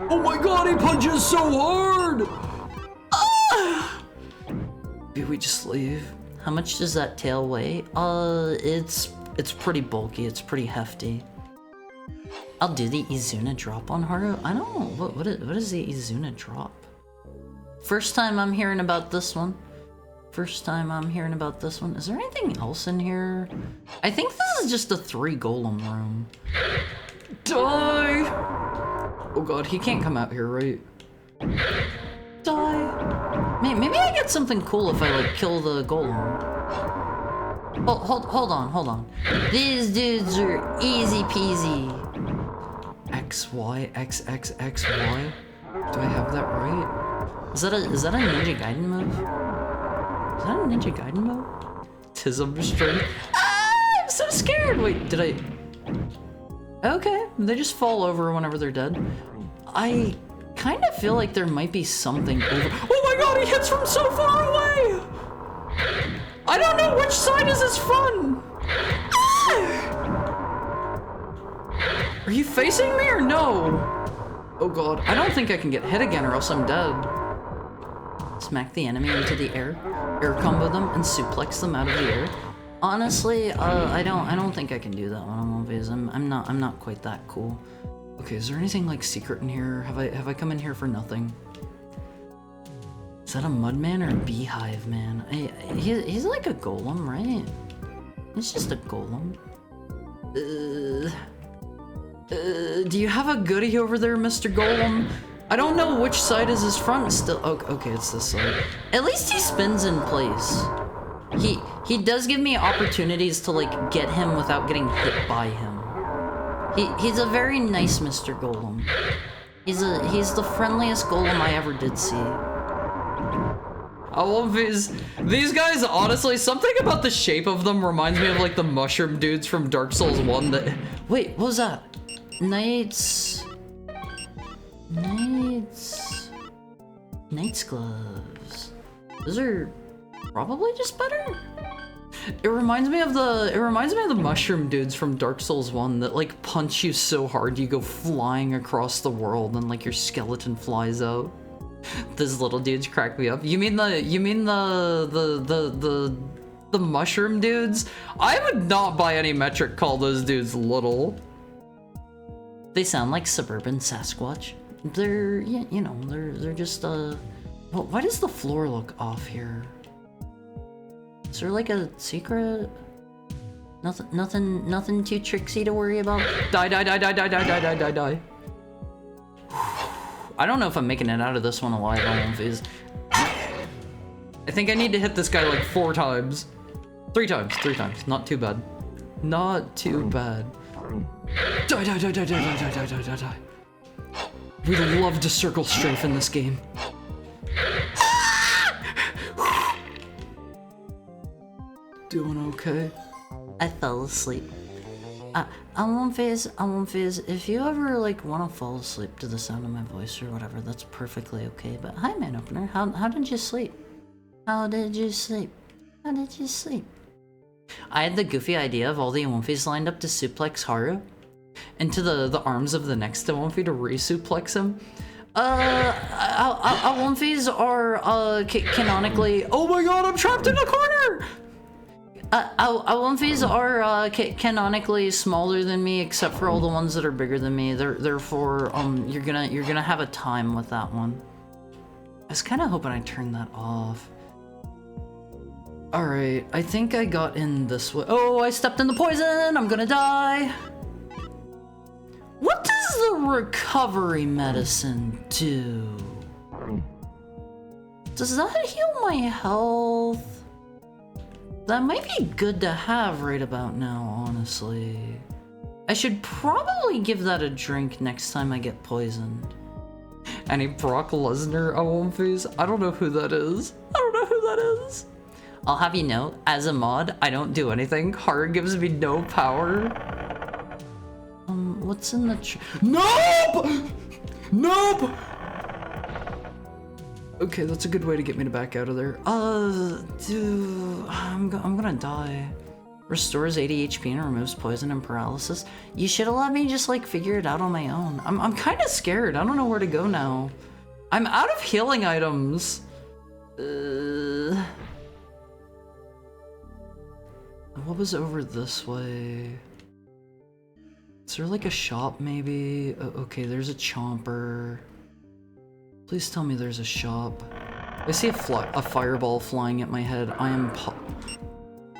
Oh my god, he punches so hard! Ah! Maybe we just leave. How much does that tail weigh? It's pretty bulky, it's pretty hefty. I'll do the Izuna drop on Haru. I don't know, what is the Izuna drop? First time I'm hearing about this one. First time I'm hearing about this one. Is there anything else in here? I think this is just a 3 golem room. Die! Oh god, he can't come out here, right? Die! Maybe I get something cool if I like kill the golem. Hold on. These dudes are easy peasy. X, Y, X, X, X, Y? Do I have that right? Is that a Ninja Gaiden move? Is that a Ninja Gaiden move? Tism string. Ah! I'm so scared! Wait, did I... Okay, they just fall over whenever they're dead. I kind of feel like there might be something over... Oh my god, he hits from so far away! I don't know which side is his from! Ah! Are you facing me or no? Oh god, I don't think I can get hit again or else I'm dead. Smack the enemy into the air combo them, and suplex them out of the air. Honestly, I don't think I can do that one on because I'm not quite that cool. Okay, is there anything like secret in here? Have I come in here for nothing? Is that a mudman or a beehive man? He's like a golem, right? He's just a golem. Do you have a goodie over there, Mr. Golem? I don't know which side is his front still. Okay, it's this side. At least he spins in place. He does give me opportunities to like get him without getting hit by him. He's a very nice Mr. Golem. He's the friendliest golem I ever did see. I love these guys, honestly, something about the shape of them reminds me of like the mushroom dudes from Dark Souls 1 that... Wait, what was that? Knight's gloves. Those are probably just better. It reminds me of the mushroom dudes from Dark Souls 1 that like punch you so hard you go flying across the world and like your skeleton flies out. Those little dudes crack me up. You mean the mushroom dudes? I would not by any metric call those dudes little. They sound like suburban Sasquatch. They're, you know, they're just, well, why does the floor look off here? Is there like a secret? Nothing too tricksy to worry about? Die. I don't know if I'm making it out of this one alive on one phase. I think I need to hit this guy like 4 times. 3 times. Not too bad. Not too bad. Die. We love to circle strafe in this game. Doing okay? I fell asleep. I won't phase, if you ever, like, want to fall asleep to the sound of my voice or whatever, that's perfectly okay, but hi, Man Opener, how did you sleep? How did you sleep? How did you sleep? I had the goofy idea of all the Awomfis lined up to suplex Haru into the arms of the next Awomfi to re-suplex him. Awomfis are, canonically— oh my god, I'm trapped in a corner! Awomfis are canonically smaller than me, except for all the ones that are bigger than me. Therefore, you're gonna have a time with that one. I was kind of hoping I turned that off. All right, I think I got in this way. Oh, I stepped in the poison. I'm gonna die. What does the recovery medicine do? Does that heal my health? That might be good to have right about now, honestly. I should probably give that a drink next time I get poisoned. Any Brock Lesnar Awomfis? I don't know who that is. I don't know who that is. I'll have you know, as a mod, I don't do anything. Haru gives me no power. What's in the Nope! Nope! Okay, that's a good way to get me to back out of there. Dude, I'm gonna die. Restores 80 HP and removes poison and paralysis. You should have let me just, like, figure it out on my own. I'm kind of scared. I don't know where to go now. I'm out of healing items. What was over this way? Is there like a shop maybe? Okay, there's a chomper. Please tell me there's a shop. I see a fireball flying at my head.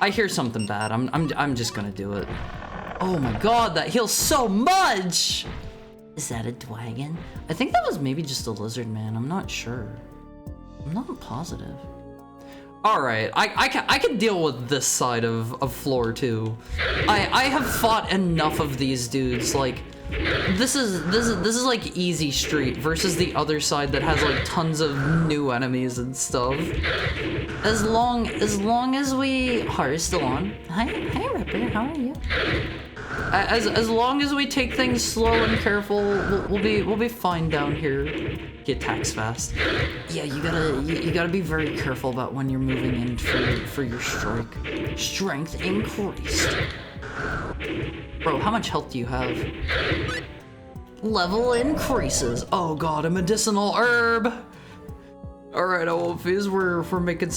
I hear something bad. I'm just gonna do it. Oh my god, that heals so much! Is that a dragon? I think that was maybe just a lizard man. I'm not sure. I'm not positive. All right, I can deal with this side of floor too. I have fought enough of these dudes. Like, this is like easy street versus the other side that has like tons of new enemies and stuff. As long as we— Haru's still on. Hi Ripper, how are you? As long as we take things slow and careful, we'll be fine down here. He attacks fast. Yeah, you gotta be very careful about when you're moving in for your strike. Strength increased. Bro, how much health do you have? Level increases. Oh god, a medicinal herb. All right, Awomfis, we're making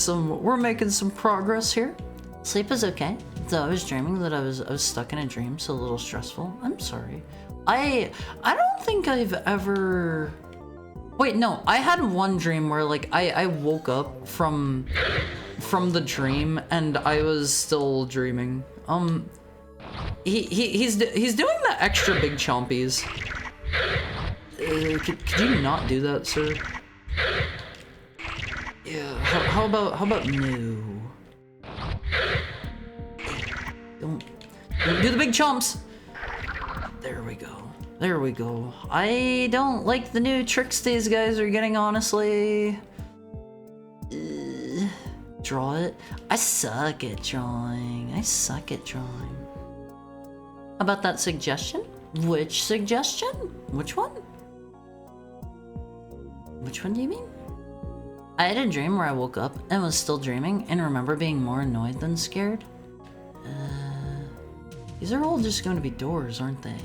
some progress here. Sleep is okay. Though I was dreaming that I was stuck in a dream, so a little stressful. I'm sorry. I don't think I've ever— wait, no, I had one dream where like I woke up from the dream and I was still dreaming. He's doing the extra big chompies. Could you not do that, sir? Yeah. How about no? Don't do the big chomps. There we go. There we go. I don't like the new tricks these guys are getting, honestly. Draw it. I suck at drawing. How about that suggestion? Which suggestion? Which one? Which one do you mean? I had a dream where I woke up and was still dreaming and remember being more annoyed than scared. These are all just going to be doors, aren't they?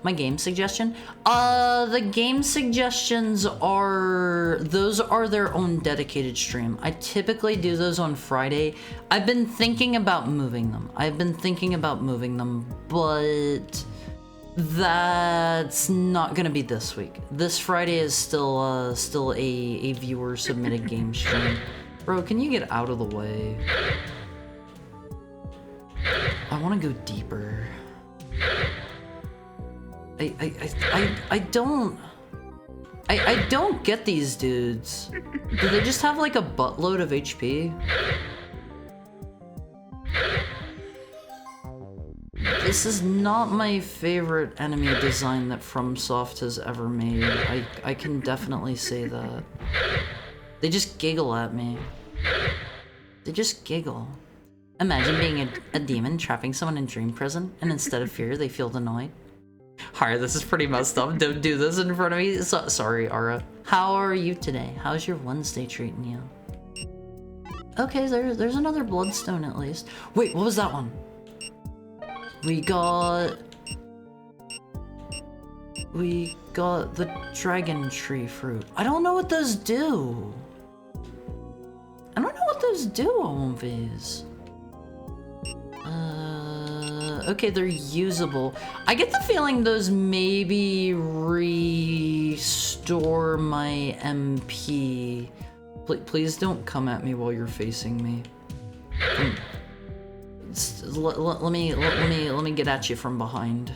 My game suggestion? The game suggestions are— those are their own dedicated stream. I typically do those on Friday. I've been thinking about moving them. But that's not gonna be this week. This Friday is still a viewer submitted game stream. Bro, can you get out of the way? I want to go deeper. I don't get these dudes. Do they just have like a buttload of HP? This is not my favorite enemy design that FromSoft has ever made. I can definitely say that. They just giggle at me. They just giggle. Imagine being a demon trapping someone in dream prison, and instead of fear, they feel annoyed. Alright, this is pretty messed up. Don't do this in front of me. Sorry, Ara. How are you today? How's your Wednesday treating you? Okay, there's another bloodstone at least. Wait, what was that one? We got the dragon tree fruit. I don't know what those do. I don't know what those do on these. Okay, they're usable. I get the feeling those maybe restore my MP. Please don't come at me while you're facing me. Let me get at you from behind.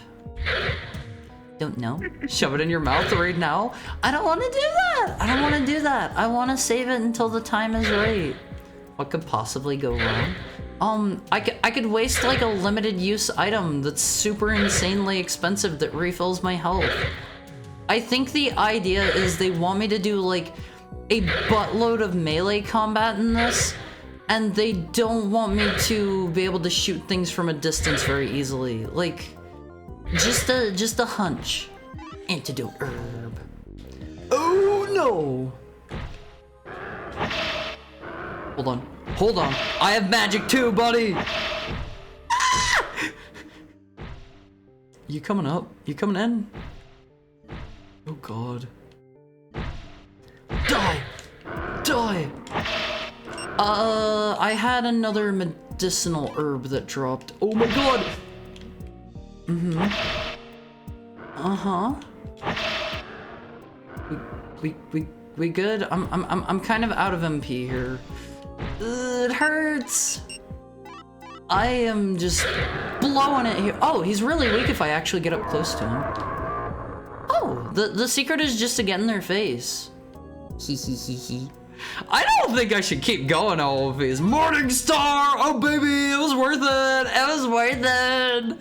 Don't know. Shove it in your mouth right now. I don't want to do that. I don't want to do that. I want to save it until the time is right. What could possibly go wrong? I could waste like a limited use item that's super insanely expensive that refills my health. I think the idea is they want me to do like a buttload of melee combat in this, and they don't want me to be able to shoot things from a distance very easily. Like, just a hunch. Antidote herb. Oh no! Hold on. I have magic too, buddy! Ah! You coming up? You coming in? Oh god. Die! I had another medicinal herb that dropped. Oh my god! Uh-huh. We good? I'm kind of out of MP here. It hurts. I am just blowing it here. Oh, he's really weak if I actually get up close to him. Oh, the secret is just to get in their face. He. I don't think I should keep going all of these. Morning Star! Oh baby, it was worth it! It was worth it!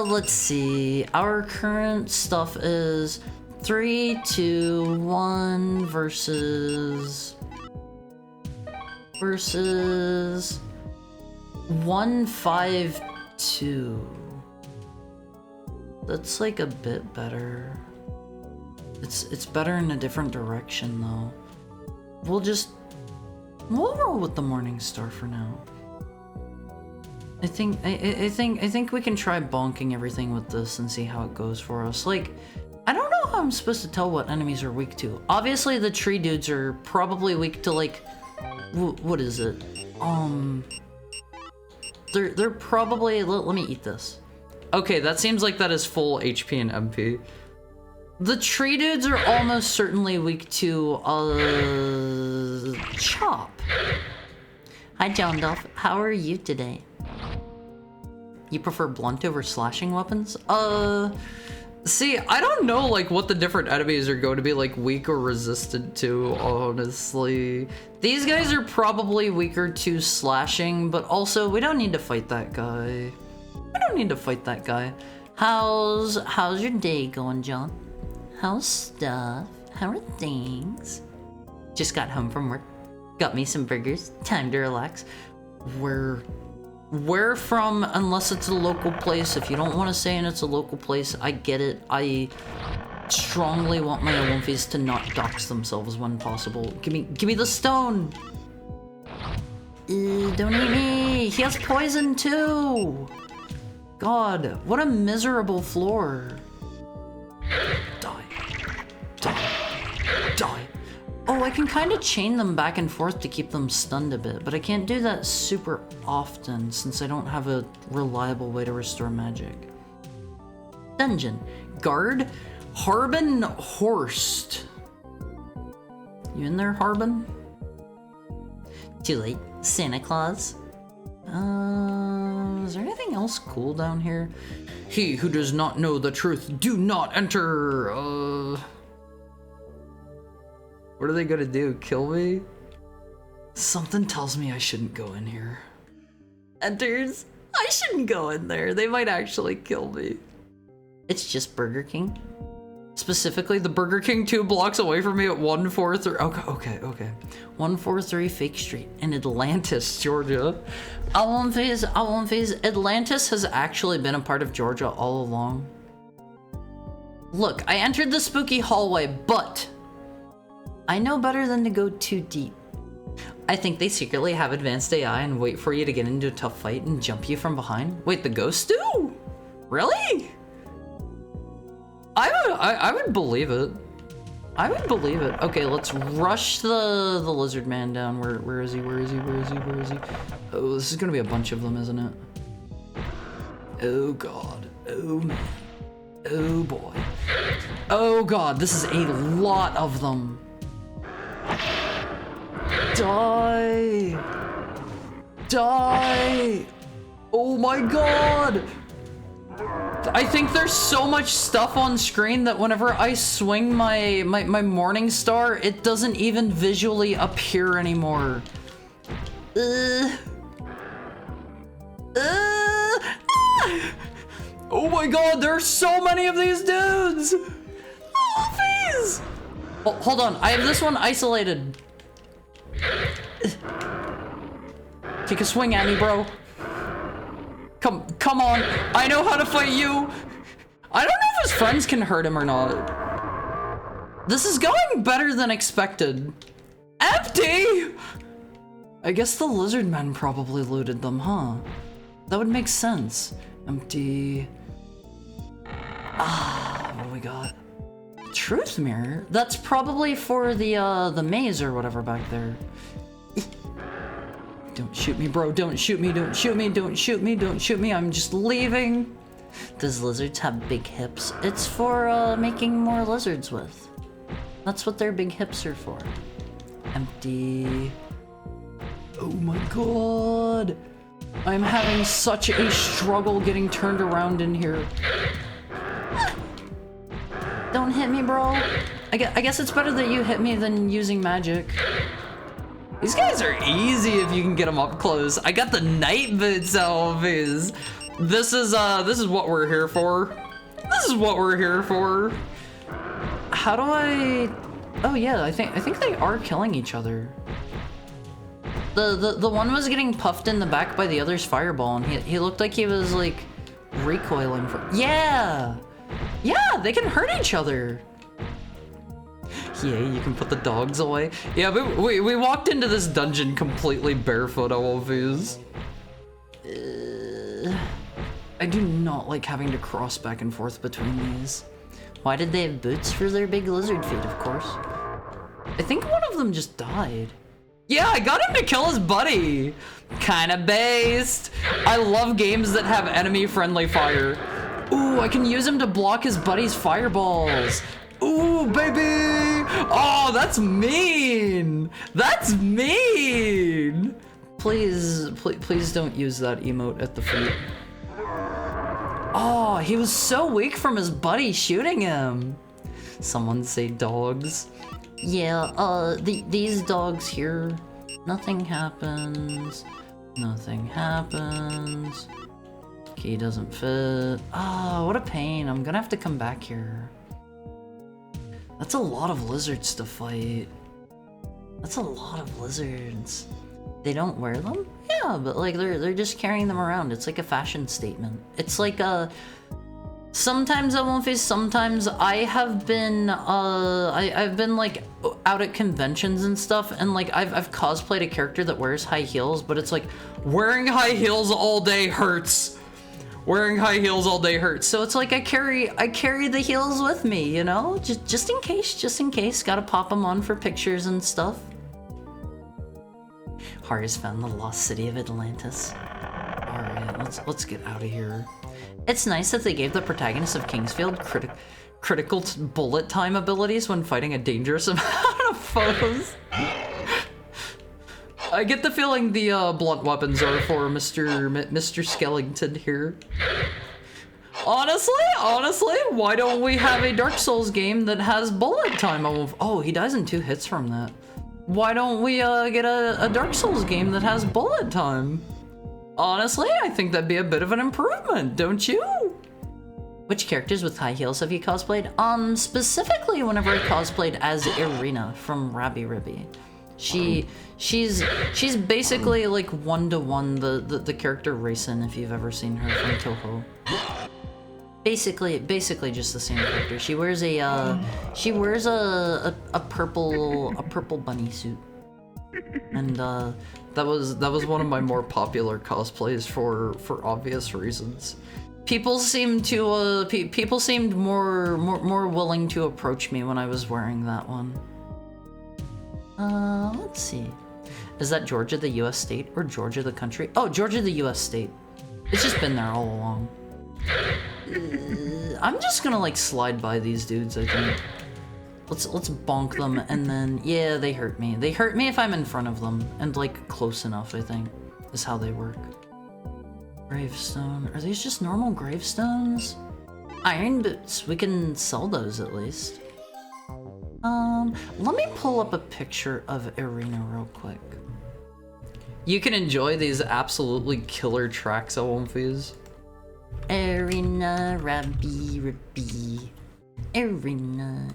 Let's see. Our current stuff is 3, 2, 1 versus 1, 5, 2. That's like a bit better. It's better in a different direction though. We'll roll with the Morning Star for now. I think we can try bonking everything with this and see how it goes for us. Like, I don't know how I'm supposed to tell what enemies are weak to. Obviously the tree dudes are probably weak to like, what is it? They're probably, let me eat this. Okay, that seems like that is full HP and MP. The tree dudes are almost certainly weak to, chop. Hi, John Duff. How are you today? You prefer blunt over slashing weapons? See, I don't know, like, what the different enemies are going to be, like, weak or resistant to, honestly. These guys are probably weaker to slashing, but also, we don't need to fight that guy. How's your day going, John? How's stuff? How are things? Just got home from work. Got me some burgers. Time to relax. Where from, unless it's a local place. If you don't want to say it's a local place, I get it. I strongly want my Olympies to not dox themselves when possible. Give me the stone! Don't eat me! He has poison too! God, what a miserable floor. Die. Oh, I can kind of chain them back and forth to keep them stunned a bit, but I can't do that super often since I don't have a reliable way to restore magic. Dungeon. Guard. Harbin Horst. You in there, Harbin? Too late. Santa Claus. Is there anything else cool down here? He who does not know the truth, do not enter. What are they gonna do? Kill me? Something tells me I shouldn't go in here. Enters. I shouldn't go in there. They might actually kill me. It's just Burger King. Specifically, the Burger King 2 blocks away from me at 143. Okay. 143 Fake Street in Atlantis, Georgia. I won't phase. Atlantis has actually been a part of Georgia all along. Look, I entered the spooky hallway, but I know better than to go too deep. I think they secretly have advanced AI and wait for you to get into a tough fight and jump you from behind. Wait, the ghosts do? Really? I would believe it. I would believe it. Okay, let's rush the lizard man down. Where is he? Where is he? Oh, this is gonna be a bunch of them, isn't it? Oh god. Oh man. Oh boy. Oh god, this is a lot of them. Die! Oh my god! I think there's so much stuff on screen that whenever I swing my morning star, it doesn't even visually appear anymore. Oh my god, there are so many of these dudes! Oh, please! Oh, hold on, I have this one isolated. Take a swing at me, bro. Come on, I know how to fight you. I don't know if his friends can hurt him or not. This is going better than expected. Empty! I guess the lizard men probably looted them, huh? That would make sense. Empty. Ah, what do we got? Truth mirror? That's probably for the maze or whatever back there. Don't shoot me, bro. Don't shoot me. Don't shoot me. Don't shoot me. Don't shoot me. I'm just leaving. Does lizards have big hips? It's for making more lizards with. That's what their big hips are for. Empty. Oh my god. I'm having such a struggle getting turned around in here. Don't hit me, bro. I guess it's better that you hit me than using magic. These guys are easy if you can get them up close. I got the night boots out. This is what we're here for. This is what we're here for. How do I? Oh yeah, I think they are killing each other. The one was getting puffed in the back by the other's fireball, and he looked like he was like recoiling for. Yeah, they can hurt each other. Yeah, you can put the dogs away. Yeah, but we walked into this dungeon completely barefoot, OLVs. I do not like having to cross back and forth between these. Why did they have boots? For their big lizard feet, of course. I think one of them just died. Yeah, I got him to kill his buddy. Kinda based. I love games that have enemy-friendly fire. Ooh, I can use him to block his buddy's fireballs. Ooh, baby! Oh, that's mean! That's mean! Please don't use that emote at the feet. Oh, he was so weak from his buddy shooting him. Someone say dogs. Yeah, these dogs here, nothing happens. Nothing happens. Key doesn't fit. Ah, what a pain. I'm gonna have to come back here. That's a lot of lizards to fight. That's a lot of lizards. They don't wear them? Yeah, but like they're just carrying them around. It's like a fashion statement. It's like sometimes I won't face, sometimes I have been I've been like out at conventions and stuff, and like I've cosplayed a character that wears high heels, but it's like wearing high heels all day hurts. Wearing high heels all day hurts. So it's like I carry the heels with me, you know? Just in case. Gotta pop them on for pictures and stuff. Hari's found the lost city of Atlantis. Alright, let's get out of here. It's nice that they gave the protagonist of Kingsfield critical bullet time abilities when fighting a dangerous amount of foes. I get the feeling the blunt weapons are for Mr. Skellington here. Honestly, why don't we have a Dark Souls game that has bullet time? Oh, he dies in 2 hits from that. Why don't we get a Dark Souls game that has bullet time? Honestly, I think that'd be a bit of an improvement, don't you? Which characters with high heels have you cosplayed? Specifically whenever I cosplayed as Irina from Rabby Ribby. She's basically like one-to-one the character Raisin, if you've ever seen her from Toho. Basically just the same character. She wears a purple bunny suit. And that was one of my more popular cosplays for obvious reasons. People seemed more willing to approach me when I was wearing that one. Let's see. Is that Georgia the US state or Georgia the country? Oh, Georgia the US state. It's just been there all along. I'm just gonna like slide by these dudes, I think. Let's bonk them and then, yeah, they hurt me. They hurt me if I'm in front of them and like close enough, I think, is how they work. Gravestone. Are these just normal gravestones? Iron boots. We can sell those at least. Let me pull up a picture of Irina real quick. You can enjoy these absolutely killer tracks, Awomfies. Irina, Rabby, Rabby. Irina.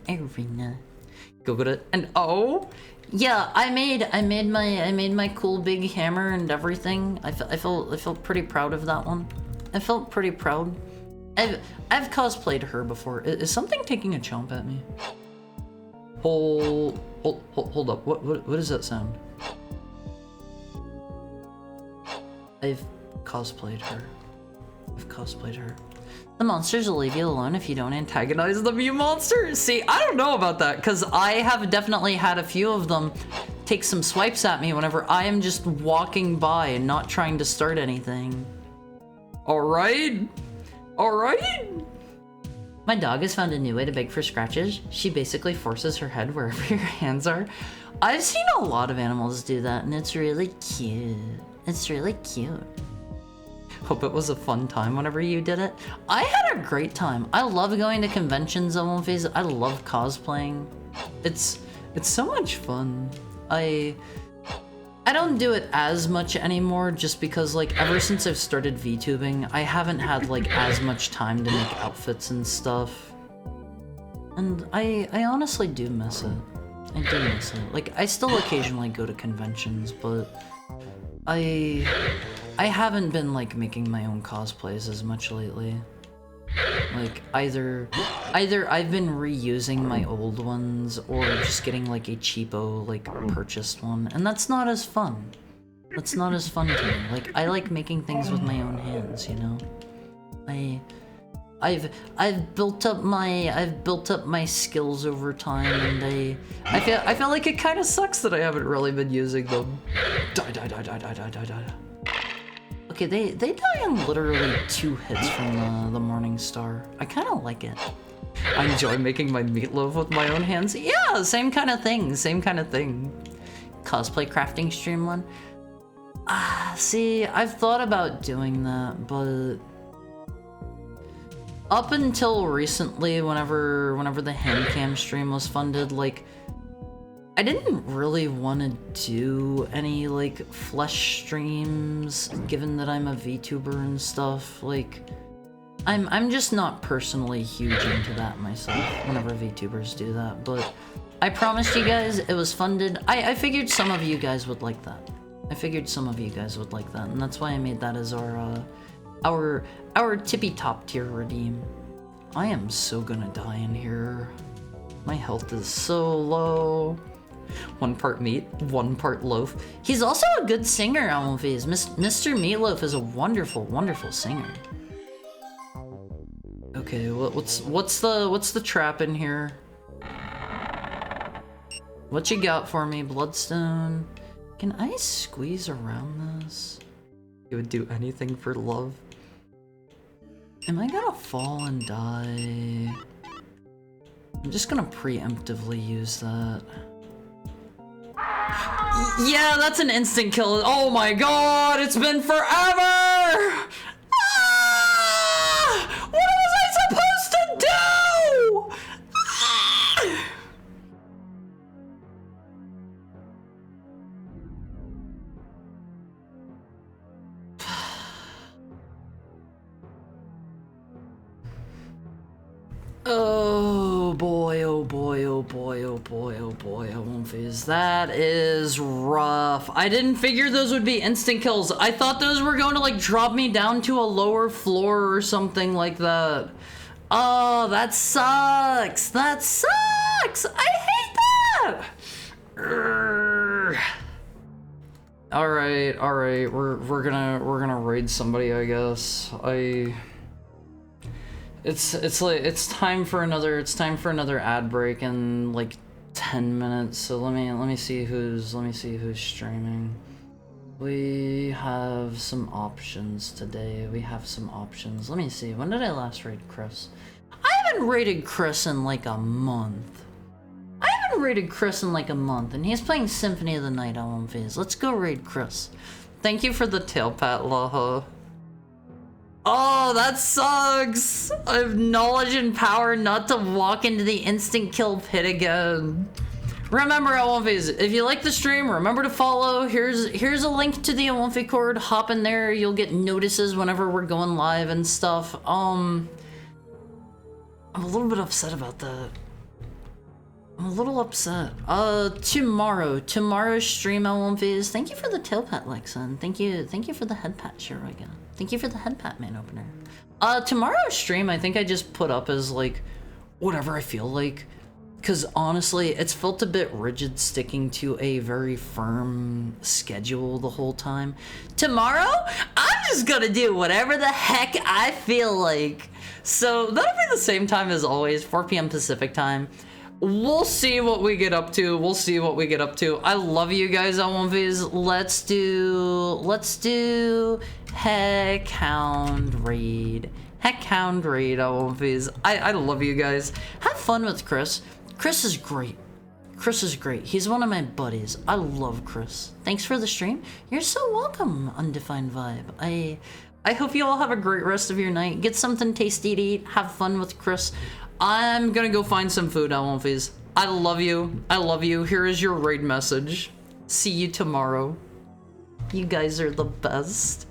Go get it. And oh, yeah, I made my cool big hammer and everything. I felt pretty proud of that one. I felt pretty proud. I've cosplayed her before. Is something taking a chomp at me? Hold up. What is that sound? I've cosplayed her. The monsters will leave you alone if you don't antagonize them, you monsters! See, I don't know about that, because I have definitely had a few of them take some swipes at me whenever I am just walking by and not trying to start anything. Alright? My dog has found a new way to beg for scratches. She basically forces her head wherever your hands are. I've seen a lot of animals do that, and it's really cute. Hope it was a fun time whenever you did it. I had a great time. I love going to conventions on One Face. I love cosplaying. It's so much fun. I don't do it as much anymore just because like ever since I've started VTubing, I haven't had like as much time to make outfits and stuff. And I honestly do miss it. I do miss it. Like I still occasionally go to conventions, but I haven't been like making my own cosplays as much lately. Like either I've been reusing my old ones or just getting like a cheapo like purchased one, and that's not as fun. That's not as fun to me. Like I like making things with my own hands, you know? I've built up my skills over time, and I feel like it kind of sucks that I haven't really been using them. Die. Okay, they die in literally 2 hits from the Morning Star. I kind of like it. I enjoy making my meatloaf with my own hands. Yeah, same kind of thing. Cosplay crafting stream one. See, I've thought about doing that, but up until recently, whenever the handcam stream was funded, like I didn't really want to do any like flesh streams, given that I'm a VTuber and stuff. Like, I'm just not personally huge into that myself. Whenever VTubers do that, but I promised you guys it was funded. I figured some of you guys would like that. And that's why I made that as our tippy top tier redeem. I am so gonna die in here. My health is so low. 1 part meat, 1 part loaf. He's also a good singer, Almonfies. Mr. Meatloaf is a wonderful, wonderful singer. Okay, what's the trap in here? What you got for me, Bloodstone? Can I squeeze around this? You would do anything for love. Am I gonna fall and die? I'm just gonna preemptively use that. Yeah, that's an instant kill. Oh my god, it's been forever! What was I supposed to do? Oh boy, oh boy, oh boy, oh boy, oh boy, oh Wolfies. That is rough. I didn't figure those would be instant kills. I thought those were going to like drop me down to a lower floor or something like that. Oh, that sucks. That sucks. I hate that. Urgh. All right. We're gonna raid somebody, I guess. It's time for another ad break in like 10 minutes. So let me see who's streaming. We have some options today. We have some options. Let me see. When did I last raid Chris? I haven't raided Chris in like a month. And he's playing Symphony of the Night on phase. Let's go raid Chris. Thank you for the tail pat, Laha. Oh, that sucks! I have knowledge and power not to walk into the instant kill pit again. Remember, Awonfes, if you like the stream, remember to follow. Here's a link to the Awonfe Cord. Hop in there. You'll get notices whenever we're going live and stuff. I'm a little bit upset about that. I'm a little upset. Tomorrow's stream, Awonfes. Thank you for the tail pat, Lexan. Thank you for the head pat, Shirega. Thank you for the head pat, man opener. Tomorrow's stream, I think I just put up as like whatever I feel like. Because honestly, it's felt a bit rigid sticking to a very firm schedule the whole time. Tomorrow, I'm just gonna do whatever the heck I feel like. So that'll be the same time as always, 4 p.m. Pacific time. We'll see what we get up to. I love you guys, Elmonvies. Let's do Heckhound Raid. Elmonvies. I love you guys. Have fun with Chris. Chris is great. He's one of my buddies. I love Chris. Thanks for the stream. You're so welcome, Undefined Vibe. I hope you all have a great rest of your night. Get something tasty to eat. Have fun with Chris. I'm gonna go find some food, Elmonfies. I love you. Here is your raid message. See you tomorrow. You guys are the best.